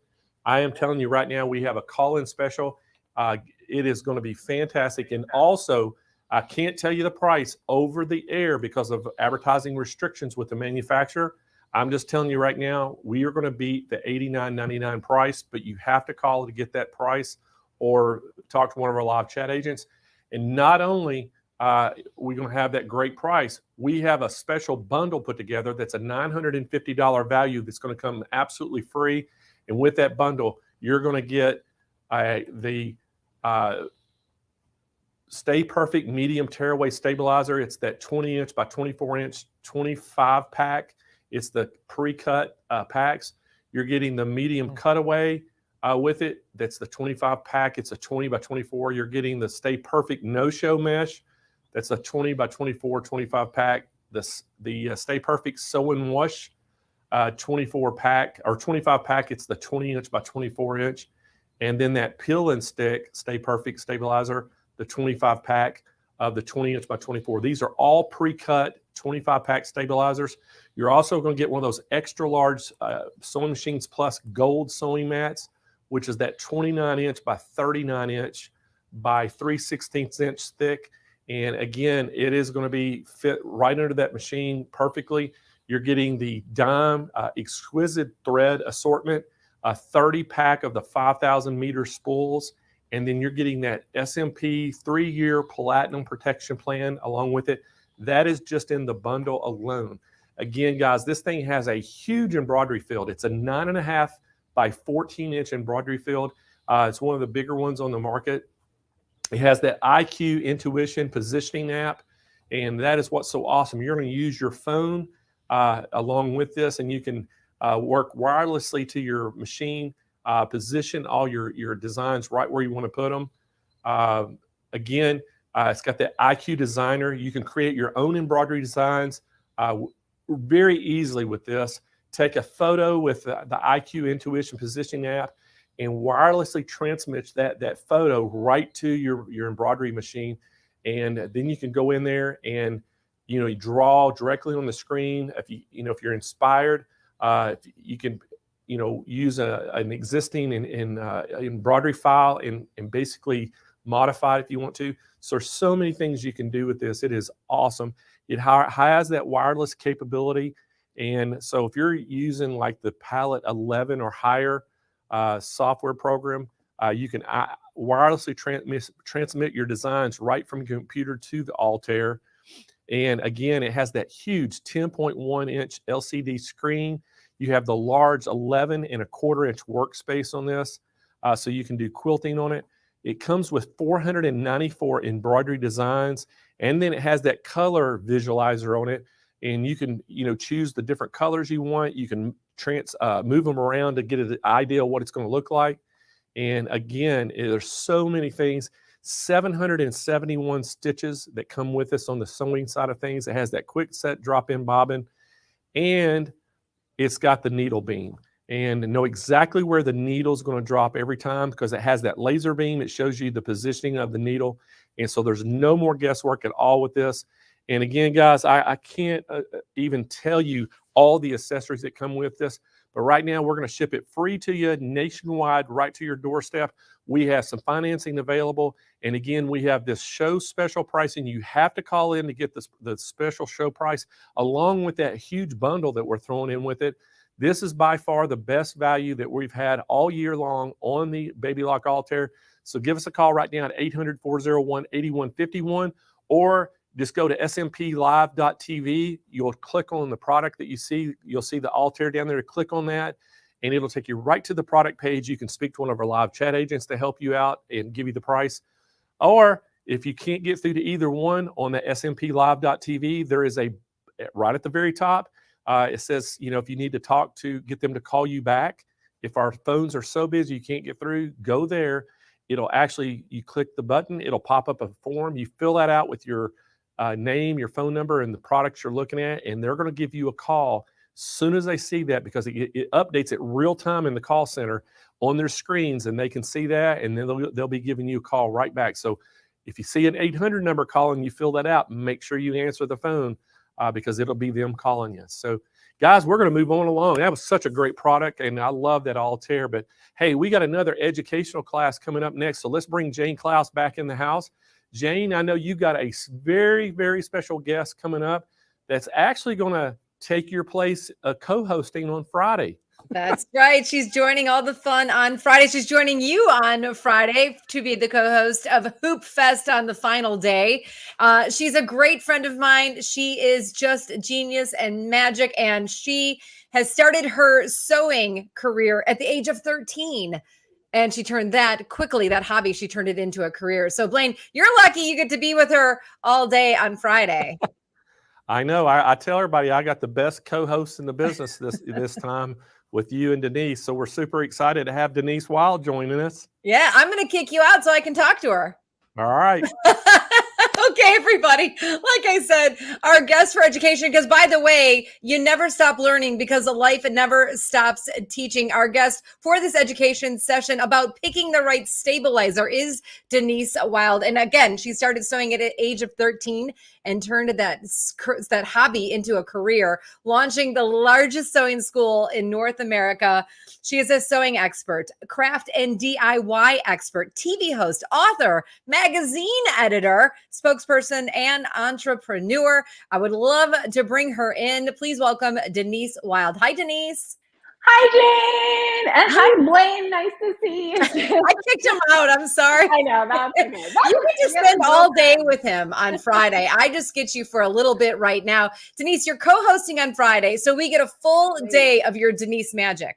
I am telling you right now, we have a call-in special. It is going to be fantastic. And also, I can't tell you the price over the air because of advertising restrictions with the manufacturer. I'm just telling you right now, we are going to beat the $89.99 price, but you have to call to get that price or talk to one of our live chat agents. And not only we're going to have that great price, we have a special bundle put together that's a $950 value that's going to come absolutely free. And with that bundle, you're going to get the Stay Perfect medium tearaway stabilizer. It's that 20-inch by 24-inch 25 pack. It's the pre-cut packs. You're getting the medium cutaway with it. That's the 25 pack. It's a 20 by 24. You're getting the Stay Perfect no-show mesh. That's a 20 by 24, 25 pack. The Stay Perfect Sew and Wash 24 pack or 25 pack. It's the 20-inch by 24-inch. And then that Peel and Stick Stay Perfect stabilizer, the 25 pack of the 20-inch by 24. These are all pre-cut 25 pack stabilizers. You're also going to get one of those extra large Sewing Machines Plus gold sewing mats, which is that 29-inch by 39-inch by 3/16 inch thick. And again, it is going to be fit right under that machine perfectly. You're getting the dime exquisite thread assortment, a 30 pack of the 5,000 meter spools, and then you're getting that SMP 3-year platinum protection plan along with it. That is just in the bundle alone. Again, guys, this thing has a huge embroidery field. It's a 9.5 by 14-inch embroidery field. It's one of the bigger ones on the market. It has that IQ Intuition positioning app, and that is what's so awesome. You're going to use your phone along with this, and you can work wirelessly to your machine, position all your designs right where you want to put them. Again, it's got that IQ Designer. You can create your own embroidery designs very easily with this. Take a photo with the IQ Intuition positioning app and wirelessly transmit that photo right to your embroidery machine. And then you can go in there and, you draw directly on the screen. If if you're inspired, you can, use an existing embroidery file and basically modify it if you want to. So there's so many things you can do with this. It is awesome. It has that wireless capability. And so if you're using like the Palette 11 or higher software program, you can wirelessly transmit your designs right from your computer to the Altair. And again, it has that huge 10.1 inch LCD screen. You have the large 11.25 inch workspace on this, so you can do quilting on it. It comes with 494 embroidery designs, and then it has that color visualizer on it. And you can, choose the different colors you want. You can move them around to get an idea of what it's going to look like. And again, there's so many things. 771 stitches that come with this on the sewing side of things. It has that quick set drop-in bobbin, and it's got the needle beam. And know exactly where the needle is going to drop every time because it has that laser beam. It shows you the positioning of the needle. And so there's no more guesswork at all with this. And again, guys, I can't even tell you all the accessories that come with this. But right now, we're going to ship it free to you nationwide, right to your doorstep. We have some financing available. And again, we have this show special pricing. You have to call in to get the special show price, along with that huge bundle that we're throwing in with it. This is by far the best value that we've had all year long on the Baby Lock Altair. So give us a call right now at 800-401-8151, or just go to smplive.tv. You'll click on the product that you see. You'll see the Altair down there. Click on that, and it'll take you right to the product page. You can speak to one of our live chat agents to help you out and give you the price. Or if you can't get through to either one, on the smplive.tv, there is right at the very top, it says, if you need to get them to call you back. If our phones are so busy you can't get through, go there. You click the button, it'll pop up a form. You fill that out with your name, your phone number, and the products you're looking at, and they're going to give you a call as soon as they see that, because it updates it real time in the call center on their screens, and they can see that, and then they'll be giving you a call right back. So if you see an 800 number calling, you fill that out, make sure you answer the phone because it'll be them calling you. So guys, we're going to move on along. That was such a great product, and I love that Altair. But hey, we got another educational class coming up next, so let's bring Jane Klaus back in the house. Jane, I know you got a very, very special guest coming up that's actually going to take your place co-hosting on Friday. That's right. She's joining all the fun on Friday. She's joining you on Friday to be the co-host of Hoop Fest on the final day. She's a great friend of mine. She is just genius and magic, and she has started her sewing career at the age of 13. And she turned that hobby, she turned it into a career. So Blaine, you're lucky you get to be with her all day on Friday. I know. I tell everybody I got the best co-host in the business this time with you and Denise. So we're super excited to have Denise Wild joining us. Yeah, I'm going to kick you out so I can talk to her. All right. Okay, everybody. Like I said, our guest for education, because by the way, you never stop learning because of life. It never stops teaching. Our guest for this education session about picking the right stabilizer is Denise Wild. And again, she started sewing at the age of 13 and turned that hobby into a career, launching the largest sewing school in North America. She is a sewing expert, craft and DIY expert, TV host, author, magazine editor, spokesperson, and entrepreneur. I would love to bring her in. Please welcome Denise Wild. Hi, Denise. Hi, Jane. And hi, Blaine. Nice to see you. I kicked him out. I'm sorry. I know. That's okay. You get to spend all day with him on Friday. I just get you for a little bit right now. Denise, you're co-hosting on Friday, so we get a full day of your Denise magic.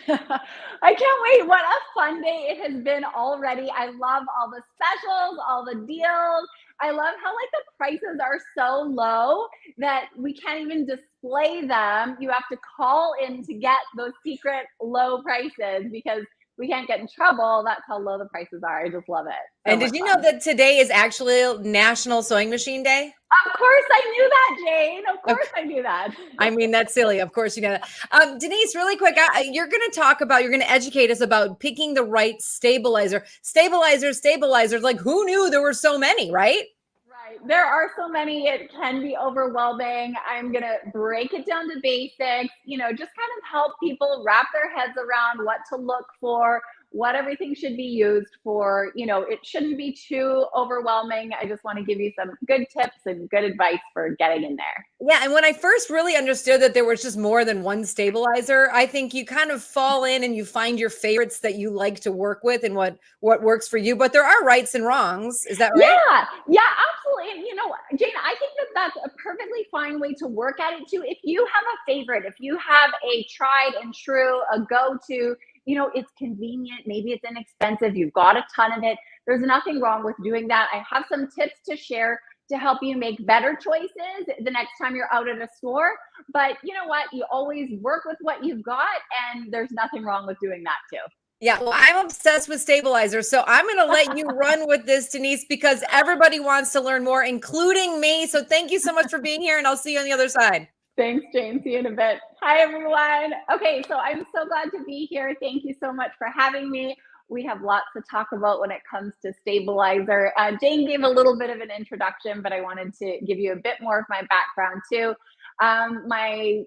I can't wait. What a fun day it has been already. I love all the specials, all the deals. I love how like the prices are so low that we can't even display them. You have to call in to get those secret low prices because we can't get in trouble. That's how low the prices are. I just love it. And did you know that today is actually National Sewing Machine Day? Of course I knew that, Jane. Of course I knew that. I mean, that's silly. Of course you know that. Denise, really quick, you're going to educate us about picking the right stabilizer. Stabilizers. Like, who knew there were so many, right? Right. There are so many. It can be overwhelming. I'm going to break it down to basics, just kind of help people wrap their heads around what to look for, what everything should be used for. It shouldn't be too overwhelming. I just want to give you some good tips and good advice for getting in there. Yeah. And when I first really understood that there was just more than one stabilizer, I think you kind of fall in and you find your favorites that you like to work with and what works for you. But there are rights and wrongs. Is that right? Yeah, absolutely. And Jane, I think that that's a perfectly fine way to work at it too. If you have a favorite, if you have a tried and true, a go-to, it's convenient, maybe it's inexpensive, you've got a ton of it, there's nothing wrong with doing that. I have some tips to share to help you make better choices the next time you're out at a store. But you know what? You always work with what you've got, and there's nothing wrong with doing that too. Yeah, well, I'm obsessed with stabilizers. So I'm going to let you run with this, Denise, because everybody wants to learn more, including me. So thank you so much for being here, and I'll see you on the other side. Thanks, Jane. See you in a bit. Hi, everyone. Okay, so I'm so glad to be here. Thank you so much for having me. We have lots to talk about when it comes to stabilizer. Jane gave a little bit of an introduction, but I wanted to give you a bit more of my background too. I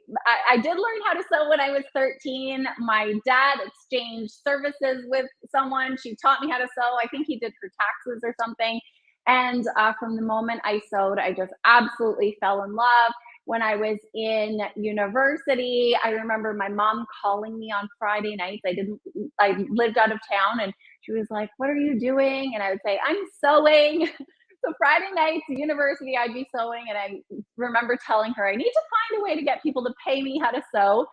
did learn how to sew when I was 13. My dad exchanged services with someone. She taught me how to sew. I think he did her taxes or something. And from the moment I sewed, I just absolutely fell in love. When I was in university, I remember my mom calling me on Friday nights. I lived out of town, and she was like, "What are you doing?" And I would say, "I'm sewing." So Friday nights at university, I'd be sewing, and I remember telling her, I need to find a way to get people to pay me how to sew.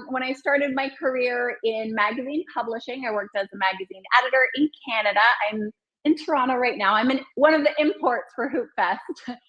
When I started my career in magazine publishing, I worked as a magazine editor in Canada. I'm in Toronto right now. I'm in one of the imports for Hoop Fest.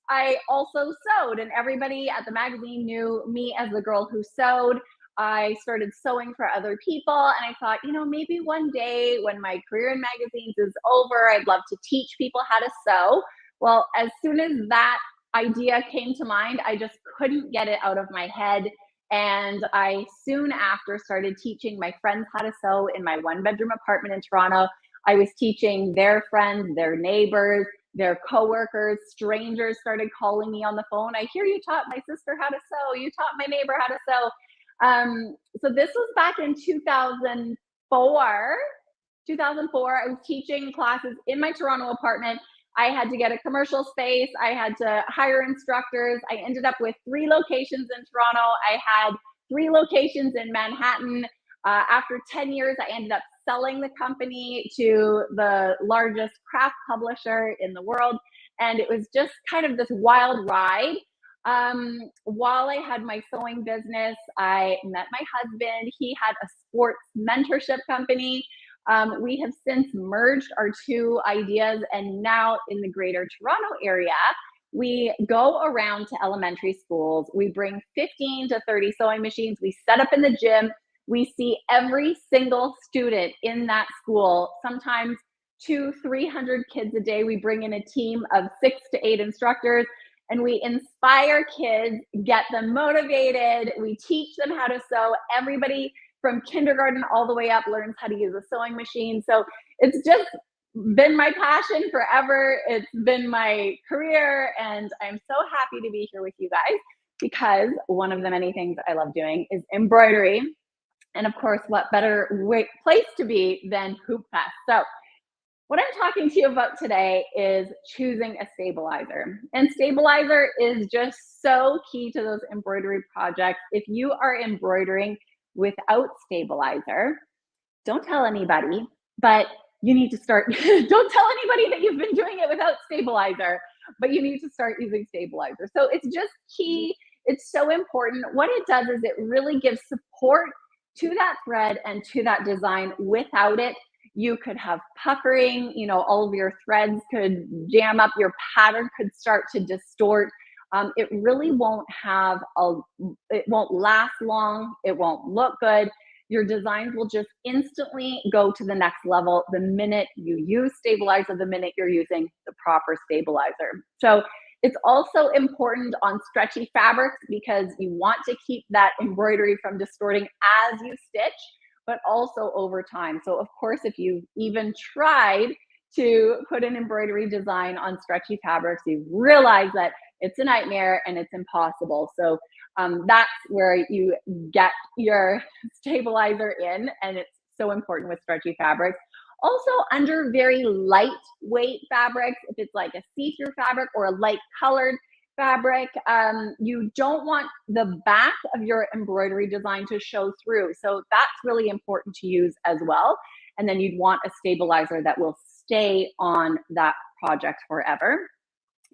I also sewed, and everybody at the magazine knew me as the girl who sewed. I started sewing for other people, and I thought, maybe one day when my career in magazines is over, I'd love to teach people how to sew. Well, as soon as that idea came to mind, I just couldn't get it out of my head. And I soon after started teaching my friends how to sew in my one-bedroom apartment in Toronto. I was teaching their friends, their neighbors, their coworkers, strangers started calling me on the phone. I hear you taught my sister how to sew. You taught my neighbor how to sew. So this was back in 2004. 2004, I was teaching classes in my Toronto apartment. I had to get a commercial space. I had to hire instructors. I ended up with 3 locations in Toronto. I had 3 locations in Manhattan. After 10 years, I ended up selling the company to the largest craft publisher in the world. And it was just kind of this wild ride. While I had my sewing business, I met my husband. He had a sports mentorship company. We have since merged our two ideas, and now in the greater Toronto area, we go around to elementary schools. We bring 15 to 30 sewing machines. We set up in the gym. We see every single student in that school, sometimes 200-300 kids a day. We bring in a team of 6 to 8 instructors, and we inspire kids, get them motivated. We teach them how to sew. Everybody from kindergarten all the way up learns how to use a sewing machine. So it's just been my passion forever. It's been my career, and I'm so happy to be here with you guys because one of the many things I love doing is embroidery. And of course, what better place to be than Hoop Fest? So what I'm talking to you about today is choosing a stabilizer. And stabilizer is just so key to those embroidery projects. If you are embroidering without stabilizer, don't tell anybody, but you need to start. Don't tell anybody that you've been doing it without stabilizer, but you need to start using stabilizer. So it's just key. It's so important. What it does is it really gives support to that thread and to that design. Without it, you could have puckering, you know, all of your threads could jam up, your pattern could start to distort. It really won't have it won't last long, it won't look good. Your designs will just instantly go to the next level the minute you use stabilizer, the minute you're using the proper stabilizer. So it's also important on stretchy fabrics because you want to keep that embroidery from distorting as you stitch, but also over time. So of course, if you've even tried to put an embroidery design on stretchy fabrics, you realize that it's a nightmare and it's impossible. So that's where you get your stabilizer in, and it's so important with stretchy fabrics. Also, under very lightweight fabrics, if it's like a see-through fabric or a light colored fabric, you don't want the back of your embroidery design to show through. So that's really important to use as well. And then you'd want a stabilizer that will stay on that project forever.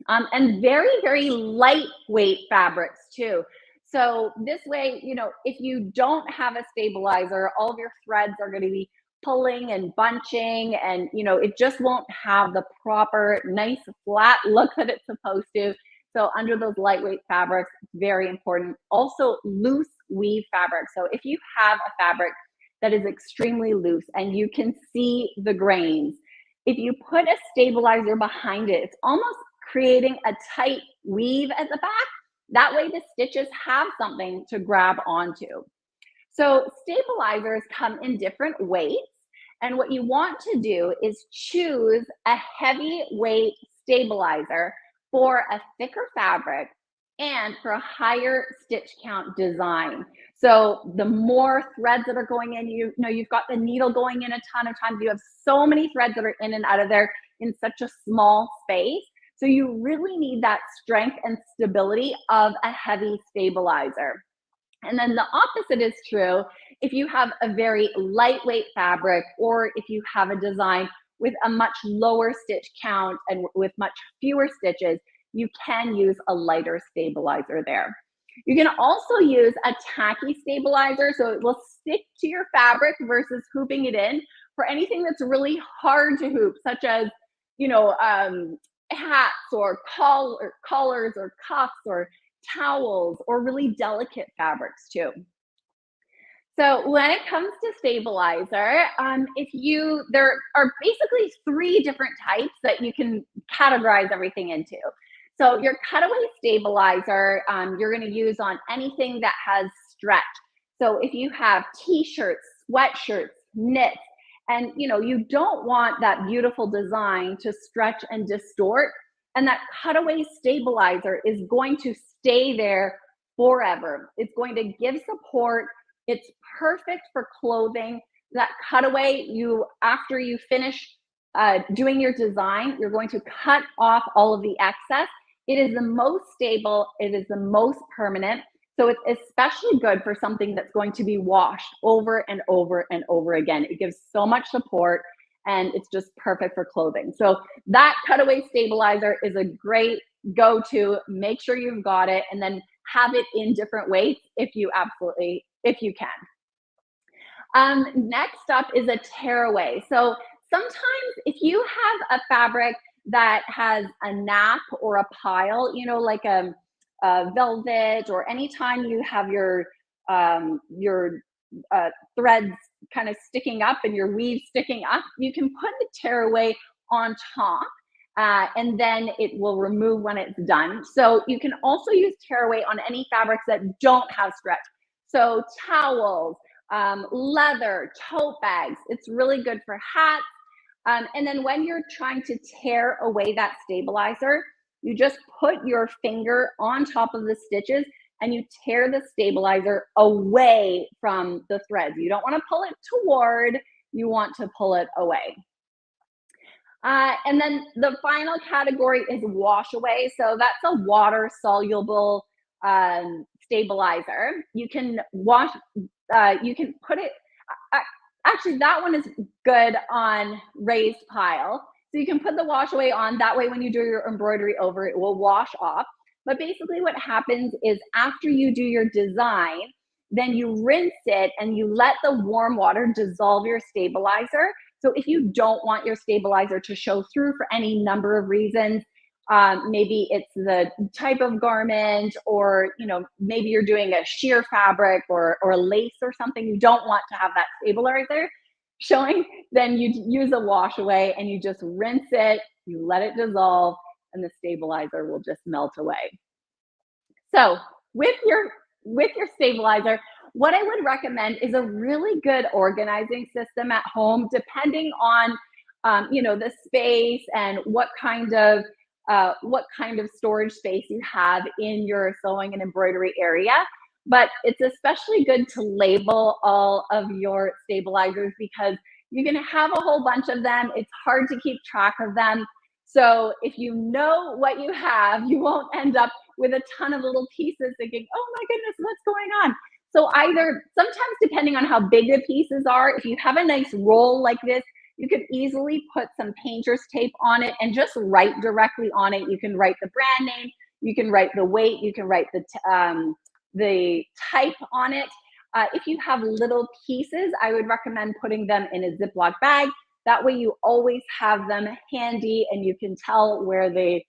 And very, very lightweight fabrics too. So this way, you know, if you don't have a stabilizer, all of your threads are going to be pulling and bunching, and you know, it just won't have the proper nice flat look that it's supposed to. So under those lightweight fabrics, very important. Also loose weave fabric. So if you have a fabric that is extremely loose and you can see the grains, if you put a stabilizer behind it, it's almost creating a tight weave at the back. That way the stitches have something to grab onto. So stabilizers come in different weights. And what you want to do is choose a heavyweight stabilizer for a thicker fabric and for a higher stitch count design. So the more threads that are going in, you know, you've got the needle going in a ton of times. You have so many threads that are in and out of there in such a small space. So you really need that strength and stability of a heavy stabilizer. And then the opposite is true if you have a very lightweight fabric, or if you have a design with a much lower stitch count and with much fewer stitches, you can use a lighter stabilizer there. You can also use a tacky stabilizer, so it will stick to your fabric versus hooping it in for anything that's really hard to hoop, such as, you know, hats or collars or cuffs or towels, or really delicate fabrics too. So when it comes to stabilizer, there are basically 3 different types that you can categorize everything into. So your cutaway stabilizer, you're going to use on anything that has stretch. So if you have t-shirts, sweatshirts, knits, and you know, you don't want that beautiful design to stretch and distort, and that cutaway stabilizer is going to stay there forever. It's going to give support. It's perfect for clothing. That cutaway, after you finish doing your design, you're going to cut off all of the excess. It is the most stable. It is the most permanent. So it's especially good for something that's going to be washed over and over and over again. It gives so much support, and it's just perfect for clothing. So that cutaway stabilizer is a great go to, make sure you've got it, and then have it in different weights if you can. Next up is a tearaway. So sometimes if you have a fabric that has a nap or a pile, like a velvet, or anytime you have your threads kind of sticking up and your weave sticking up, you can put the tearaway on top, and then it will remove when it's done. So you can also use tearaway on any fabrics that don't have stretch. So towels, leather, tote bags. It's really good for hats. And then when you're trying to tear away that stabilizer, you just put your finger on top of the stitches and you tear the stabilizer away from the threads. You don't want to pull it toward, you want to pull it away. And then the final category is wash away. So that's a water soluble stabilizer. You can wash, you can put it, actually that one is good on raised pile. So you can put the wash away on, that way when you do your embroidery over, it will wash off. But basically what happens is after you do your design, then you rinse it and you let the warm water dissolve your stabilizer. So if you don't want your stabilizer to show through for any number of reasons, maybe it's the type of garment, or maybe you're doing a sheer fabric or a lace or something, you don't want to have that stabilizer showing, then you use a wash away and you just rinse it, you let it dissolve, and the stabilizer will just melt away. So with your stabilizer, what I would recommend is a really good organizing system at home, depending on the space and what kind of storage space you have in your sewing and embroidery area. But it's especially good to label all of your stabilizers because you're going to have a whole bunch of them. It's hard to keep track of them. So if you know what you have, you won't end up with a ton of little pieces thinking, oh my goodness, what's going on? So either, sometimes depending on how big the pieces are, if you have a nice roll like this, you could easily put some painter's tape on it and just write directly on it. You can write the brand name, you can write the weight, you can write the type on it. If you have little pieces, I would recommend putting them in a Ziploc bag. That way you always have them handy and you can tell where they,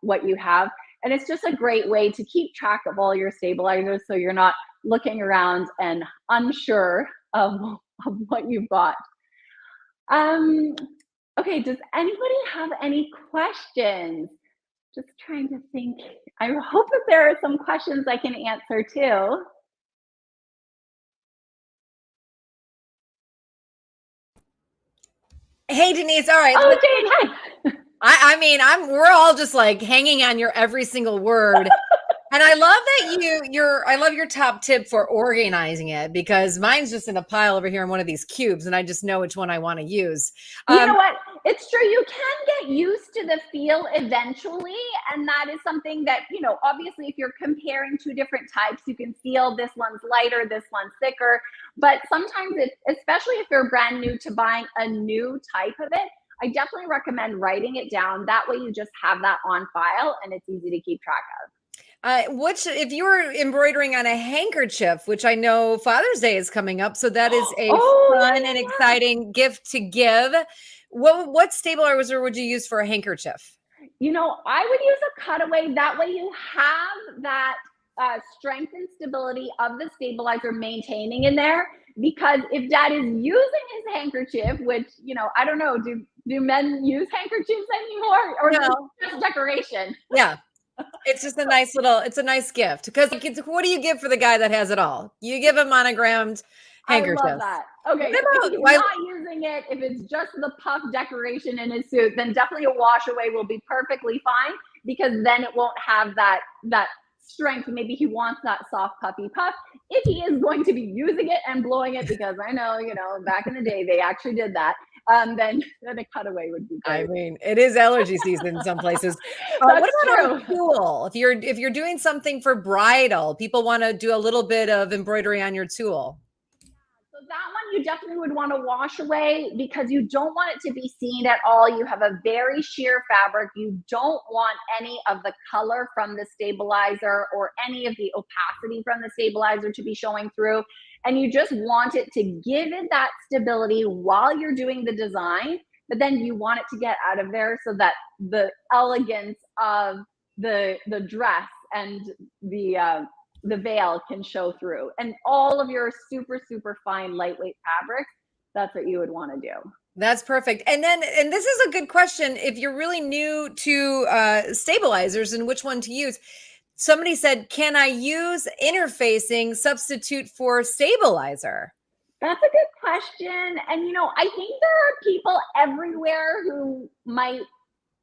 what you have. And it's just a great way to keep track of all your stabilizers so you're not looking around and unsure of what you've got. Okay, does anybody have any questions? Just trying to think. I hope that there are some questions I can answer too. Hey, Denise. All right. Oh, Jane, hi. I mean, we're all just like hanging on your every single word. And I love that I love your top tip for organizing it, because mine's just in a pile over here in one of these cubes and I just know which one I want to use. You know what? It's true. You can get used to the feel eventually. And that is something that, obviously if you're comparing two different types, you can feel this one's lighter, this one's thicker. But sometimes especially if you're brand new to buying a new type of it, I definitely recommend writing it down. That way you just have that on file and it's easy to keep track of. If you were embroidering on a handkerchief, which I know Father's Day is coming up, so that is a fun and exciting gift to give. What stabilizer would you use for a handkerchief? I would use a cutaway. That way you have that strength and stability of the stabilizer maintaining in there. Because if Dad is using his handkerchief, which, I don't know, do men use handkerchiefs anymore? Or no, just decoration? Yeah. It's just it's a nice gift, because what do you give for the guy that has it all? You give a monogrammed handkerchief. I love that. Okay, so if he's not using it, if it's just the puff decoration in his suit, then definitely a wash away will be perfectly fine, because then it won't have that strength. Maybe he wants that soft puffy puff. If he is going to be using it and blowing it, because I know, back in the day they actually did that, then a cutaway would be great. I mean, it is allergy season in some places. What about our tool? If you're doing something for bridal, people want to do a little bit of embroidery on your tool. So So that one you definitely would want to wash away because you don't want it to be seen at all. You have a very sheer fabric. You don't want any of the color from the stabilizer or any of the opacity from the stabilizer to be showing through. And you just want it to give it that stability while you're doing the design, but then you want it to get out of there so that the elegance of the dress and the veil can show through, and all of your super, super fine, lightweight fabrics. That's what you would want to do. That's perfect. And this is a good question. If you're really new to stabilizers and which one to use, somebody said, can I use interfacing substitute for stabilizer? That's a good question. And, I think there are people everywhere who might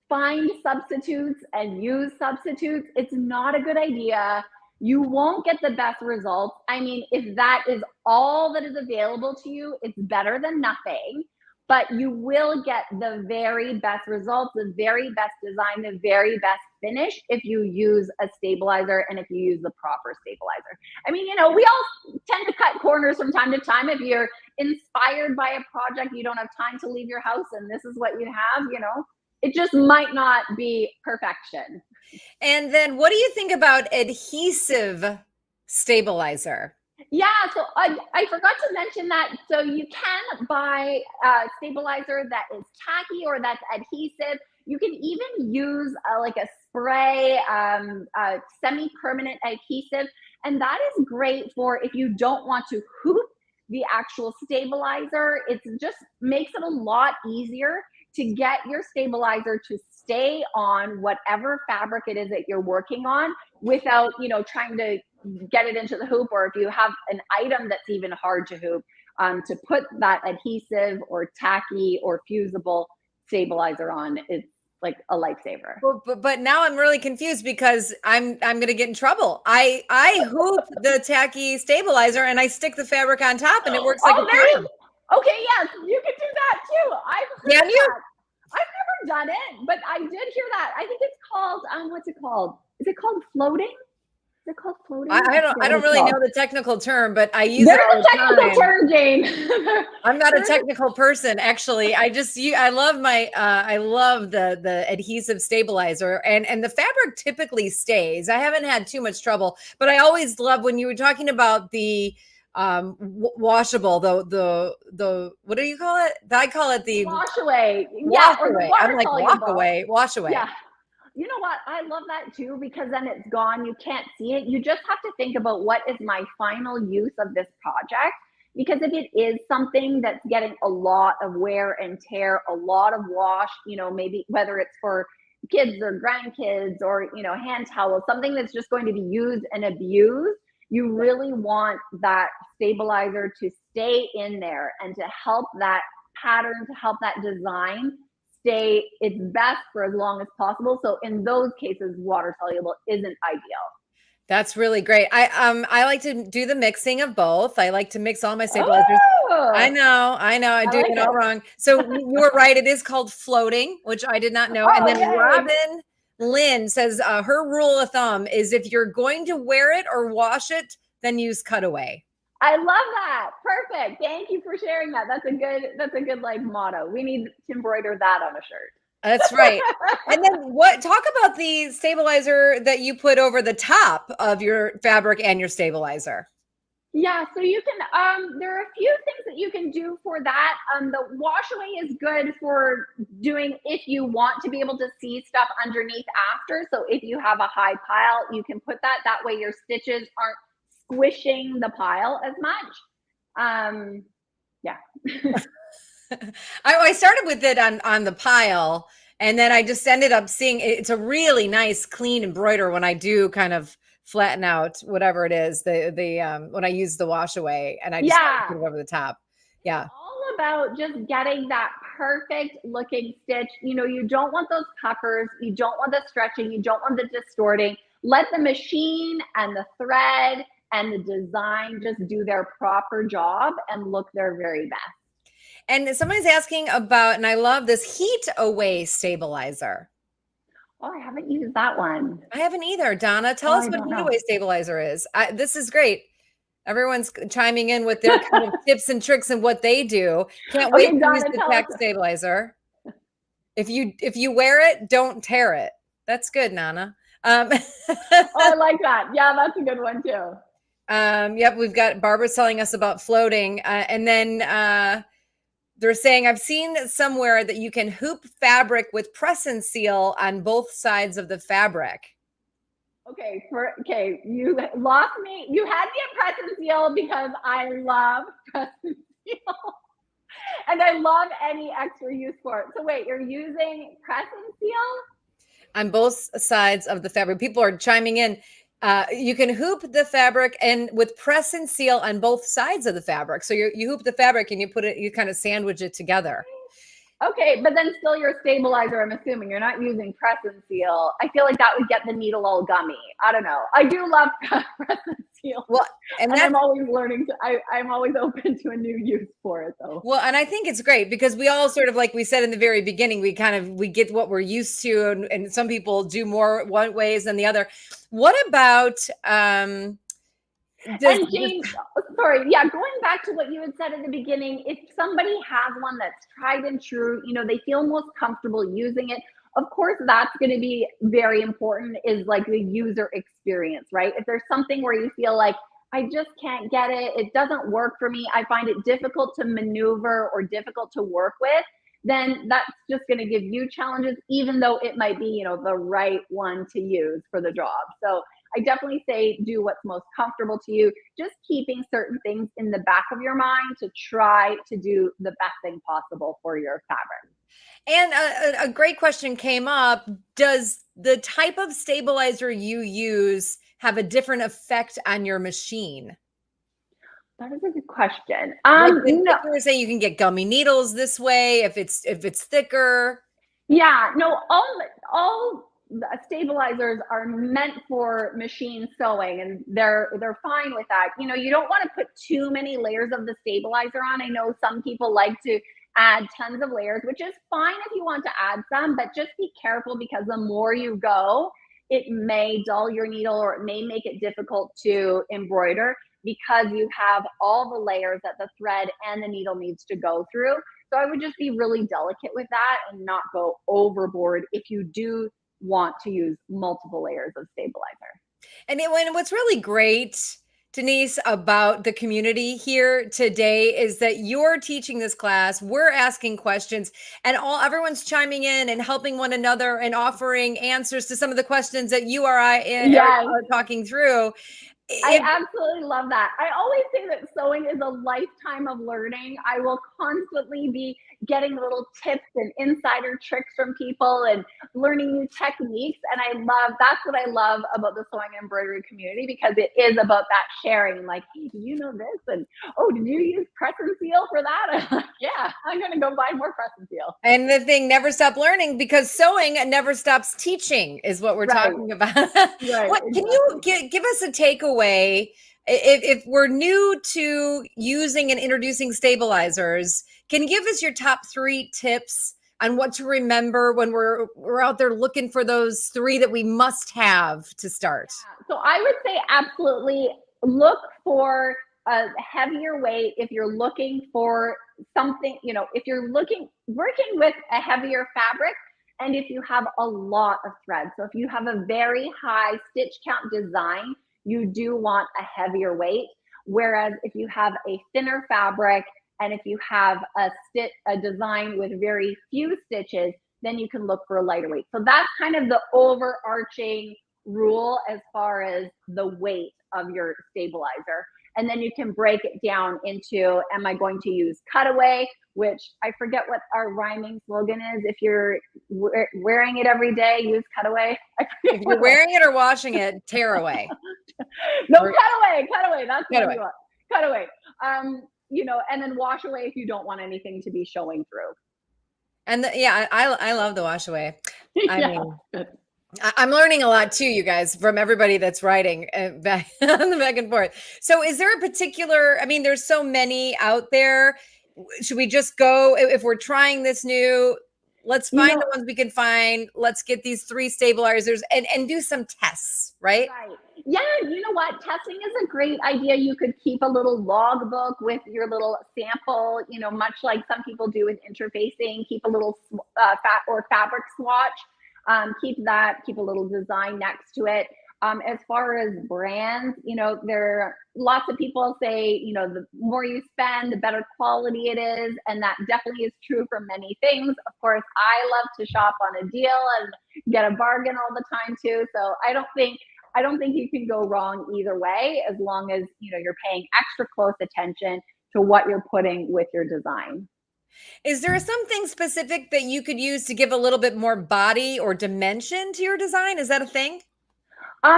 find substitutes and use substitutes. It's not a good idea. You won't get the best results. I mean, if that is all that is available to you, it's better than nothing, but you will get the very best results, the very best design, the very best finish if you use a stabilizer and if you use the proper stabilizer. I mean, we all tend to cut corners from time to time. If you're inspired by a project, you don't have time to leave your house and this is what you have, it just might not be perfection. And then what do you think about adhesive stabilizer? Yeah, so I forgot to mention that. So you can buy a stabilizer that is tacky or that's adhesive. You can even use like a spray, semi-permanent adhesive. And that is great for if you don't want to hoop the actual stabilizer. It just makes it a lot easier to get your stabilizer to stay on whatever fabric it is that you're working on without, trying to get it into the hoop, or if you have an item that's even hard to hoop, to put that adhesive or tacky or fusible stabilizer on is like a lifesaver. But now I'm really confused because I'm going to get in trouble. I hoop the tacky stabilizer and I stick the fabric on top and it works like a charm. Okay, yes, you can do that too. I've never done it, but I did hear that. I think it's called what's it called? Is it called floating? Is it called floating? I don't really know the technical term, but I use it all the time. There's a technical term, Jane. I'm not a technical person, actually. I love I love the adhesive stabilizer, and the fabric typically stays. I haven't had too much trouble, but I always love when you were talking about the washable, the what do you call it? I call it the wash away. Wash away. I'm like wash away. Yeah. You know what? I love that too, because then it's gone. You can't see it. You just have to think about what is my final use of this project. Because if it is something that's getting a lot of wear and tear, a lot of wash, maybe whether it's for kids or grandkids or, hand towels, something that's just going to be used and abused, you really want that stabilizer to stay in there and to help that pattern, to help that design stay its best for as long as possible. So in those cases, water soluble isn't ideal. That's really great. I like to do the mixing of both. I like to mix all my stabilizers. Oh, I know. I do it all wrong. So you were right. It is called floating, which I did not know. And then Robin Lynn says her rule of thumb is if you're going to wear it or wash it, then use cutaway. I love that. Perfect. Thank you for sharing that. That's a good like motto. We need to embroider that on a shirt. That's right. And then talk about the stabilizer that you put over the top of your fabric and your stabilizer. Yeah, so you can, there are a few things that you can do for that. The wash away is good for doing if you want to be able to see stuff underneath after. So if you have a high pile, you can put that. That way your stitches aren't squishing the pile as much. Yeah. I started with it on the pile, and then I just ended up seeing it's a really nice clean embroider when I do kind of flatten out whatever it is, the when I use the wash away and I just put it over the top. Yeah. It's all about just getting that perfect looking stitch. You don't want those puckers, you don't want the stretching, you don't want the distorting. Let the machine and the thread and the design just do their proper job and look their very best. And somebody's asking about, and I love this, heat away stabilizer. Oh, I haven't used that one. I haven't either. Donna, tell us what heat away stabilizer is. This is great. Everyone's chiming in with their kind of tips and tricks and what they do. Can't wait to use the tech stabilizer. If you wear it, don't tear it. That's good, Nana. Oh, I like that. Yeah, that's a good one too. Yep, we've got Barbara telling us about floating. And then they're saying, I've seen somewhere that you can hoop fabric with press and seal on both sides of the fabric. Okay, you lost me. You had me at press and seal because I love press and seal. And I love any extra use for it. So wait, you're using press and seal? On both sides of the fabric. People are chiming in. You can hoop the fabric and with press and seal on both sides of the fabric. So you hoop the fabric and you kind of sandwich it together. Okay, but then still your stabilizer, I'm assuming you're not using press and seal. I feel like that would get the needle all gummy. I don't know. I do love press and seal. Well, and I'm always learning I'm always open to a new use for it though. Well, and I think it's great because we all sort of, like we said in the very beginning, we get what we're used to, and some people do more one ways than the other. What about and James, sorry, yeah, going back to what you had said at the beginning, if somebody has one that's tried and true, they feel most comfortable using it, of course, that's going to be very important, is like the user experience, right? If there's something where you feel like, I just can't get it, it doesn't work for me, I find it difficult to maneuver or difficult to work with, then that's just going to give you challenges, even though it might be, the right one to use for the job. So I definitely say do what's most comfortable to you, just keeping certain things in the back of your mind to try to do the best thing possible for your fabric. And a great question came up. Does the type of stabilizer you use have a different effect on your machine? That is a good question. You were saying you can get gummy needles this way if it's thicker. Yeah, no, all stabilizers are meant for machine sewing, and they're fine with that. You don't want to put too many layers of the stabilizer on. I know some people like to add tons of layers, which is fine if you want to add some, but just be careful because the more you go, it may dull your needle or it may make it difficult to embroider because you have all the layers that the thread and the needle needs to go through. So I would just be really delicate with that and not go overboard if you do want to use multiple layers of stabilizer. And what's really great, Denise, about the community here today is that you're teaching this class, we're asking questions, and everyone's chiming in and helping one another and offering answers to some of the questions that you or I are talking through. I absolutely love that. I always say that sewing is a lifetime of learning. I will constantly be getting little tips and insider tricks from people and learning new techniques. And that's what I love about the sewing and embroidery community, because it is about that sharing. Like, hey, did you know this? And oh, did you use press and seal for that? I'm like, yeah, I'm going to go buy more press and seal. And the thing, never stop learning, because sewing never stops teaching is what we're talking about. Can you give us a takeaway? If we're new to using and introducing stabilizers, can you give us your top 3 tips on what to remember when we're out there looking for those 3 that we must have to start? So I would say absolutely look for a heavier weight if you're looking for something, if you're working with a heavier fabric, and if you have a lot of thread. So if you have a very high stitch count design, you do want a heavier weight. Whereas if you have a thinner fabric and if you have a design with very few stitches, then you can look for a lighter weight. So that's kind of the overarching rule as far as the weight of your stabilizer. And then you can break it down into, am I going to use cutaway, which I forget what our rhyming slogan is. If you're wearing it every day, use cutaway. If you're wearing it or washing it, tear away. No, cutaway. That's what you want. Cutaway. And then wash away if you don't want anything to be showing through. And I love the wash away. I mean, I'm learning a lot too, you guys, from everybody that's writing back on the back and forth. So is there a particular, there's so many out there. Should we just go, if we're trying this new, let's find the ones we can find. Let's get these 3 stabilizers and do some tests, right? Right. Yeah, you know what? Testing is a great idea. You could keep a little logbook with your little sample, much like some people do with interfacing, keep a little fabric swatch, keep a little design next to it. As far as brands, there are lots of people say, the more you spend, the better quality it is. And that definitely is true for many things. Of course, I love to shop on a deal and get a bargain all the time too. So I don't think you can go wrong either way, as long as, you're paying extra close attention to what you're putting with your design. Is there something specific that you could use to give a little bit more body or dimension to your design? Is that a thing?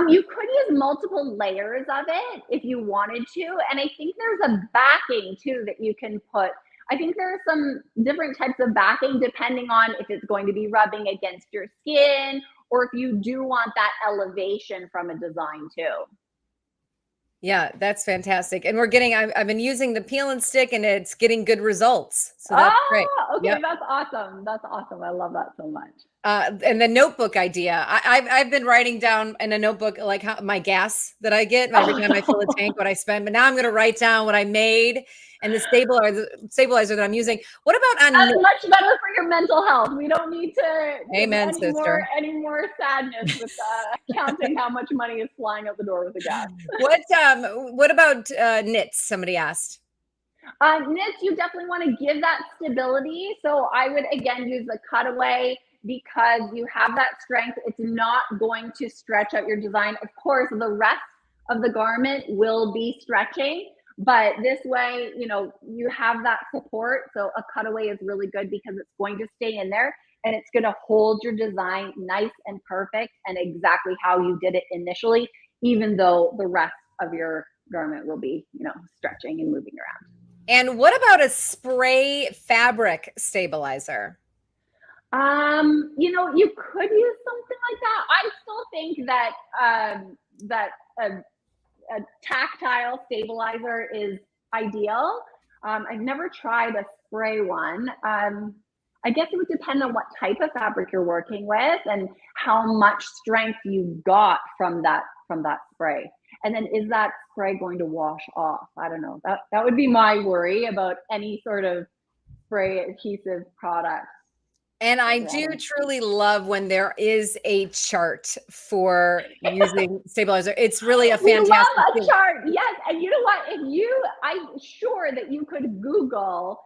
You could use multiple layers of it if you wanted to. And I think there's a backing too that you can put. I think there are some different types of backing depending on if it's going to be rubbing against your skin or if you do want that elevation from a design too. Yeah, that's fantastic. And I've been using the peel and stick and it's getting good results. So that's great. Okay, yep. That's awesome. That's awesome. I love that so much. And the notebook idea. I've been writing down in a notebook like my gas that I get every time I fill a tank, what I spend. But now I'm going to write down what I made and the stabilizer that I'm using. What about That's much better for your mental health. We don't need to Amen, sister. Any more sadness with counting how much money is flying out the door with the gas. What about knits? Somebody asked. Knits, you definitely want to give that stability. So I would again use a cutaway because you have that strength. It's not going to stretch out your design. Of course, the rest of the garment will be stretching, but this way, you have that support. So a cutaway is really good because it's going to stay in there and it's going to hold your design nice and perfect and exactly how you did it initially, even though the rest of your garment will be, stretching and moving around. And what about a fabric stabilizer? You could use something like that. I still think that a tactile stabilizer is ideal. I've never tried a spray one. I guess it would depend on what type of fabric you're working with and how much strength you got from that spray. And then is that spray going to wash off? I don't know. That would be my worry about any sort of spray adhesive product. And I do truly love when there is a chart for using stabilizer. It's really a fantastic love a chart. Yes. And you know what? I'm sure that you could Google,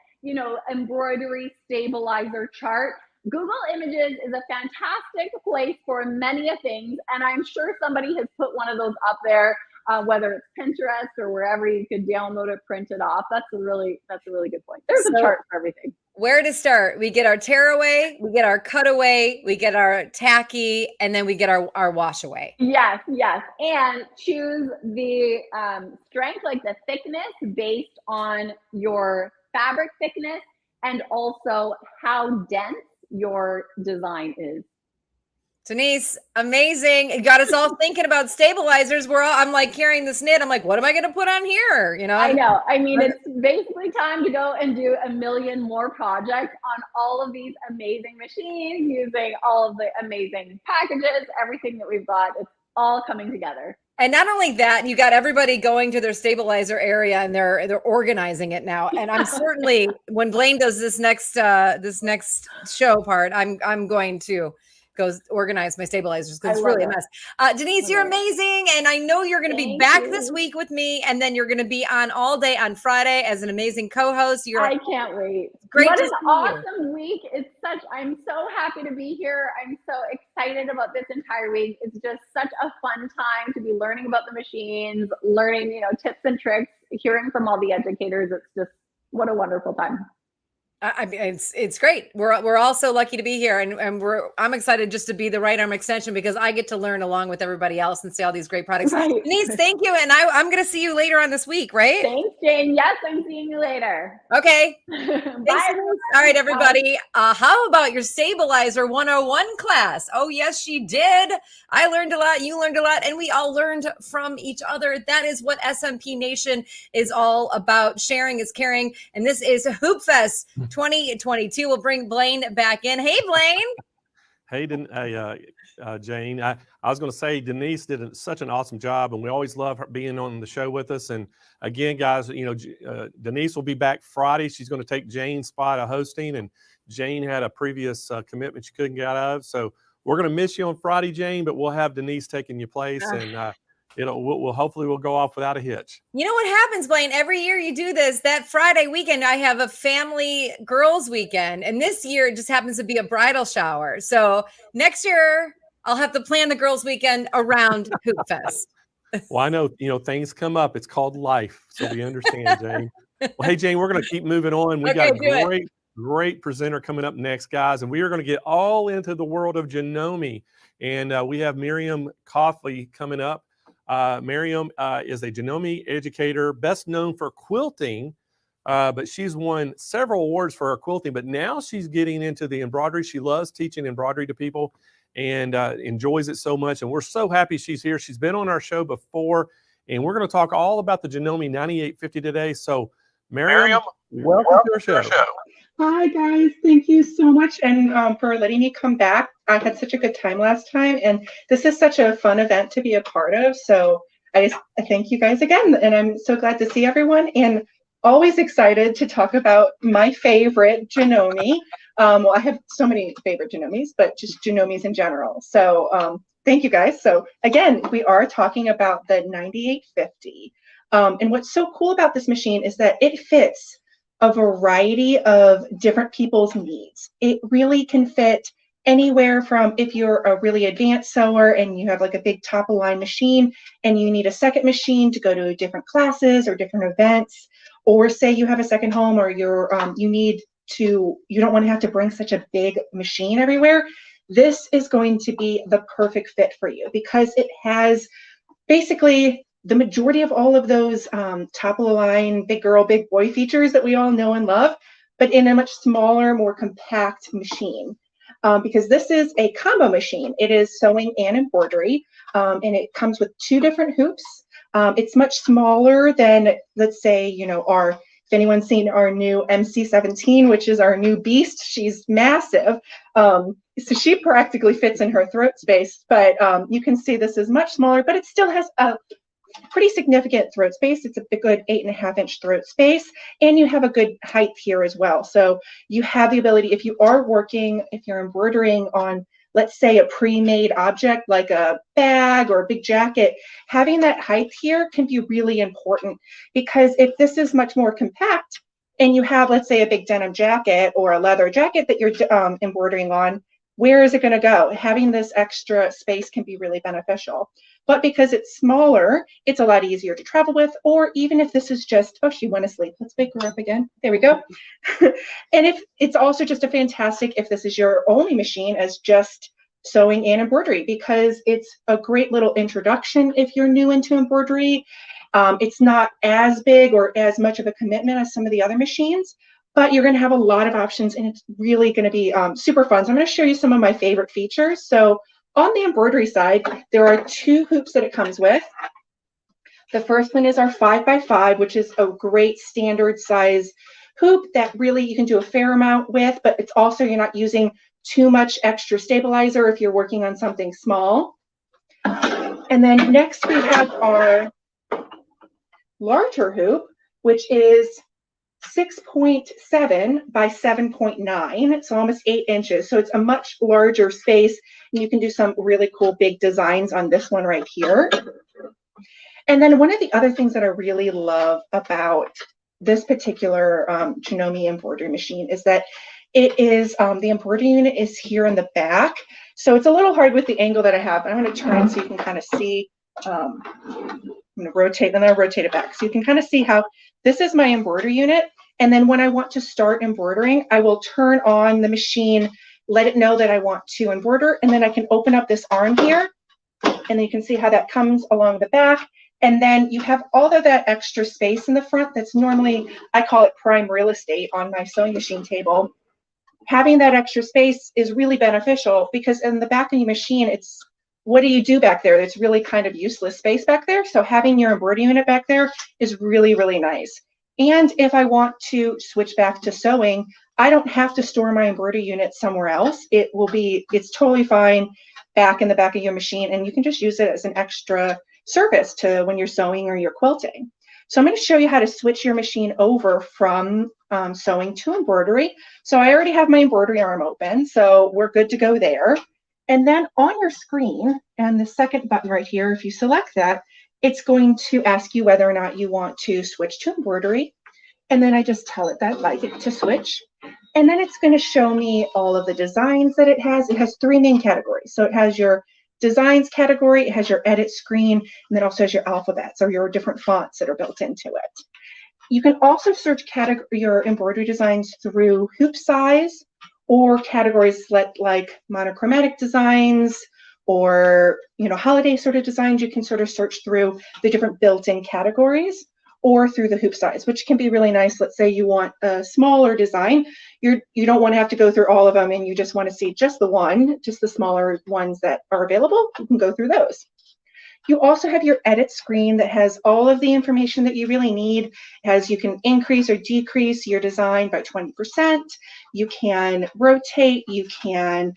embroidery stabilizer chart. Google Images is a fantastic place for many things. And I'm sure somebody has put one of those up there, whether it's Pinterest or wherever you could download it, print it off. That's a really good point. There's a chart for everything. Where to start? We get our tearaway, we get our cutaway, we get our tacky, and then we get our wash away. Yes. And choose the strength, like the thickness based on your fabric thickness and also how dense your design is. Denise, amazing. It got us all thinking about stabilizers. I'm like carrying this knit. I'm like, what am I going to put on here? I know. I mean, it's basically time to go and do a million more projects on all of these amazing machines using all of the amazing packages, everything that we've got. It's all coming together. And not only that, you got everybody going to their stabilizer area and they're organizing it now. And I'm certainly, when Blaine does this next show part, I'm going to go organize my stabilizers because it's really a mess. Denise, you're amazing. And I know you're going to be back this week with me. And then you're going to be on all day on Friday as an amazing co-host. I can't wait. Great what to an see awesome you. Week. I'm so happy to be here. I'm so excited about this entire week. It's just such a fun time to be learning about the machines, learning, tips and tricks, hearing from all the educators. It's just, what a wonderful time. I mean, it's great. We're all so lucky to be here, and I'm excited just to be the right arm extension because I get to learn along with everybody else and see all these great products. Right. Denise, thank you, and I'm going to see you later on this week, right? Thanks, Jane. Yes, I'm seeing you later. Okay. Bye. Everyone. All right, everybody. How about your Stabilizer 101 class? Oh, yes, she did. I learned a lot. You learned a lot, and we all learned from each other. That is what SMP Nation is all about. Sharing is caring, and this is Hoop Fest 2022. We'll bring Blaine back in. Hey, Blaine. Hey, Jane. I was going to say Denise did such an awesome job, and we always love her being on the show with us. And again, guys, Denise will be back Friday. She's going to take Jane's spot of hosting, and Jane had a previous commitment she couldn't get out of. So we're going to miss you on Friday, Jane, but we'll have Denise taking your place, and we'll hopefully we'll go off without a hitch. You know what happens, Blaine? Every year you do this. That Friday weekend, I have a family girls weekend, and this year it just happens to be a bridal shower. So next year I'll have to plan the girls weekend around Hoop Fest. Well, I know things come up. It's called life, so we understand, Jane. Well, hey, Jane, we're going to keep moving on. We got a great presenter coming up next, guys, and we are going to get all into the world of Janome, and we have Miriam Coughley coming up. Miriam is a Janome educator, best known for quilting, but she's won several awards for her quilting, but now she's getting into the embroidery. She loves teaching embroidery to people and enjoys it so much, and we're so happy she's here. She's been on our show before, and we're going to talk all about the Janome 9850 today. So, Miriam, welcome to our show. Hi, guys. Thank you so much and for letting me come back. I had such a good time last time, and this is such a fun event to be a part of. So I thank you guys again, and I'm so glad to see everyone, and always excited to talk about my favorite Janome. Well, I have so many favorite Janomes, but just Janomes in general. So thank you, guys. So again, we are talking about the 9850. And what's so cool about this machine is that it fits a variety of different people's needs. It really can fit anywhere from if you're a really advanced sewer and you have like a big top of line machine and you need a second machine to go to different classes or different events, or say you have a second home or you don't want to have to bring such a big machine everywhere. This is going to be the perfect fit for you because it has basically the majority of all of those top of the line, big girl, big boy features that we all know and love, but in a much smaller, more compact machine. Because this is a combo machine. It is sewing and embroidery, and it comes with 2 different hoops. It's much smaller than, let's say, if anyone's seen our new MC17, which is our new beast, she's massive. So she practically fits in her throat space, but you can see this is much smaller, but it still has a pretty significant throat space. It's a good 8.5-inch throat space, and you have a good height here as well. So you have the ability, if you're embroidering on, let's say, a pre-made object like a bag or a big jacket, having that height here can be really important, because if this is much more compact and you have, let's say, a big denim jacket or a leather jacket that you're embroidering on, where is it going to go? Having this extra space can be really beneficial. But because it's smaller, it's a lot easier to travel with, or even if this is just, oh, she went to sleep. Let's wake her up again. There we go. And if it's also just a fantastic, if this is your only machine as just sewing and embroidery, because it's a great little introduction if you're new into embroidery. It's not as big or as much of a commitment as some of the other machines, but you're going to have a lot of options, and it's really going to be super fun. So I'm going to show you some of my favorite features. So on the embroidery side, there are 2 hoops that it comes with. The first one is our 5x5, which is a great standard size hoop that really you can do a fair amount with, but it's also, you're not using too much extra stabilizer if you're working on something small. And then next we have our larger hoop, which is 6.7 by 7.9, so almost 8 inches. So it's a much larger space, and you can do some really cool big designs on this one right here. And then one of the other things that I really love about this particular Janome embroidery machine is that it is, the embroidery unit is here in the back. So it's a little hard with the angle that I have, but I'm going to turn so you can kind of see. I'm going to rotate, then I'll rotate it back. So you can kind of see how this is my embroidery unit. And then when I want to start embroidering, I will turn on the machine, let it know that I want to embroider, and then I can open up this arm here. And then you can see how that comes along the back. And then you have all of that extra space in the front that's normally, I call it prime real estate on my sewing machine table. Having that extra space is really beneficial, because in the back of your machine, it's, what do you do back there? It's really kind of useless space back there. So having your embroidery unit back there is really, really nice. And if I want to switch back to sewing, I don't have to store my embroidery unit somewhere else. It's totally fine back in the back of your machine, and you can just use it as an extra service to when you're sewing or you're quilting. So I'm going to show you how to switch your machine over from sewing to embroidery. So I already have my embroidery arm open, so we're good to go there. And then on your screen, and the second button right here, if you select that, it's going to ask you whether or not you want to switch to embroidery. And then I just tell it that I'd like it to switch. And then it's going to show me all of the designs that it has. It has 3 main categories. So it has your designs category, it has your edit screen, and then also has your alphabets or your different fonts that are built into it. You can also search your embroidery designs through hoop size or categories like monochromatic designs or holiday sort of designs. You can sort of search through the different built-in categories or through the hoop size, which can be really nice. Let's say you want a smaller design. You don't want to have to go through all of them, and you just want to see just the smaller ones that are available. You can go through those. You also have your edit screen that has all of the information that you really need. You can increase or decrease your design by 20%. You can rotate, you can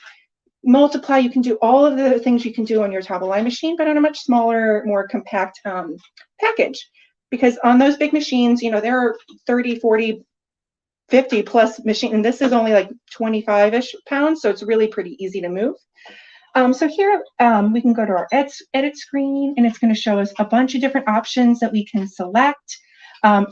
multiply, you can do all of the things you can do on your top of line machine, but on a much smaller, more compact package. Because on those big machines, there are 30, 40, 50 plus machine, and this is only like 25-ish pounds, so it's really pretty easy to move. So here we can go to our edit screen, and it's going to show us a bunch of different options that we can select.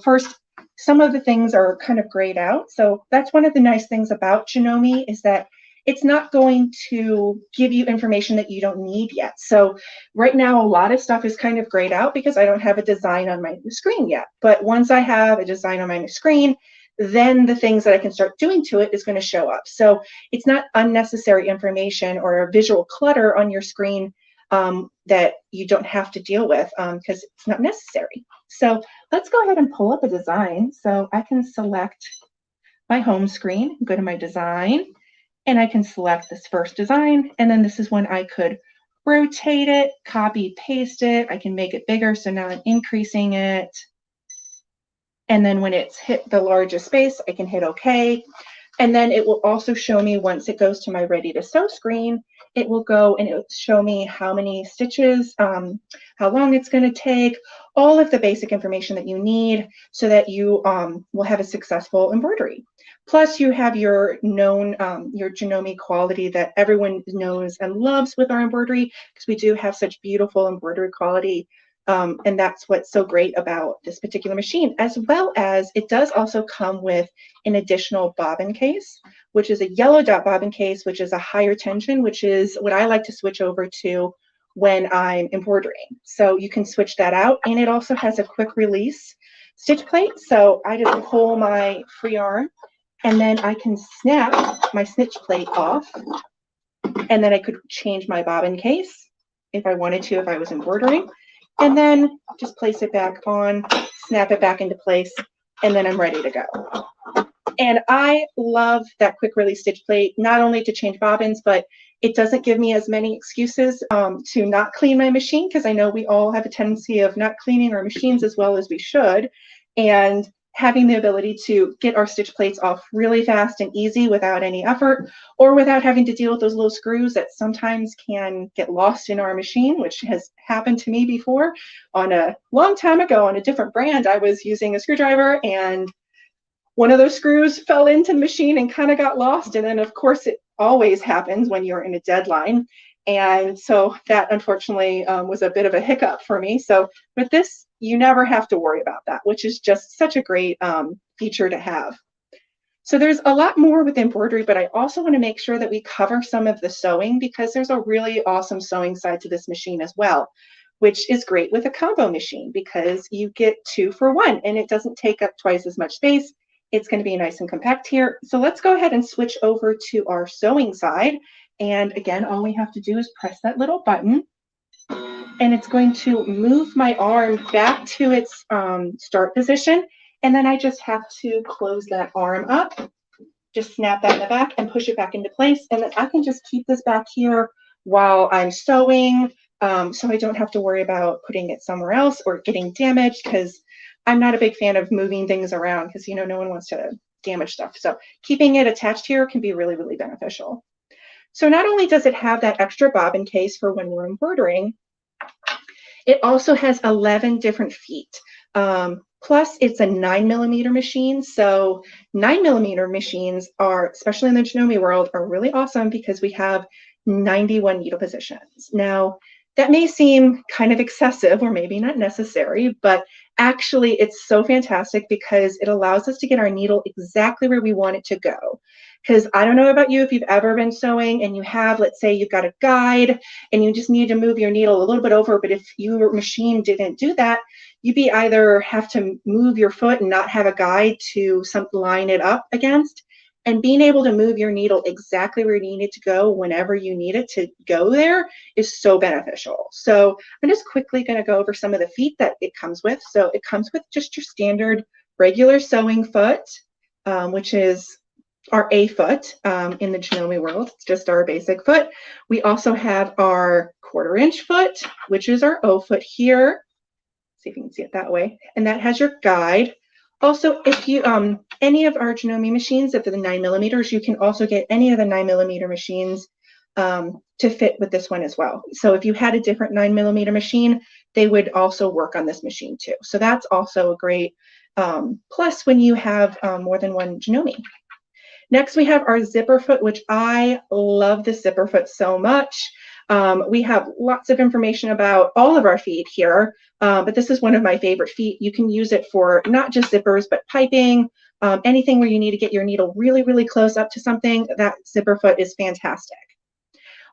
First, some of the things are kind of grayed out. So that's one of the nice things about Janome, is that it's not going to give you information that you don't need yet. So right now, a lot of stuff is kind of grayed out because I don't have a design on my screen yet. But once I have a design on my screen, then the things that I can start doing to it is going to show up. So it's not unnecessary information or a visual clutter on your screen that you don't have to deal with because it's not necessary. So let's go ahead and pull up a design. So I can select my home screen, go to my design, and I can select this first design. And then this is when I could rotate it, copy, paste it. I can make it bigger. So now I'm increasing it. And then when it's hit the largest space, I can hit OK. And then it will also show me, once it goes to my ready to sew screen, it will go and it will show me how many stitches, how long it's going to take, all of the basic information that you need so that you will have a successful embroidery. Plus, you have your known, your Janome quality that everyone knows and loves with our embroidery, because we do have such beautiful embroidery quality. And that's what's so great about this particular machine, as well as it does also come with an additional bobbin case, which is a yellow dot bobbin case, which is a higher tension, which is what I like to switch over to when I'm embroidering. So you can switch that out. And it also has a quick release stitch plate. So I just pull my free arm, and then I can snap my stitch plate off, and then I could change my bobbin case if I wanted to, if I was embroidering. And then just place it back on, snap it back into place, and then I'm ready to go. And I love that quick release stitch plate, not only to change bobbins, but it doesn't give me as many excuses to not clean my machine, because I know we all have a tendency of not cleaning our machines as well as we should. And having the ability to get our stitch plates off really fast and easy without any effort, or without having to deal with those little screws that sometimes can get lost in our machine, which has happened to me before. On a long time ago on a different brand, I was using a screwdriver and one of those screws fell into the machine and kind of got lost. And then of course it always happens when you're in a deadline. And so that unfortunately was a bit of a hiccup for me. So with this, you never have to worry about that, which is just such a great feature to have. So there's a lot more with embroidery, but I also want to make sure that we cover some of the sewing, because there's a really awesome sewing side to this machine as well, which is great with a combo machine because you get 2 for 1 and it doesn't take up twice as much space. It's going to be nice and compact here. So let's go ahead and switch over to our sewing side. And again, all we have to do is press that little button, and it's going to move my arm back to its start position. And then I just have to close that arm up, just snap that in the back and push it back into place. And then I can just keep this back here while I'm sewing, so I don't have to worry about putting it somewhere else or getting damaged, because I'm not a big fan of moving things around because, you know, no one wants to damage stuff. So keeping it attached here can be really, really beneficial. So not only does it have that extra bobbin case for when we're embroidering, it also has 11 different feet. Plus, it's a 9mm machine. So 9mm machines are, especially in the Janome world, are really awesome because we have 91 needle positions. Now, that may seem kind of excessive or maybe not necessary, but actually it's so fantastic because it allows us to get our needle exactly where we want it to go. Because I don't know about you, if you've ever been sewing and you have, let's say you've got a guide and you just need to move your needle a little bit over, but if your machine didn't do that, you'd be either have to move your foot and not have a guide to line it up against. And being able to move your needle exactly where you need it to go whenever you need it to go there is so beneficial. So I'm just quickly going to go over some of the feet that it comes with. So it comes with just your standard regular sewing foot, which is our A foot in the Janome world. It's just our basic foot. We also have our 1/4 inch foot, which is our O foot here. See if you can see it that way. And that has your guide. Also, if you, any of our Janome machines, if they're the 9mm, you can also get any of the 9mm machines to fit with this one as well. So if you had a different 9mm machine, they would also work on this machine too. So that's also a great plus when you have more than one Janome. Next, we have our zipper foot, which I love the zipper foot so much. We have lots of information about all of our feet here, but this is one of my favorite feet. You can use it for not just zippers, but piping, anything where you need to get your needle really, really close up to something. That zipper foot is fantastic.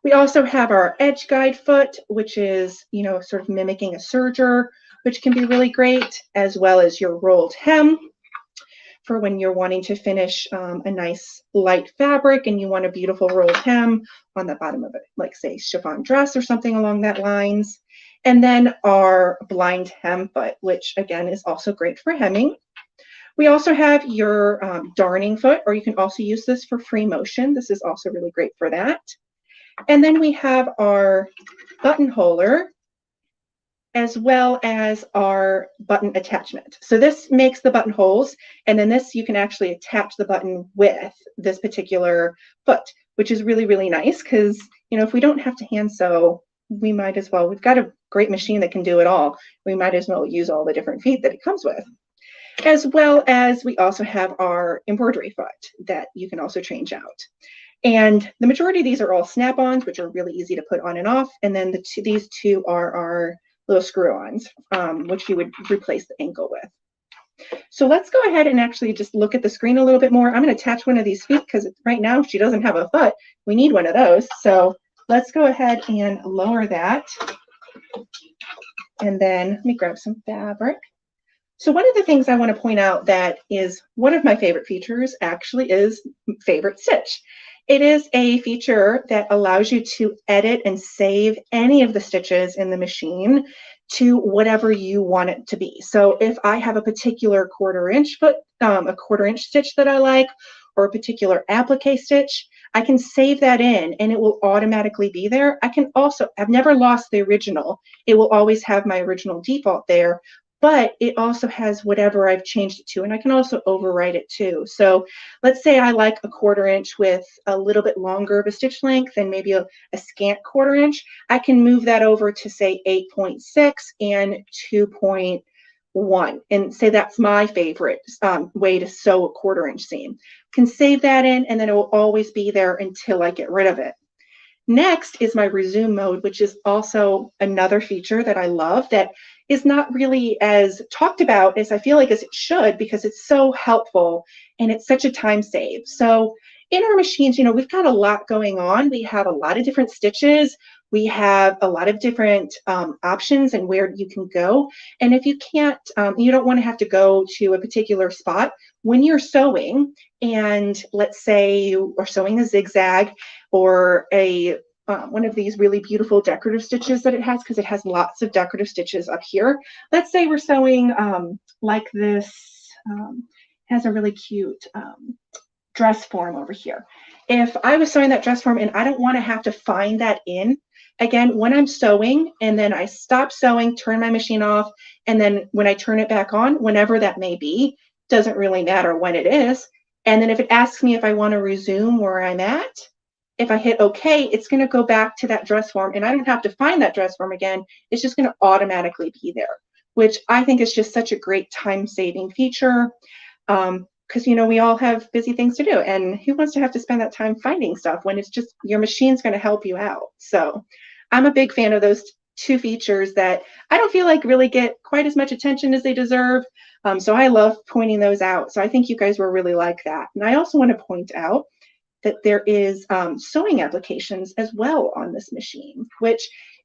We also have our edge guide foot, which is, you know, sort of mimicking a serger, which can be really great, as well as your rolled hem for when you're wanting to finish a nice light fabric and you want a beautiful rolled hem on the bottom of it, like say chiffon dress or something along that lines. And then our blind hem foot, which again is also great for hemming. We also have your darning foot, or you can also use this for free motion. This is also really great for that. And then we have our buttonholer, as well as our button attachment. So this makes the buttonholes, and then this you can actually attach the button with this particular foot, which is really, really nice because, you know, if we don't have to hand sew, we might as well, we've got a great machine that can do it all. We might as well use all the different feet that it comes with. As well as we also have our embroidery foot that you can also change out. And the majority of these are all snap-ons, which are really easy to put on and off. And then these two are our little screw-ons, which you would replace the ankle with. So let's go ahead and actually just look at the screen a little bit more. I'm going to attach one of these feet because right now she doesn't have a foot. We need one of those. So let's go ahead and lower that. And then let me grab some fabric. So one of the things I want to point out that is one of my favorite features actually is favorite stitch. It is a feature that allows you to edit and save any of the stitches in the machine to whatever you want it to be. So if I have a particular 1/4 inch foot, a 1/4 inch stitch that I like, or a particular applique stitch, I can save that in and it will automatically be there. I can also, I've never lost the original. It will always have my original default there, but it also has whatever I've changed it to, and I can also overwrite it too. So let's say I like a 1/4 inch with a little bit longer of a stitch length and maybe a scant 1/4 inch. I can move that over to say 8.6 and 2.1 and say that's my favorite way to sew a 1/4 inch seam. Can save that in and then it will always be there until I get rid of it. Next is my resume mode, which is also another feature that I love that is not really as talked about as I feel like as it should because it's so helpful and it's such a time save. So in our machines, you know, we've got a lot going on. We have a lot of different stitches. We have a lot of different options and where you can go. And if you can't, you don't want to have to go to a particular spot. When you're sewing, and let's say you are sewing a zigzag or a one of these really beautiful decorative stitches that it has, because it has lots of decorative stitches up here. Let's say we're sewing like this, has a really cute dress form over here. If I was sewing that dress form and I don't want to have to find that in again, when I'm sewing and then I stop sewing, turn my machine off, and then when I turn it back on, whenever that may be, doesn't really matter when it is. And then if it asks me if I want to resume where I'm at, if I hit OK, it's going to go back to that dress form, and I don't have to find that dress form again. It's just going to automatically be there, which I think is just such a great time-saving feature. Because, you know, we all have busy things to do, and who wants to have to spend that time finding stuff when it's just your machine's going to help you out? So I'm a big fan of those two features that I don't feel like really get quite as much attention as they deserve. So I love pointing those out. So I think you guys will really like that. And I also want to point out that there is sewing applications as well on this machine, which,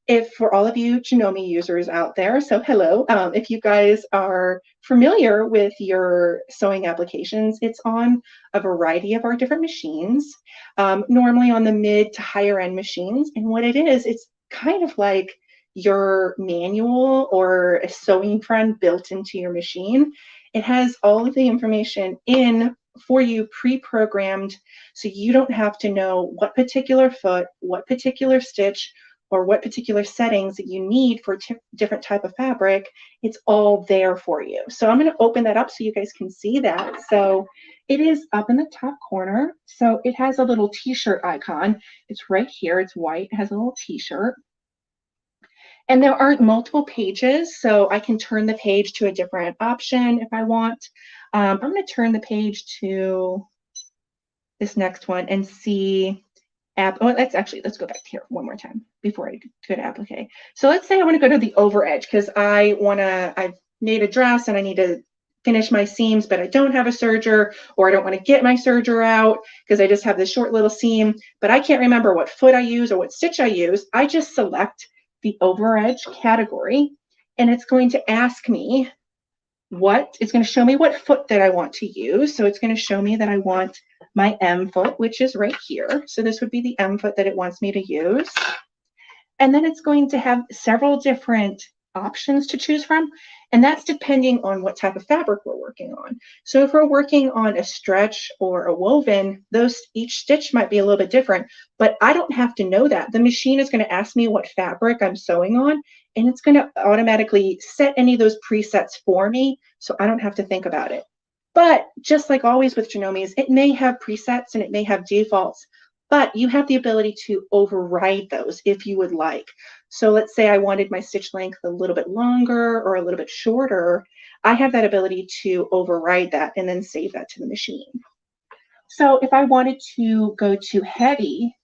if for all of you Janome users out there, so hello, if you guys are familiar with your sewing applications, it's on a variety of our different machines, normally on the mid to higher end machines. And what it is, it's kind of like your manual or a sewing friend built into your machine. It has all of the information in for you pre-programmed, so you don't have to know what particular foot, what particular stitch, or what particular settings that you need for different type of fabric. It's all there for you. So I'm going to open that up so you guys can see that. So it is up in the top corner. So it has a little t-shirt icon. It's right here. It's white. It has a little t-shirt. And there are multiple pages, so I can turn the page to a different option if I want. I'm going to turn the page to this next one and see let's go back here one more time before I go to applique. So let's say I want to go to the over edge because I've made a dress and I need to finish my seams, but I don't have a serger, or I don't want to get my serger out because I just have this short little seam, but I can't remember what foot I use or what stitch I use. I just select the over edge category, and it's going to ask me it's going to show me what foot that I want to use. So it's going to show me that I want my M foot, which is right here. So this would be the M foot that it wants me to use. And then it's going to have several different options to choose from. And that's depending on what type of fabric we're working on. So if we're working on a stretch or a woven, each stitch might be a little bit different, but I don't have to know that. The machine is going to ask me what fabric I'm sewing on, and it's going to automatically set any of those presets for me, so I don't have to think about it. But just like always with Janome's, it may have presets and it may have defaults, but you have the ability to override those if you would like. So let's say I wanted my stitch length a little bit longer or a little bit shorter. I have that ability to override that and then save that to the machine. So if I wanted to go to heavy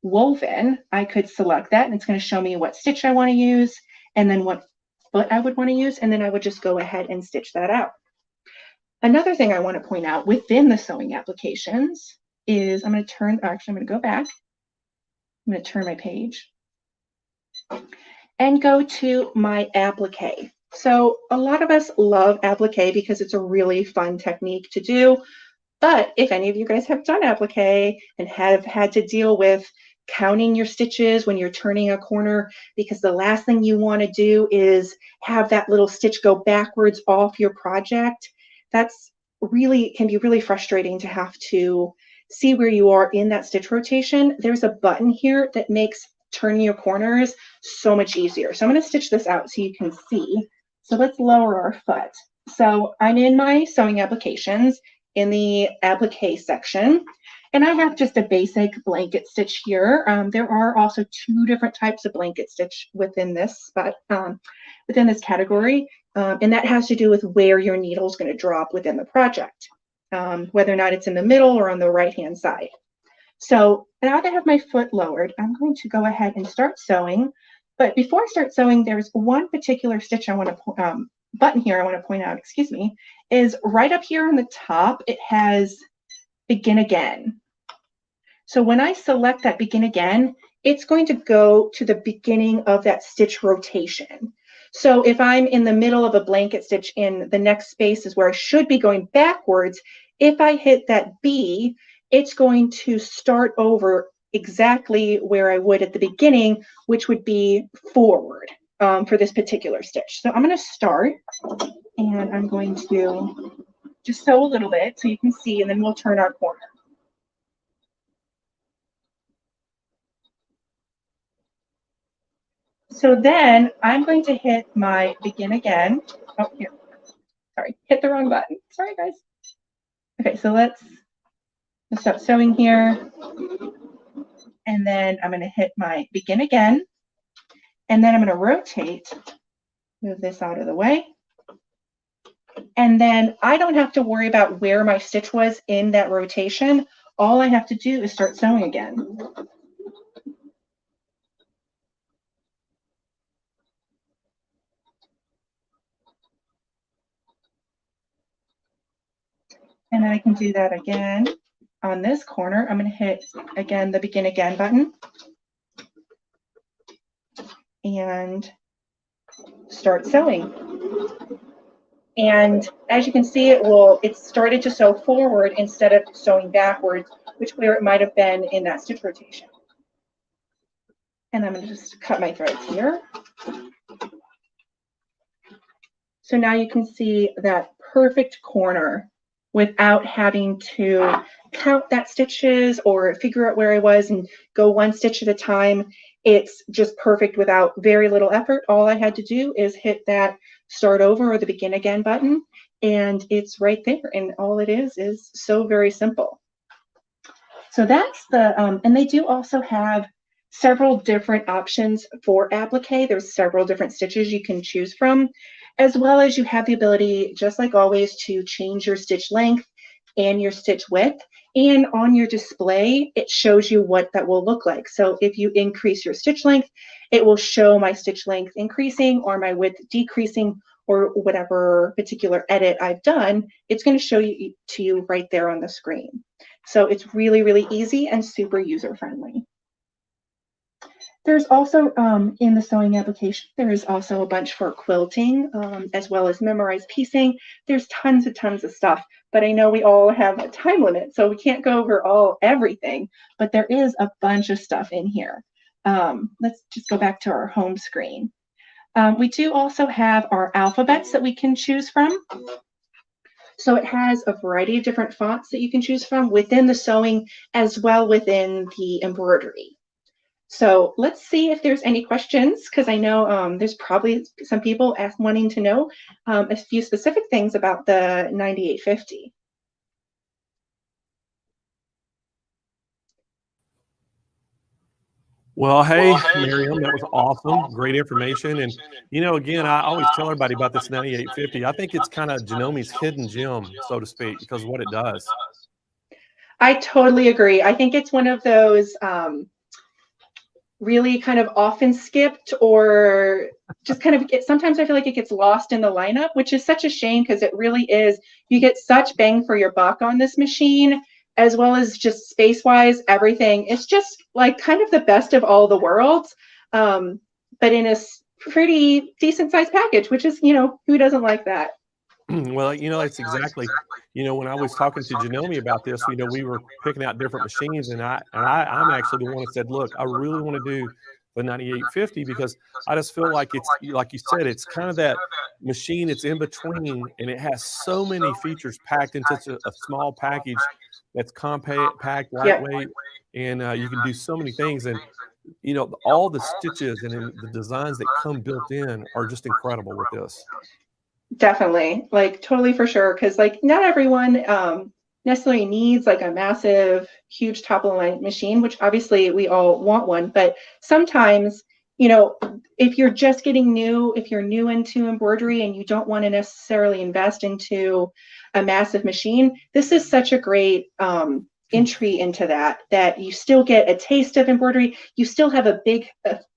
woven, I could select that, and it's going to show me what stitch I want to use and then what foot I would want to use, and then I would just go ahead and stitch that out. Another thing I want to point out within the sewing applications is I'm going to go back. I'm going to turn my page and go to my applique. So a lot of us love applique because it's a really fun technique to do. But if any of you guys have done applique and have had to deal with counting your stitches when you're turning a corner, because the last thing you want to do is have that little stitch go backwards off your project, can be really frustrating to have to see where you are in that stitch rotation. There's a button here that makes turning your corners so much easier. So I'm going to stitch this out so you can see. So let's lower our foot. So I'm in my sewing applications in the applique section, and I have just a basic blanket stitch here. There are also two different types of blanket stitch within this, within this category, and that has to do with where your needle is going to drop within the project, whether or not it's in the middle or on the right-hand side. So now that I have my foot lowered, I'm going to go ahead and start sewing. But before I start sewing, there's one particular stitch I want to button here I want to point out, is right up here on the top. It has begin again. So when I select that begin again, it's going to go to the beginning of that stitch rotation. So if I'm in the middle of a blanket stitch in the next space is where I should be going backwards, if I hit that B, it's going to start over exactly where I would at the beginning, which would be forward for this particular stitch. So I'm going to start, and I'm going to just sew a little bit so you can see, and then we'll turn our corner. So then I'm going to hit my begin again. Oh, here. Sorry, hit the wrong button. Sorry, guys. Okay, so let's start sewing here. And then I'm going to hit my begin again. And then I'm going to rotate, move this out of the way. And then I don't have to worry about where my stitch was in that rotation. All I have to do is start sewing again. And then I can do that again on this corner. I'm going to hit again the begin again button and start sewing. And as you can see, it started to sew forward instead of sewing backwards, which where it might have been in that stitch rotation. And I'm going to just cut my threads here. So now you can see that perfect corner without having to count that stitches or figure out where I was and go one stitch at a time. It's just perfect without very little effort. All I had to do is hit that start over or the begin again button, and it's right there. And all it is so very simple. So that's the, and they do also have several different options for applique. There's several different stitches you can choose from, as well as you have the ability, just like always, to change your stitch length and your stitch width. And on your display, it shows you what that will look like. So if you increase your stitch length, it will show my stitch length increasing or my width decreasing, or whatever particular edit I've done, it's going to show you to you right there on the screen. So it's really, really easy and super user-friendly. There's also, in the sewing application, there's also a bunch for quilting, as well as memorized piecing. There's tons of stuff, but I know we all have a time limit, so we can't go over everything, but there is a bunch of stuff in here. Let's just go back to our home screen. We do also have our alphabets that we can choose from. So it has a variety of different fonts that you can choose from within the sewing, as well within the embroidery. So let's see if there's any questions, because I know there's probably some people wanting to know a few specific things about the 9850. Well, hey, Miriam, that was awesome. Great information. And, you know, again, I always tell everybody about this 9850. I think it's kind of Janome's hidden gem, so to speak, because of what it does. I totally agree. I think it's one of those really kind of often skipped, or just kind of sometimes I feel like it gets lost in the lineup, which is such a shame, because it really is. You get such bang for your buck on this machine, as well as just space-wise, everything. It's just like kind of the best of all the worlds, but in a pretty decent-sized package, which is, you know, who doesn't like that? Well, you know, it's exactly, you know, when I was talking to Janome about this, you know, we were picking out different machines, and I'm actually the one that said, look, I really want to do the 9850, because I just feel like it's, like you said, it's kind of that machine, it's in between, and it has so many features packed into a small package that's compact, lightweight, and you can do so many things. And, you know, all the stitches and the designs that come built in are just incredible with this. Definitely, like totally for sure, because like not everyone necessarily needs like a massive, huge top of the line machine, which obviously we all want one. But sometimes, you know, if you're just getting new, if you're new into embroidery and you don't want to necessarily invest into a massive machine, this is such a great entry into that you still get a taste of embroidery. You still have a big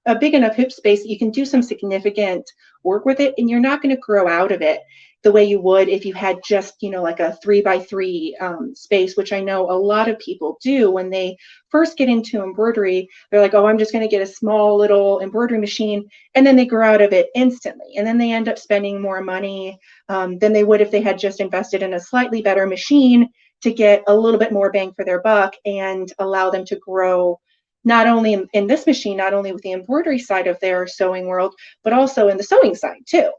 enough hoop space that you can do some significant work with it, and you're not going to grow out of it the way you would if you had just, you know, like a 3x3 space, which I know a lot of people do when they first get into embroidery. They're like, oh, I'm just going to get a small little embroidery machine, and then they grow out of it instantly, and then they end up spending more money than they would if they had just invested in a slightly better machine to get a little bit more bang for their buck and allow them to grow not only in this machine, not only with the embroidery side of their sewing world, but also in the sewing side too.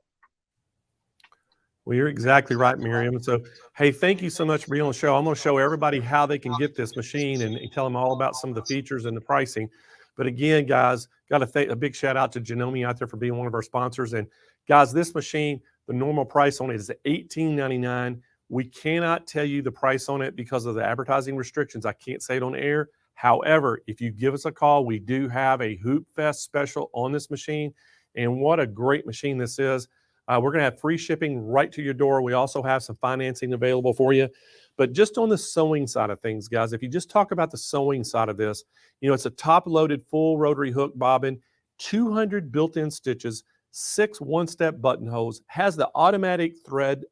Well, you're exactly right, Miriam. So, hey, thank you so much for being on the show. I'm going to show everybody how they can get this machine and tell them all about some of the features and the pricing. But again, guys, got to thank a big shout out to Janome out there for being one of our sponsors. And guys, this machine, the normal price on it is $18.99. We cannot tell you the price on it because of the advertising restrictions. I can't say it on air. However, if you give us a call, we do have a Hoop Fest special on this machine. And what a great machine this is. We're going to have free shipping right to your door. We also have some financing available for you. But just on the sewing side of things, guys, if you just talk about the sewing side of this, it's a top-loaded full rotary hook bobbin, 200 built-in stitches, 6 one-step buttonholes, has the automatic thread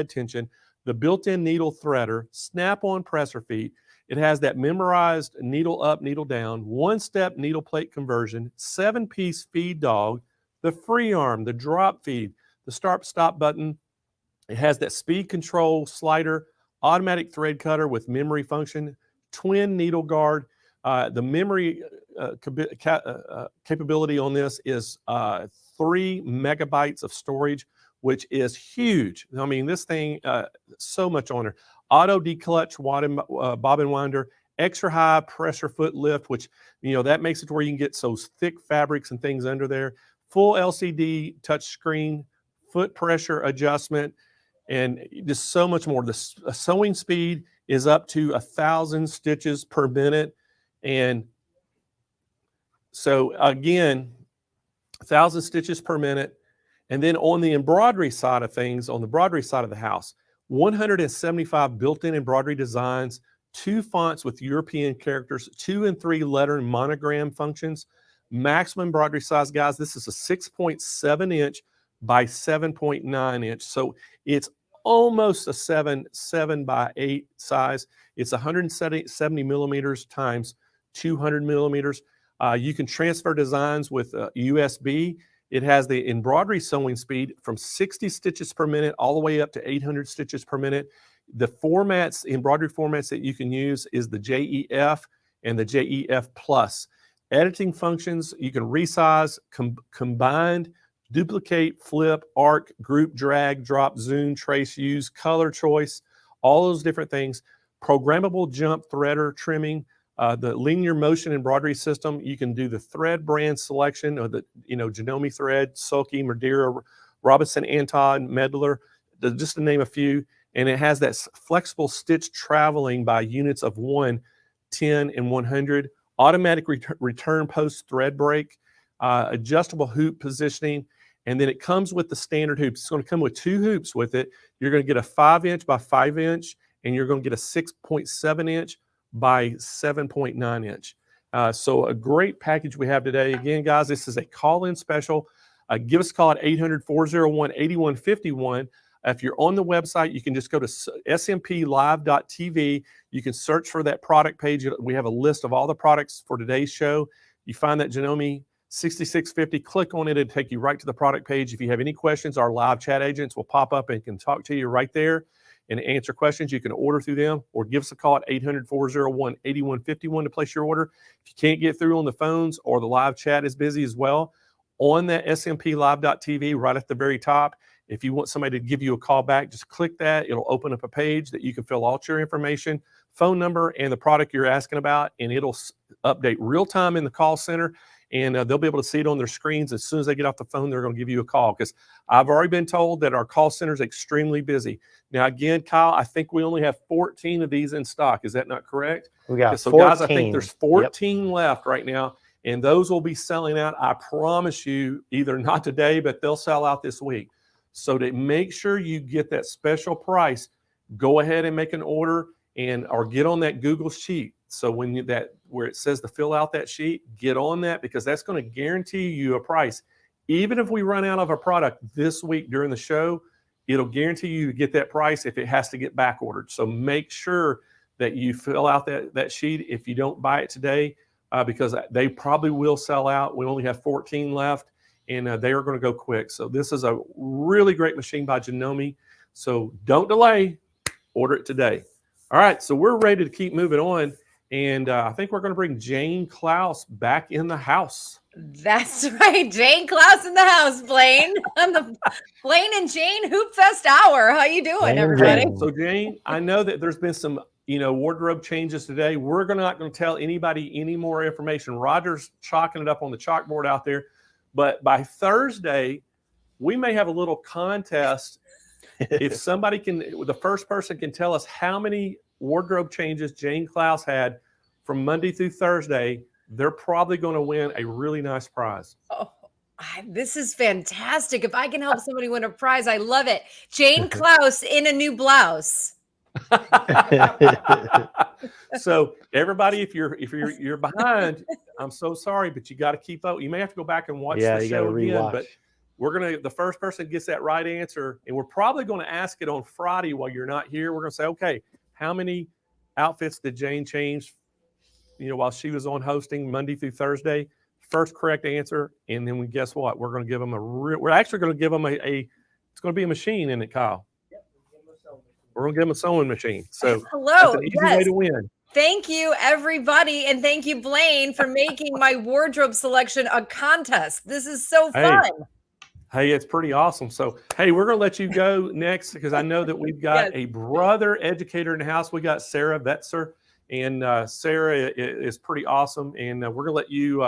tension, the built-in needle threader, snap-on presser feet. It has that memorized needle up, needle down, one-step needle plate conversion, 7-piece feed dog, the free arm, the drop feed, the start-stop button. It has that speed control slider, automatic thread cutter with memory function, twin needle guard. The memory capability on this is 3 megabytes of storage, which is huge. I mean, this thing, so much on there. Auto declutch bobbin winder, extra high pressure foot lift, which, that makes it to where you can get those thick fabrics and things under there. Full LCD touch screen, foot pressure adjustment, and just so much more. The sewing speed is up to 1,000 stitches per minute. And so again, 1,000 stitches per minute. And then on the embroidery side of things, on the embroidery side of the house, 175 built-in embroidery designs, 2 fonts with European characters, 2 and 3 letter monogram functions, maximum embroidery size, guys. This is a 6.7 inch by 7.9 inch. So it's almost a 7 by 8 size. It's 170 millimeters times 200 millimeters. You can transfer designs with USB. It has the embroidery sewing speed from 60 stitches per minute all the way up to 800 stitches per minute. The formats, embroidery formats that you can use is the JEF and the JEF Plus. Editing functions, you can resize, combined, duplicate, flip, arc, group, drag, drop, zoom, trace, use, color choice, all those different things. Programmable jump threader trimming, the linear motion embroidery system. You can do the thread brand selection of the Janome thread, Sulky, Madeira, Robinson, Anton, Medlar, just to name a few. And it has that flexible stitch traveling by units of 1, 10, and 100. Automatic return post thread break, adjustable hoop positioning, and then it comes with the standard hoops. It's going to come with 2 hoops with it. You're going to get a 5-inch by 5-inch, and you're going to get a 6.7-inch by 7.9 inch. So a great package we have today. Again, guys, this is a call-in special. Give us a call at 800-401-8151. If you're on the website, you can just go to SMPLive.tv. You can search for that product page. We have a list of all the products for today's show. You find that Janome 6650, click on it and take you right to the product page. If you have any questions, our live chat agents will pop up and can talk to you right there and answer questions. You can order through them or give us a call at 800-401-8151 to place your order. If you can't get through on the phones or the live chat is busy as well, on that SMPLive.tv right at the very top, if you want somebody to give you a call back, just click that. It'll open up a page that you can fill out your information, phone number, and the product you're asking about, and it'll update real time in the call center, and they'll be able to see it on their screens. As soon as they get off the phone, they're going to give you a call, because I've already been told that our call center is extremely busy. Now, again, Kyle, I think we only have 14 of these in stock. Is that not correct? We got so 14. Guys, I think there's 14 left right now, and those will be selling out. I promise you, either not today, but they'll sell out this week. So to make sure you get that special price, go ahead and make an order or get on that Google sheet. So when where it says to fill out that sheet, get on that, because that's going to guarantee you a price. Even if we run out of a product this week during the show, it'll guarantee you to get that price if it has to get back ordered. So make sure that you fill out that sheet if you don't buy it today, because they probably will sell out. We only have 14 left, and they are going to go quick. So this is a really great machine by Janome. So don't delay, order it today. All right, so we're ready to keep moving on. And I think we're going to bring Jane Klaus back in the house. That's right. Jane Klaus in the house, Blaine. On the Blaine and Jane Hoop Fest Hour. How you doing, everybody? So Jane, I know that there's been some wardrobe changes today. We're not going to tell anybody any more information. Roger's chalking it up on the chalkboard out there. But by Thursday, we may have a little contest. If somebody the first person can tell us how many wardrobe changes Jane Klaus had from Monday through Thursday, they're probably going to win a really nice prize. Oh, this is fantastic. If I can help somebody win a prize, I love it. Jane Klaus in a new blouse. So everybody, if you're behind, I'm so sorry, but you got to keep up. You may have to go back and watch the show again. But the first person gets that right answer, and we're probably going to ask it on Friday while you're not here. We're going to say, okay, how many outfits did Jane change, while she was on hosting Monday through Thursday? First correct answer, and then guess what? We're going to give them we're actually going to give them it's going to be a machine, isn't it, Kyle? We're going to give them a sewing machine. So hello, that's an easy way to win. Thank you, everybody. And thank you, Blaine, for making my wardrobe selection a contest. This is so fun. Hey, it's pretty awesome. So, hey, we're going to let you go next because I know that we've got a brother educator in the house. We got Sarah Vetzer, and Sarah is pretty awesome. And we're going to let you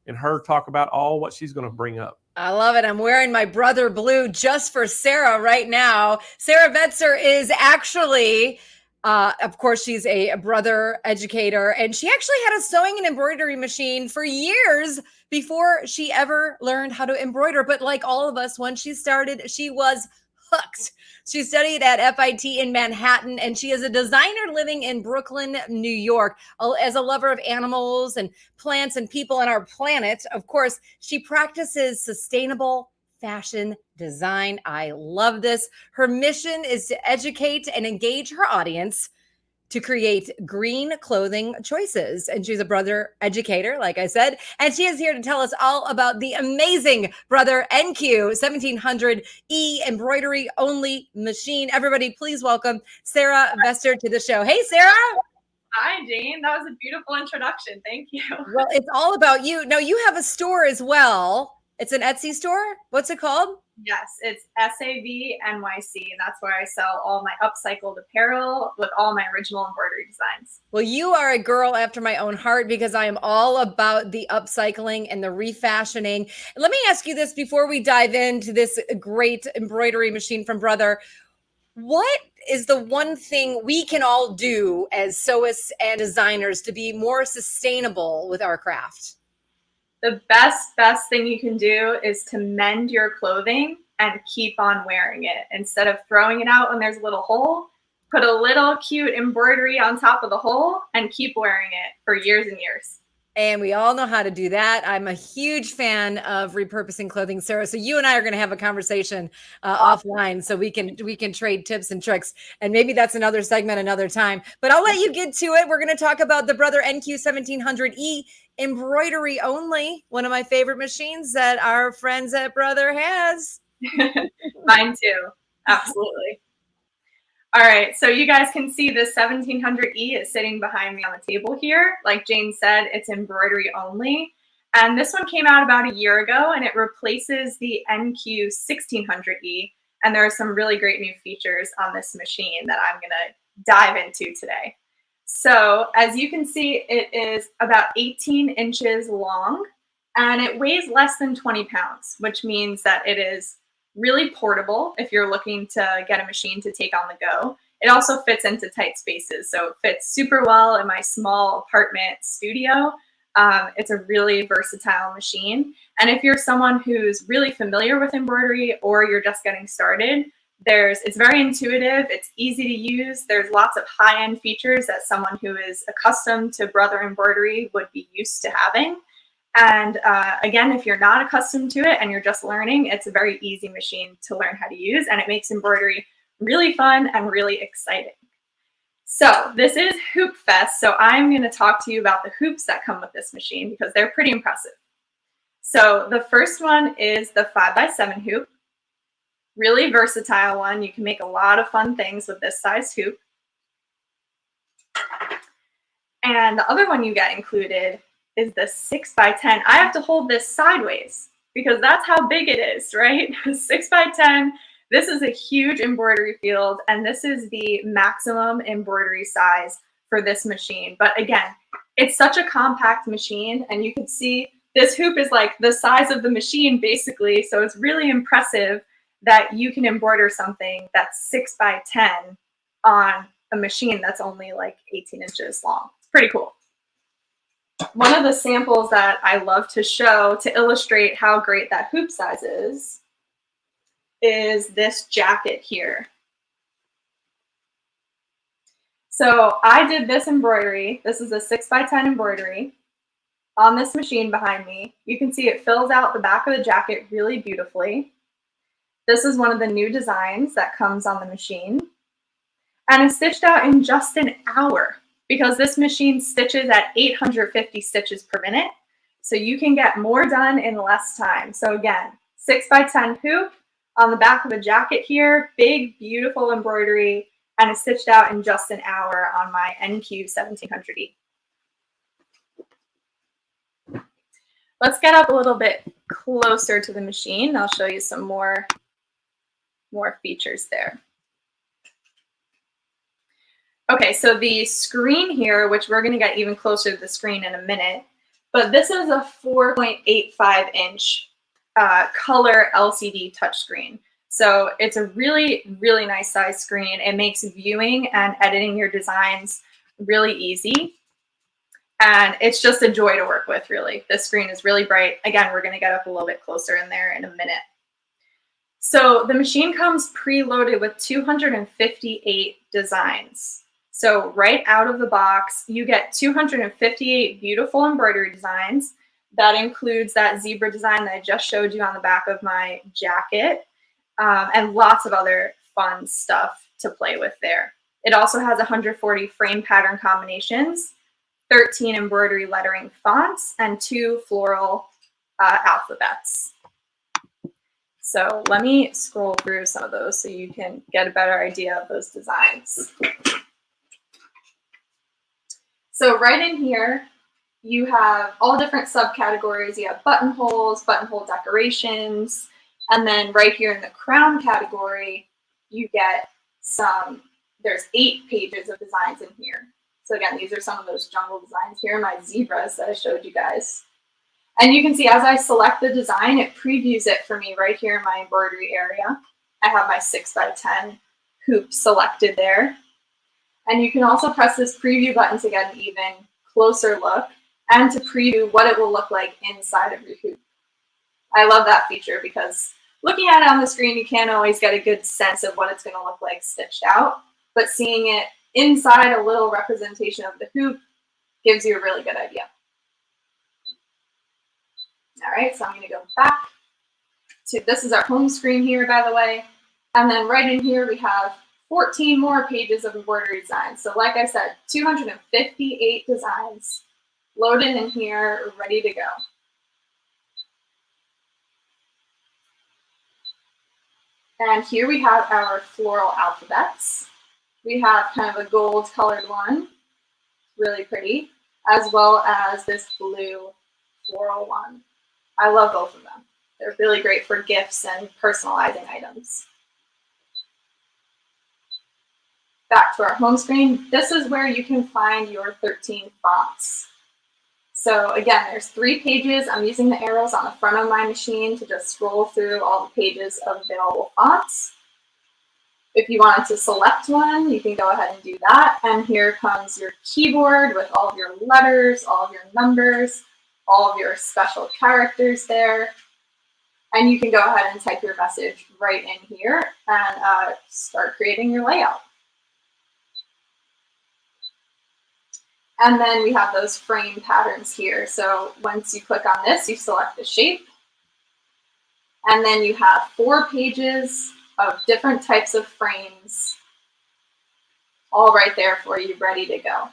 and her talk about all what she's going to bring up. I love it. I'm wearing my brother blue just for Sarah right now. Sarah Vetzer is actually, of course, she's a brother educator, and she actually had a sewing and embroidery machine for years before she ever learned how to embroider. But like all of us, when she started, she was hooked. She studied at FIT in Manhattan, and she is a designer living in Brooklyn, New York. As a lover of animals and plants and people on our planet, of course, she practices sustainable fashion design. I love this. Her mission is to educate and engage her audience to create green clothing choices. And she's a brother educator, like I said, and she is here to tell us all about the amazing Brother NQ 1700E embroidery only machine. Everybody, please welcome Sarah Vetzer to the show. Hey, Sarah. Hi, Jane. That was a beautiful introduction. Thank you. Well, it's all about you. Now, you have a store as well. It's an Etsy store. What's it called? Yes, it's SAVNYC. That's where I sell all my upcycled apparel with all my original embroidery designs. Well, you are a girl after my own heart because I am all about the upcycling and the refashioning. Let me ask you this before we dive into this great embroidery machine from Brother. What is the one thing we can all do as sewists and designers to be more sustainable with our craft? The best thing you can do is to mend your clothing and keep on wearing it. Instead of throwing it out when there's a little hole, put a little cute embroidery on top of the hole and keep wearing it for years and years. And we all know how to do that. I'm a huge fan of repurposing clothing, Sarah. So you and I are going to have a conversation offline so we can trade tips and tricks. And maybe that's another segment another time. But I'll let you get to it. We're going to talk about the Brother NQ 1700E embroidery only, one of my favorite machines that our friends at Brother has. Mine too. Absolutely. All right, so you guys can see the 1700E is sitting behind me on the table here. Like Jane said, it's embroidery only. And this one came out about a year ago, and it replaces the NQ 1600E. And there are some really great new features on this machine that I'm gonna dive into today. So as you can see, it is about 18 inches long, and it weighs less than 20 pounds, which means that it is really portable if you're looking to get a machine to take on the go. It also fits into tight spaces, so it fits super well in my small apartment studio. It's a really versatile machine. And if you're someone who's really familiar with embroidery or you're just getting started, it's very intuitive, it's easy to use. There's lots of high-end features that someone who is accustomed to Brother embroidery would be used to having. And again, if you're not accustomed to it and you're just learning, it's a very easy machine to learn how to use, and it makes embroidery really fun and really exciting. So this is Hoop Fest, so I'm going to talk to you about the hoops that come with this machine because they're pretty impressive. So the first one is the 5x7 hoop. Really versatile one. You can make a lot of fun things with this size hoop. And the other one you get included is the 6x10. I have to hold this sideways because that's how big it is, right? 6x10 This is a huge embroidery field, and this is the maximum embroidery size for this machine. But again, it's such a compact machine, and you can see this hoop is like the size of the machine basically. So it's really impressive that you can embroider something that's 6 by 10 on a machine that's only like 18 inches long. It's pretty cool. One of the samples that I love to show to illustrate how great that hoop size is this jacket here. So I did this embroidery. This is a 6 by 10 embroidery on this machine behind me. You can see it fills out the back of the jacket really beautifully. This is one of the new designs that comes on the machine. And it's stitched out in just an hour because this machine stitches at 850 stitches per minute. So you can get more done in less time. So again, 6 by 10 hoop on the back of a jacket here, big, beautiful embroidery, and it's stitched out in just an hour on my NQ 1700E. Let's get up a little bit closer to the machine. I'll show you some more features there. Okay, so the screen here, which we're going to get even closer to the screen in a minute, but this is a 4.85 inch color LCD touchscreen. So it's a really, really nice size screen. It makes viewing and editing your designs really easy. And it's just a joy to work with, really. This screen is really bright. Again, we're going to get up a little bit closer in there in a minute. So the machine comes preloaded with 258 designs. So right out of the box, you get 258 beautiful embroidery designs. That includes that zebra design that I just showed you on the back of my jacket, and lots of other fun stuff to play with there. It also has 140 frame pattern combinations, 13 embroidery lettering fonts, and 2 floral alphabets. So let me scroll through some of those so you can get a better idea of those designs. So right in here, you have all different subcategories. You have buttonholes, buttonhole decorations, and then right here in the crown category, you get there's 8 pages of designs in here. So again, these are some of those jungle designs here, my zebras that I showed you guys. And you can see as I select the design, it previews it for me right here in my embroidery area. I have my 6 by 10 hoop selected there. And you can also press this preview button to get an even closer look and to preview what it will look like inside of your hoop. I love that feature because looking at it on the screen, you can't always get a good sense of what it's going to look like stitched out, but seeing it inside a little representation of the hoop gives you a really good idea. All right, so I'm going to go back to, this is our home screen here, by the way. And then right in here, we have 14 more pages of embroidery designs. So like I said, 258 designs loaded in here, ready to go. And here we have our floral alphabets. We have kind of a gold colored one, really pretty, as well as this blue floral one. I love both of them. They're really great for gifts and personalizing items. Back to our home screen. This is where you can find your 13 fonts. So again, there's 3 pages. I'm using the arrows on the front of my machine to just scroll through all the pages of available fonts. If you wanted to select one, you can go ahead and do that. And here comes your keyboard with all of your letters, all of your numbers, all of your special characters there. And you can go ahead and type your message right in here and start creating your layout. And then we have those frame patterns here. So once you click on this, you select the shape. And then you have 4 pages of different types of frames all right there for you, ready to go.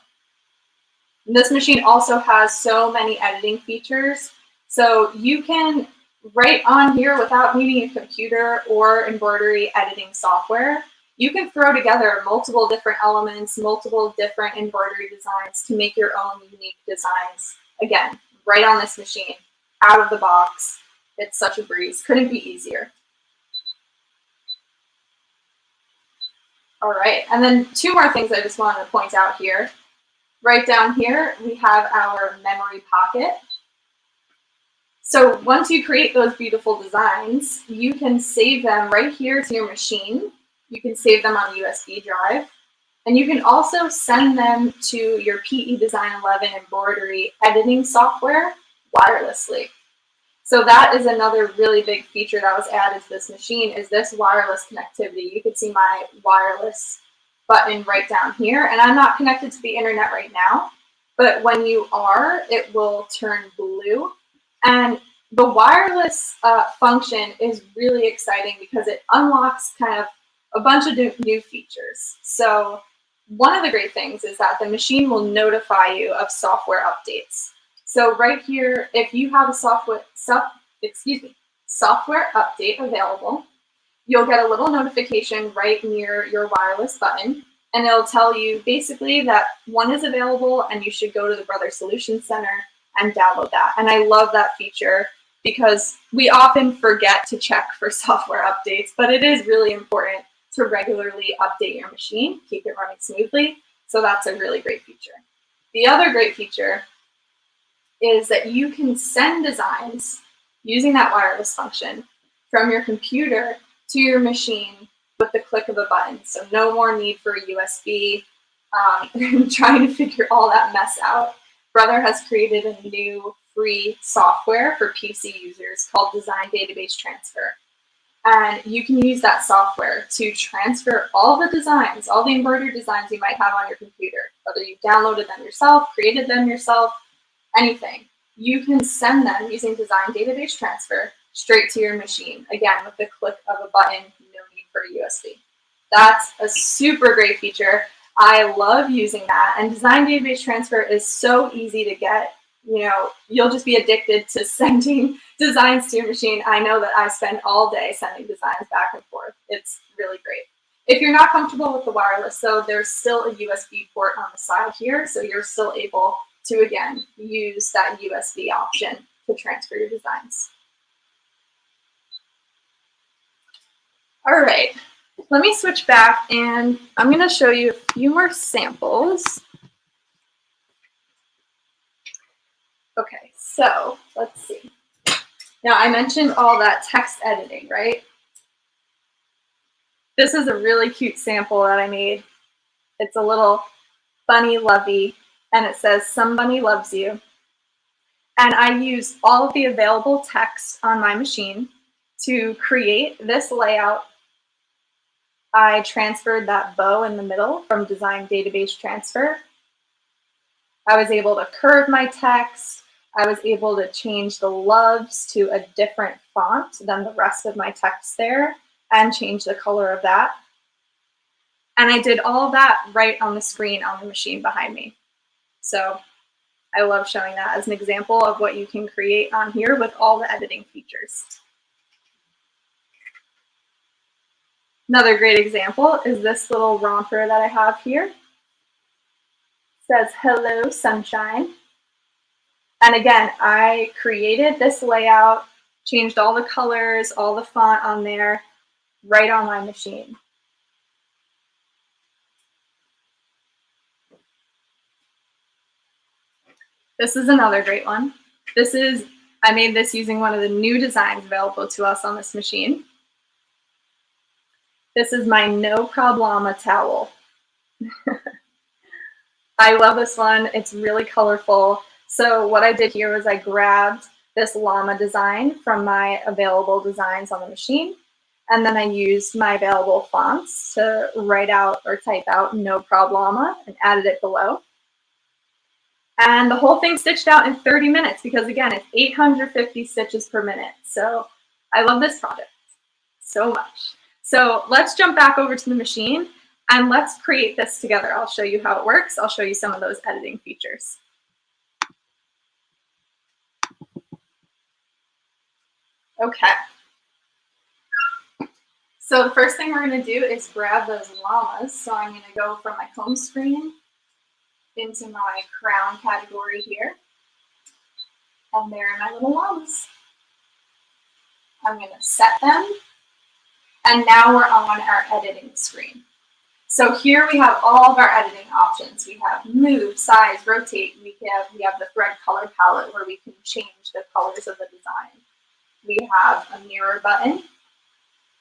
And this machine also has so many editing features. So you can write on here without needing a computer or embroidery editing software. You can throw together multiple different elements, multiple different embroidery designs to make your own unique designs. Again, right on this machine, out of the box. It's such a breeze. Couldn't be easier. All right, and then two more things I just wanted to point out here. Right down here, we have our memory pocket. So once you create those beautiful designs, you can save them right here to your machine. You can save them on a USB drive. And you can also send them to your PE Design 11 embroidery editing software wirelessly. So that is another really big feature that was added to this machine, is this wireless connectivity. You can see my wireless button right down here, and I'm not connected to the internet right now, but when you are, it will turn blue. And the wireless function is really exciting because it unlocks kind of a bunch of new features. So one of the great things is that the machine will notify you of software updates. So right here, if you have a software update available, you'll get a little notification right near your wireless button, and it'll tell you basically that one is available and you should go to the Brother Solutions Center and download that. And I love that feature because we often forget to check for software updates, but it is really important to regularly update your machine, keep it running smoothly. So that's a really great feature. The other great feature is that you can send designs using that wireless function from your computer to your machine with the click of a button. So no more need for a USB, trying to figure all that mess out. Brother has created a new free software for PC users called Design Database Transfer. And you can use that software to transfer all the designs, all the embroidered designs you might have on your computer, whether you downloaded them yourself, created them yourself, anything. You can send them using Design Database Transfer straight to your machine, again, with the click of a button, no need for a USB. That's a super great feature. I love using that. And Design Database Transfer is so easy to get. You know, you'll just be addicted to sending designs to your machine. I know that I spend all day sending designs back and forth. It's really great. If you're not comfortable with the wireless, though, there's still a USB port on the side here, so you're still able to, again, use that USB option to transfer your designs. All right, let me switch back, and I'm going to show you a few more samples. Okay, so let's see. Now, I mentioned all that text editing, right? This is a really cute sample that I made. It's a little bunny lovey, and it says, "Somebody loves you." And I used all of the available text on my machine to create this layout. I transferred that bow in the middle from Design Database Transfer. I was able to curve my text. I was able to change the loves to a different font than the rest of my text there and change the color of that. And I did all of that right on the screen on the machine behind me. So I love showing that as an example of what you can create on here with all the editing features. Another great example is this little romper that I have here. It says, "Hello, sunshine." And again, I created this layout, changed all the colors, all the font on there, right on my machine. This is another great one. I made this using one of the new designs available to us on this machine. This is my No Problema towel. I love this one. It's really colorful. So what I did here was I grabbed this llama design from my available designs on the machine, and then I used my available fonts to write out or type out No Problema and added it below. And the whole thing stitched out in 30 minutes because, again, it's 850 stitches per minute. So I love this project so much. So let's jump back over to the machine and let's create this together. I'll show you how it works. I'll show you some of those editing features. Okay. So the first thing we're going to do is grab those llamas. So I'm going to go from my home screen into my crown category here. And there are my little llamas. I'm going to set them. And now we're on our editing screen. So here we have all of our editing options. We have move, size, rotate. We have the thread color palette where we can change the colors of the design. We have a mirror button.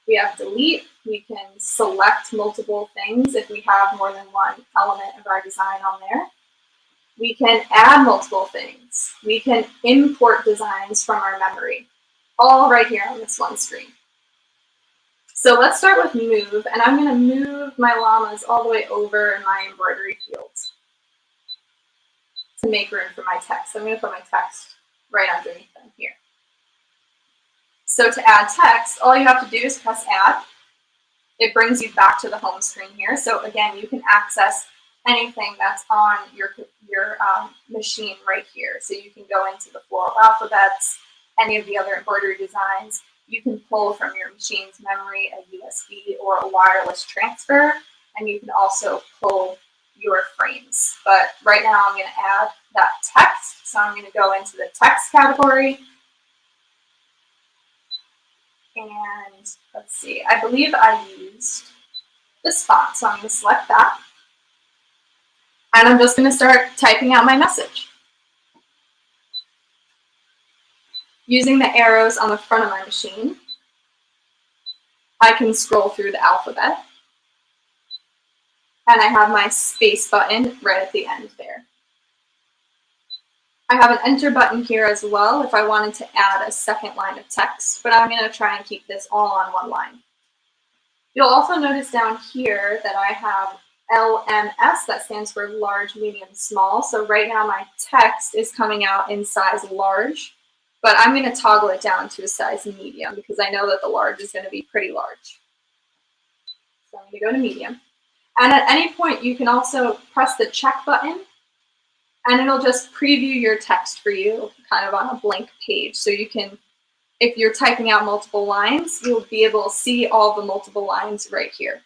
We have delete. We can select multiple things if we have more than one element of our design on there. We can add multiple things. We can import designs from our memory, all right here on this one screen. So let's start with move, and I'm going to move my llamas all the way over in my embroidery fields to make room for my text. So I'm going to put my text right underneath them here. So to add text, all you have to do is press add. It brings you back to the home screen here. So again, you can access anything that's on your machine right here. So you can go into the floral alphabets, any of the other embroidery designs. You can pull from your machine's memory a USB or a wireless transfer, and you can also pull your frames. But right now I'm going to add that text. So I'm going to go into the text category. And let's see, I believe I used this font. So I'm going to select that. And I'm just going to start typing out my message. Using the arrows on the front of my machine, I can scroll through the alphabet. And I have my space button right at the end there. I have an enter button here as well if I wanted to add a second line of text, but I'm going to try and keep this all on one line. You'll also notice down here that I have LMS, that stands for large, medium, small. So right now my text is coming out in size large, but I'm going to toggle it down to a size medium because I know that the large is going to be pretty large. So I'm going to go to medium. And at any point, you can also press the check button, and it'll just preview your text for you kind of on a blank page. So you can, if you're typing out multiple lines, you'll be able to see all the multiple lines right here.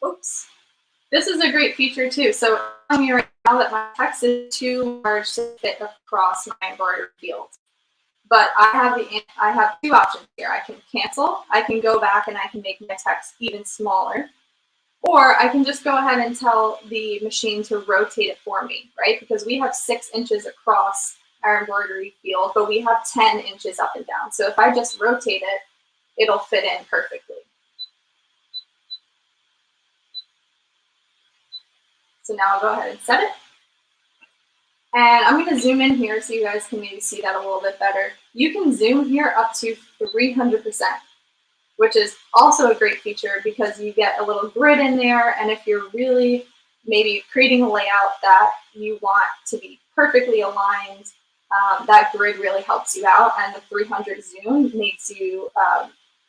Oops. This is a great feature too. So I'm telling you right now that my text is too large to fit across my embroidery field. But I have two options here. I can cancel, I can go back and I can make my text even smaller. Or I can just go ahead and tell the machine to rotate it for me, right? Because we have 6 inches across our embroidery field, but we have 10 inches up and down. So if I just rotate it, it'll fit in perfectly. So now I'll go ahead and set it. And I'm going to zoom in here so you guys can maybe see that a little bit better. You can zoom here up to 300%, which is also a great feature because you get a little grid in there. And if you're really maybe creating a layout that you want to be perfectly aligned, that grid really helps you out. And the 300 zoom makes you,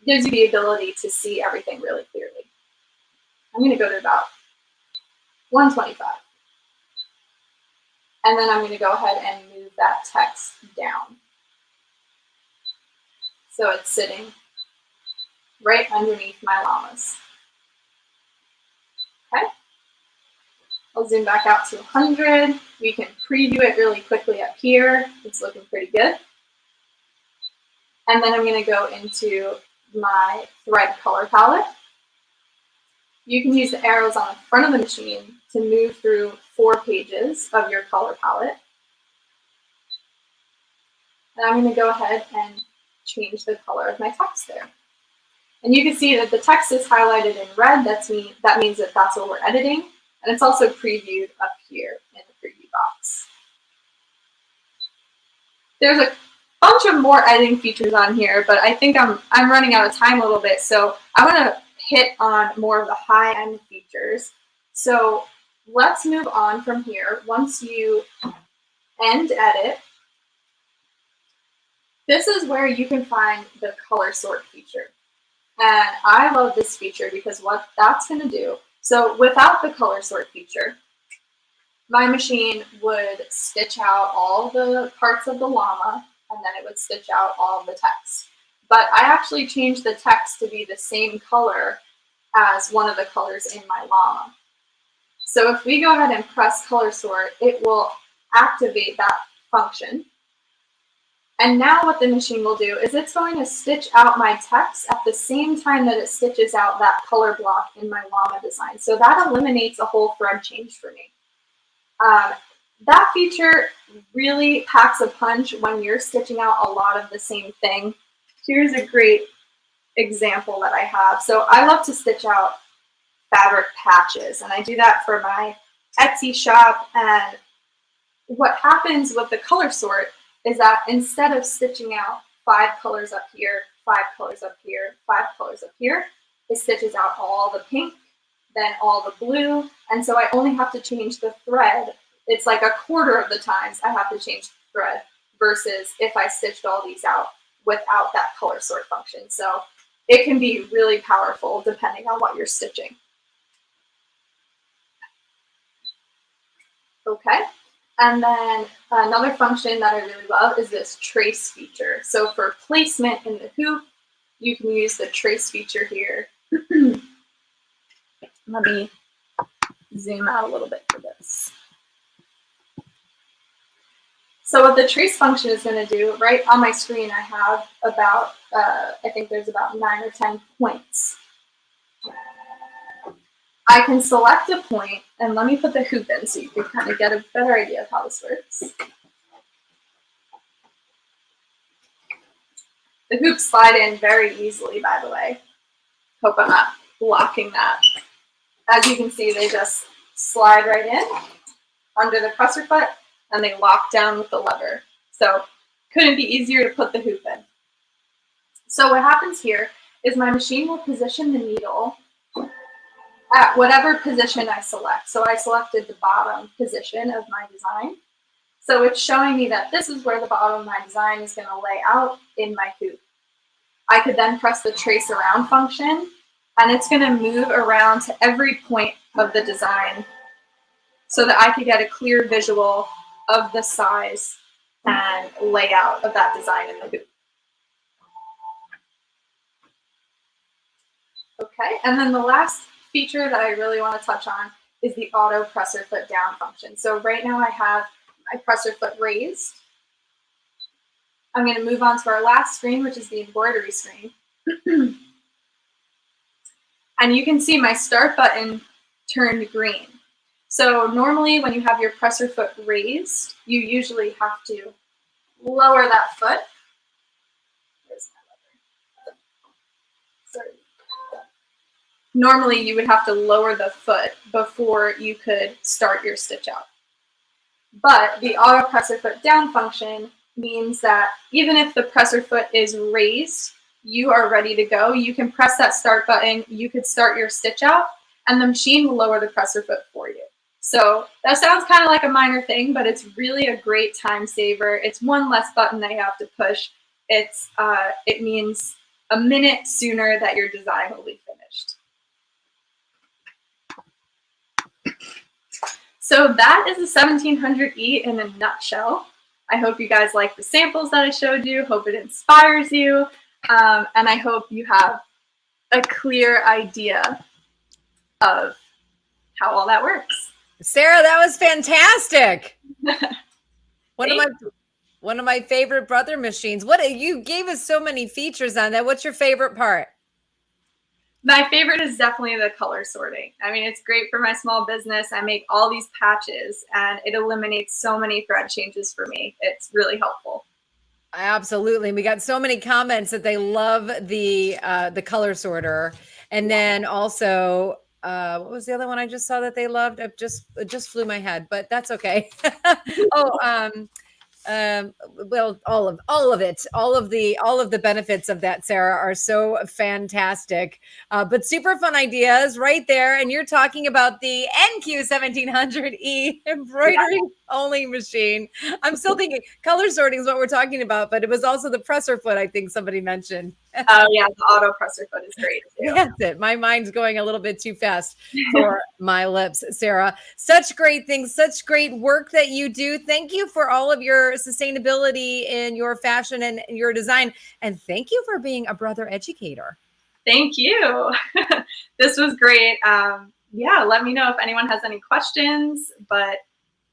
gives you the ability to see everything really clearly. I'm going to go to about 125. And then I'm going to go ahead and move that text down. So it's sitting right underneath my llamas. Okay. I'll zoom back out to 100. We can preview it really quickly up here. It's looking pretty good. And then I'm going to go into my thread color palette. You can use the arrows on the front of the machine to move through 4 pages of your color palette. And I'm going to go ahead and change the color of my text there. And you can see that the text is highlighted in red. That means that that's what we're editing. And it's also previewed up here in the preview box. There's a bunch of more editing features on here, but I think I'm running out of time a little bit. So I want to hit on more of the high-end features. So let's move on from here. Once you end edit, this is where you can find the color sort feature. And I love this feature because what that's going to do, so without the color sort feature, my machine would stitch out all the parts of the llama, and then it would stitch out all of the text. But I actually changed the text to be the same color as one of the colors in my llama. So if we go ahead and press color sort, it will activate that function. And now what the machine will do is it's going to stitch out my text at the same time that it stitches out that color block in my llama design. So that eliminates a whole thread change for me. That feature really packs a punch when you're stitching out a lot of the same thing. Here's a great example that I have. So I love to stitch out fabric patches, and I do that for my Etsy shop. And what happens with the color sort is that instead of stitching out 5 colors up here, 5 colors up here, 5 colors up here, it stitches out all the pink, then all the blue, and so I only have to change the thread. It's like a quarter of the times I have to change the thread versus if I stitched all these out without that color sort function. So it can be really powerful depending on what you're stitching. Okay, and then another function that I really love is this trace feature. So for placement in the hoop, you can use the trace feature here. Let me zoom out a little bit for this. So what the trace function is going to do, right on my screen, I have about, I think there's about 9 or 10 points. I can select a point, and let me put the hoop in so you can kind of get a better idea of how this works. The hoops slide in very easily, by the way. Hope I'm not blocking that. As you can see, they just slide right in under the presser foot, and they lock down with the lever. So couldn't be easier to put the hoop in. So what happens here is my machine will position the needle at whatever position I select. So I selected the bottom position of my design. So it's showing me that this is where the bottom of my design is going to lay out in my hoop. I could then press the trace around function, and it's going to move around to every point of the design so that I could get a clear visual of the size and layout of that design in the hoop. Okay, and then the last feature that I really want to touch on is the auto presser foot down function. So right now I have my presser foot raised. I'm going to move on to our last screen, which is the embroidery screen. And you can see my start button turned green. So normally when you have your presser foot raised, you usually have to lower that foot. Where's my lever? Sorry. Normally you would have to lower the foot before you could start your stitch out. But the auto presser foot down function means that even if the presser foot is raised, you are ready to go. You can press that start button, you could start your stitch out, and the machine will lower the presser foot for you. So that sounds kind of like a minor thing, but it's really a great time saver. It's one less button that you have to push. It means a minute sooner that your design will be finished. So that is the 1700E in a nutshell. I hope you guys like the samples that I showed you. Hope it inspires you. And I hope you have a clear idea of how all that works. Sarah, that was fantastic. One of my favorite brother machines. You gave us so many features on that. What's your favorite part? My favorite is definitely the color sorting. I mean, it's great for my small business. I make all these patches and it eliminates so many thread changes for me. It's really helpful. Absolutely. We got so many comments that they love the color sorter. And then also, what was the other one I just saw that they loved? It just flew my head, but that's okay. Well, all of it, all of the benefits of that, Sarah, are so fantastic. But super fun ideas right there. And you're talking about the NQ1700E embroidery only machine. I'm still thinking color sorting is what we're talking about, but it was also the presser foot, I think somebody mentioned. Oh yeah, the auto presser foot is great too. That's it. My mind's going a little bit too fast for my lips, Sarah. Such great things, such great work that you do. Thank you for all of your sustainability in your fashion and your design. And thank you for being a brother educator. Thank you. This was great. Yeah, let me know if anyone has any questions, but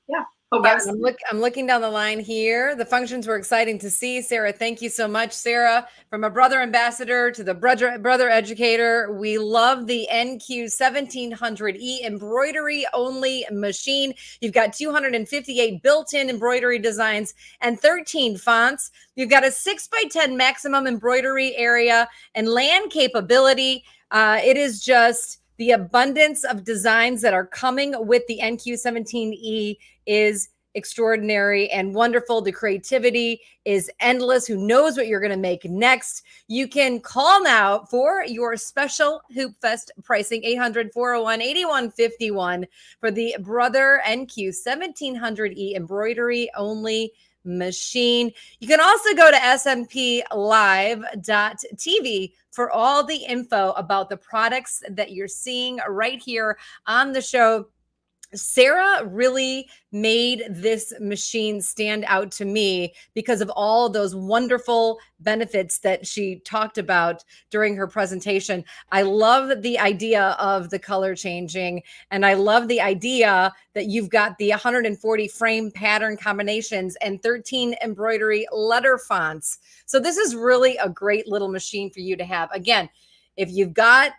yeah. Yes, I'm looking down the line here. The functions were exciting to see. Sarah, thank you so much. Sarah, from a brother ambassador to the brother educator, we love the NQ1700E embroidery only machine. You've got 258 built-in embroidery designs and 13 fonts. You've got a 6x10 maximum embroidery area and land capability. It is just the abundance of designs that are coming with the NQ17E is extraordinary and wonderful. The creativity is endless. Who knows what you're going to make next? You can call now for your special Hoop Fest pricing, 800-401-8151 for the Brother NQ1700E embroidery only machine. You can also go to SMPLive.tv for all the info about the products that you're seeing right here on the show. Sarah really made this machine stand out to me because of all of those wonderful benefits that she talked about during her presentation. I love the idea of the color changing, and I love the idea that you've got the 140 frame pattern combinations and 13 embroidery letter fonts. So this is really a great little machine for you to have. Again, if you've got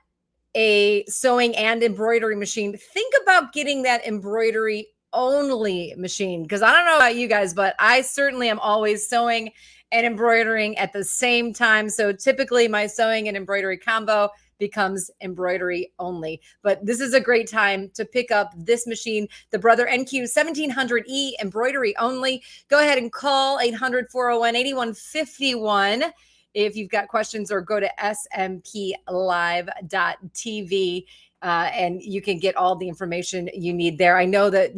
a sewing and embroidery machine, think about getting that embroidery only machine, because I don't know about you guys, but I certainly am always sewing and embroidering at the same time. So typically my sewing and embroidery combo becomes embroidery only. But this is a great time to pick up this machine, the Brother NQ1700E embroidery only. Go ahead and call 800-401-8151 if you've got questions, or go to smplive.tv and you can get all the information you need there. I know that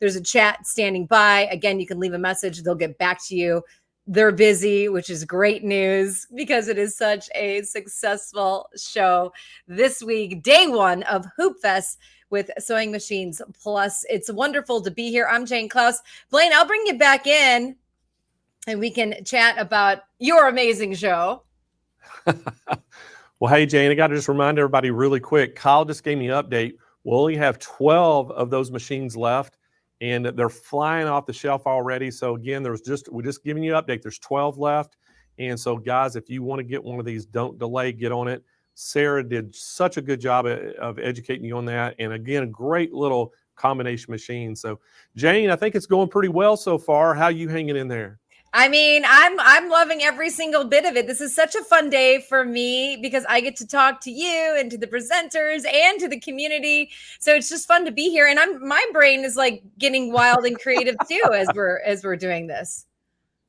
there's a chat standing by. Again, you can leave a message. They'll get back to you. They're busy, which is great news because it is such a successful show this week, day one of Hoop Fest with Sewing Machines Plus. It's wonderful to be here. I'm Jane Klaus. Blaine, I'll bring you back in and we can chat about your amazing show. Well, hey, Jane, I got to just remind everybody really quick. Kyle just gave me an update. We'll only have 12 of those machines left, and they're flying off the shelf already. So again, we're just giving you an update. There's 12 left. And so guys, if you want to get one of these, don't delay, get on it. Sarah did such a good job of educating you on that. And again, a great little combination machine. So Jane, I think it's going pretty well so far. How you hanging in there? I mean, I'm loving every single bit of it. This is such a fun day for me because I get to talk to you and to the presenters and to the community. So it's just fun to be here. And my brain is like getting wild and creative too as we're doing this.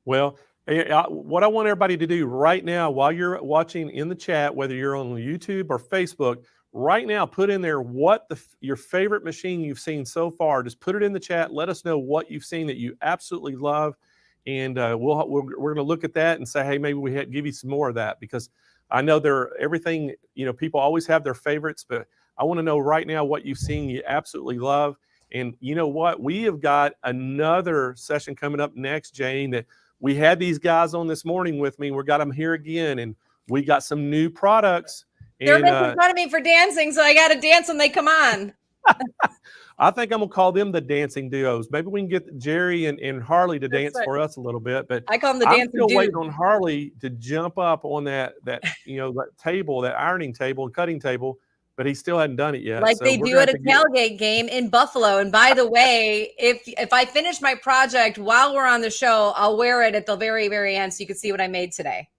Well, what I want everybody to do right now while you're watching in the chat, whether you're on YouTube or Facebook, right now, put in there what your favorite machine you've seen so far. Just put it in the chat. Let us know what you've seen that you absolutely love. And we're going to look at that and say, hey, maybe we give you some more of that, because I know everything, people always have their favorites, but I want to know right now what you've seen you absolutely love. And you know what? We have got another session coming up next, Jane, that we had these guys on this morning with me. We got them here again, and we got some new products. They're making fun of me for dancing, so I got to dance when they come on. I think I'm gonna call them the dancing duos. Maybe we can get Jerry and Harley to dance for us a little bit. But I call them the dancing dudes. I'm still waiting on Harley to jump up on that that table, that ironing table and cutting table, but he still hadn't done it yet. Like they do at a tailgate game in Buffalo. And by the way, if I finish my project while we're on the show, I'll wear it at the very, very end so you can see what I made today.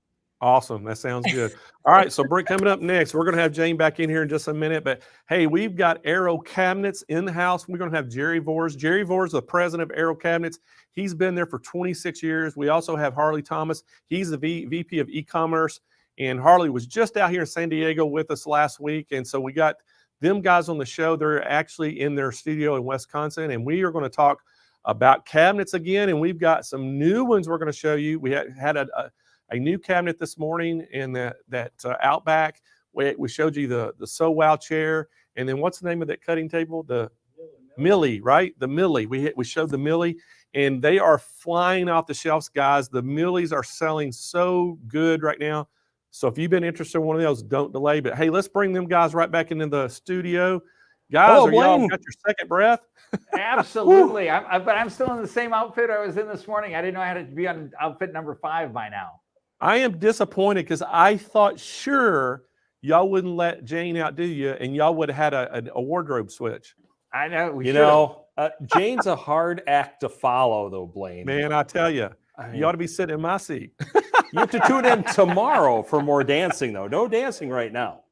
Awesome. That sounds good. All right. So coming up next, we're going to have Jane back in here in just a minute. But hey, we've got Aero Cabinets in the house. We're going to have Jerry Vors. Jerry Vors, the president of Aero Cabinets. He's been there for 26 years. We also have Harley Thomas. He's the VP of e-commerce. And Harley was just out here in San Diego with us last week. And so we got them guys on the show. They're actually in their studio in Wisconsin. And we are going to talk about cabinets again, and we've got some new ones we're going to show you. We had a new cabinet this morning in that Outback. We showed you the So Wow chair, and then what's the name of that cutting table? The Milli, right? The Milli. We showed the Milli, and they are flying off the shelves, guys. The Millis are selling so good right now. So if you've been interested in one of those, don't delay. But hey, let's bring them guys right back into the studio. Guys, Hello, are y'all Blaine. got your second breath? Absolutely. But I'm still in the same outfit I was in this morning. I didn't know I had to be on outfit number 5 by now. I am disappointed because I thought sure y'all wouldn't let Jane outdo you, and y'all would have had a wardrobe switch. I know. Jane's a hard act to follow, though, Blaine. Man, I tell you, you ought to be sitting in my seat. You have to tune in tomorrow for more dancing, though. No dancing right now.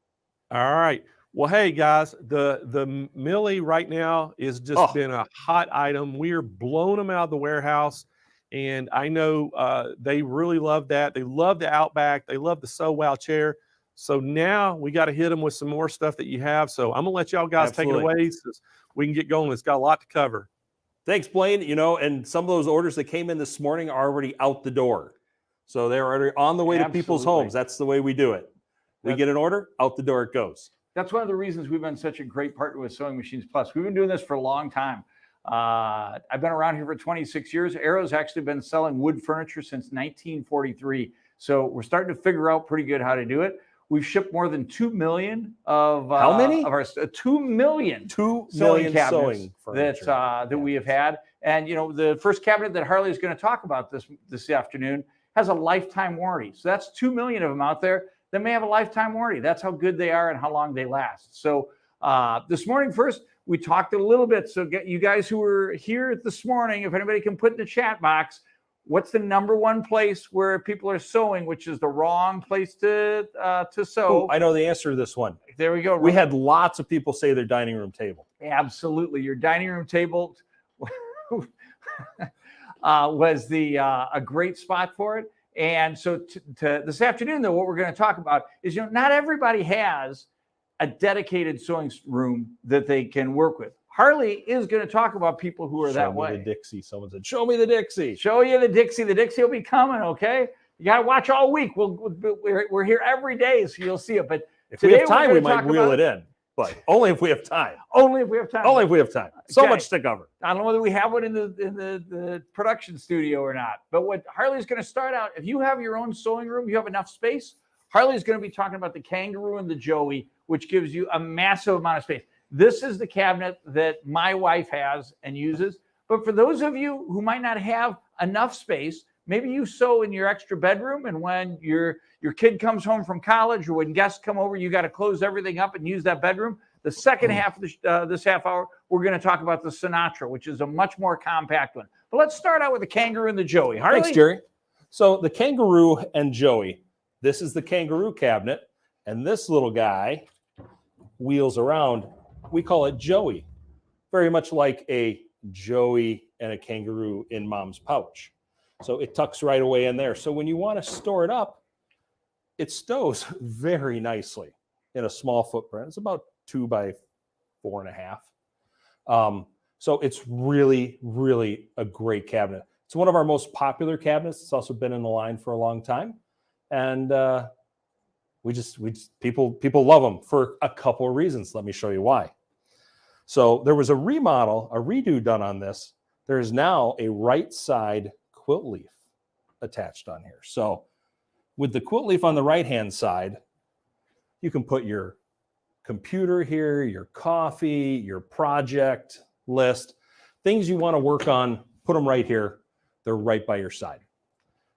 All right. Well, hey, guys, the Milli right now is just been a hot item. We are blowing them out of the warehouse, and I know they really love that. They love the Outback. They love the So Wow chair. So now we got to hit them with some more stuff that you have. So I'm going to let y'all guys take it away so we can get going. It's got a lot to cover. Thanks, Blaine. And some of those orders that came in this morning are already out the door. So they're already on the way to people's homes. That's the way we do it. We get an order, out the door it goes. That's one of the reasons we've been such a great partner with Sewing Machines Plus. We've been doing this for a long time. I've been around here for 26 years. Arrow's actually been selling wood furniture since 1943. So we're starting to figure out pretty good how to do it. We've shipped more than 2 million of how many? Of our 2 million. 2 million cabinets sewing furniture that we have had. And the first cabinet that Harley is going to talk about this afternoon has a lifetime warranty. So that's 2 million of them out there that may have a lifetime warranty. That's how good they are and how long they last. So this morning, first, we talked a little bit. So get you guys who were here this morning, if anybody can put in the chat box, what's the number one place where people are sewing, which is the wrong place to sew? Ooh, I know the answer to this one. There we go. We had lots of people say their dining room table. Absolutely. Your dining room table was a great spot for it. And so this afternoon, though, what we're going to talk about is, not everybody has a dedicated sewing room that they can work with. Harley is going to talk about people who are that way. Show me the Dixie. Someone said, show me the Dixie. Show you the Dixie. The Dixie will be coming, okay? You got to watch all week. We're here every day, so you'll see it. But if we have time, we might reel it in. But only if we have time. Only if we have time. Only if we have time. So much to cover. I don't know whether we have one in the production studio or not. But what Harley's going to start out, if you have your own sewing room, you have enough space, Harley's going to be talking about the Kangaroo and the Joey, which gives you a massive amount of space. This is the cabinet that my wife has and uses. But for those of you who might not have enough space, maybe you sew in your extra bedroom, and when your kid comes home from college or when guests come over, you got to close everything up and use that bedroom. The second half of this half hour, we're going to talk about the Sinatra, which is a much more compact one. But let's start out with the Kangaroo and the Joey. Harley? Thanks, Jerry. So the Kangaroo and Joey, this is the Kangaroo cabinet, and this little guy wheels around. We call it Joey, very much like a Joey and a kangaroo in mom's pouch. So it tucks right away in there. So when you want to store it up, it stows very nicely in a small footprint. It's about 2 by 4.5. So it's really, really a great cabinet. It's one of our most popular cabinets. It's also been in the line for a long time. And people love them for a couple of reasons. Let me show you why. So there was a redo done on this. There is now a right side quilt leaf attached on here. So with the quilt leaf on the right-hand side, you can put your computer here, your coffee, your project list, things you want to work on, put them right here. They're right by your side.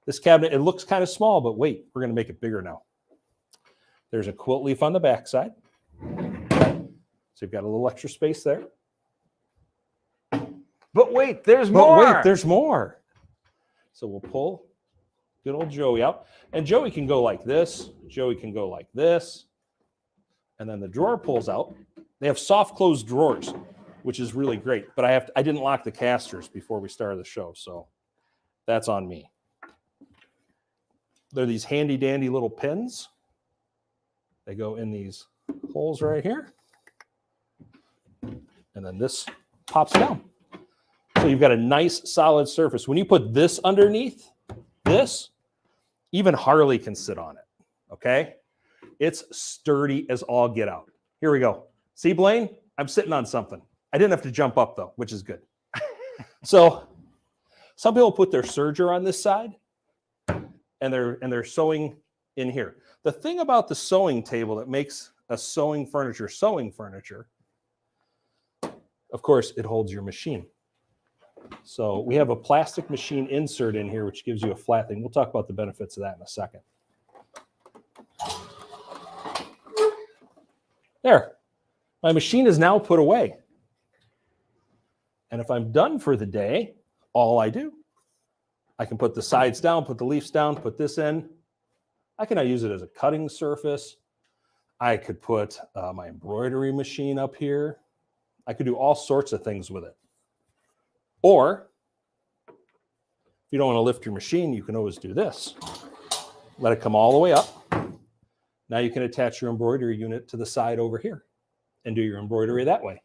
This cabinet, it looks kind of small, but wait, we're going to make it bigger now. There's a quilt leaf on the back side. So you've got a little extra space there. But wait, there's more. There's more. So we'll pull good old Joey out. And Joey can go like this. Joey can go like this. And then the drawer pulls out. They have soft closed drawers, which is really great. But I didn't lock the casters before we started the show, so that's on me. They're these handy dandy little pins. They go in these holes right here. And then this pops down. So you've got a nice solid surface. When you put this underneath this, even Harley can sit on it, okay? It's sturdy as all get out. Here we go. See, Blaine? I'm sitting on something. I didn't have to jump up though, which is good. So some people put their serger on this side and they're sewing in here. The thing about the sewing table that makes a sewing furniture, of course, it holds your machine. So we have a plastic machine insert in here, which gives you a flat thing. We'll talk about the benefits of that in a second. There, my machine is now put away. And if I'm done for the day, all I do, I can put the sides down, put the leaves down, put this in. I can now use it as a cutting surface. I could put my embroidery machine up here. I could do all sorts of things with it. Or, if you don't want to lift your machine, you can always do this. Let it come all the way up. Now you can attach your embroidery unit to the side over here and do your embroidery that way.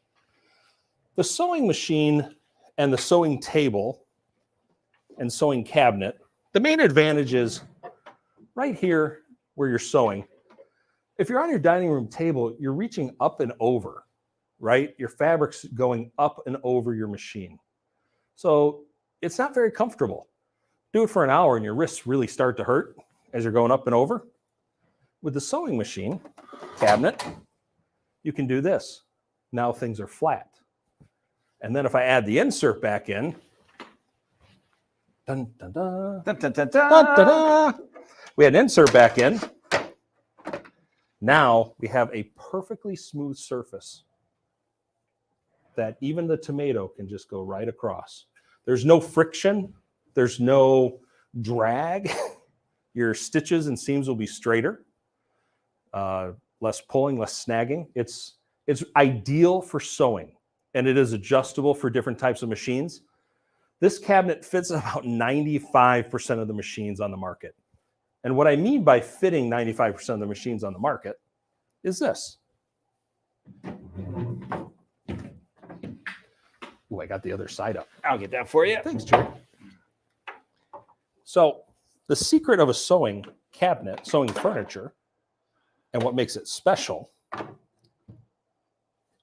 The sewing machine and the sewing table and sewing cabinet, the main advantage is right here where you're sewing. If you're on your dining room table, you're reaching up and over, right? Your fabric's going up and over your machine. So it's not very comfortable. Do it for an hour and your wrists really start to hurt as you're going up and over. With the sewing machine cabinet, you can do this. Now things are flat. And then if I add the insert back in, dun, dun, dun, dun, dun, dun, dun, dun, dun. We had an insert back in. Now we have a perfectly smooth surface that even the tomato can just go right across. There's no friction. There's no drag. Your stitches and seams will be straighter. Less pulling, less snagging. It's ideal for sewing, and it is adjustable for different types of machines. This cabinet fits about 95% of the machines on the market. And what I mean by fitting 95% of the machines on the market is this. Oh, I got the other side up. I'll get that for you. Thanks, Jerry. So the secret of a sewing cabinet, sewing furniture, and what makes it special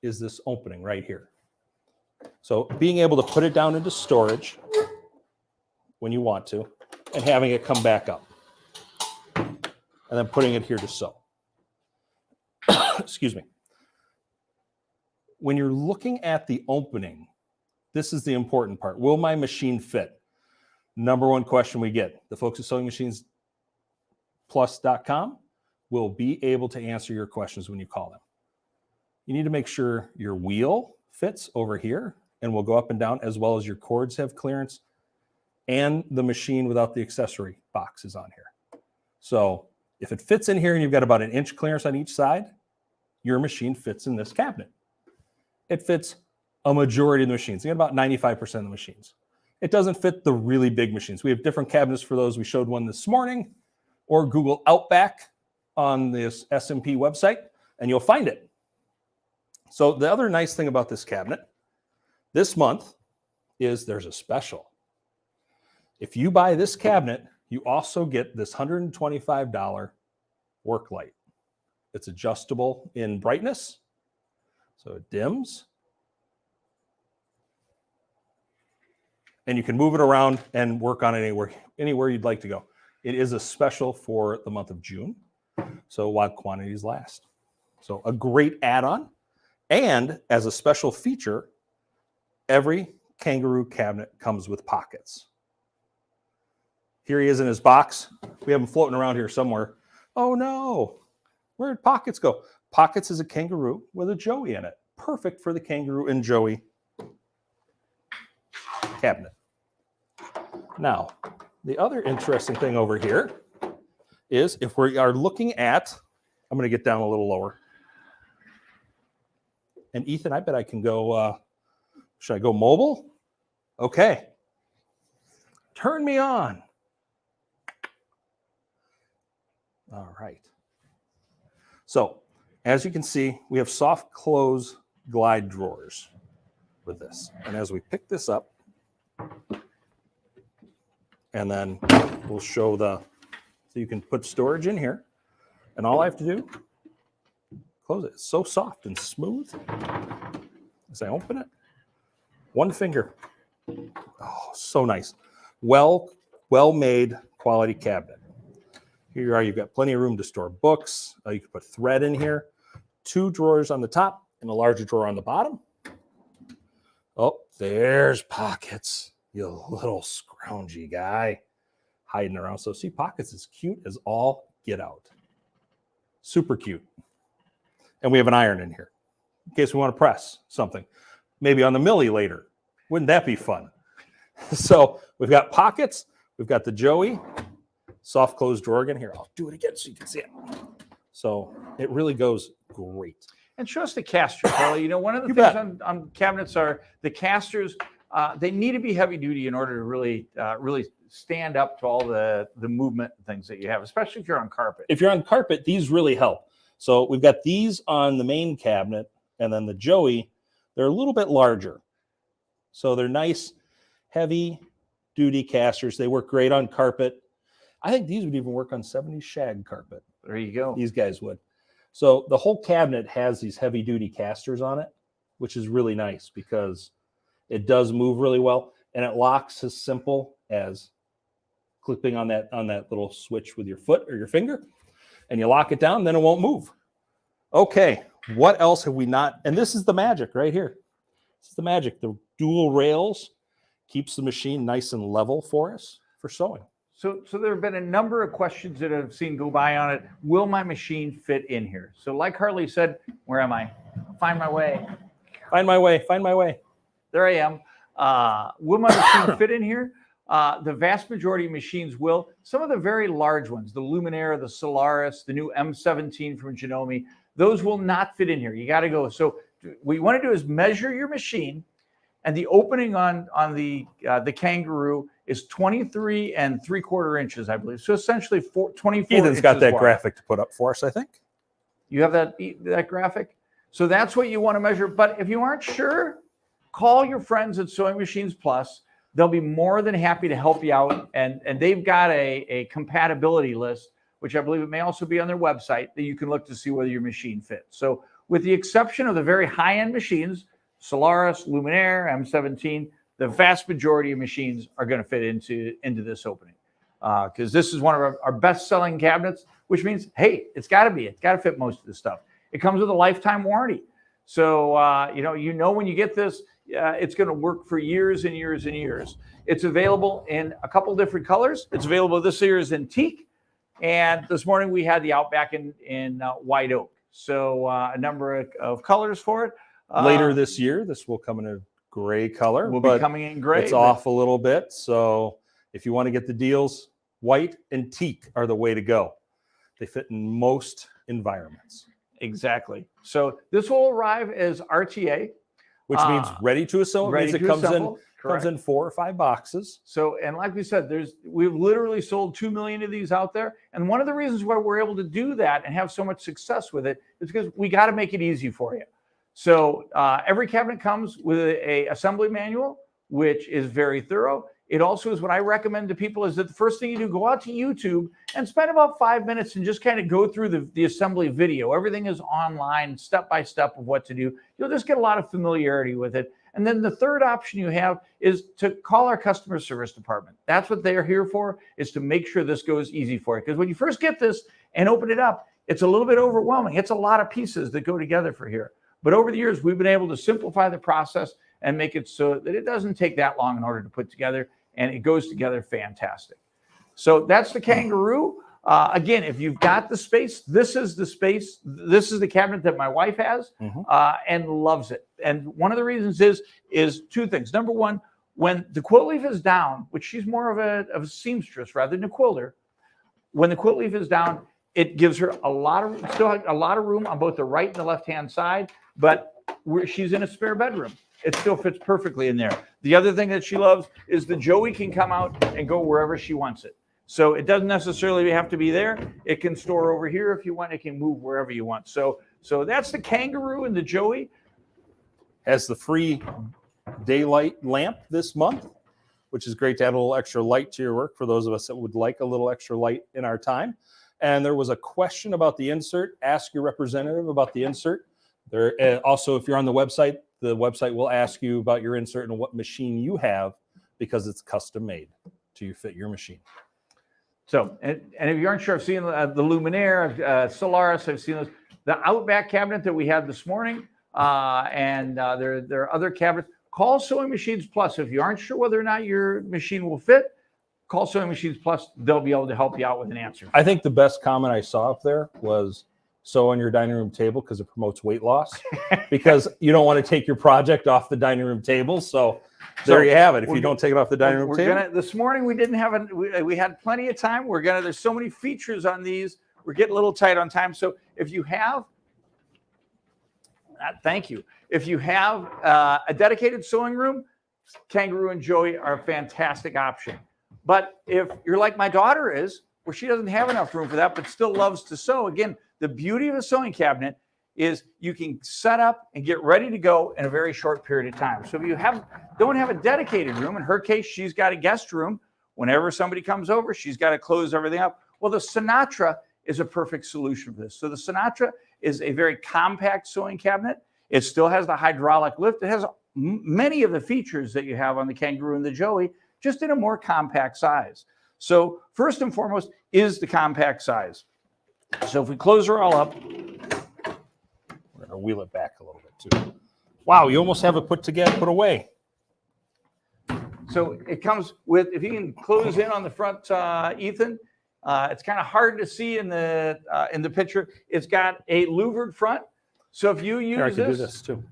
is this opening right here. So being able to put it down into storage when you want to, and having it come back up. And then putting it here to sew. Excuse me. When you're looking at the opening, this is the important part. Will my machine fit? Number one question we get. The folks at SewingMachinesPlus.com will be able to answer your questions when you call them. You need to make sure your wheel fits over here and will go up and down, as well as your cords have clearance, and the machine without the accessory box is on here. So if it fits in here and you've got about 1 inch clearance on each side, your machine fits in this cabinet. It fits a majority of the machines. You got about 95% of the machines. It doesn't fit the really big machines. We have different cabinets for those. We showed one this morning, or Google Outback on this SMP website, and you'll find it. So the other nice thing about this cabinet this month is there's a special. If you buy this cabinet, you also get this $125 work light. It's adjustable in brightness, so it dims. And you can move it around and work on it anywhere you'd like to go. It is a special for the month of June, so while quantities last. So a great add-on. And as a special feature, every kangaroo cabinet comes with pockets. Here he is in his box. We have him floating around here somewhere. Oh no, where did pockets go? Pockets is a kangaroo with a Joey in it. Perfect for the kangaroo and Joey cabinet. Now, the other interesting thing over here is if we are looking at, I'm going to get down a little lower. And Ethan, I bet I can go, should I go mobile? Okay. Turn me on. All right. So, as you can see, we have soft close glide drawers with this. And as we pick this up, And then we'll show so you can put storage in here. And all I have to do, close it. It's so soft and smooth. As I open it, one finger. Oh, so nice. Well-made quality cabinet. Here you are. You've got plenty of room to store books. You can put thread in here. 2 drawers on the top and a larger drawer on the bottom. Oh, there's pockets. You little scroungy guy hiding around. So see, pockets is cute as all get out. Super cute. And we have an iron in here in case we want to press something. Maybe on the Milli later. Wouldn't that be fun? So we've got pockets. We've got the Joey soft closed drawer again. Here, I'll do it again so you can see it. So it really goes great. And show us the casters, Carly. You know, one of the things on cabinets are the casters. They need to be heavy duty in order to really stand up to all the movement and things that you have, especially if you're on carpet. If you're on carpet, these really help. So we've got these on the main cabinet, and then the Joey, they're a little bit larger. So they're nice, heavy duty casters. They work great on carpet. I think these would even work on 70s shag carpet. There you go. These guys would. So the whole cabinet has these heavy duty casters on it, which is really nice because it does move really well, and it locks as simple as clipping on that little switch with your foot or your finger, and you lock it down, then it won't move. Okay, what else have we not? And this is the magic right here. This is the magic. The dual rails keeps the machine nice and level for us for sewing. So there have been a number of questions that I've seen go by on it. Will my machine fit in here? So like Harley said, where am I? Find my way. Find my way. Find my way. There I am. Will my machine fit in here? The vast majority of machines will. Some of the very large ones, the Luminaire, the Solaris, the new M17 from Janome, those will not fit in here. You got to go. So what you want to do is measure your machine, and the opening on the Kangaroo is 23 3/4 inches, I believe. So essentially 24 Ethan's inches got that wide. graphic to put up for us, I think. You have that graphic? So that's what you want to measure. But if you aren't sure, call your friends at Sewing Machines Plus. They'll be more than happy to help you out. And they've got a compatibility list, which I believe it may also be on their website, that you can look to see whether your machine fits. So with the exception of the very high-end machines, Solaris, Luminaire, M17, the vast majority of machines are going to fit into this opening. Because this is one of our best-selling cabinets, which means, hey, it's got to fit most of this stuff. It comes with a lifetime warranty. So, you know when you get this, it's going to work for years and years and years. It's available in a couple different colors. It's available this year is in teak. And this morning we had the Outback in white oak. So a number of colors for it. Later this year, this will come in a gray color. Will be coming in gray. It's off a little bit. So if you want to get the deals, white and teak are the way to go. They fit in most environments. Exactly. So this will arrive as RTA. Which means ready to assemble. It means it comes in 4 or 5 boxes. So, and like we said, we've literally sold 2 million of these out there. And one of the reasons why we're able to do that and have so much success with it is because we got to make it easy for you. So every cabinet comes with a assembly manual, which is very thorough. It also is what I recommend to people is that the first thing you do, go out to YouTube and spend about 5 minutes and just kind of go through the assembly video. Everything is online, step by step of what to do. You'll just get a lot of familiarity with it. And then the third option you have is to call our customer service department. That's what they're here for, is to make sure this goes easy for you. Because when you first get this and open it up, it's a little bit overwhelming. It's a lot of pieces that go together for here. But over the years, we've been able to simplify the process and make it so that it doesn't take that long in order to put together, and it goes together fantastic. So that's the Kangaroo. Again, if you've got the space, this is the space. This is the cabinet that my wife has and loves it. And one of the reasons is 2 things. Number one, when the quilt leaf is down, which she's more of a seamstress rather than a quilter, when the quilt leaf is down, it gives her a lot of room on both the right and the left-hand side, but she's in a spare bedroom. It still fits perfectly in there. The other thing that she loves is the Joey can come out and go wherever she wants it. So it doesn't necessarily have to be there. It can store over here if you want. It can move wherever you want. So that's the Kangaroo and the Joey. Has the free daylight lamp this month. which is great to add a little extra light to your work for those of us that would like a little extra light in our time. And there was a question about the insert. Ask your representative about the insert. Also, if you're on the website will ask you about your insert and what machine you have, because it's custom made to fit your machine. So, and if you aren't sure, I've seen the Luminaire, Solaris, I've seen those. The Outback cabinet that we had this morning, and there are other cabinets. Call Sewing Machines Plus. If you aren't sure whether or not your machine will fit, call Sewing Machines Plus. They'll be able to help you out with an answer. I think the best comment I saw up there was, sew on your dining room table because it promotes weight loss, because you don't want to take your project off the dining room table. So there you have it. If you don't take it off the dining room table. This morning we didn't have we had plenty of time. There's so many features on these. We're getting a little tight on time. So if you have, thank you. If you have a dedicated sewing room, Kangaroo and Joey are a fantastic option. But if you're like my daughter is, where she doesn't have enough room for that, but still loves to sew, again, the beauty of a sewing cabinet is you can set up and get ready to go in a very short period of time. So if you don't have a dedicated room, in her case, she's got a guest room. Whenever somebody comes over, she's got to close everything up. Well, the Sinatra is a perfect solution for this. So the Sinatra is a very compact sewing cabinet. It still has the hydraulic lift. It has many of the features that you have on the Kangaroo and the Joey, just in a more compact size. So first and foremost is the compact size. So if we close her all up, we're going to wheel it back a little bit too. Wow, you almost have it put together, put away. So it comes with, if you can close in on the front, Ethan, it's kind of hard to see in the picture. It's got a louvered front. So if you use I can do this too.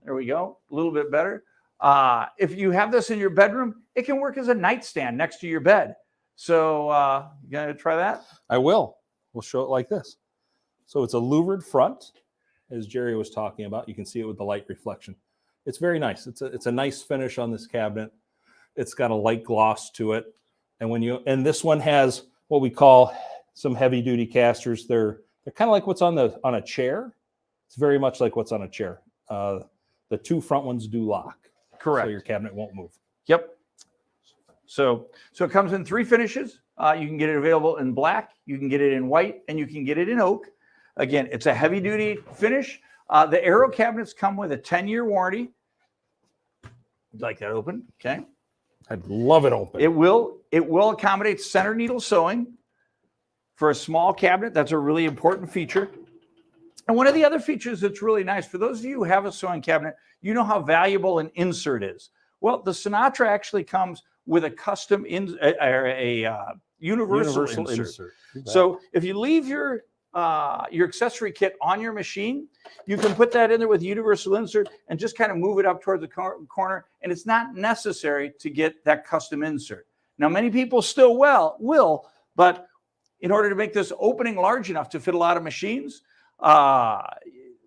There we go, a little bit better. If you have this in your bedroom, it can work as a nightstand next to your bed. So you gonna try that? I will. We'll show it like this. So it's a louvered front, as Jerry was talking about. You can see it with the light reflection. It's very nice. It's a nice finish on this cabinet. It's got a light gloss to it. And this one has what we call some heavy duty casters. They're kind of like what's on a chair. It's very much like what's on a chair. The two front ones do lock. Correct. So your cabinet won't move. Yep. So it comes in 3 finishes. You can get it available in black, you can get it in white, and you can get it in oak. Again, it's a heavy duty finish. The Aero cabinets come with a 10-year warranty. You'd like that open? Okay. I'd love it open. It will accommodate center needle sewing for a small cabinet. That's a really important feature. And one of the other features that's really nice, for those of you who have a sewing cabinet, you know how valuable an insert is. Well, the Sinatra actually comes with a custom universal insert. So if you leave your accessory kit on your machine, you can put that in there with universal insert and just kind of move it up toward the corner, and it's not necessary to get that custom insert. Now, many people still will, but in order to make this opening large enough to fit a lot of machines,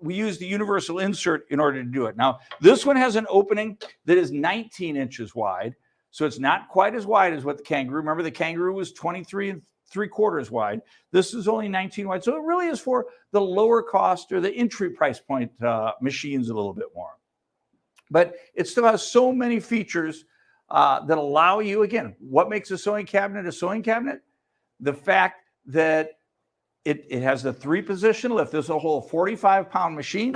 we use the universal insert in order to do it. Now, this one has an opening that is 19 inches wide, so it's not quite as wide as what the Kangaroo. Remember, the Kangaroo was 23 3/4 wide. This is only 19 wide, so it really is for the lower cost or the entry price point machines a little bit more. But it still has so many features that allow you, again, what makes a sewing cabinet a sewing cabinet? The fact that it has the 3-position lift. This will hold a 45-pound machine.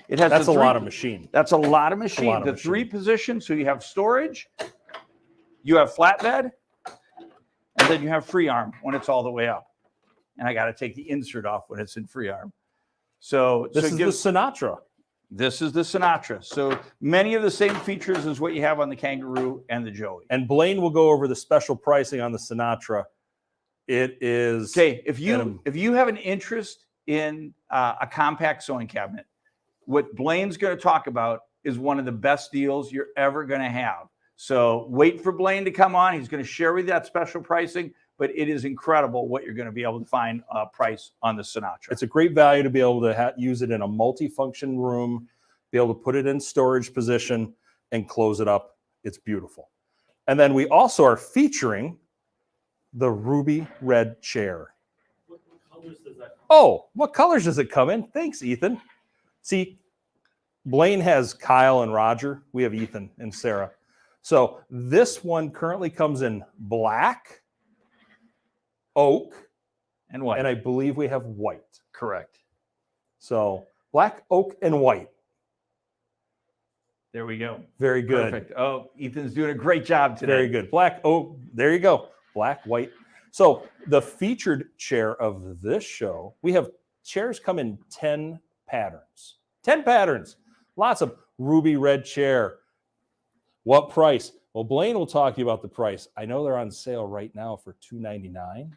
It has That's a lot of machine. That's a lot of machine. The 3-position, so you have storage, you have flatbed, and then you have free arm when it's all the way up. And I got to take the insert off when it's in free arm. So this is the Sinatra. This is the Sinatra. So many of the same features as what you have on the Kangaroo and the Joey. And Blaine will go over the special pricing on the Sinatra. It is okay. If you have an interest in a compact sewing cabinet, what Blaine's going to talk about is one of the best deals you're ever going to have. So wait for Blaine to come on. He's going to share with you that special pricing, but it is incredible what you're going to be able to find price on the Sinatra. It's a great value to be able to use it in a multi-function room, be able to put it in storage position and close it up. It's beautiful. And then we also are featuring the ruby red chair. What colors does that come in? Oh, what colors does it come in? Thanks, Ethan. See, Blaine has Kyle and Roger. We have Ethan and Sarah. So this one currently comes in black, oak, and white. And I believe we have white. Correct. So black, oak, and white. There we go. Very good. Perfect. Oh, Ethan's doing a great job today. Very good. Black, oak, there you go. Black, white. So the featured chair of this show, we have chairs come in 10 patterns. 10 patterns. Lots of ruby red chair. What price? Well, Blaine will talk to you about the price. I know they're on sale right now for $299.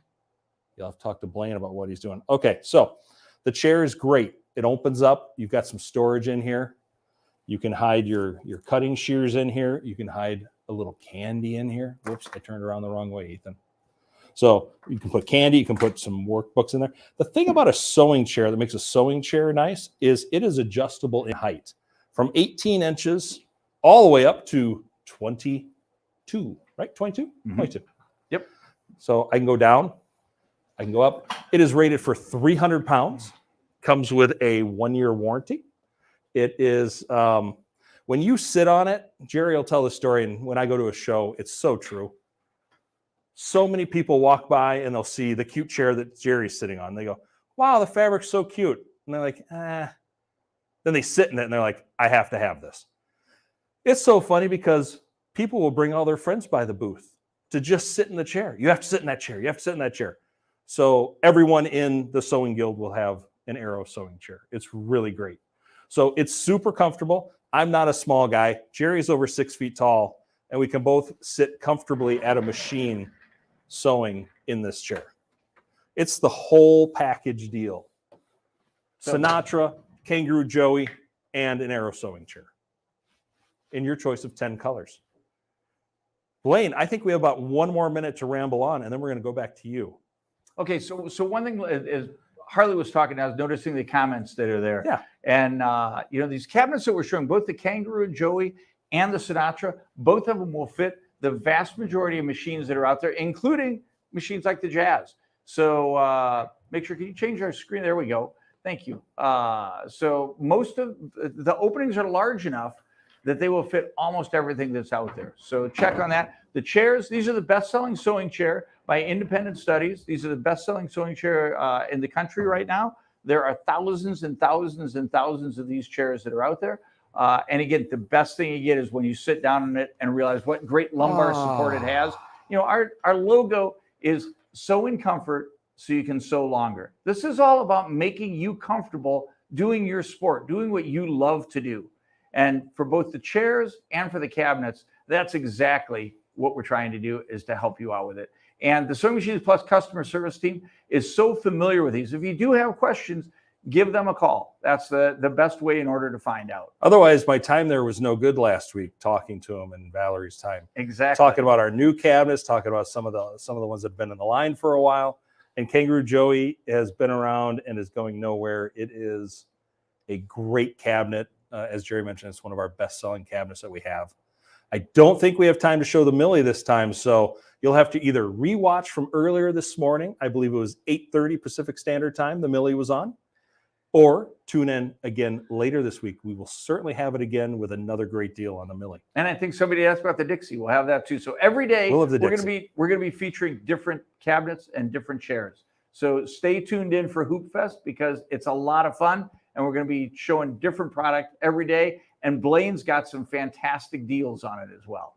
You'll have to talk to Blaine about what he's doing. Okay, so the chair is great. It opens up. You've got some storage in here. You can hide your cutting shears in here. You can hide a little candy in here. Whoops, I turned around the wrong way, Ethan. So you can put candy. You can put some workbooks in there. The thing about a sewing chair that makes a sewing chair nice is it is adjustable in height from 18 inches all the way up to 22, right? 22? Mm-hmm. 22. Yep. So I can go down. I can go up. It is rated for 300 pounds. Comes with a 1-year warranty. It is, when you sit on it, Jerry will tell the story, and when I go to a show, it's so true. So many people walk by and they'll see the cute chair that Jerry's sitting on. They go, wow, the fabric's so cute. And they're like, Then they sit in it and they're like, I have to have this. It's so funny because people will bring all their friends by the booth to just sit in the chair. You have to sit in that chair. You have to sit in that chair. So everyone in the sewing guild will have an Arrow sewing chair. It's really great. So it's super comfortable. I'm not a small guy. Jerry's over 6 feet tall, and we can both sit comfortably at a machine sewing in this chair. It's the whole package deal. Sinatra, Kangaroo Joey, and an Arrow sewing chair in your choice of 10 colors. Blaine, I think we have about 1 more minute to ramble on, and then we're going to go back to you. Okay, so one thing is Harley was talking, I was noticing the comments that are there. Yeah. And, these cabinets that we're showing, both the Kangaroo Joey and the Sinatra, both of them will fit the vast majority of machines that are out there, including machines like the Jazz. So make sure, can you change our screen? There we go. Thank you. So most of the openings are large enough that they will fit almost everything that's out there. So check on that. The chairs, these are the best-selling sewing chair by independent studies. These are the best-selling sewing chair in the country right now. There are thousands and thousands and thousands of these chairs that are out there. And again, the best thing you get is when you sit down in it and realize what great lumbar support it has. You know, our logo is sew in comfort so you can sew longer. This is all about making you comfortable doing your sport, doing what you love to do. And for both the chairs and for the cabinets, that's exactly what we're trying to do, is to help you out with it. And the Sewing Machines Plus customer service team is so familiar with these. If you do have questions, give them a call. That's the best way in order to find out. Otherwise, my time there was no good last week talking to them, and Valerie's time. Exactly. Talking about our new cabinets, talking about some of the ones that have been in the line for a while. And Kangaroo Joey has been around and is going nowhere. It is a great cabinet. As Jerry mentioned, it's one of our best-selling cabinets that we have. I don't think we have time to show the Milli this time, so you'll have to either rewatch from earlier this morning. I believe it was 8:30 Pacific Standard Time the Milli was on, or tune in again later this week. We will certainly have it again with another great deal on the Milli. And I think somebody asked about the Dixie. We'll have that too. So every day we'll have the we're going to be featuring different cabinets and different chairs. So stay tuned in for Hoop Fest because it's a lot of fun. And we're going to be showing different product every day. And Blaine's got some fantastic deals on it as well.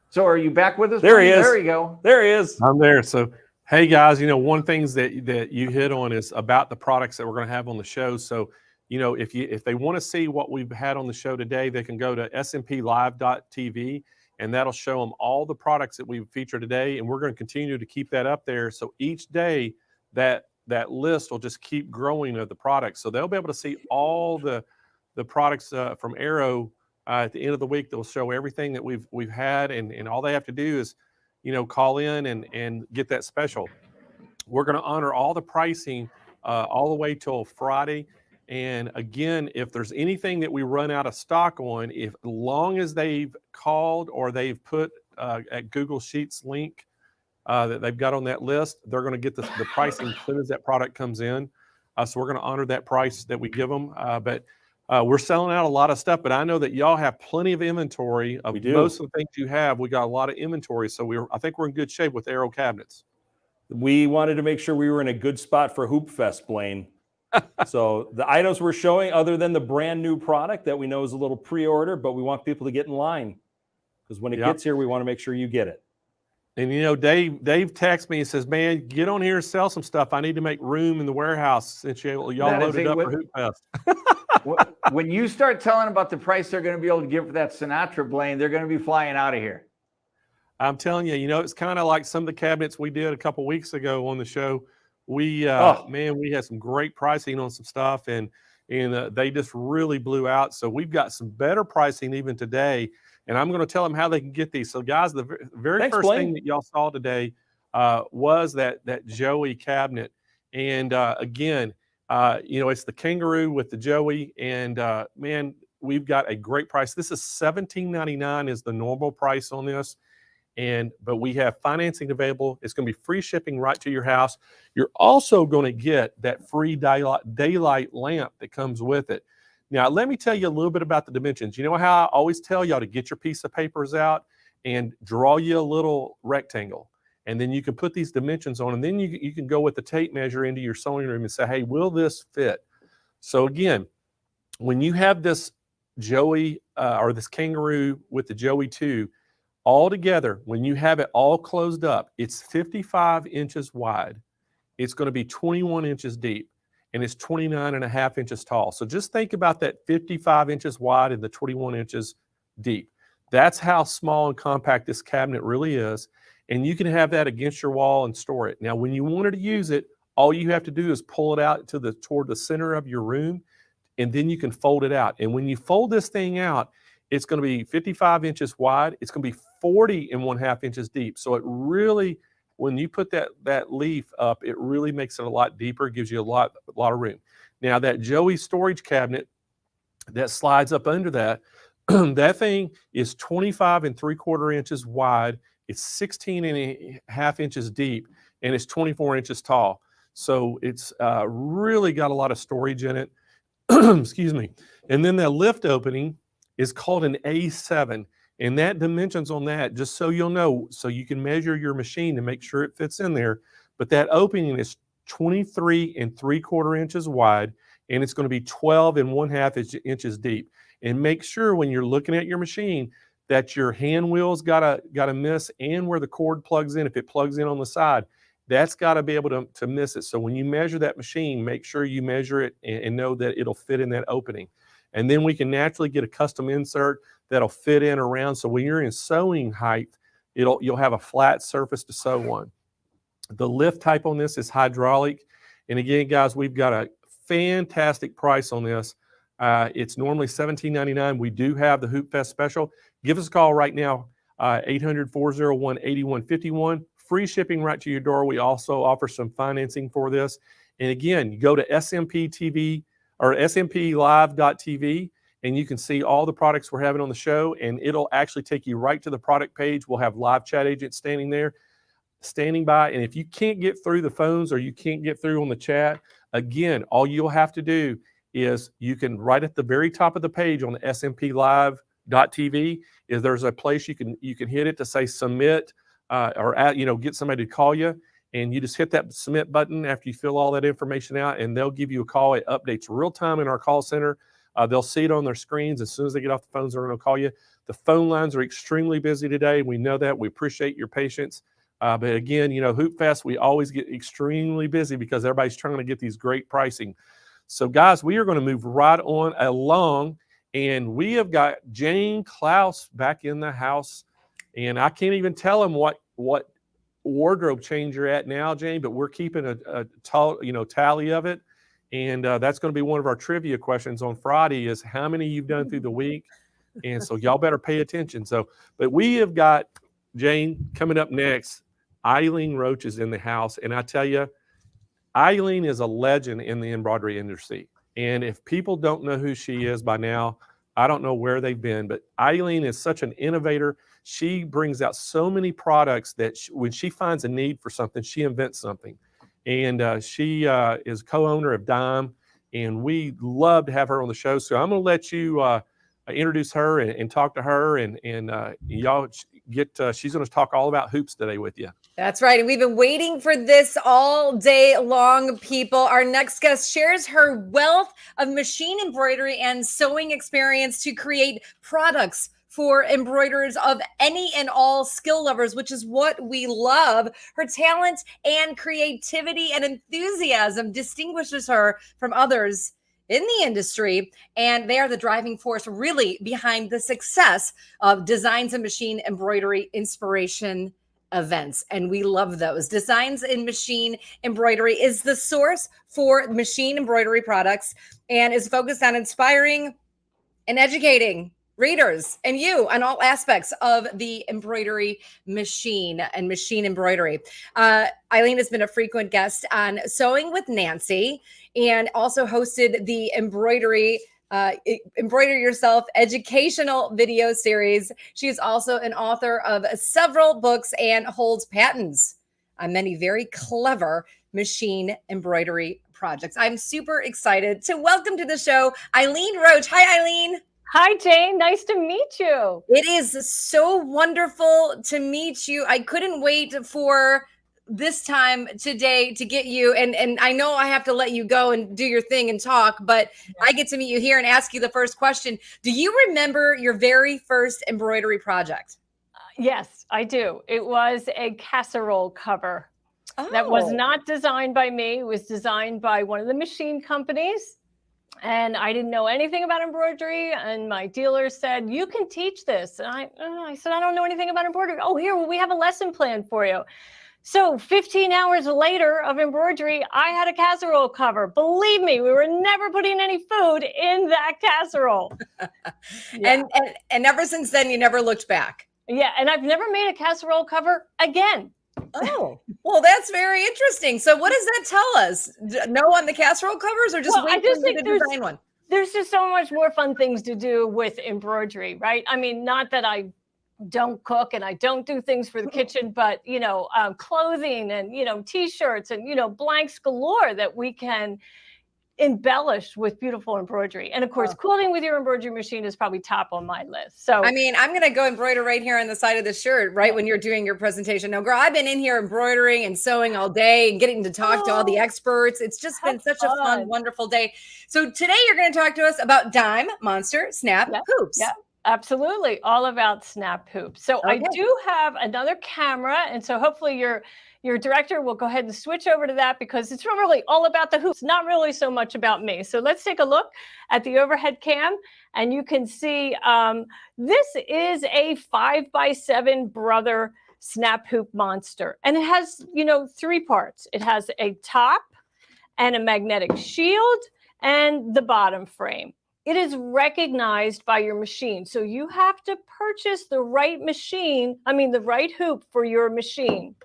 So are you back with us? There he is. There you go. There he is. I'm there. So, hey, guys, one things that you hit on is about the products that we're going to have on the show. So, if they want to see what we've had on the show today, they can go to SMPLive.tv, and that'll show them all the products that we've featured today. And we're going to continue to keep that up there. So each day that list will just keep growing of the products. So they'll be able to see all the products from Arrow at the end of the week. They'll show everything that we've had, and all they have to do is, call in and get that special. We're going to honor all the pricing all the way till Friday. And again, if there's anything that we run out of stock on, as long as they've called or they've put at Google Sheets link that they've got on that list, they're going to get the pricing as soon as that product comes in. So we're going to honor that price that we give them. But We're selling out a lot of stuff, but I know that y'all have plenty of inventory of We do. most of the things you have. We got a lot of inventory, so I think we're in good shape with Aero cabinets. We wanted to make sure we were in a good spot for Hoop Fest, Blaine. So the items we're showing, other than the brand new product that we know is a little pre-order, but we want people to get in line because when it gets here, we want to make sure you get it. And you know, Dave texts me and says, "Man, get on here and sell some stuff. I need to make room in the warehouse since y'all loaded up for Hoop Fest." When you start telling about the price they're going to be able to give for that Sinatra, Blaine, they're going to be flying out of here. I'm telling you, you know, it's kind of like some of the cabinets we did a couple weeks ago on the show. Man, we had some great pricing on some stuff, and they just really blew out. So we've got some better pricing even today, and I'm going to tell them how they can get these. So guys, the very first thing that y'all saw today was that Joey cabinet, and again, you know, it's the kangaroo with the Joey, and man, we've got a great price. This is $17.99 is the normal price on this. But we have financing available. It's going to be free shipping right to your house. You're also going to get that free daylight lamp that comes with it. Now, let me tell you a little bit about the dimensions. You know how I always tell y'all to get your piece of papers out and draw you a little rectangle. And then you can put these dimensions on, and then you can go with the tape measure into your sewing room and say, hey, will this fit? So again, when you have this Joey or this kangaroo with the Joey 2, all together, when you have it all closed up, it's 55 inches wide. It's going to be 21 inches deep, and it's 29.5 inches tall. So just think about that 55 inches wide and the 21 inches deep. That's how small and compact this cabinet really is. And you can have that against your wall and store it. Now, when you wanted to use it, all you have to do is pull it out toward the center of your room, and then you can fold it out. And when you fold this thing out, it's going to be 55 inches wide. It's going to be 40.5 inches deep. So it really, when you put that leaf up, it really makes it a lot deeper. It gives you a lot of room. Now that Joey storage cabinet that slides up under that, that thing is 25.75 inches wide. It's 16.5 inches deep, and it's 24 inches tall. So it's really got a lot of storage in it. Excuse me. And then that lift opening is called an A7, and that dimensions on that, just so you'll know, so you can measure your machine to make sure it fits in there. But that opening is 23.75 inches wide, and it's going to be 12.5 inches deep. And make sure when you're looking at your machine that your hand wheel's got to miss, and where the cord plugs in, if it plugs in on the side, that's got to be able to miss it. So when you measure that machine, make sure you measure it and know that it'll fit in that opening. And then we can naturally get a custom insert that'll fit in around. So when you're in sewing height, you'll have a flat surface to sew on. The lift type on this is hydraulic. And again, guys, we've got a fantastic price on this. It's normally $17.99. We do have the Hoop Fest special. Give us a call right now, 800-401-8151. Free shipping right to your door. We also offer some financing for this. And again, you go to SMP TV or SMPLive.tv, and you can see all the products we're having on the show, and it'll actually take you right to the product page. We'll have live chat agents standing by, and if you can't get through the phones or you can't get through on the chat, again, all you'll have to do is you can, right at the very top of the page on the SMPLive.tv, is there's a place you can hit it to say submit or get somebody to call you. And you just hit that submit button after you fill all that information out, and they'll give you a call. It updates real time in our call center. They'll see it on their screens. As soon as they get off the phones, they're going to call you. The phone lines are extremely busy today. We know that. We appreciate your patience. But again, Hoop Fest, we always get extremely busy because everybody's trying to get these great pricing. So guys, we are going to move right on along, and we have got Jane Klaus back in the house. And I can't even tell him what wardrobe change you're at now, Jane, but we're keeping a tally of it. And that's going to be one of our trivia questions on Friday is how many you've done through the week. And so y'all better pay attention. But we have got, Jane, coming up next, Eileen Roach is in the house. And I tell you, Eileen is a legend in the embroidery industry. And if people don't know who she is by now, I don't know where they've been, but Eileen is such an innovator. She brings out so many products that when she finds a need for something, she invents something. And she is co-owner of Dime, and we love to have her on the show. So I'm going to let you introduce her and talk to her, and y'all get. She's going to talk all about hoops today with you. That's right. And we've been waiting for this all day long, people. Our next guest shares her wealth of machine embroidery and sewing experience to create products for embroiderers of any and all skill lovers, which is what we love. Her talent and creativity and enthusiasm distinguishes her from others in the industry, and they are the driving force really behind the success of Designs and Machine Embroidery Inspiration events. And we love those. Designs in Machine Embroidery is the source for machine embroidery products and is focused on inspiring and educating readers and you on all aspects of the embroidery machine and machine embroidery. Eileen has been a frequent guest on Sewing with Nancy and also hosted the Embroider Yourself educational video series. She is also an author of several books and holds patents on many very clever machine embroidery projects. I'm super excited to welcome to the show Eileen Roach. Hi, Eileen. Hi, Jane. Nice to meet you. It is so wonderful to meet you. I couldn't wait for this time today to get you. And I know I have to let you go and do your thing and talk, but I get to meet you here and ask you the first question. Do you remember your very first embroidery project? Yes, I do. It was a casserole cover that was not designed by me. It was designed by one of the machine companies. And I didn't know anything about embroidery. And my dealer said, you can teach this. And I said, I don't know anything about embroidery. Oh, here, well, we have a lesson plan for you. So 15 hours later of embroidery, I had a casserole cover. Believe me, we were never putting any food in that casserole. And ever since then, you never looked back. Yeah, and I've never made a casserole cover again. Oh, well, that's very interesting. So what does that tell us? No on the casserole covers, or just wait for you to design one? There's just so much more fun things to do with embroidery, right? I mean, not that I don't cook and I don't do things for the kitchen, but, clothing and, T-shirts and, blanks galore that we can embellish with beautiful embroidery. And of course, quilting with your embroidery machine is probably top on my list. So I mean, I'm going to go embroider right here on the side of the shirt, right when you're doing your presentation. Now, girl, I've been in here embroidering and sewing all day and getting to talk to all the experts. It's just been such a fun, wonderful day. So today you're going to talk to us about Dime Monster Snap Hoops. Yeah. Absolutely. All about snap hoops. So I do have another camera. And so hopefully your director will go ahead and switch over to that because it's really all about the hoops, not really so much about me. So let's take a look at the overhead cam and you can see this is a 5x7 brother snap hoop monster. And it has, 3 parts. It has a top and a magnetic shield and the bottom frame. It is recognized by your machine. So you have to purchase the right the right hoop for your machine.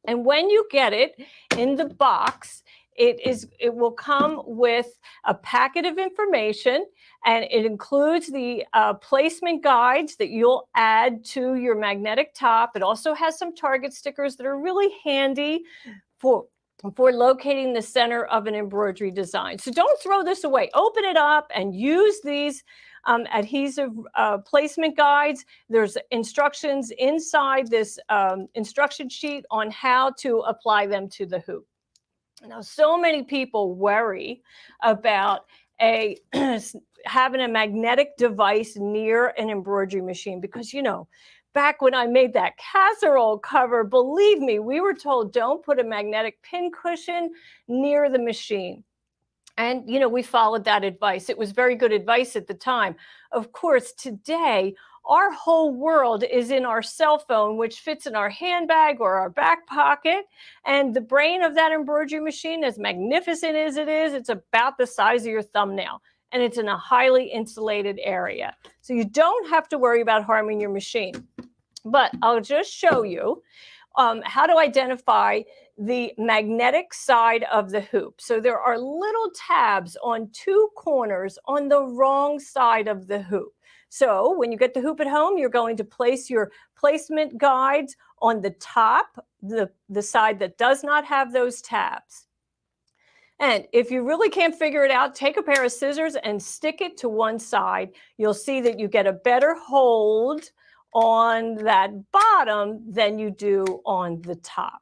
And when you get it in the box, it will come with a packet of information, and it includes the placement guides that you'll add to your magnetic top. It also has some target stickers that are really handy for locating the center of an embroidery design. So don't throw this away. Open it up and use these adhesive placement guides. There's instructions inside this instruction sheet on how to apply them to the hoop. Now, so many people worry about having a magnetic device near an embroidery machine because, back when I made that casserole cover, believe me, we were told don't put a magnetic pin cushion near the machine. And, we followed that advice. It was very good advice at the time. Of course, today, our whole world is in our cell phone, which fits in our handbag or our back pocket. And the brain of that embroidery machine, as magnificent as it is, it's about the size of your thumbnail. And it's in a highly insulated area. So you don't have to worry about harming your machine. But I'll just show you how to identify the magnetic side of the hoop. So there are little tabs on 2 corners on the wrong side of the hoop. So when you get the hoop at home, you're going to place your placement guides on the top, the side that does not have those tabs. And if you really can't figure it out, take a pair of scissors and stick it to one side. You'll see that you get a better hold on that bottom than you do on the top.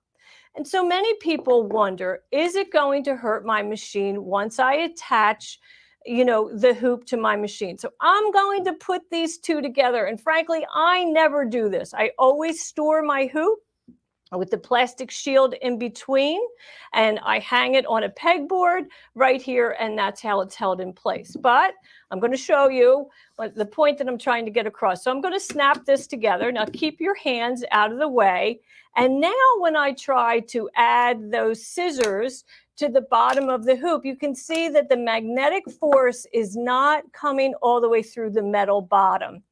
And so many people wonder, is it going to hurt my machine once I attach, the hoop to my machine? So I'm going to put these two together. And frankly, I never do this. I always store my hoop with the plastic shield in between, and I hang it on a pegboard right here, and that's how it's held in place. But I'm going to show you the point that I'm trying to get across. So I'm going to snap this together. Now keep your hands out of the way. And now when I try to add those scissors to the bottom of the hoop, you can see that the magnetic force is not coming all the way through the metal bottom.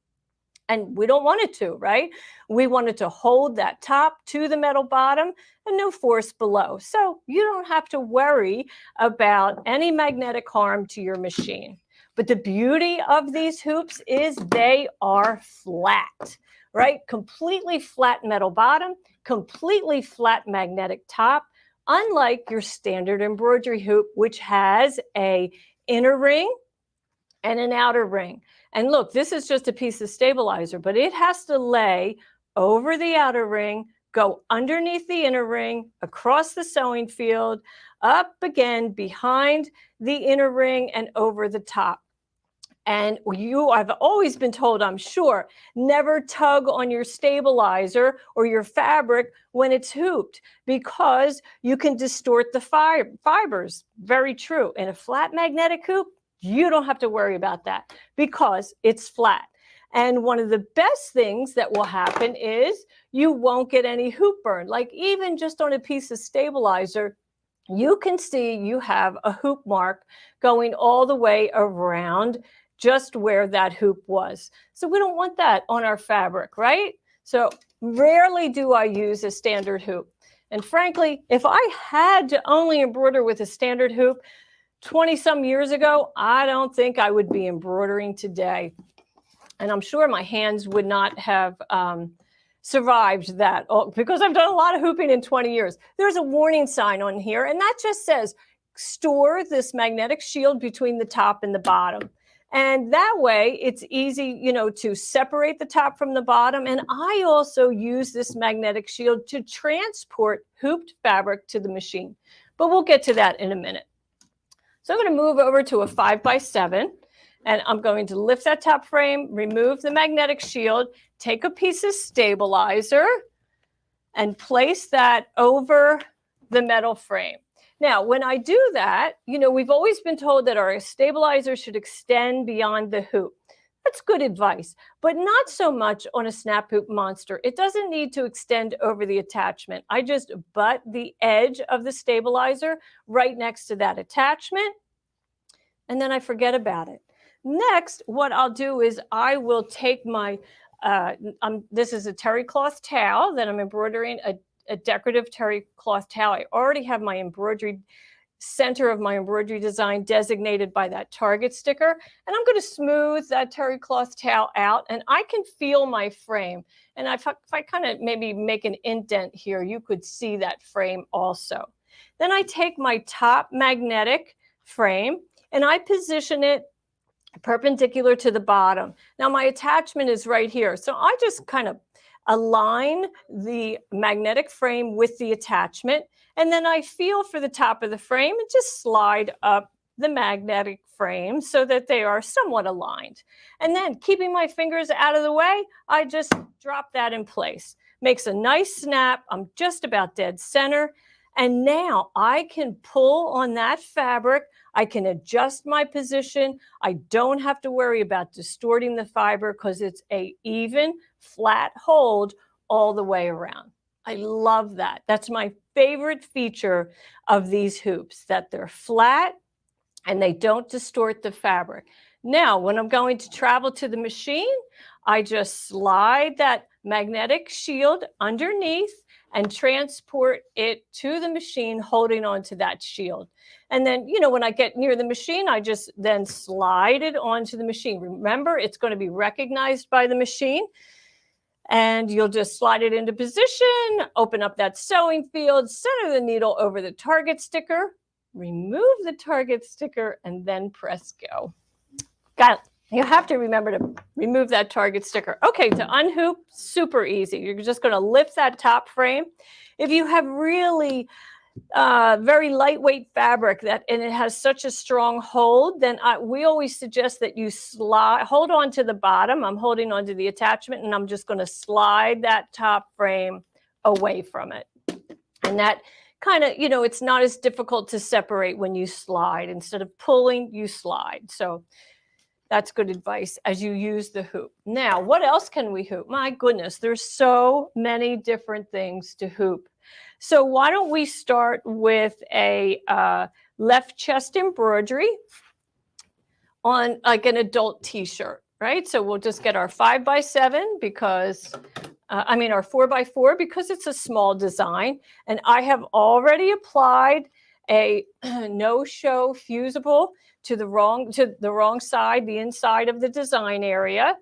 And we don't want it to, right? We want it to hold that top to the metal bottom and no force below. So you don't have to worry about any magnetic harm to your machine. But the beauty of these hoops is they are flat, right? Completely flat metal bottom, completely flat magnetic top, unlike your standard embroidery hoop, which has an inner ring and an outer ring. And look, this is just a piece of stabilizer, but it has to lay over the outer ring, go underneath the inner ring, across the sewing field, up again behind the inner ring and over the top. And I've always been told, I'm sure, never tug on your stabilizer or your fabric when it's hooped because you can distort the fibers. Very true. In a flat magnetic hoop, you don't have to worry about that because it's flat. And one of the best things that will happen is you won't get any hoop burn. Like even just on a piece of stabilizer, you can see you have a hoop mark going all the way around just where that hoop was. So we don't want that on our fabric, right? So rarely do I use a standard hoop. And frankly, if I had to only embroider with a standard hoop 20 some years ago, I don't think I would be embroidering today. And I'm sure my hands would not have survived that because I've done a lot of hooping in 20 years. There's a warning sign on here, and that just says, store this magnetic shield between the top and the bottom. And that way it's easy, to separate the top from the bottom. And I also use this magnetic shield to transport hooped fabric to the machine. But we'll get to that in a minute. So I'm going to move over to a 5x7, and I'm going to lift that top frame, remove the magnetic shield, take a piece of stabilizer, and place that over the metal frame. Now, when I do that, we've always been told that our stabilizer should extend beyond the hoop. That's good advice, but not so much on a snap hoop monster. It doesn't need to extend over the attachment. I just butt the edge of the stabilizer right next to that attachment, and then I forget about it. Next, what I'll do is I will take my, this is a terry cloth towel that I'm embroidering, a decorative terry cloth towel. I already have my embroidery center of my embroidery design designated by that target sticker. And I'm going to smooth that terry cloth towel out, and I can feel my frame. And if I kind of maybe make an indent here, you could see that frame also. Then I take my top magnetic frame and I position it perpendicular to the bottom. Now my attachment is right here. So I just kind of align the magnetic frame with the attachment, and then I feel for the top of the frame and just slide up the magnetic frame so that they are somewhat aligned. And then keeping my fingers out of the way, I just drop that in place. Makes a nice snap. I'm just about dead center. And now I can pull on that fabric. I can adjust my position. I don't have to worry about distorting the fiber because it's an even, flat hold all the way around. I love that. That's my favorite feature of these hoops, that they're flat and they don't distort the fabric. Now, when I'm going to travel to the machine, I just slide that magnetic shield underneath and transport it to the machine, holding onto that shield. And then, when I get near the machine, I just then slide it onto the machine. Remember, it's going to be recognized by the machine. And you'll just slide it into position, open up that sewing field, center the needle over the target sticker, remove the target sticker, and then press go. Got it. You have to remember to remove that target sticker. Okay, to unhoop, super easy. You're just going to lift that top frame. If you have really very lightweight fabric and it has such a strong hold, then we always suggest that you hold on to the bottom. I'm holding onto the attachment, and I'm just going to slide that top frame away from it. And that kind of, it's not as difficult to separate when you slide. Instead of pulling, you slide. So that's good advice as you use the hoop. Now, what else can we hoop? My goodness, there's so many different things to hoop. So why don't we start with a left chest embroidery on like an adult t-shirt, right? So we'll just get our 5x7 because, our 4x4 because it's a small design. And I have already applied a no-show fusible to the wrong side, the inside of the design area.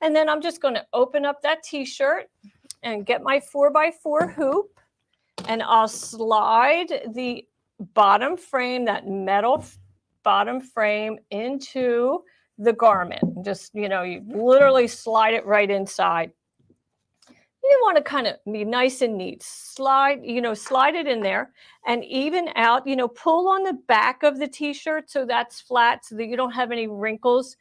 And then I'm just going to open up that t-shirt and get my 4x4 hoop, and I'll slide the bottom frame, that metal bottom frame, into the garment. Just, you literally slide it right inside. You want to kind of be nice and neat. Slide it in there and even out, pull on the back of the t-shirt so that's flat so that you don't have any wrinkles,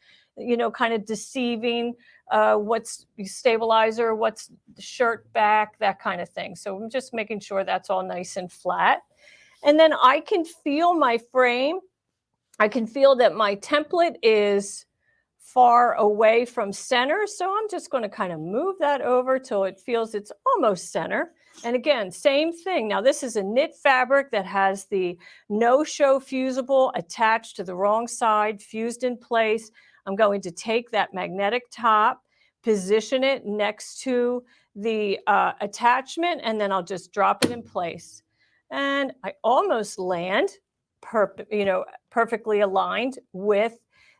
kind of deceiving what's stabilizer, what's the shirt back, that kind of thing. So I'm just making sure that's all nice and flat. And then I can feel my frame. I can feel that my template is far away from center. So I'm just going to kind of move that over till it feels it's almost center. And again, same thing. Now this is a knit fabric that has the no-show fusible attached to the wrong side, fused in place. I'm going to take that magnetic top, position it next to the attachment, and then I'll just drop it in place. And I almost land perfectly aligned with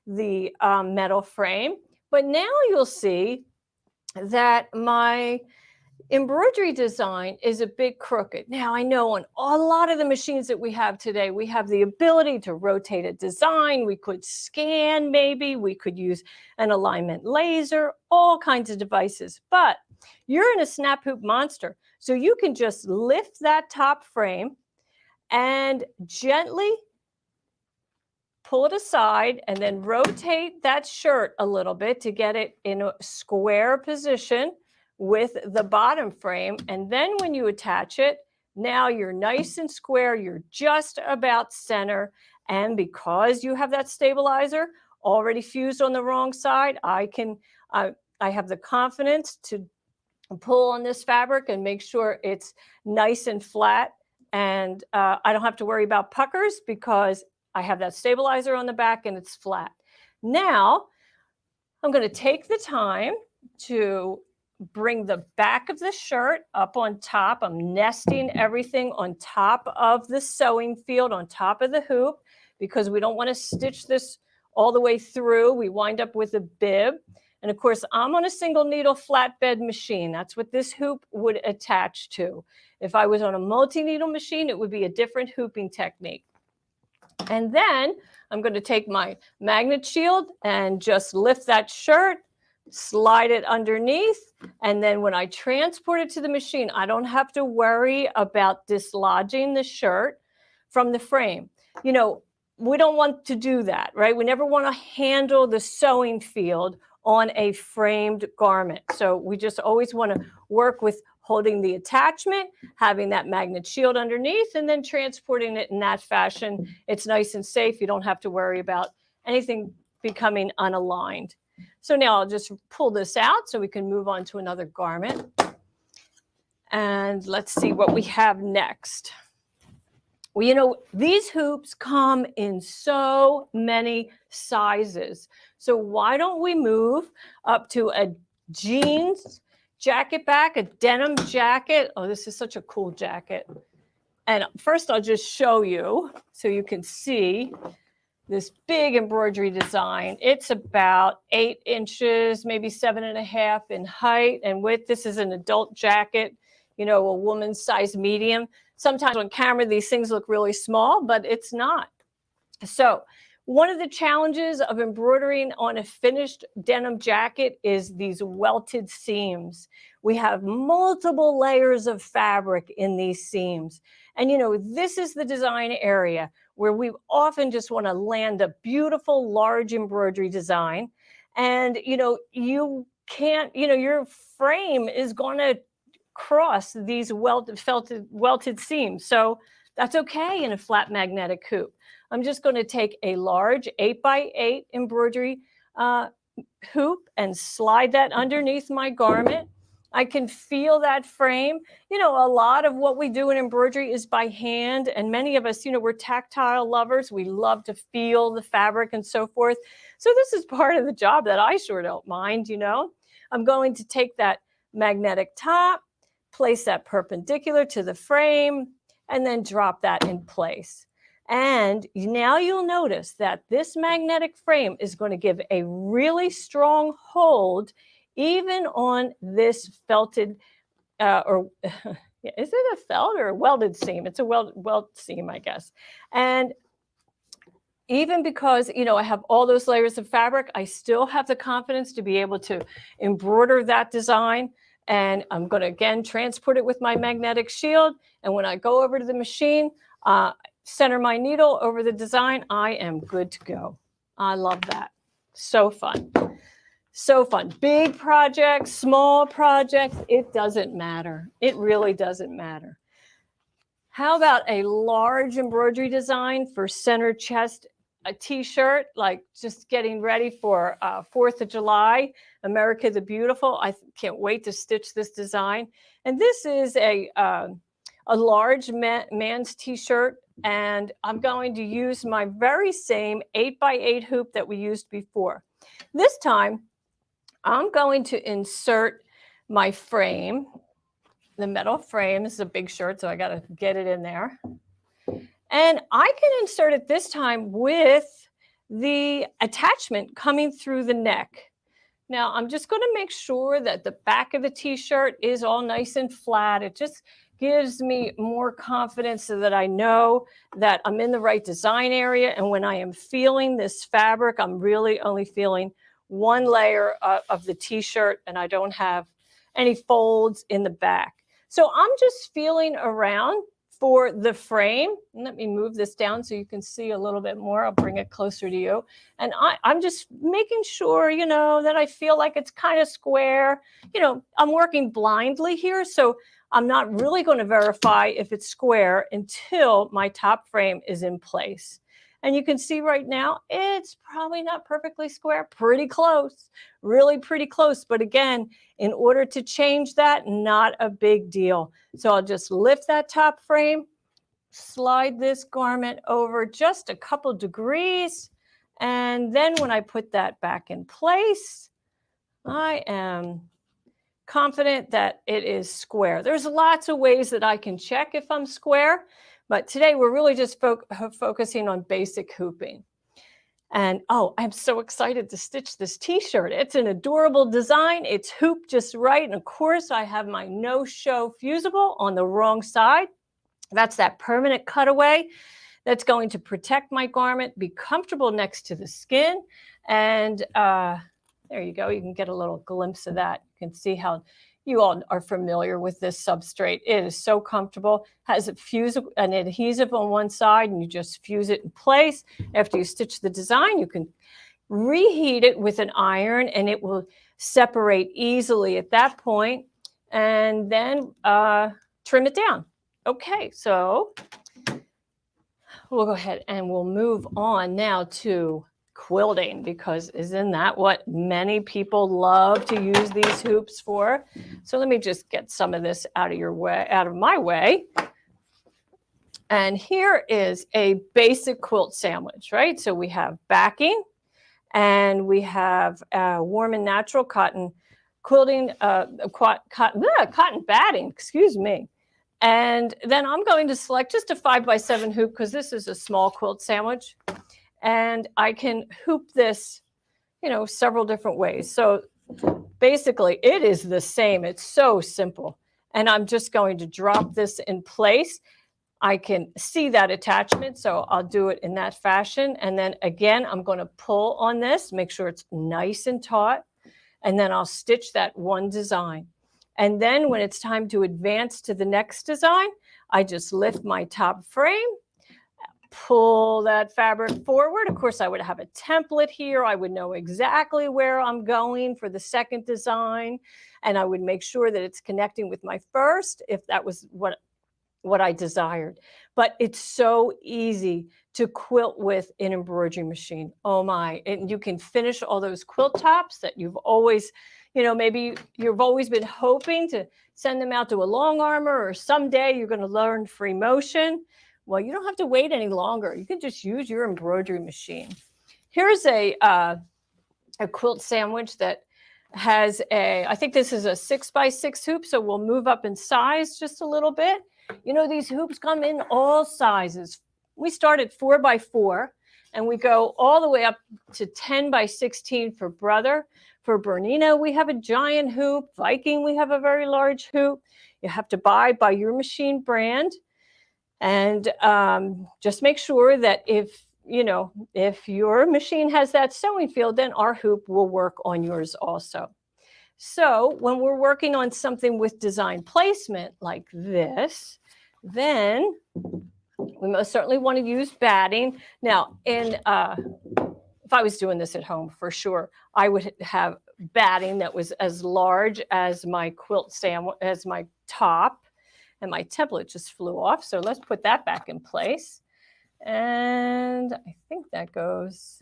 the metal frame. But now you'll see that my embroidery design is a bit crooked. Now I know on a lot of the machines that we have today, we have the ability to rotate a design. We could scan, maybe we could use an alignment laser, all kinds of devices. But you're in a snap hoop monster, so you can just lift that top frame and gently pull it aside and then rotate that shirt a little bit to get it in a square position with the bottom frame. And then when you attach it, now you're nice and square. You're just about center. And because you have that stabilizer already fused on the wrong side, I have the confidence to pull on this fabric and make sure it's nice and flat. And I don't have to worry about puckers because I have that stabilizer on the back and it's flat. Now, I'm going to take the time to bring the back of the shirt up on top. I'm nesting everything on top of the sewing field, on top of the hoop, because we don't want to stitch this all the way through. We wind up with a bib. And of course, I'm on a single needle flatbed machine. That's what this hoop would attach to. If I was on a multi-needle machine, it would be a different hooping technique. And then I'm going to take my magnet shield and just lift that shirt, slide it underneath. And then when I transport it to the machine, I don't have to worry about dislodging the shirt from the frame. We don't want to do that, right? We never want to handle the sewing field on a framed garment. So we just always want to work with holding the attachment, having that magnet shield underneath, and then transporting it in that fashion. It's nice and safe. You don't have to worry about anything becoming unaligned. So now I'll just pull this out so we can move on to another garment. And let's see what we have next. Well, these hoops come in so many sizes. So why don't we move up to a jeans jacket back, a denim jacket. Oh, this is such a cool jacket. And first I'll just show you so you can see this big embroidery design. It's about 8 inches, maybe 7.5 in height and width. This is an adult jacket, a woman's size medium. Sometimes on camera, these things look really small, but it's not. So one of the challenges of embroidering on a finished denim jacket is these welted seams. We have multiple layers of fabric in these seams. And this is the design area where we often just want to land a beautiful large embroidery design. And, you can't, your frame is going to cross these welted seams. So that's okay in a flat magnetic hoop. I'm just going to take a large 8x8 embroidery hoop and slide that underneath my garment. I can feel that frame. A lot of what we do in embroidery is by hand. And many of us, we're tactile lovers. We love to feel the fabric and so forth. So this is part of the job that I sure don't mind, I'm going to take that magnetic top, place that perpendicular to the frame, and then drop that in place. And now you'll notice that this magnetic frame is going to give a really strong hold even on this felted, is it a felt or a welded seam? It's a weld seam, I guess. And even because, I have all those layers of fabric, I still have the confidence to be able to embroider that design. And I'm going to, again, transport it with my magnetic shield. And when I go over to the machine, center my needle over the design, I am good to go. I love that. So fun. So fun. Big projects, small projects, it doesn't matter. It really doesn't matter. How about a large embroidery design for center chest, a t-shirt, like just getting ready for 4th of July, America the Beautiful. I can't wait to stitch this design. And this is a large man's t-shirt. And I'm going to use my very same 8x8 hoop that we used before. This time, I'm going to insert my frame. The metal frame, this is a big shirt, so I got to get it in there. And I can insert it this time with the attachment coming through the neck. Now, I'm just going to make sure that the back of the t-shirt is all nice and flat. It just gives me more confidence so that I know that I'm in the right design area. And when I am feeling this fabric, I'm really only feeling one layer of the t-shirt, and I don't have any folds in the back. So I'm just feeling around for the frame. Let me move this down so you can see a little bit more. I'll bring it closer to you. And I'm just making sure, that I feel like it's kind of square. I'm working blindly here, so I'm not really going to verify if it's square until my top frame is in place. And you can see right now, it's probably not perfectly square, pretty close, really pretty close. But again, in order to change that, not a big deal. So I'll just lift that top frame, slide this garment over just a couple degrees. And then when I put that back in place, I am confident that it is square. There's lots of ways that I can check if I'm square. But today we're really just focusing on basic hooping. And I'm so excited to stitch this t-shirt. It's an adorable design. It's hooped just right. And of course, I have my no-show fusible on the wrong side. That's that permanent cutaway that's going to protect my garment, be comfortable next to the skin. And there you go. You can get a little glimpse of that. You can see how you all are familiar with this substrate. It is so comfortable, has an adhesive on one side, and you just fuse it in place. After you stitch the design, you can reheat it with an iron, and it will separate easily at that point, and then trim it down. Okay, so we'll go ahead and we'll move on now to quilting, because isn't that what many people love to use these hoops for? So let me just get some of this out of my way. And here is a basic quilt sandwich, right? So we have backing, and we have warm and natural cotton quilting, cotton batting, excuse me. And then I'm going to select just a 5x7 hoop, because this is a small quilt sandwich. And I can hoop this, several different ways. So basically it is the same. It's so simple. And I'm just going to drop this in place. I can see that attachment, so I'll do it in that fashion. And then again, I'm going to pull on this, make sure it's nice and taut, and then I'll stitch that one design. And then when it's time to advance to the next design, I just lift my top frame, pull that fabric forward. Of course, I would have a template here. I would know exactly where I'm going for the second design, and I would make sure that it's connecting with my first if that was what I desired. But it's so easy to quilt with an embroidery machine. Oh my, and you can finish all those quilt tops that you've always, maybe you've always been hoping to send them out to a long armor, or someday you're going to learn free motion. Well, you don't have to wait any longer. You can just use your embroidery machine. Here's a quilt sandwich that has I think this is a 6x6 hoop, so we'll move up in size just a little bit. These hoops come in all sizes. We start at 4x4 and we go all the way up to 10x16 for brother. For Bernino, we have a giant hoop. Viking, we have a very large hoop. You have to buy by your machine brand. And just make sure that if your machine has that sewing field, then our hoop will work on yours also. So when we're working on something with design placement like this, then we most certainly want to use batting. Now, if I was doing this at home, for sure, I would have batting that was as large as my quilt sandwich, as my top. And my template just flew off. So let's put that back in place. And I think that goes,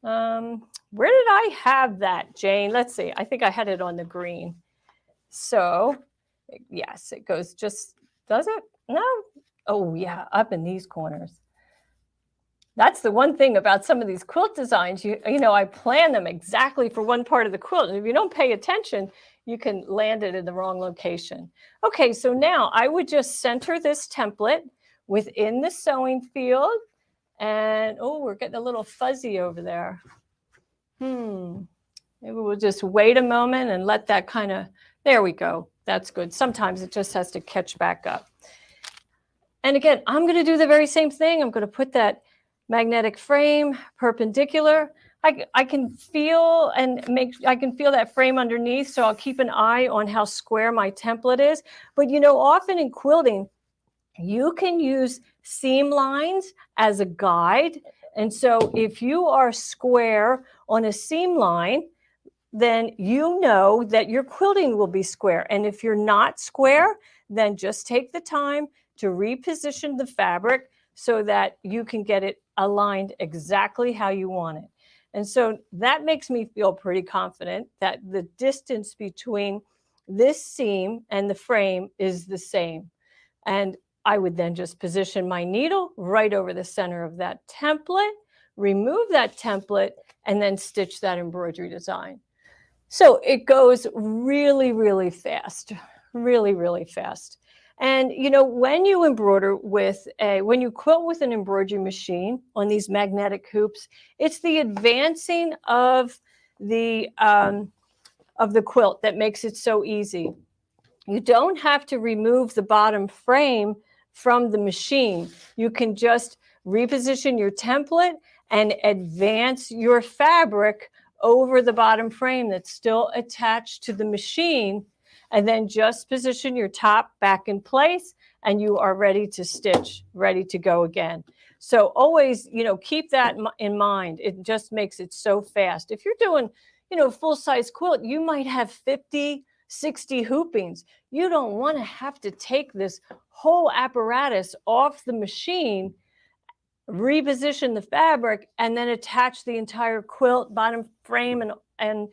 where did I have that, Jane? Let's see. I think I had it on the green. So yes, it goes just, does it? No. Oh yeah, up in these corners. That's the one thing about some of these quilt designs. I plan them exactly for one part of the quilt. And if you don't pay attention, you can land it in the wrong location. Okay, so now I would just center this template within the sewing field. And, oh, we're getting a little fuzzy over there. Maybe we'll just wait a moment and let that there we go. That's good. Sometimes it just has to catch back up. And again, I'm going to do the very same thing. I'm going to put that magnetic frame perpendicular. I can feel that frame underneath, so I'll keep an eye on how square my template is. But often in quilting, you can use seam lines as a guide. And so if you are square on a seam line, then you know that your quilting will be square. And if you're not square, then just take the time to reposition the fabric so that you can get it aligned exactly how you want it. And so that makes me feel pretty confident that the distance between this seam and the frame is the same. And I would then just position my needle right over the center of that template, remove that template, and then stitch that embroidery design. So it goes really, really fast, really, really fast. And, when you when you quilt with an embroidery machine on these magnetic hoops, it's the advancing of the quilt that makes it so easy. You don't have to remove the bottom frame from the machine. You can just reposition your template and advance your fabric over the bottom frame that's still attached to the machine, and then just position your top back in place and you are ready to stitch, ready to go again. So always, keep that in mind. It just makes it so fast. If you're doing, full-size quilt, you might have 50, 60 hoopings. You don't want to have to take this whole apparatus off the machine, reposition the fabric, and then attach the entire quilt, bottom frame, and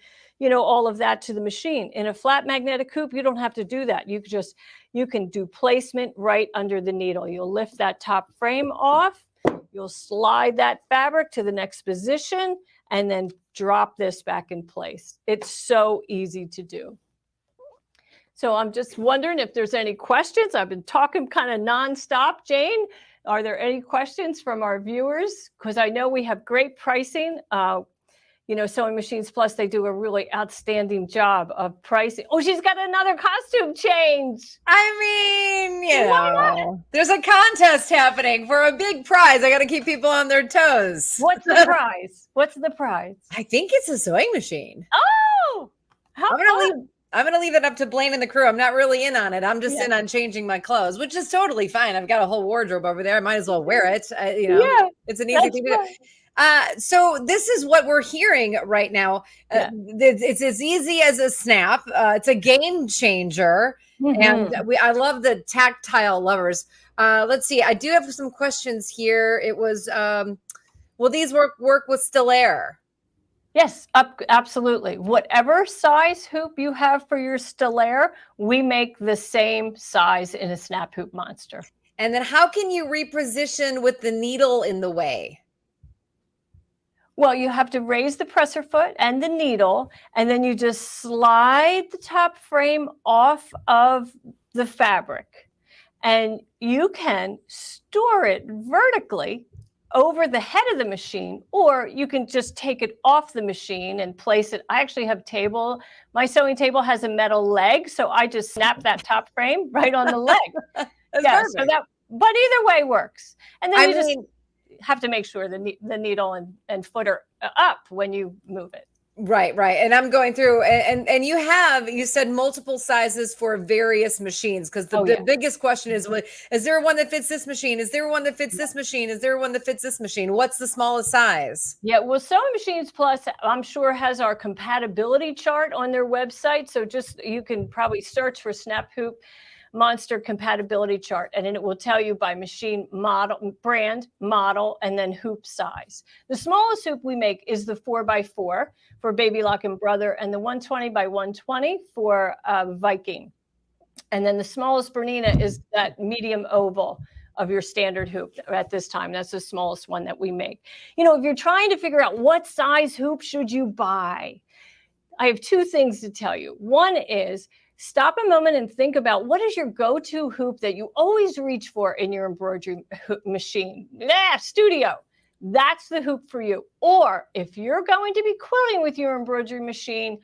all of that to the machine. In a flat magnetic hoop, you don't have to do that. You can do placement right under the needle. You'll lift that top frame off, you'll slide that fabric to the next position, and then drop this back in place. It's so easy to do. So I'm just wondering if there's any questions. I've been talking kind of nonstop. Jane, are there any questions from our viewers? Because I know we have great pricing. Sewing Machines Plus, they do a really outstanding job of pricing. Oh, she's got another costume change. I mean, there's a contest happening for a big prize. I got to keep people on their toes. What's the prize? What's the prize? I think it's a sewing machine. Oh, I'm gonna leave it up to Blaine and the crew. I'm not really in on it. I'm just in on changing my clothes, which is totally fine. I've got a whole wardrobe over there. I might as well wear it. It's an easy thing to do. So this is what we're hearing right now. It's as easy as a snap. It's a game changer, and I love the tactile lovers. Let's see. I do have some questions here. It was, will these work with still air? Yes, absolutely. Whatever size hoop you have for your Stellaire, we make the same size in a snap hoop monster. And then how can you reposition with the needle in the way? Well, you have to raise the presser foot and the needle, and then you just slide the top frame off of the fabric. And you can store it vertically over the head of the machine, or you can just take it off the machine and place it. I actually have my sewing table has a metal leg, so I just snap that top frame right on the leg. But either way works. And then just have to make sure the needle and foot are up when you move it. Right. And I'm going through and you said multiple sizes for various machines, because the biggest question is there one that fits this machine? Is there one that fits this machine? Is there one that fits this machine? What's the smallest size? Yeah, well, Sewing Machines Plus, I'm sure, has our compatibility chart on their website. So you can probably search for Snap Hoop Monster compatibility chart, and then it will tell you by machine, model, brand, model, and then hoop size. The smallest hoop we make is the 4x4 for Baby Lock and Brother, and the 120x120 for Viking. And then the smallest Bernina is that medium oval of your standard hoop at this time. That's the smallest one that we make. If you're trying to figure out what size hoop should you buy, I have two things to tell you. One is, stop a moment and think about what is your go-to hoop that you always reach for in your embroidery machine. Studio. That's the hoop for you. Or if you're going to be quilting with your embroidery machine,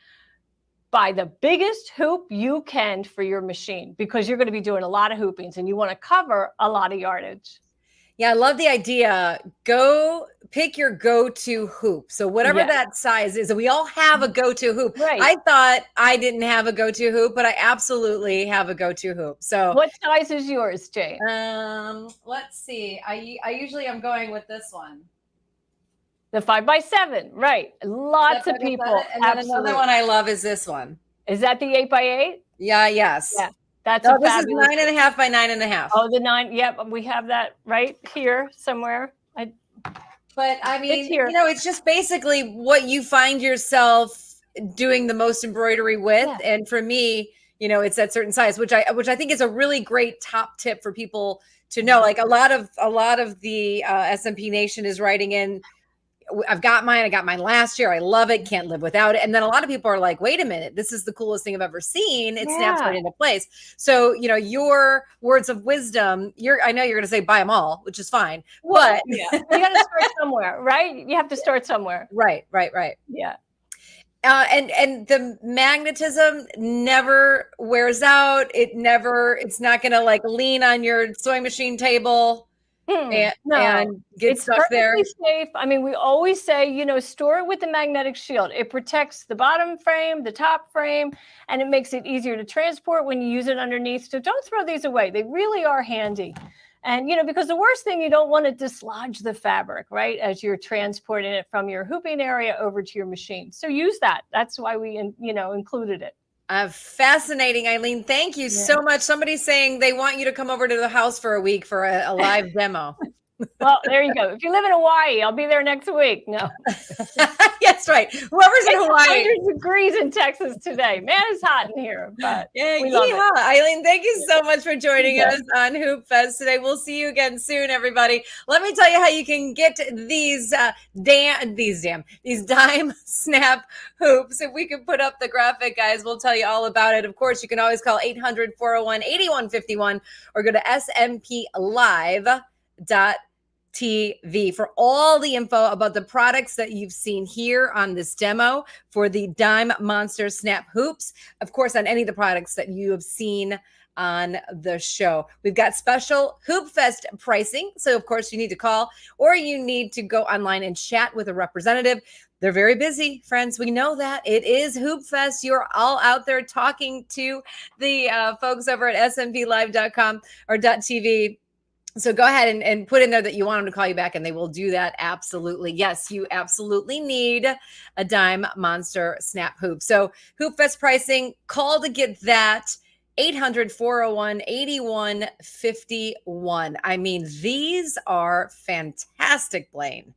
buy the biggest hoop you can for your machine, because you're going to be doing a lot of hoopings and you want to cover a lot of yardage. Yeah, I love the idea. Go pick your go-to hoop. So whatever that size is, we all have a go-to hoop. Right. I thought I didn't have a go-to hoop, but I absolutely have a go-to hoop. So what size is yours, Jane? Let's see. I usually am going with this one. The 5x7, right? Lots of people. And then another one I love is this one. Is that the 8x8? Yeah. Yes. Yeah. That's this is 9.5 by 9.5. Oh, the 9. Yep, we have that right here somewhere. But I mean, it's just basically what you find yourself doing the most embroidery with. Yeah. And for me, it's that certain size, which I think is a really great top tip for people to know. Like a lot of the SMP Nation is writing in, I've got mine. I got mine last year. I love it. Can't live without it. And then a lot of people are like, wait a minute, this is the coolest thing I've ever seen. It snaps right into place. So, your words of wisdom, I know you're going to say buy them all, which is fine. Well, you got to start somewhere, right? You have to start somewhere. Right. Yeah. And the magnetism never wears out. It's not going to like lean on your sewing machine table. And get stuck there. It's perfectly safe. I mean, we always say, store it with the magnetic shield. It protects the bottom frame, the top frame, and it makes it easier to transport when you use it underneath. So don't throw these away. They really are handy. And, because the worst thing, you don't want to dislodge the fabric, right, as you're transporting it from your hooping area over to your machine. So use that. That's why we, included it. Fascinating, Eileen. Thank you so much. Somebody's saying they want you to come over to the house for a week for a live demo. Well, there you go. If you live in Hawaii, I'll be there next week. No. That's right. Whoever's in Hawaii. 100 degrees in Texas today. Man, it's hot in here. But we love it. Eileen, thank you so much for joining us on Hoop Fest today. We'll see you again soon, everybody. Let me tell you how you can get these dime snap hoops. If we can put up the graphic, guys, we'll tell you all about it. Of course, you can always call 800-401-8151 or go to smplive.com. TV for all the info about the products that you've seen here on this demo for the Dime Monster Snap Hoops. Of course, on any of the products that you have seen on the show. We've got special Hoop Fest pricing. So, of course, you need to call or you need to go online and chat with a representative. They're very busy, friends. We know that. It is Hoop Fest. You're all out there talking to the folks over at SMPLive.com or .tv. So go ahead and put in there that you want them to call you back, and they will do that. Absolutely. Yes, you absolutely need a Dime Monster Snap Hoop. So Hoop Fest pricing, call to get that. 800-401-8151. I mean, these are fantastic, Blaine.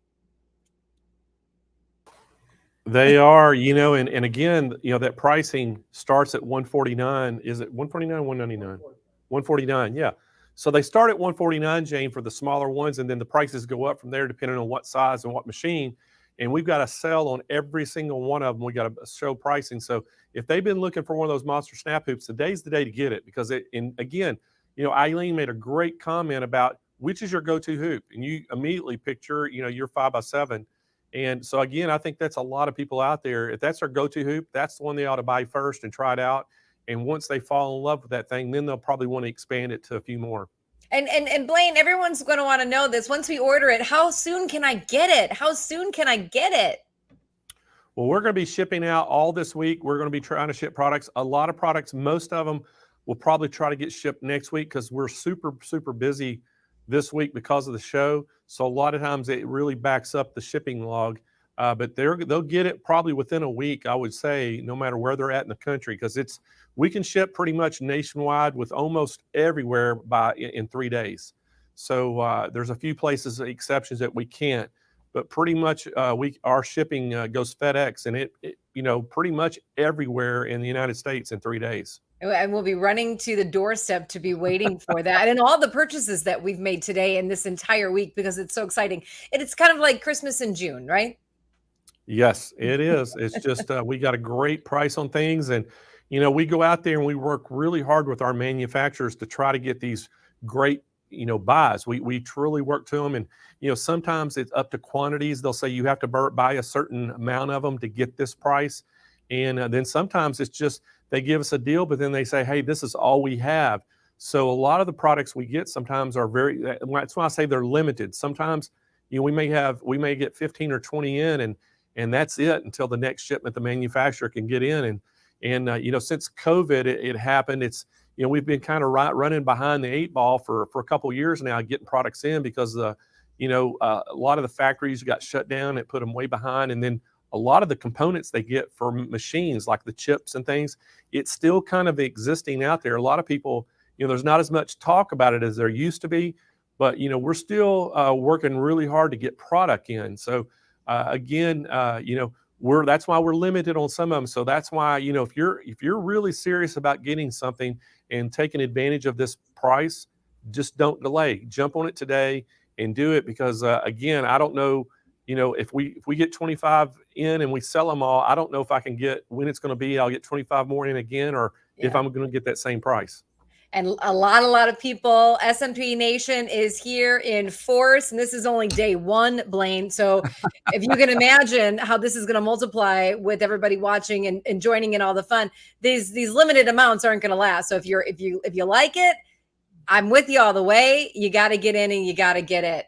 They are, and again, that pricing starts at $149. Is it $149 or $199? $149, yeah. So they start at $149, Jane, for the smaller ones, and then the prices go up from there depending on what size and what machine. And we've got a sale on every single one of them. We got a show pricing. So if they've been looking for one of those monster snap hoops, today's the day to get it, because again, Eileen made a great comment about which is your go-to hoop, and you immediately picked your 5x7. And so again, I think that's a lot of people out there. If that's their go-to hoop, that's the one they ought to buy first and try it out. And once they fall in love with that thing, then they'll probably want to expand it to a few more. And Blaine, everyone's going to want to know this. Once we order it, how soon can I get it? How soon can I get it? Well, we're going to be shipping out all this week. We're going to be trying to ship products. A lot of products, most of them will probably try to get shipped next week because we're super, super busy this week because of the show. So a lot of times it really backs up the shipping log. But they'll get it probably within a week, I would say, no matter where they're at in the country, because we can ship pretty much nationwide with almost everywhere in 3 days. So there's a few places, exceptions that we can't, but pretty much our shipping goes FedEx, and it pretty much everywhere in the United States in 3 days. And we'll be running to the doorstep to be waiting for that. And all the purchases that we've made today and this entire week, because it's so exciting. And it's kind of like Christmas in June, right? Yes, it is. It's just we got a great price on things, and we go out there and we work really hard with our manufacturers to try to get these great buys. We truly work to them, and sometimes it's up to quantities. They'll say you have to buy a certain amount of them to get this price, and then sometimes it's just they give us a deal, but then they say, hey, this is all we have. So a lot of the products we get sometimes are that's why I say they're limited. Sometimes we may get 15 or 20 in, and that's it until the next shipment the manufacturer can get in. And since COVID it happened, it's we've been kind of running behind the 8 ball for a couple of years now, getting products in, because a lot of the factories got shut down. It put them way behind, and then a lot of the components they get for machines, like the chips and things, it's still kind of existing out there. A lot of people, there's not as much talk about it as there used to be, but we're still working really hard to get product in. So again, that's why we're limited on some of them. So that's why, if you're really serious about getting something and taking advantage of this price, just don't delay. Jump on it today and do it, because again, I don't know, if we get 25 in and we sell them all, I don't know if I can get when it's going to be. I'll get 25 more in again, or if I'm going to get that same price. And a lot of people, SMP Nation is here in force, and this is only day one, Blaine. So if you can imagine how this is going to multiply with everybody watching and joining in all the fun, these limited amounts aren't going to last. So if you like it, I'm with you all the way. You got to get in and you got to get it.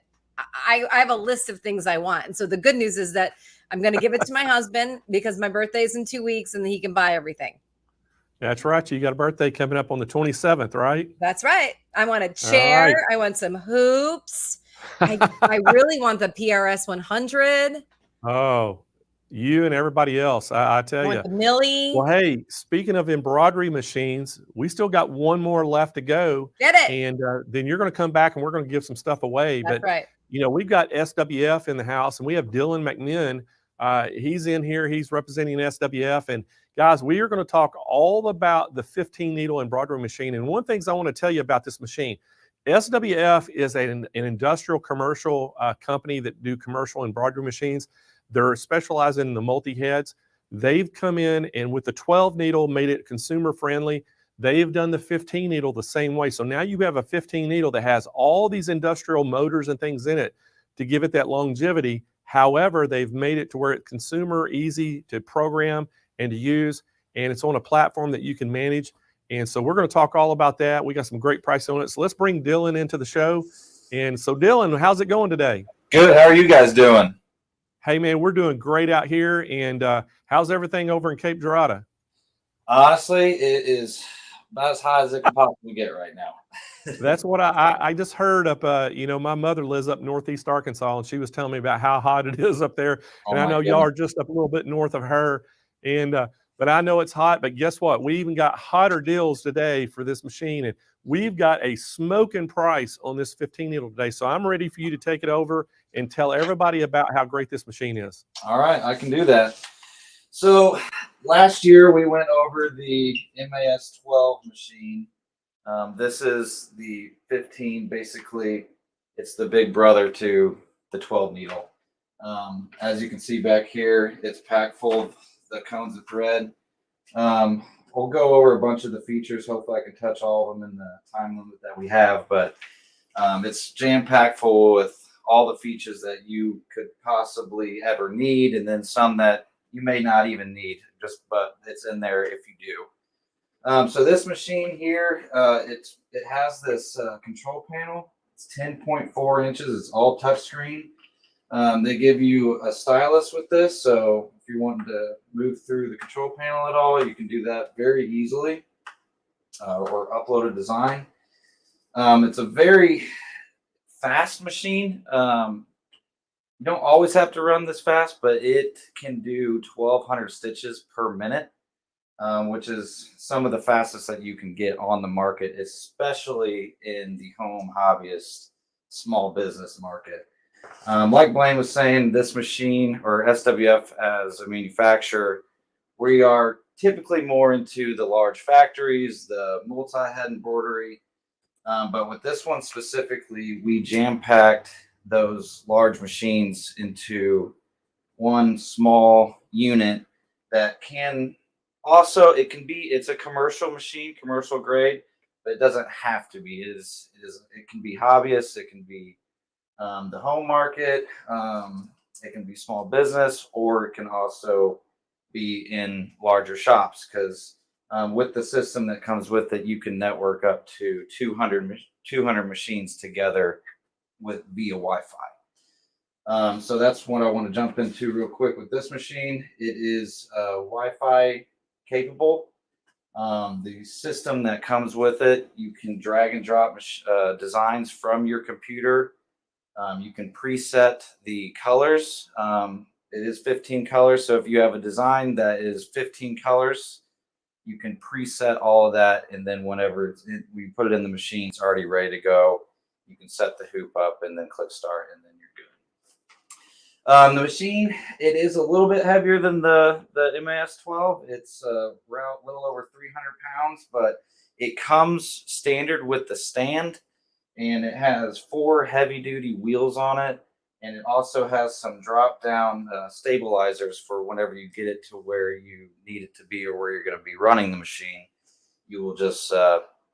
I have a list of things I want. And so the good news is that I'm going to give it to my husband, because my birthday is in 2 weeks, and he can buy everything. That's right. You got a birthday coming up on the 27th, right? That's right. I want a chair. Right. I want some hoops. I really want the PRS 100. Oh, you and everybody else. I tell you. The Milli. Well, hey, speaking of embroidery machines, we still got one more left to go. Get it. And then you're going to come back and we're going to give some stuff away. That's right. We've got SWF in the house, and we have Dylan McMinn. He's in here. He's representing SWF. And guys, we are going to talk all about the 15 needle embroidery machine. And one of the things I want to tell you about this machine, SWF is an industrial commercial company that do commercial embroidery machines. They're specialized in the multi-heads. They've come in and with the 12 needle made it consumer friendly. They've done the 15 needle the same way. So now you have a 15 needle that has all these industrial motors and things in it. to give it that longevity. However, they've made it to where it's consumer easy to program and to use, and it's on a platform that you can manage. And so we're going to talk all about that. We got some great prices on it. So let's bring Dylan into the show. And so Dylan, how's it going today? Good. How are you guys doing? Hey man, we're doing great out here. And how's everything over in Cape Girardeau? Honestly, it is about as high as it can possibly get right now. That's what I just heard up. My mother lives up northeast Arkansas, and she was telling me about how hot it is up there. And I know y'all are just up a little bit north of her. And but I know it's hot. But guess what? We even got hotter deals today for this machine, and we've got a smoking price on this 15 needle today. So I'm ready for you to take it over and tell everybody about how great this machine is. All right, I can do that. So last year we went over the MAS 12 machine. This is the 15. Basically, it's the big brother to the 12 needle. As you can see back here, it's packed full of the cones of thread. We'll go over a bunch of the features. Hopefully I can touch all of them in the time limit that we have, but it's jam-packed full with all the features that you could possibly ever need, and then some that you may not even need, but it's in there if you do. So this machine here, it has this control panel. It's 10.4 inches. It's all touchscreen. They give you a stylus with this, so if you want to move through the control panel at all, you can do that very easily, or upload a design. It's a very fast machine. You don't always have to run this fast, but it can do 1,200 stitches per minute, which is some of the fastest that you can get on the market, especially in the home hobbyist small business market. Like Blaine was saying, this machine, or SWF as a manufacturer, we are typically more into the large factories, the multi-head embroidery. But with this one specifically, we jam-packed those large machines into one small unit that can also, it's a commercial machine, commercial grade, but it doesn't have to be. It can be hobbyist, it can be the home market, it can be small business, or it can also be in larger shops, because with the system that comes with it, you can network up to 200 machines together via Wi-Fi. So that's what I want to jump into real quick with this machine. It is Wi-Fi capable. The system that comes with it, you can drag and drop designs from your computer. You can preset the colors. It is 15 colors, so if you have a design that is 15 colors, you can preset all of that, and then whenever we put it in the machine, it's already ready to go. You can set the hoop up and then click start, and then you're good. The machine, it is a little bit heavier than the MAS 12. It's around a little over 300 pounds, but it comes standard with the stand, and it has 4 heavy-duty wheels on it, and it also has some drop-down stabilizers for whenever you get it to where you need it to be or where you're going to be running the machine. You will just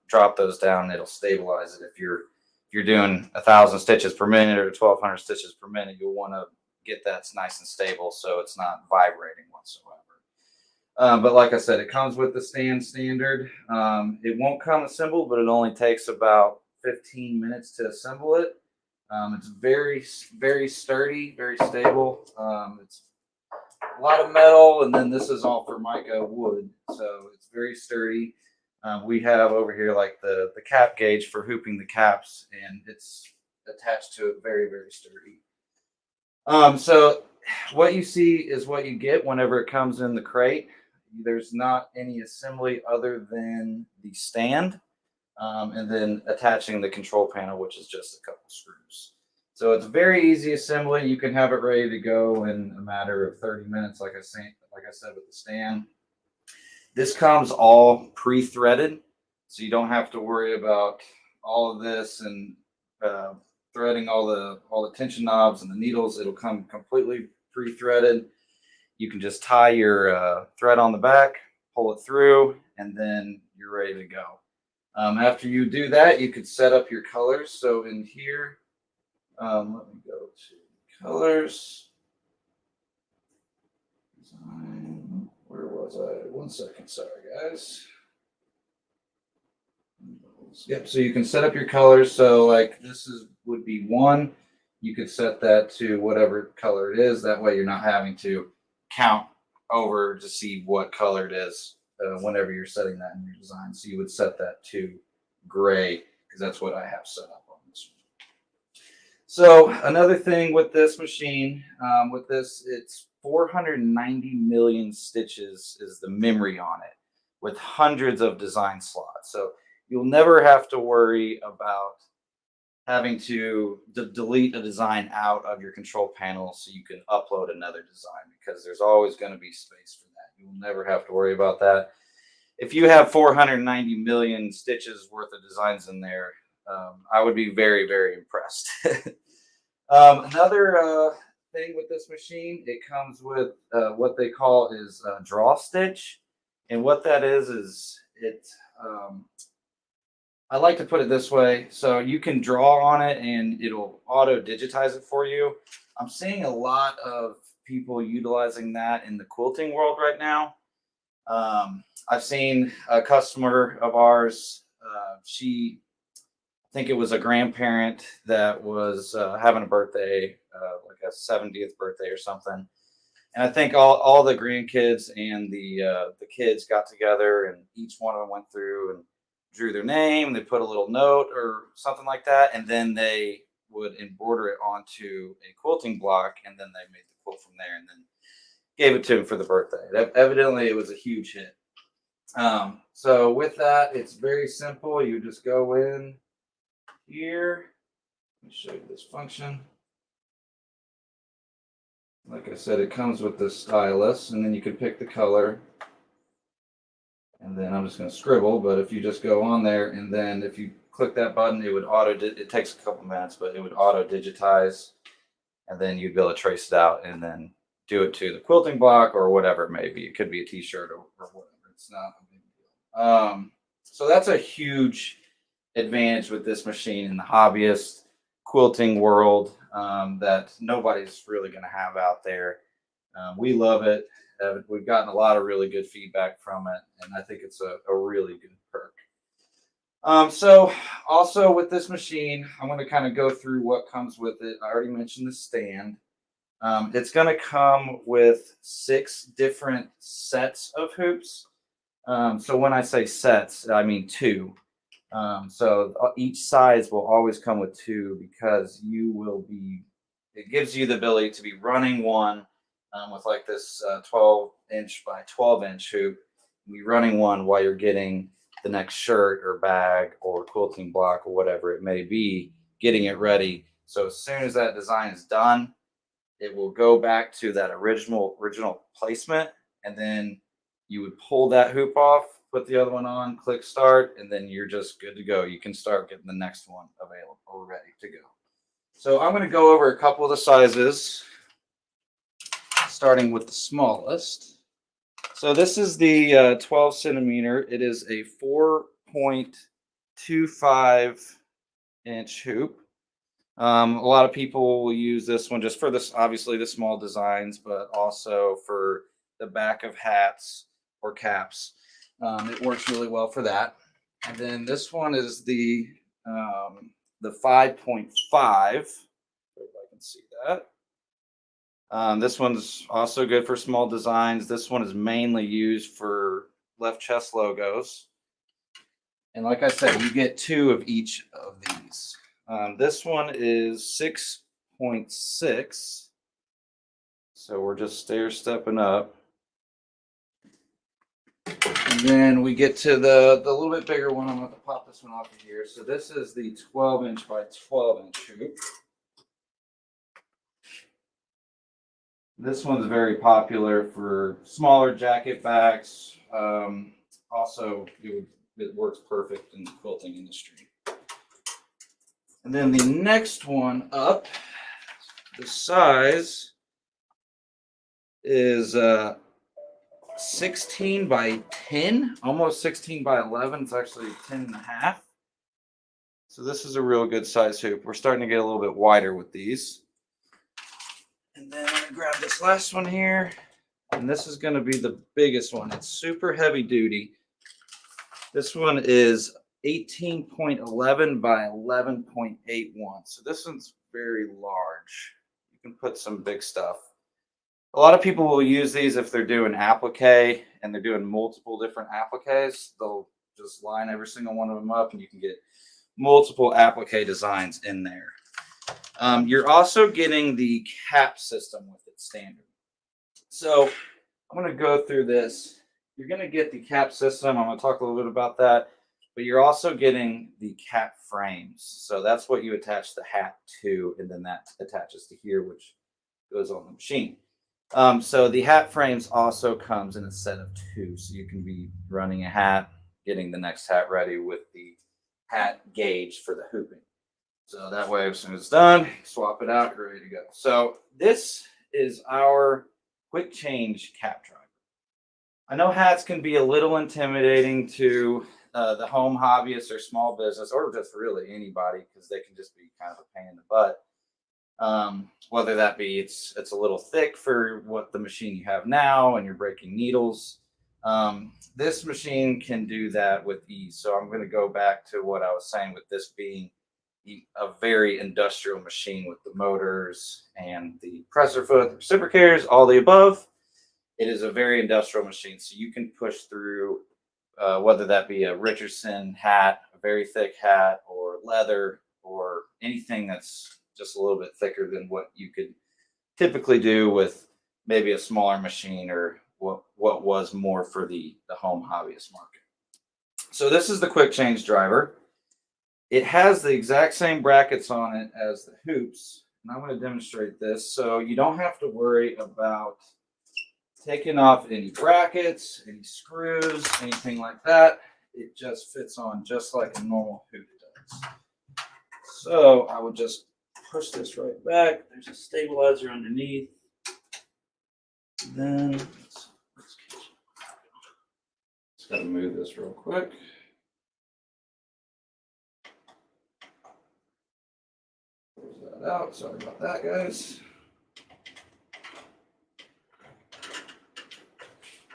drop those down, and it'll stabilize it. If you're doing 1,000 stitches per minute or 1,200 stitches per minute, you'll want to get that nice and stable so it's not vibrating whatsoever. But like I said, it comes with the stand standard. It won't come assembled, but it only takes about 15 minutes to assemble it. It's very, very sturdy, very stable. It's a lot of metal, and then this is all Formica wood, so it's very sturdy. We have over here like the cap gauge for hooping the caps, and it's attached to it very, very sturdy. So what you see is what you get whenever it comes in the crate. There's not any assembly other than the stand, and then attaching the control panel, which is just a couple screws. So it's very easy assembly. You can have it ready to go in a matter of 30 minutes, like I said with the stand. This comes all pre-threaded, so you don't have to worry about all of this and threading all the tension knobs and the needles. It'll come completely pre-threaded. You can just tie your thread on the back, pull it through, and then you're ready to go. After you do that, you could set up your colors. So in here, Let me go to colors. Design. Where was I? 1 second. Sorry, guys. Yep. So you can set up your colors. So like this would be 1. You could set that to whatever color it is. That way you're not having to count over to see what color it is whenever you're setting that in your design. So you would set that to gray because that's what I have set up on this one. So another thing with this machine, it's 490 million stitches is the memory on it with hundreds of design slots. So you'll never have to worry about having to delete a design out of your control panel so you can upload another design, because there's always going to be space for that. You will never have to worry about that. If you have 490 million stitches worth of designs in there, I would be very, very impressed. Another thing with this machine, it comes with what they call is draw stitch. And what that is it, I like to put it this way. So you can draw on it and it'll auto digitize it for you. I'm seeing a lot of people utilizing that in the quilting world right now. I've seen a customer of ours, I think it was a grandparent that was having a birthday, like a 70th birthday or something. And I think all the grandkids and the kids got together, and each one of them went through and drew their name. They put a little note or something like that, and then they would embroider it onto a quilting block, and then they made the quilt from there, and then gave it to him for the birthday. Evidently, it was a huge hit. So with that, it's very simple. You just go in here. Let me show you this function. Like I said, it comes with the stylus, and then you can pick the color. And then I'm just going to scribble, but if you just go on there, and then if you click that button, it would it takes a couple minutes, but it would auto digitize, and then you'd be able to trace it out and then do it to the quilting block or whatever it may be. It could be a t-shirt or whatever. It's not a big deal. So that's a huge advantage with this machine in the hobbyist quilting world that nobody's really going to have out there. We love it. We've gotten a lot of really good feedback from it, and I think it's a really good perk. So also with this machine, I'm going to kind of go through what comes with it. I already mentioned the stand. It's going to come with 6 different sets of hoops. So when I say sets, I mean 2. So each size will always come with 2, because it gives you the ability to be running one with like this 12-inch by 12-inch hoop. Be running one while you're getting the next shirt or bag or quilting block or whatever it may be, getting it ready. So as soon as that design is done, it will go back to that original placement, and then you would pull that hoop off, put the other one on, click start, and then you're just good to go. You can start getting the next one available or ready to go. So I'm going to go over a couple of the sizes, starting with the smallest. So this is the 12 centimeter. It is a 4.25 inch hoop. A lot of people will use this one just for this, obviously the small designs, but also for the back of hats or caps. It works really well for that. And then this one is the 5.5. If I can see that. This one's also good for small designs. This one is mainly used for left chest logos. And like I said, you get 2 of each of these. This one is 6.6. So we're just stair-stepping up. And then we get to the little bit bigger one. I'm going to pop this one off of here. So this is the 12-inch by 12-inch hoop. This one's very popular for smaller jacket backs. Also, it works perfect in the quilting industry. And then the next one up, the size is 16 by 10, almost 16 by 11. It's actually 10 and a half. So this is a real good size hoop. We're starting to get a little bit wider with these. And then I'm going to grab this last one here. And this is going to be the biggest one. It's super heavy duty. This one is 18.11 by 11.81. So this one's very large. You can put some big stuff. A lot of people will use these if they're doing applique and they're doing multiple different appliques. They'll just line every single one of them up and you can get multiple applique designs in there. You're also getting the cap system with it standard. So I'm going to go through this. You're going to get the cap system. I'm going to talk a little bit about that, but you're also getting the cap frames. So that's what you attach the hat to, and then that attaches to here, which goes on the machine. So the hat frames also comes in a set of 2. So you can be running a hat, getting the next hat ready with the hat gauge for the hooping. So that way, as soon as it's done, swap it out, you're ready to go. So this is our quick change cap driver. I know hats can be a little intimidating to the home hobbyist or small business, or just really anybody, because they can just be kind of a pain in the butt. Whether that be it's a little thick for what the machine you have now and you're breaking needles. This machine can do that with ease. So I'm going to go back to what I was saying with this being a very industrial machine with the motors and the presser foot, the reciprocators, all the above. It is a very industrial machine. So you can push through whether that be a Richardson hat, a very thick hat, or leather, or anything that's just a little bit thicker than what you could typically do with maybe a smaller machine or what was more for the home hobbyist market. So this is the quick change driver. It has the exact same brackets on it as the hoops. And I'm going to demonstrate this. So you don't have to worry about taking off any brackets, any screws, anything like that. It just fits on just like a normal hoop does. So I would just push this right back. There's a stabilizer underneath. Then just got to move this real quick. Close that out. Sorry about that, guys.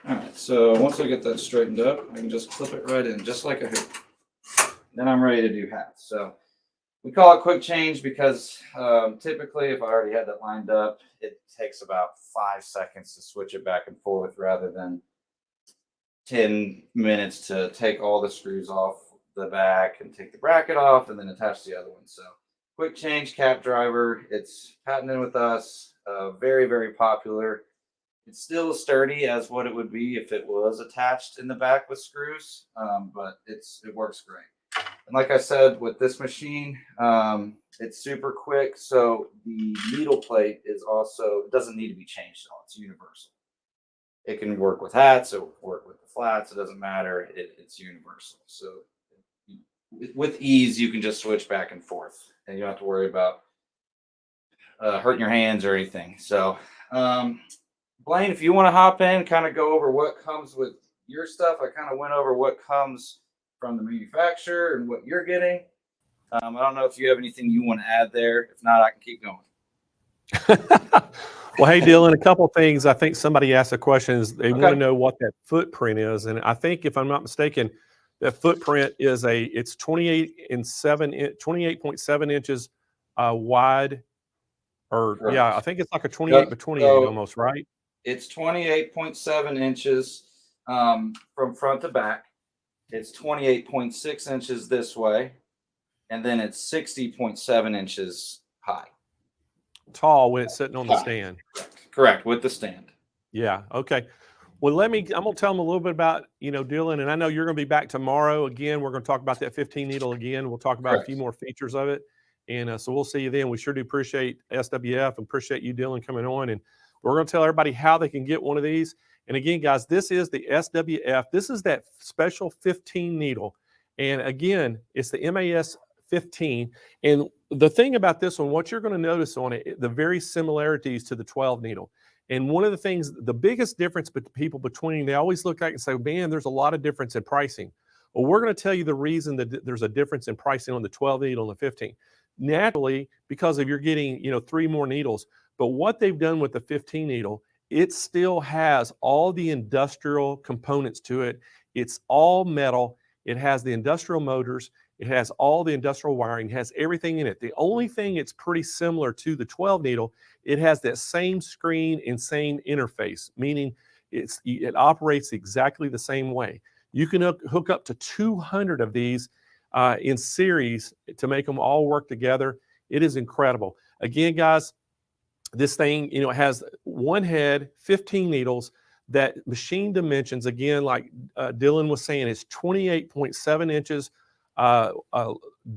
All right, so once I get that straightened up, I can just clip it right in, just like a hoop. Then I'm ready to do hats. So we call it quick change because typically if I already had that lined up, it takes about 5 seconds to switch it back and forth rather than 10 minutes to take all the screws off the back and take the bracket off and then attach the other one. So quick change cap driver, it's patented with us, very, very popular. It's still as sturdy as what it would be if it was attached in the back with screws, but it works great. And like I said, with this machine, it's super quick. So the needle plate is also, it doesn't need to be changed at all. It's universal. It can work with hats, it will work with the flats. It doesn't matter. It's universal. So with ease, you can just switch back and forth and you don't have to worry about hurting your hands or anything. So, Blaine, if you want to hop in, kind of go over what comes with your stuff. I kind of went over what comes from the manufacturer and what you're getting. I don't know if you have anything you want to add there. If not, I can keep going. Well, hey, Dylan, a couple of things. I think somebody asked a question. They want to know what that footprint is. And I think, if I'm not mistaken, that footprint is it's 28.7 inches wide. Or, correct. Yeah, I think it's like a 28 by 28 almost, right? It's 28.7 inches from front to back. It's 28.6 inches this way. And then it's 60.7 inches high. Tall when it's sitting on the stand. Correct, with the stand. Yeah, okay. Well, I'm going to tell them a little bit about, Dylan, and I know you're going to be back tomorrow. Again, we're going to talk about that 15 needle again. We'll talk about a few more features of it. And so we'll see you then. We sure do appreciate SWF and appreciate you, Dylan, coming on. And we're going to tell everybody how they can get one of these. And again, guys, this is the SWF. This is that special 15 needle. And again, it's the MAS 15. And the thing about this one, what you're going to notice on it, the very similarities to the 12 needle. And one of the things, the biggest difference between people they always look at it and say, man, there's a lot of difference in pricing. Well, we're going to tell you the reason that there's a difference in pricing on the 12 needle and the 15. Naturally, because of you're getting, 3 more needles. But what they've done with the 15 needle, it still has all the industrial components to it. It's all metal. It has the industrial motors. It has all the industrial wiring. It has everything in it. The only thing it's pretty similar to the 12 needle, it has that same screen and same interface, meaning it operates exactly the same way. You can hook up to 200 of these in series to make them all work together. It is incredible. Again, guys, this thing, it has one head, 15 needles. That machine dimensions, again, like Dylan was saying, is 28.7 inches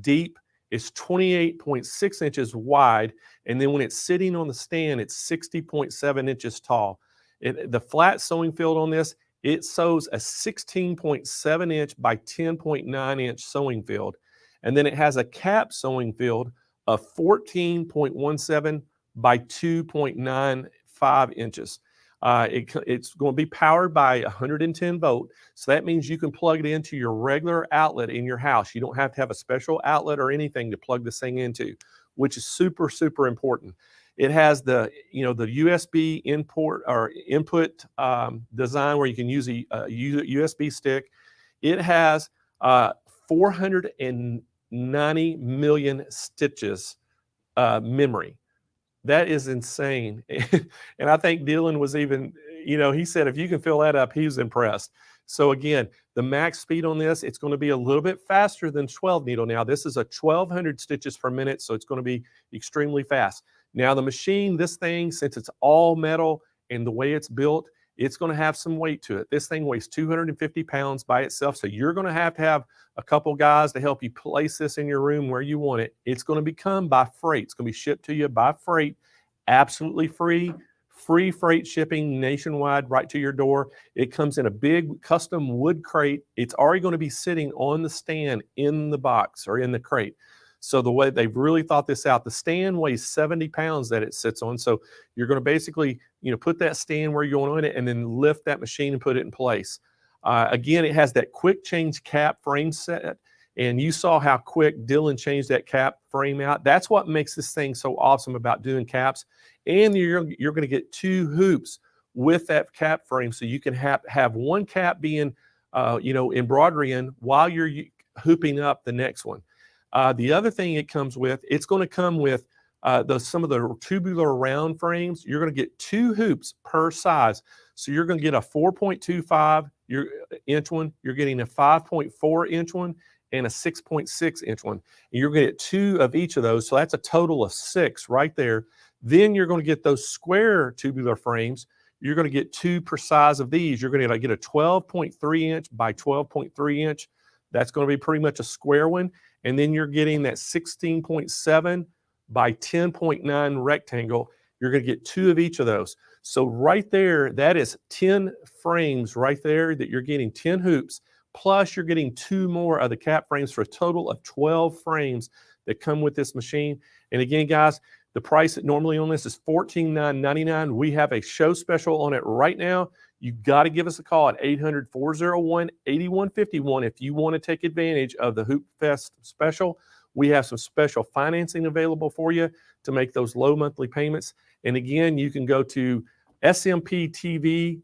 deep. It's 28.6 inches wide. And then when it's sitting on the stand, it's 60.7 inches tall. The flat sewing field on this, it sews a 16.7 inch by 10.9 inch sewing field. And then it has a cap sewing field of 14.17 by 2.95 inches. It's going to be powered by 110 volt. So that means you can plug it into your regular outlet in your house. You don't have to have a special outlet or anything to plug this thing into, which is super, super important. It has the USB input design where you can use a USB stick. It has 490 million stitches memory. That is insane. And I think Dylan was even, he said if you can fill that up, he was impressed. So again, the max speed on this, it's going to be a little bit faster than 12 needle. Now, this is a 1,200 stitches per minute, so it's going to be extremely fast. Now, the machine, this thing, since it's all metal and the way it's built, it's going to have some weight to it. This thing weighs 250 pounds by itself, so you're going to have a couple guys to help you place this in your room where you want it. It's going to come by freight. It's going to be shipped to you by freight, absolutely free freight shipping nationwide right to your door. It comes in a big custom wood crate. It's already going to be sitting on the stand in the box or in the crate. So the way they've really thought this out, the stand weighs 70 pounds that it sits on. So you're going to basically, put that stand where you want it and then lift that machine and put it in place. Again, it has that quick change cap frame set. And you saw how quick Dylan changed that cap frame out. That's what makes this thing so awesome about doing caps. And you're going to get 2 hoops with that cap frame. So you can have one cap being, embroidery in while you're hooping up the next one. The other thing it comes with, it's going to come with some of the tubular round frames. You're going to get 2 hoops per size. So you're going to get a 4.25 inch one. You're getting a 5.4 inch one and a 6.6 inch one. And you're going to get 2 of each of those. So that's a total of 6 right there. Then you're going to get those square tubular frames. You're going to get 2 per size of these. You're going to get a 12.3 inch by 12.3 inch. That's going to be pretty much a square one. And then you're getting that 16.7 by 10.9 rectangle. You're going to get 2 of each of those. So right there, that is 10 frames right there that you're getting 10 hoops. Plus you're getting 2 more of the cap frames for a total of 12 frames that come with this machine. And again, guys, the price normally on this is $14,999. We have a show special on it right now. You got to give us a call at 800-401-8151 if you want to take advantage of the Hoop Fest special. We have some special financing available for you to make those low monthly payments. And again, you can go to SMP TV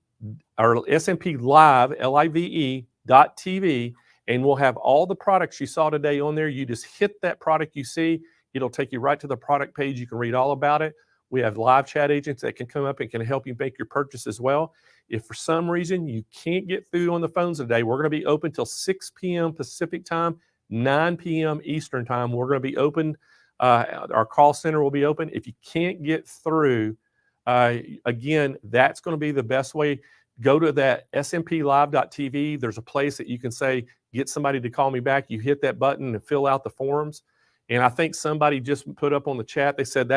or SMP Live, LIVE.TV, and we'll have all the products you saw today on there. You just hit that product you see. It'll take you right to the product page. You can read all about it. We have live chat agents that can come up and can help you make your purchase as well. If for some reason you can't get through on the phones today, we're going to be open till 6 p.m. Pacific time, 9 p.m. Eastern time. We're going to be open. Our call center will be open. If you can't get through, again, that's going to be the best way. Go to that SMPLive.tv. There's a place that you can say, get somebody to call me back. You hit that button and fill out the forms. And I think somebody just put up on the chat, they said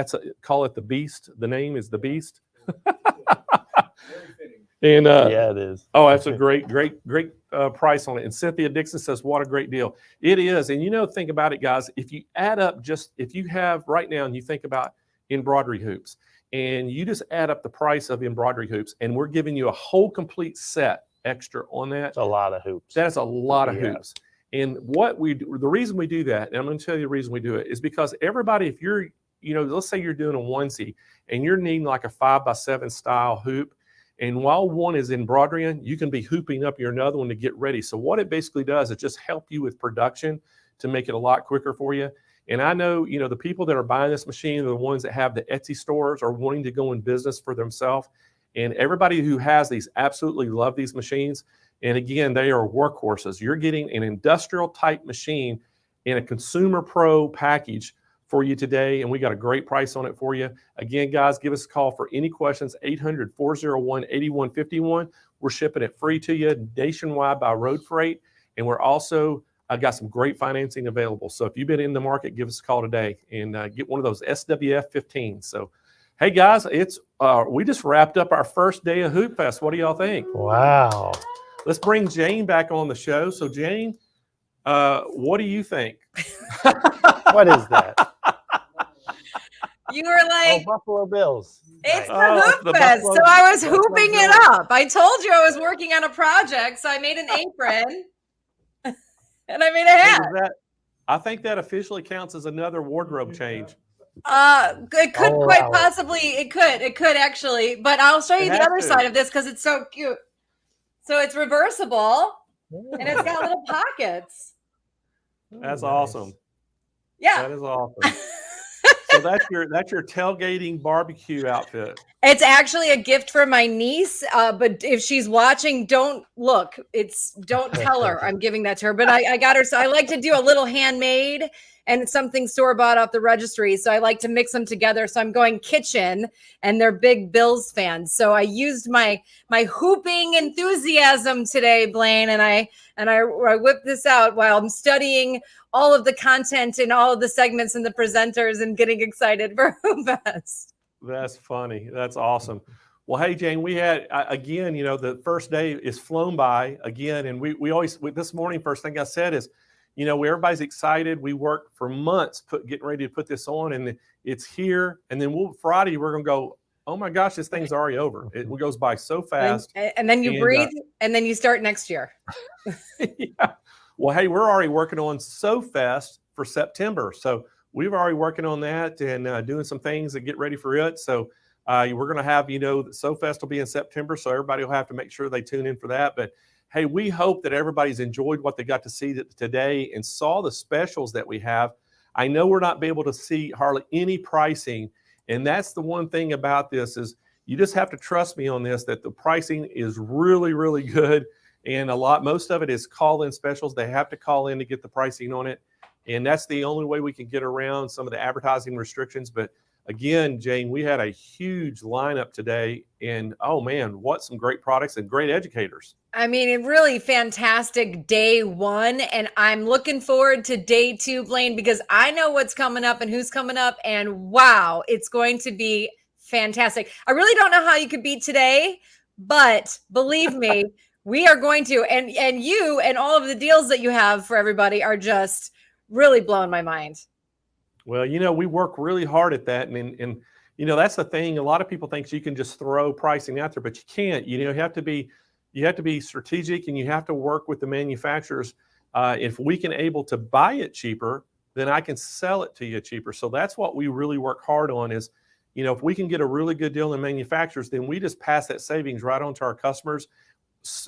call it the Beast. The name is the Beast. And yeah, it is. Oh, that's a great price on it. And Cynthia Dixon says, what a great deal. It is. And think about it, guys. If you add up if you have right now and you think about embroidery hoops and you just add up the price of embroidery hoops and we're giving you a whole complete set extra on that. It's a lot of hoops. That's a lot of hoops. And the reason we do that, and I'm going to tell you the reason we do it, is because everybody, if you're, let's say you're doing a onesie and you're needing like a 5x7 style hoop, and while one is embroidering, you can be hooping up your another one to get ready. So what it basically does is just help you with production to make it a lot quicker for you. And I know, the people that are buying this machine are the ones that have the Etsy stores or wanting to go in business for themselves. And everybody who has these absolutely love these machines. And again, they are workhorses. You're getting an industrial type machine in a consumer pro package for you today. And we got a great price on it for you. Again, guys, give us a call for any questions, 800-401-8151. We're shipping it free to you nationwide by road freight. And we're also got some great financing available. So if you've been in the market, give us a call today and get one of those SWF 15s. So, hey guys, we just wrapped up our first day of Hoop Fest. What do y'all think? Wow. Let's bring Jane back on the show. So Jane, what do you think? What is that? You were like, Buffalo Bills. It's the Hoop Fest. So I was hooping it up. I told you I was working on a project, so I made an apron and I made a hat. I think that officially counts as another wardrobe change. It could possibly. It could actually, but I'll show you the other side of this because it's so cute. So it's reversible and it's got little pockets. That's awesome. Yeah. That is awesome. So that's your tailgating barbecue outfit. It's actually a gift for my niece, but if she's watching, don't look. Don't tell her I'm giving that to her. But I got her. So I like to do a little handmade and something store bought off the registry. So I like to mix them together. So I'm going kitchen, and they're big Bills fans. So I used my hooping enthusiasm today, Blaine, and I whipped this out while I'm studying all of the content and all of the segments and the presenters and getting excited for Hoop Fest. That's funny. That's awesome. Well, hey, Jane, we had, again, the first day is flown by again. And we always, this morning, first thing I said is, everybody's excited. We worked for months getting ready to put this on, and it's here. And then Friday, we're going to go, oh my gosh, this thing's already over. It goes by so fast. And then you breathe, and then you start next year. Yeah. Well, hey, we're already working on So Fest for September. So we've already working on that and doing some things to get ready for it. So we're going to have, So Fest will be in September. So everybody will have to make sure they tune in for that. But hey, we hope that everybody's enjoyed what they got to see today and saw the specials that we have. I know we're not able to see hardly any pricing. And that's the one thing about this is you just have to trust me on this, that the pricing is really, really good. And most of it is call-in specials. They have to call in to get the pricing on it. And that's the only way we can get around some of the advertising restrictions. But again, Jane, we had a huge lineup today. And oh man, what some great products and great educators. I mean, it really fantastic day one. And I'm looking forward to day two, Blaine, because I know what's coming up and who's coming up. And wow, it's going to be fantastic. I really don't know how you could beat today, but believe me, we are going to. And you and all of the deals that you have for everybody are just really blowing my mind. Well, we work really hard at that. And that's the thing. A lot of people think you can just throw pricing out there, but you can't. You have to be strategic, and you have to work with the manufacturers. If we can able to buy it cheaper, then I can sell it to you cheaper. So that's what we really work hard on is, if we can get a really good deal in manufacturers, then we just pass that savings right on to our customers.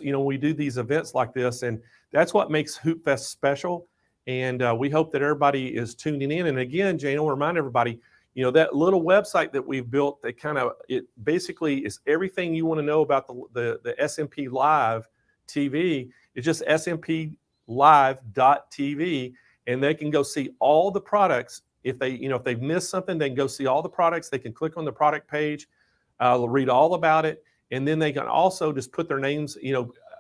We do these events like this, and that's what makes Hoop Fest special. And we hope that everybody is tuning in. And again, Jane, I'll remind everybody, that little website that we've built that it basically is everything you want to know about the SMP Live TV. It's just SMPLive.tv, and they can go see all the products. If they've missed something, they can go see all the products. They can click on the product page, read all about it. And then they can also just put their names,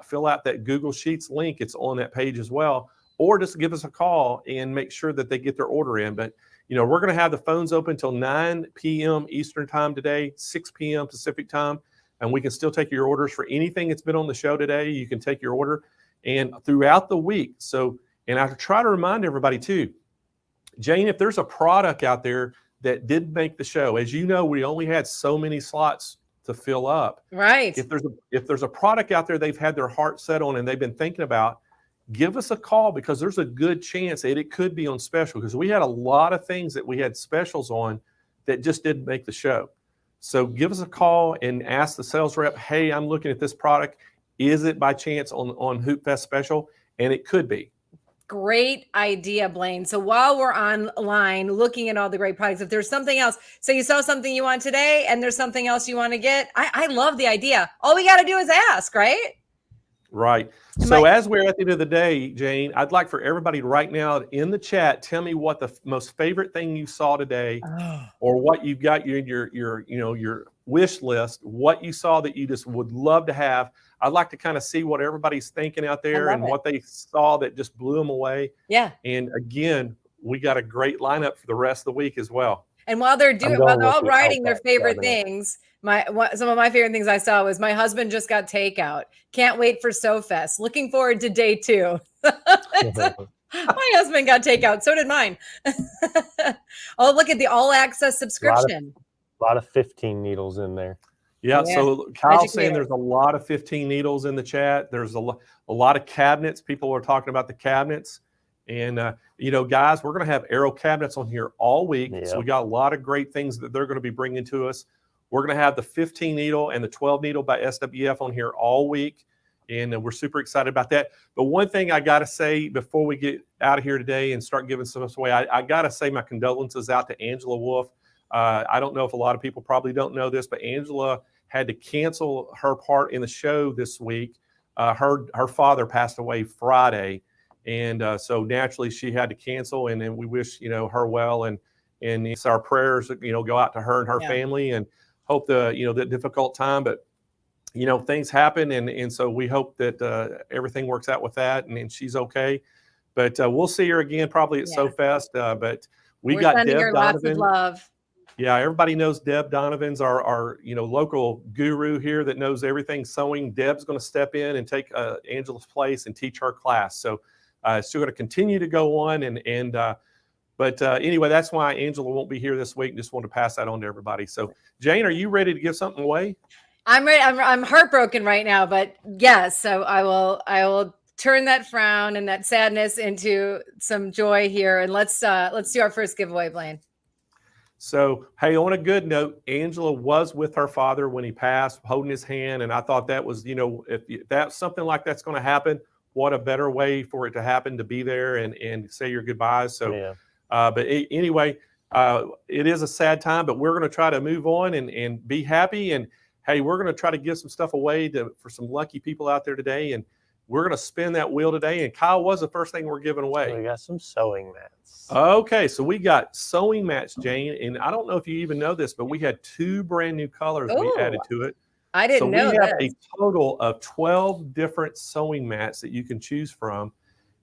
fill out that Google Sheets link. It's on that page as well. Or just give us a call and make sure that they get their order in. But, we're going to have the phones open until 9 p.m. Eastern time today, 6 p.m. Pacific time. And we can still take your orders for anything that's been on the show today. You can take your order and throughout the week. So, and I try to remind everybody too, Jane, if there's a product out there that did make the show, as you know, we only had so many slots to fill up. Right. If there's a product out there they've had their heart set on and they've been thinking about, give us a call because there's a good chance that it could be on special because we had a lot of things that we had specials on that just didn't make the show. So give us a call and ask the sales rep, hey, I'm looking at this product. Is it by chance on Hoop Fest special? And it could be. Great idea, Blaine. So while we're online looking at all the great products, if there's something else, so you saw something you want today and there's something else you want to get, I love the idea. All we got to do is ask, right? Right. So as we're at the end of the day, Jane, I'd like for everybody right now in the chat, tell me what the most favorite thing you saw today or what you've got in your wish list, what you saw that you just would love to have. I'd like to kind of see what everybody's thinking out there and what they saw that just blew them away. Yeah. And again, we got a great lineup for the rest of the week as well. And while they're all writing their favorite things, some of my favorite things I saw was my husband just got takeout. Can't wait for SewFest. Looking forward to day 2. My husband got takeout. So did mine. Oh, look at the all access subscription. A lot of 15 needles in there. Yeah, so Kyle's saying there's a lot of 15 needles in the chat. There's a lot of cabinets. People are talking about the cabinets. And, guys, we're going to have Aero cabinets on here all week. So we got a lot of great things that they're going to be bringing to us. We're going to have the 15 needle and the 12 needle by SWF on here all week. And we're super excited about that. But one thing I got to say before we get out of here today and start giving some away, I got to say my condolences out to Angela Wolf. I don't know if a lot of people probably don't know this, but Angela had to cancel her part in the show this week. Her father passed away Friday. And so naturally she had to cancel, and then we wish, her well, and it's our prayers, go out to her and her family, and hope the difficult time, but things happen. And so we hope that everything works out with that and she's okay, but we'll see her again, probably at SewFest. But we're got Deb Donovan. Lots of love. Yeah. Everybody knows Deb Donovan's our local guru here that knows everything sewing. Deb's going to step in and take Angela's place and teach her class. So it's still going to continue to go on. But anyway, that's why Angela won't be here this week. Just want to pass that on to everybody. So Jane, are you ready to give something away? I'm ready. I'm heartbroken right now, but yes. So I will turn that frown and that sadness into some joy here. And let's do our first giveaway, Blaine. So, hey, on a good note, Angela was with her father when he passed, holding his hand. And I thought that was, if that's something like that's going to happen, what a better way for it to happen, to be there and say your goodbyes. So, but anyway, it is a sad time, but we're going to try to move on and be happy. And hey, we're going to try to give some stuff away for some lucky people out there today. And we're going to spin that wheel today. And Kyle, what's the first thing we're giving away? We got some sewing mats. Okay, so we got sewing mats, Jane. And I don't know if you even know this, but we had 2 brand new colors we added to it. I didn't know that. So we have a total of 12 different sewing mats that you can choose from.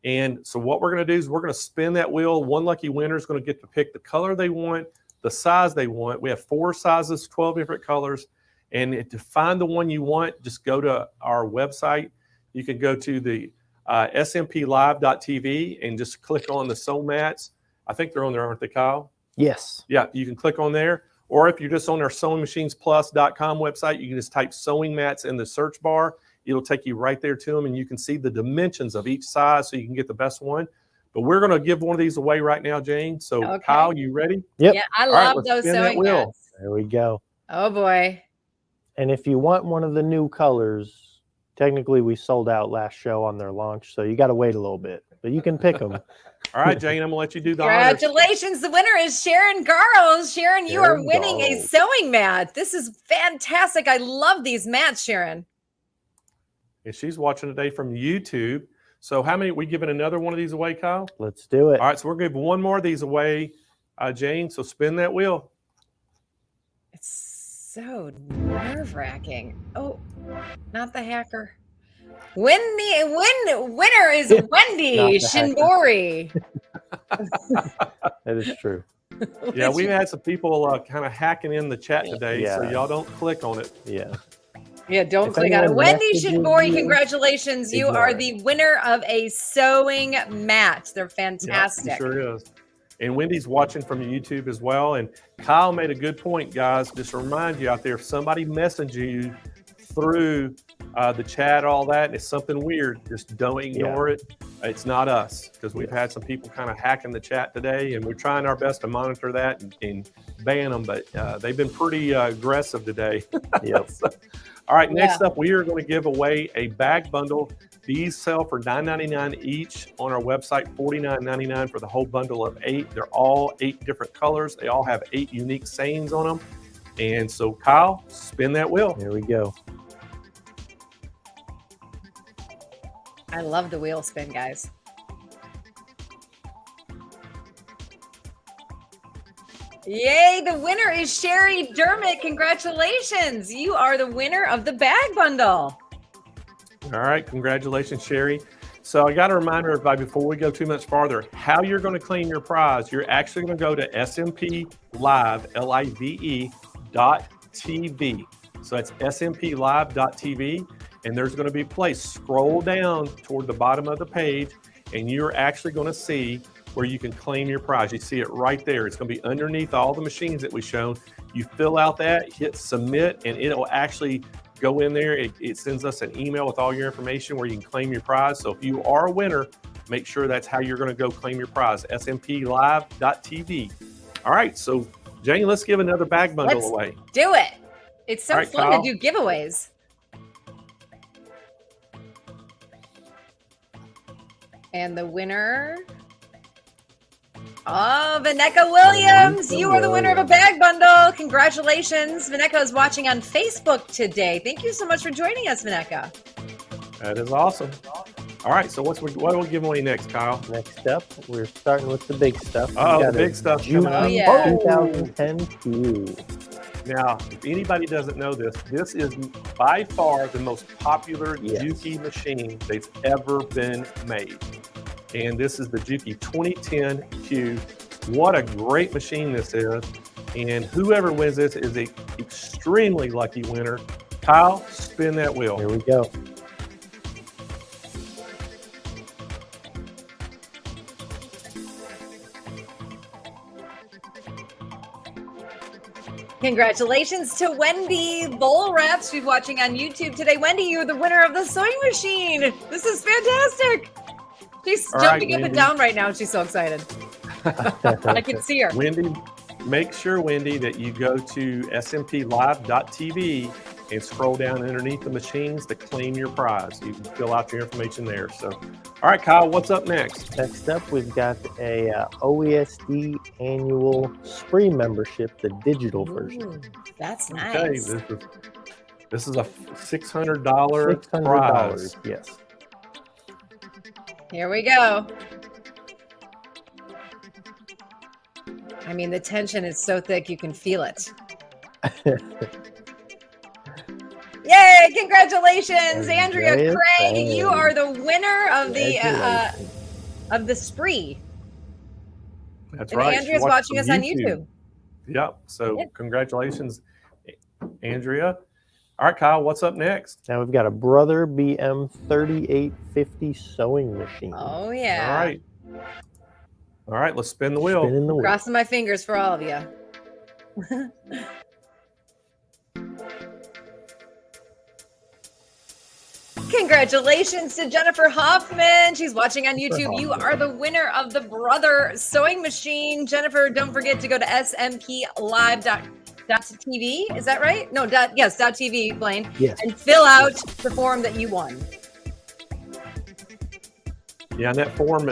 And so what we're going to do is we're going to spin that wheel. One lucky winner is going to get to pick the color they want, the size they want. We have 4 sizes, 12 different colors. And to find the one you want, just go to our website. You can go to the SMPLive.tv and just click on the sew mats. I think they're on there, aren't they, Kyle? Yes. Yeah, you can click on there. Or if you're just on our SewingMachinesPlus.com website, you can just type sewing mats in the search bar. It'll take you right there to them, and you can see the dimensions of each size so you can get the best one. But we're going to give one of these away right now, Jane. So, Kyle, you ready? Yep. Yeah, I love those sewing mats. There we go. Oh, boy. And if you want one of the new colors, technically we sold out last show on their launch, so you got to wait a little bit, but you can pick them. All right, Jane, I'm going to let you do the honors. Congratulations. The winner is Sharon Garles. Sharon, you are winning a sewing mat. This is fantastic. I love these mats, Sharon. And she's watching today from YouTube. So how many, we giving another one of these away, Kyle? Let's do it. All right, so we're going to give one more of these away, Jane. So spin that wheel. It's so nerve-wracking. Oh, not the hacker. Winner is Wendy Shinbori. That is true. Yeah, we've had some people kind of hacking in the chat today, so y'all don't click on it. Yeah, don't click on it. Wendy Shinbori, congratulations. You are the winner of a sewing mat. They're fantastic. Yeah, sure is. And Wendy's watching from YouTube as well. And Kyle made a good point, guys. Just to remind you out there, if somebody messaged you through the chat, all that, and it's something weird, just don't ignore it. It's not us, because we've had some people kind of hacking the chat today, and we're trying our best to monitor that and ban them, but they've been pretty aggressive today. Yep. So, all right, next up, we are going to give away a bag bundle. These sell for $9.99 each on our website, $49.99 for the whole bundle of 8. They're all 8 different colors. They all have 8 unique sayings on them. And so, Kyle, spin that wheel. Here we go. I love the wheel spin, guys. Yay, the winner is Sherry Dermott. Congratulations. You are the winner of the bag bundle. All right, congratulations, Sherry. So I got to remind everybody before we go too much farther, how you're going to claim your prize. You're actually going to go to SMP Live, LIVE.TV. So that's SMPLive.tv, and there's going to be a place. Scroll down toward the bottom of the page, and you're actually going to see where you can claim your prize. You see it right there. It's going to be underneath all the machines that we've shown. You fill out that, hit submit, and it'll actually go in there. It sends us an email with all your information where you can claim your prize. So if you are a winner, make sure that's how you're going to go claim your prize, SMPLive.tv. All right, so Jane, let's give another bag bundle away. Do it. It's so right, fun Kyle. to do giveaways. And the winner... Oh, Vaneka Williams, you are the winner of a bag bundle. Congratulations. Vaneka is watching on Facebook today. Thank you so much for joining us, Vaneka. That is awesome. All right, so what are we giving away next, Kyle? Next up, we're starting with the big stuff. Oh, We the got big a stuff Juki coming up. yeah. 2010 Q. Now, if anybody doesn't know this, this is by far the most popular Juki machine that's ever been made. And this is the Juki 2010 Q. What a great machine this is. And whoever wins this is an extremely lucky winner. Kyle, spin that wheel. Here we go. Congratulations to Wendy Bowl Wraps. She's watching on YouTube today. Wendy, you're the winner of the sewing machine. This is fantastic. She's All jumping right, up and Wendy. down right now. She's so excited. I can see her. Wendy, make sure, Wendy, that you go to smplive.tv and scroll down underneath the machines to claim your prize. You can fill out your information there. So, all right, Kyle, what's up next? Next up, we've got a OESD annual spree membership, the digital version. Ooh, that's Okay, nice. this is a $600 prize. $600, yes. Here we go. I mean, the tension is so thick, you can feel it. Yay! Congratulations, Andrea Andrea Craig. Craig. You are the winner of the spree. That's And right. She Andrea's watched watching us from on YouTube. Yep. So Yeah. congratulations, Andrea. All right, Kyle, what's up next? Now we've got a Brother BM 3850 sewing machine. Oh, yeah. All right. All right, let's spin the wheel. Spinning the wheel. Crossing my fingers for all of you. Congratulations to Jennifer Hoffman. She's watching on YouTube. You are the winner of the Brother sewing machine. Jennifer, don't forget to go to smplive.tv. Is that right? No, .tv, Blaine. Yes. And fill out the form that you won. Yeah, and that form,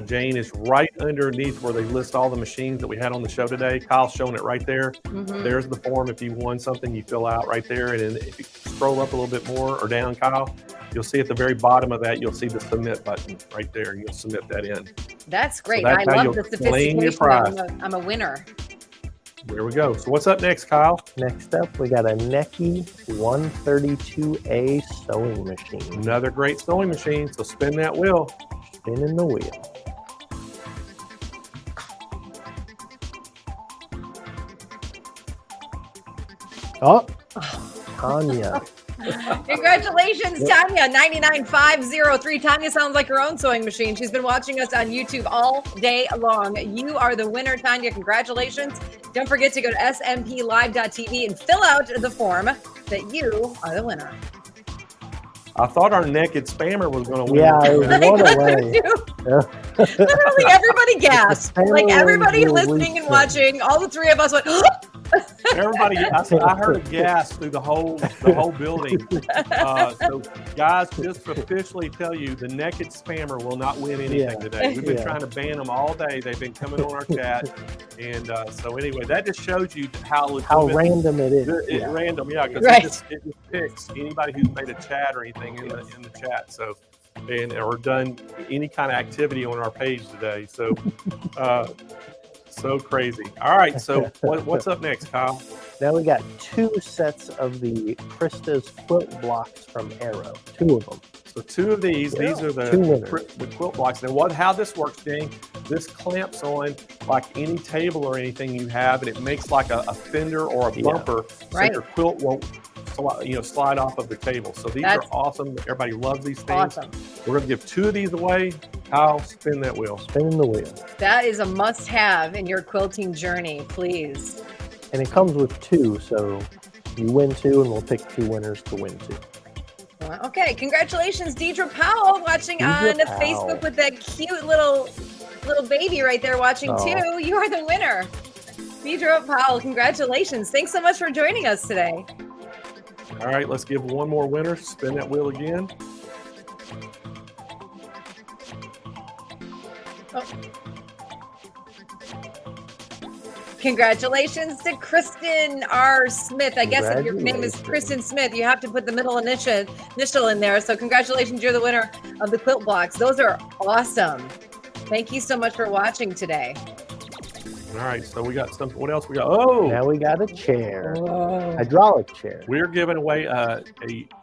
Jane, is right underneath where they list all the machines that we had on the show today. Kyle's showing it right there. Mhm. There's the form. If you won something, you fill out right there. And then if you scroll up a little bit more or down, Kyle, you'll see at the very bottom of that, you'll see the submit button right there. You'll submit that in. That's great. that's how I love you'll the claim your sophistication. prize. I'm a winner. There we go. So what's up next, Kyle? Next up, we got a Neki 132A sewing machine. Another great sewing machine. So spin that wheel. Spinning the wheel. Oh, Tanya. Congratulations, Tanya, 99503. Tanya sounds like her own sewing machine. She's been watching us on YouTube all day long. You are the winner, Tanya. Congratulations. Don't forget to go to smplive.tv and fill out the form that you are the winner. I thought our naked spammer was going to win. Yeah, it was one away. Literally everybody gasped. Like everybody Spammer listening and watching, all the three of us went, Everybody, I heard a gasp through the whole building. So, guys, just to officially tell you, the naked spammer will not win anything today. We've been trying to ban them all day. They've been coming on our chat, and so anyway, that just shows you how random it is. Random, yeah, because it just picks anybody who's made a chat or anything in the chat. So. Or done any kind of activity on our page today. So, so crazy. All right. So what's up next, Kyle? Now we got 2 sets of the Krista's quilt blocks from Arrow. 2 of them. So 2 of these. Yeah. These are the quilt blocks. Now, how this works, Jane? This clamps on like any table or anything you have, and it makes like a fender or a bumper, so your quilt won't slide off of the table. So these are awesome. Everybody loves these things. Awesome. We're going to give 2 of these away. Kyle, spin that wheel. Spinning the wheel. that is a must-have in your quilting journey, please. And it comes with 2, so you win 2, and we'll pick 2 winners to win 2. Okay, congratulations, Deidre Powell, watching on Facebook with that cute little baby right there watching too. You are the winner. Deidre Powell, congratulations. Thanks so much for joining us today. All right, let's give one more winner. Spin that wheel again. Congratulations to Kristen R. Smith. I guess if your name is Kristen Smith, you have to put the middle initial in there. So congratulations, you're the winner of the quilt blocks. Those are awesome. Thank you so much for watching today. All right, so we got some. What else we got? Oh, now we got a chair, hydraulic chair. We're giving away a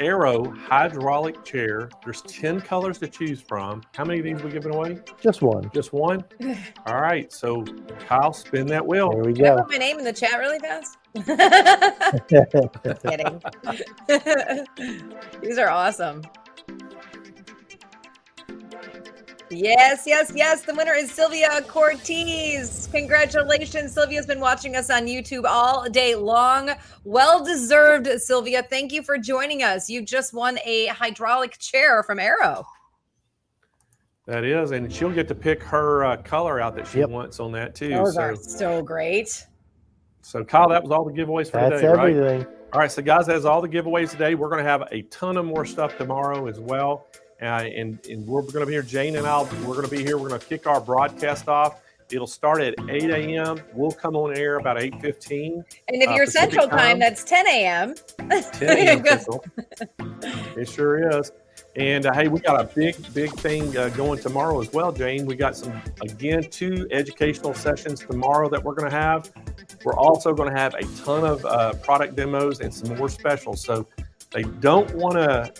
Arrow hydraulic chair. There's 10 colors to choose from. How many of these are we giving away? Just one. Just one? All right, so Kyle, spin that wheel. There we Can I go. put my name in the chat really fast? Kidding. These are awesome. Yes. The winner is Sylvia Cortez. Congratulations. Sylvia's been watching us on YouTube all day long. Well-deserved, Sylvia. Thank you for joining us. You just won a hydraulic chair from Arrow. That is, and she'll get to pick her color out that she wants on that too. Those are so great. So Kyle, that was all the giveaways for That's today, right? everything. All right, so guys, that's all the giveaways today. We're going to have a ton of more stuff tomorrow as well. And we're going to be here, Jane and we're going to be here. We're going to kick our broadcast off. It'll start at 8 a.m. We'll come on air about 8:15. And if you're Central Time, that's 10 a.m. 10 a.m. Central. It sure is. And hey, we got a big thing going tomorrow as well, Jane. We got 2 educational sessions tomorrow that we're going to have. We're also going to have a ton of product demos and some more specials. So they don't want to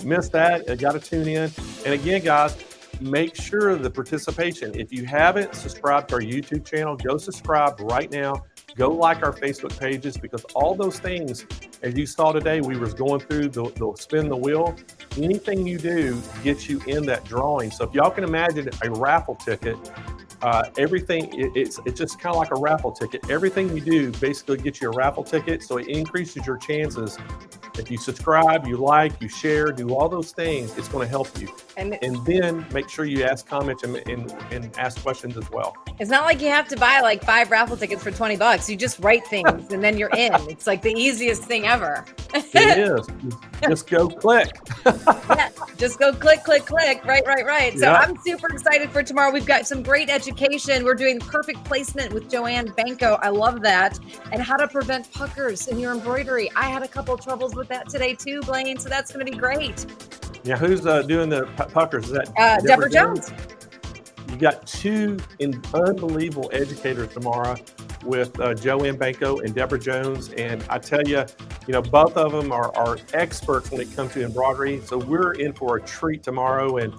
miss that. You got to tune in. And again, guys, make sure the participation. If you haven't subscribed to our YouTube channel, go subscribe right now. Go like our Facebook pages, because all those things, as you saw today, we was going through the spin the wheel. Anything you do gets you in that drawing. So if y'all can imagine a raffle ticket, everything, it's just kind of like a raffle ticket. Everything you do basically gets you a raffle ticket, so it increases your chances. If you subscribe, you like, you share, do all those things, it's going to help you. And then make sure you ask comments and ask questions as well. It's not like you have to buy like 5 raffle tickets for $20. You just write things and then you're in. It's like the easiest thing ever. It is. Just go click. Just go click. Right. So I'm super excited for tomorrow. We've got some great education. We're doing perfect placement with Joanne Banco. I love that. And how to prevent puckers in your embroidery. I had a couple of troubles with that today too, Blaine. So that's going to be great. Yeah, who's doing the puckers? Is that Deborah Jones? You got 2 unbelievable educators tomorrow with Joanne Banco and Deborah Jones. And I tell you, both of them are experts when it comes to embroidery. So we're in for a treat tomorrow, and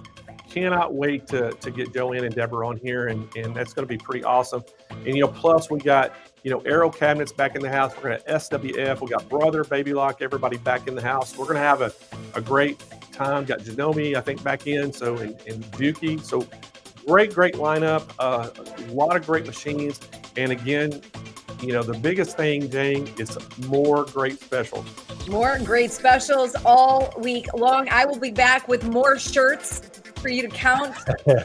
cannot wait to get Joanne and Deborah on here. And that's going to be pretty awesome. And, plus we got, Arrow cabinets back in the house. We're going to SWF. We got Brother, Baby Lock, everybody back in the house. We're going to have a great time. Got Janome, I think, back in. So, and Dookie. So great lineup. A lot of great machines. And again, the biggest thing, Jane, is more great specials. More great specials all week long. I will be back with more shirts for you to count,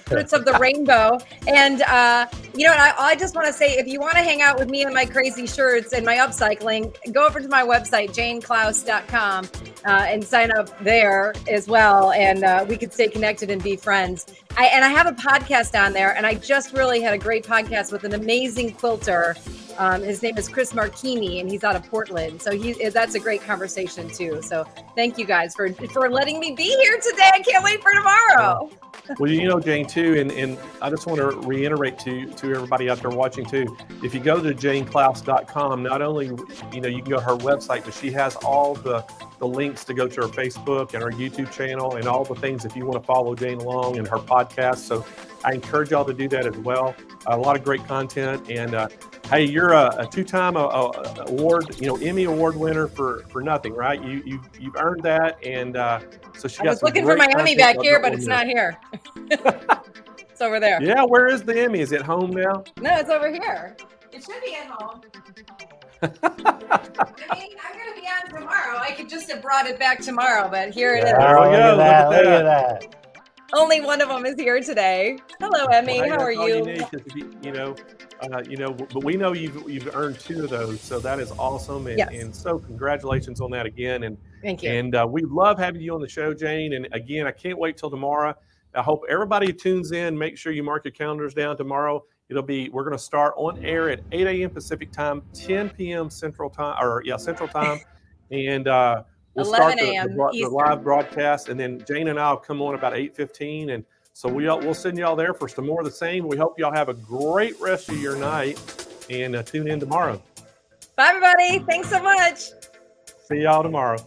fruits of the rainbow. And I just want to say, if you want to hang out with me and my crazy shirts and my upcycling, go over to my website, JaneClouse.com, and sign up there as well. And we could stay connected and be friends. I have a podcast on there, and I just really had a great podcast with an amazing quilter. His name is Chris Marchini, and he's out of Portland. So that's a great conversation too. So thank you guys for letting me be here today. I can't wait for tomorrow. Well, Jane, too, and I just want to reiterate to everybody out there watching too, if you go to JaneClouse.com, not only, you can go to her website, but she has all the links to go to her Facebook and her YouTube channel and all the things if you want to follow Jane along and her podcast. So I encourage y'all to do that as well. A lot of great content. And hey, you're a two-time award, Emmy Award winner for nothing, right? You've earned that. And so she got. I was looking for my Emmy back here, but it's not here. It's over there. Yeah, where is the Emmy? Is it home now? No, it's over here. It should be at home. I'm going to be on tomorrow. I could just have brought it back tomorroor, but here it is. There we go. Look at that. Only one of them is here today. Hello, Emmy. Well, hey, how are you? But we know you've earned 2 of those, so that is awesome. And, Yes. and so congratulations on that again. And Thank you. And we love having you on the show, Jane. And again, I can't wait till tomorrow. I hope everybody tunes in. Make sure you mark your calendars down tomorrow. We're going to start on air at 8 a.m. Pacific time, 10 p.m. Central time, Central time. And we'll start the live broadcast. And then Jane and I will come on about 8:15. And so we'll send y'all there for some more of the same. We hope y'all have a great rest of your night and tune in tomorrow. Bye, everybody. Thanks so much. See y'all tomorrow.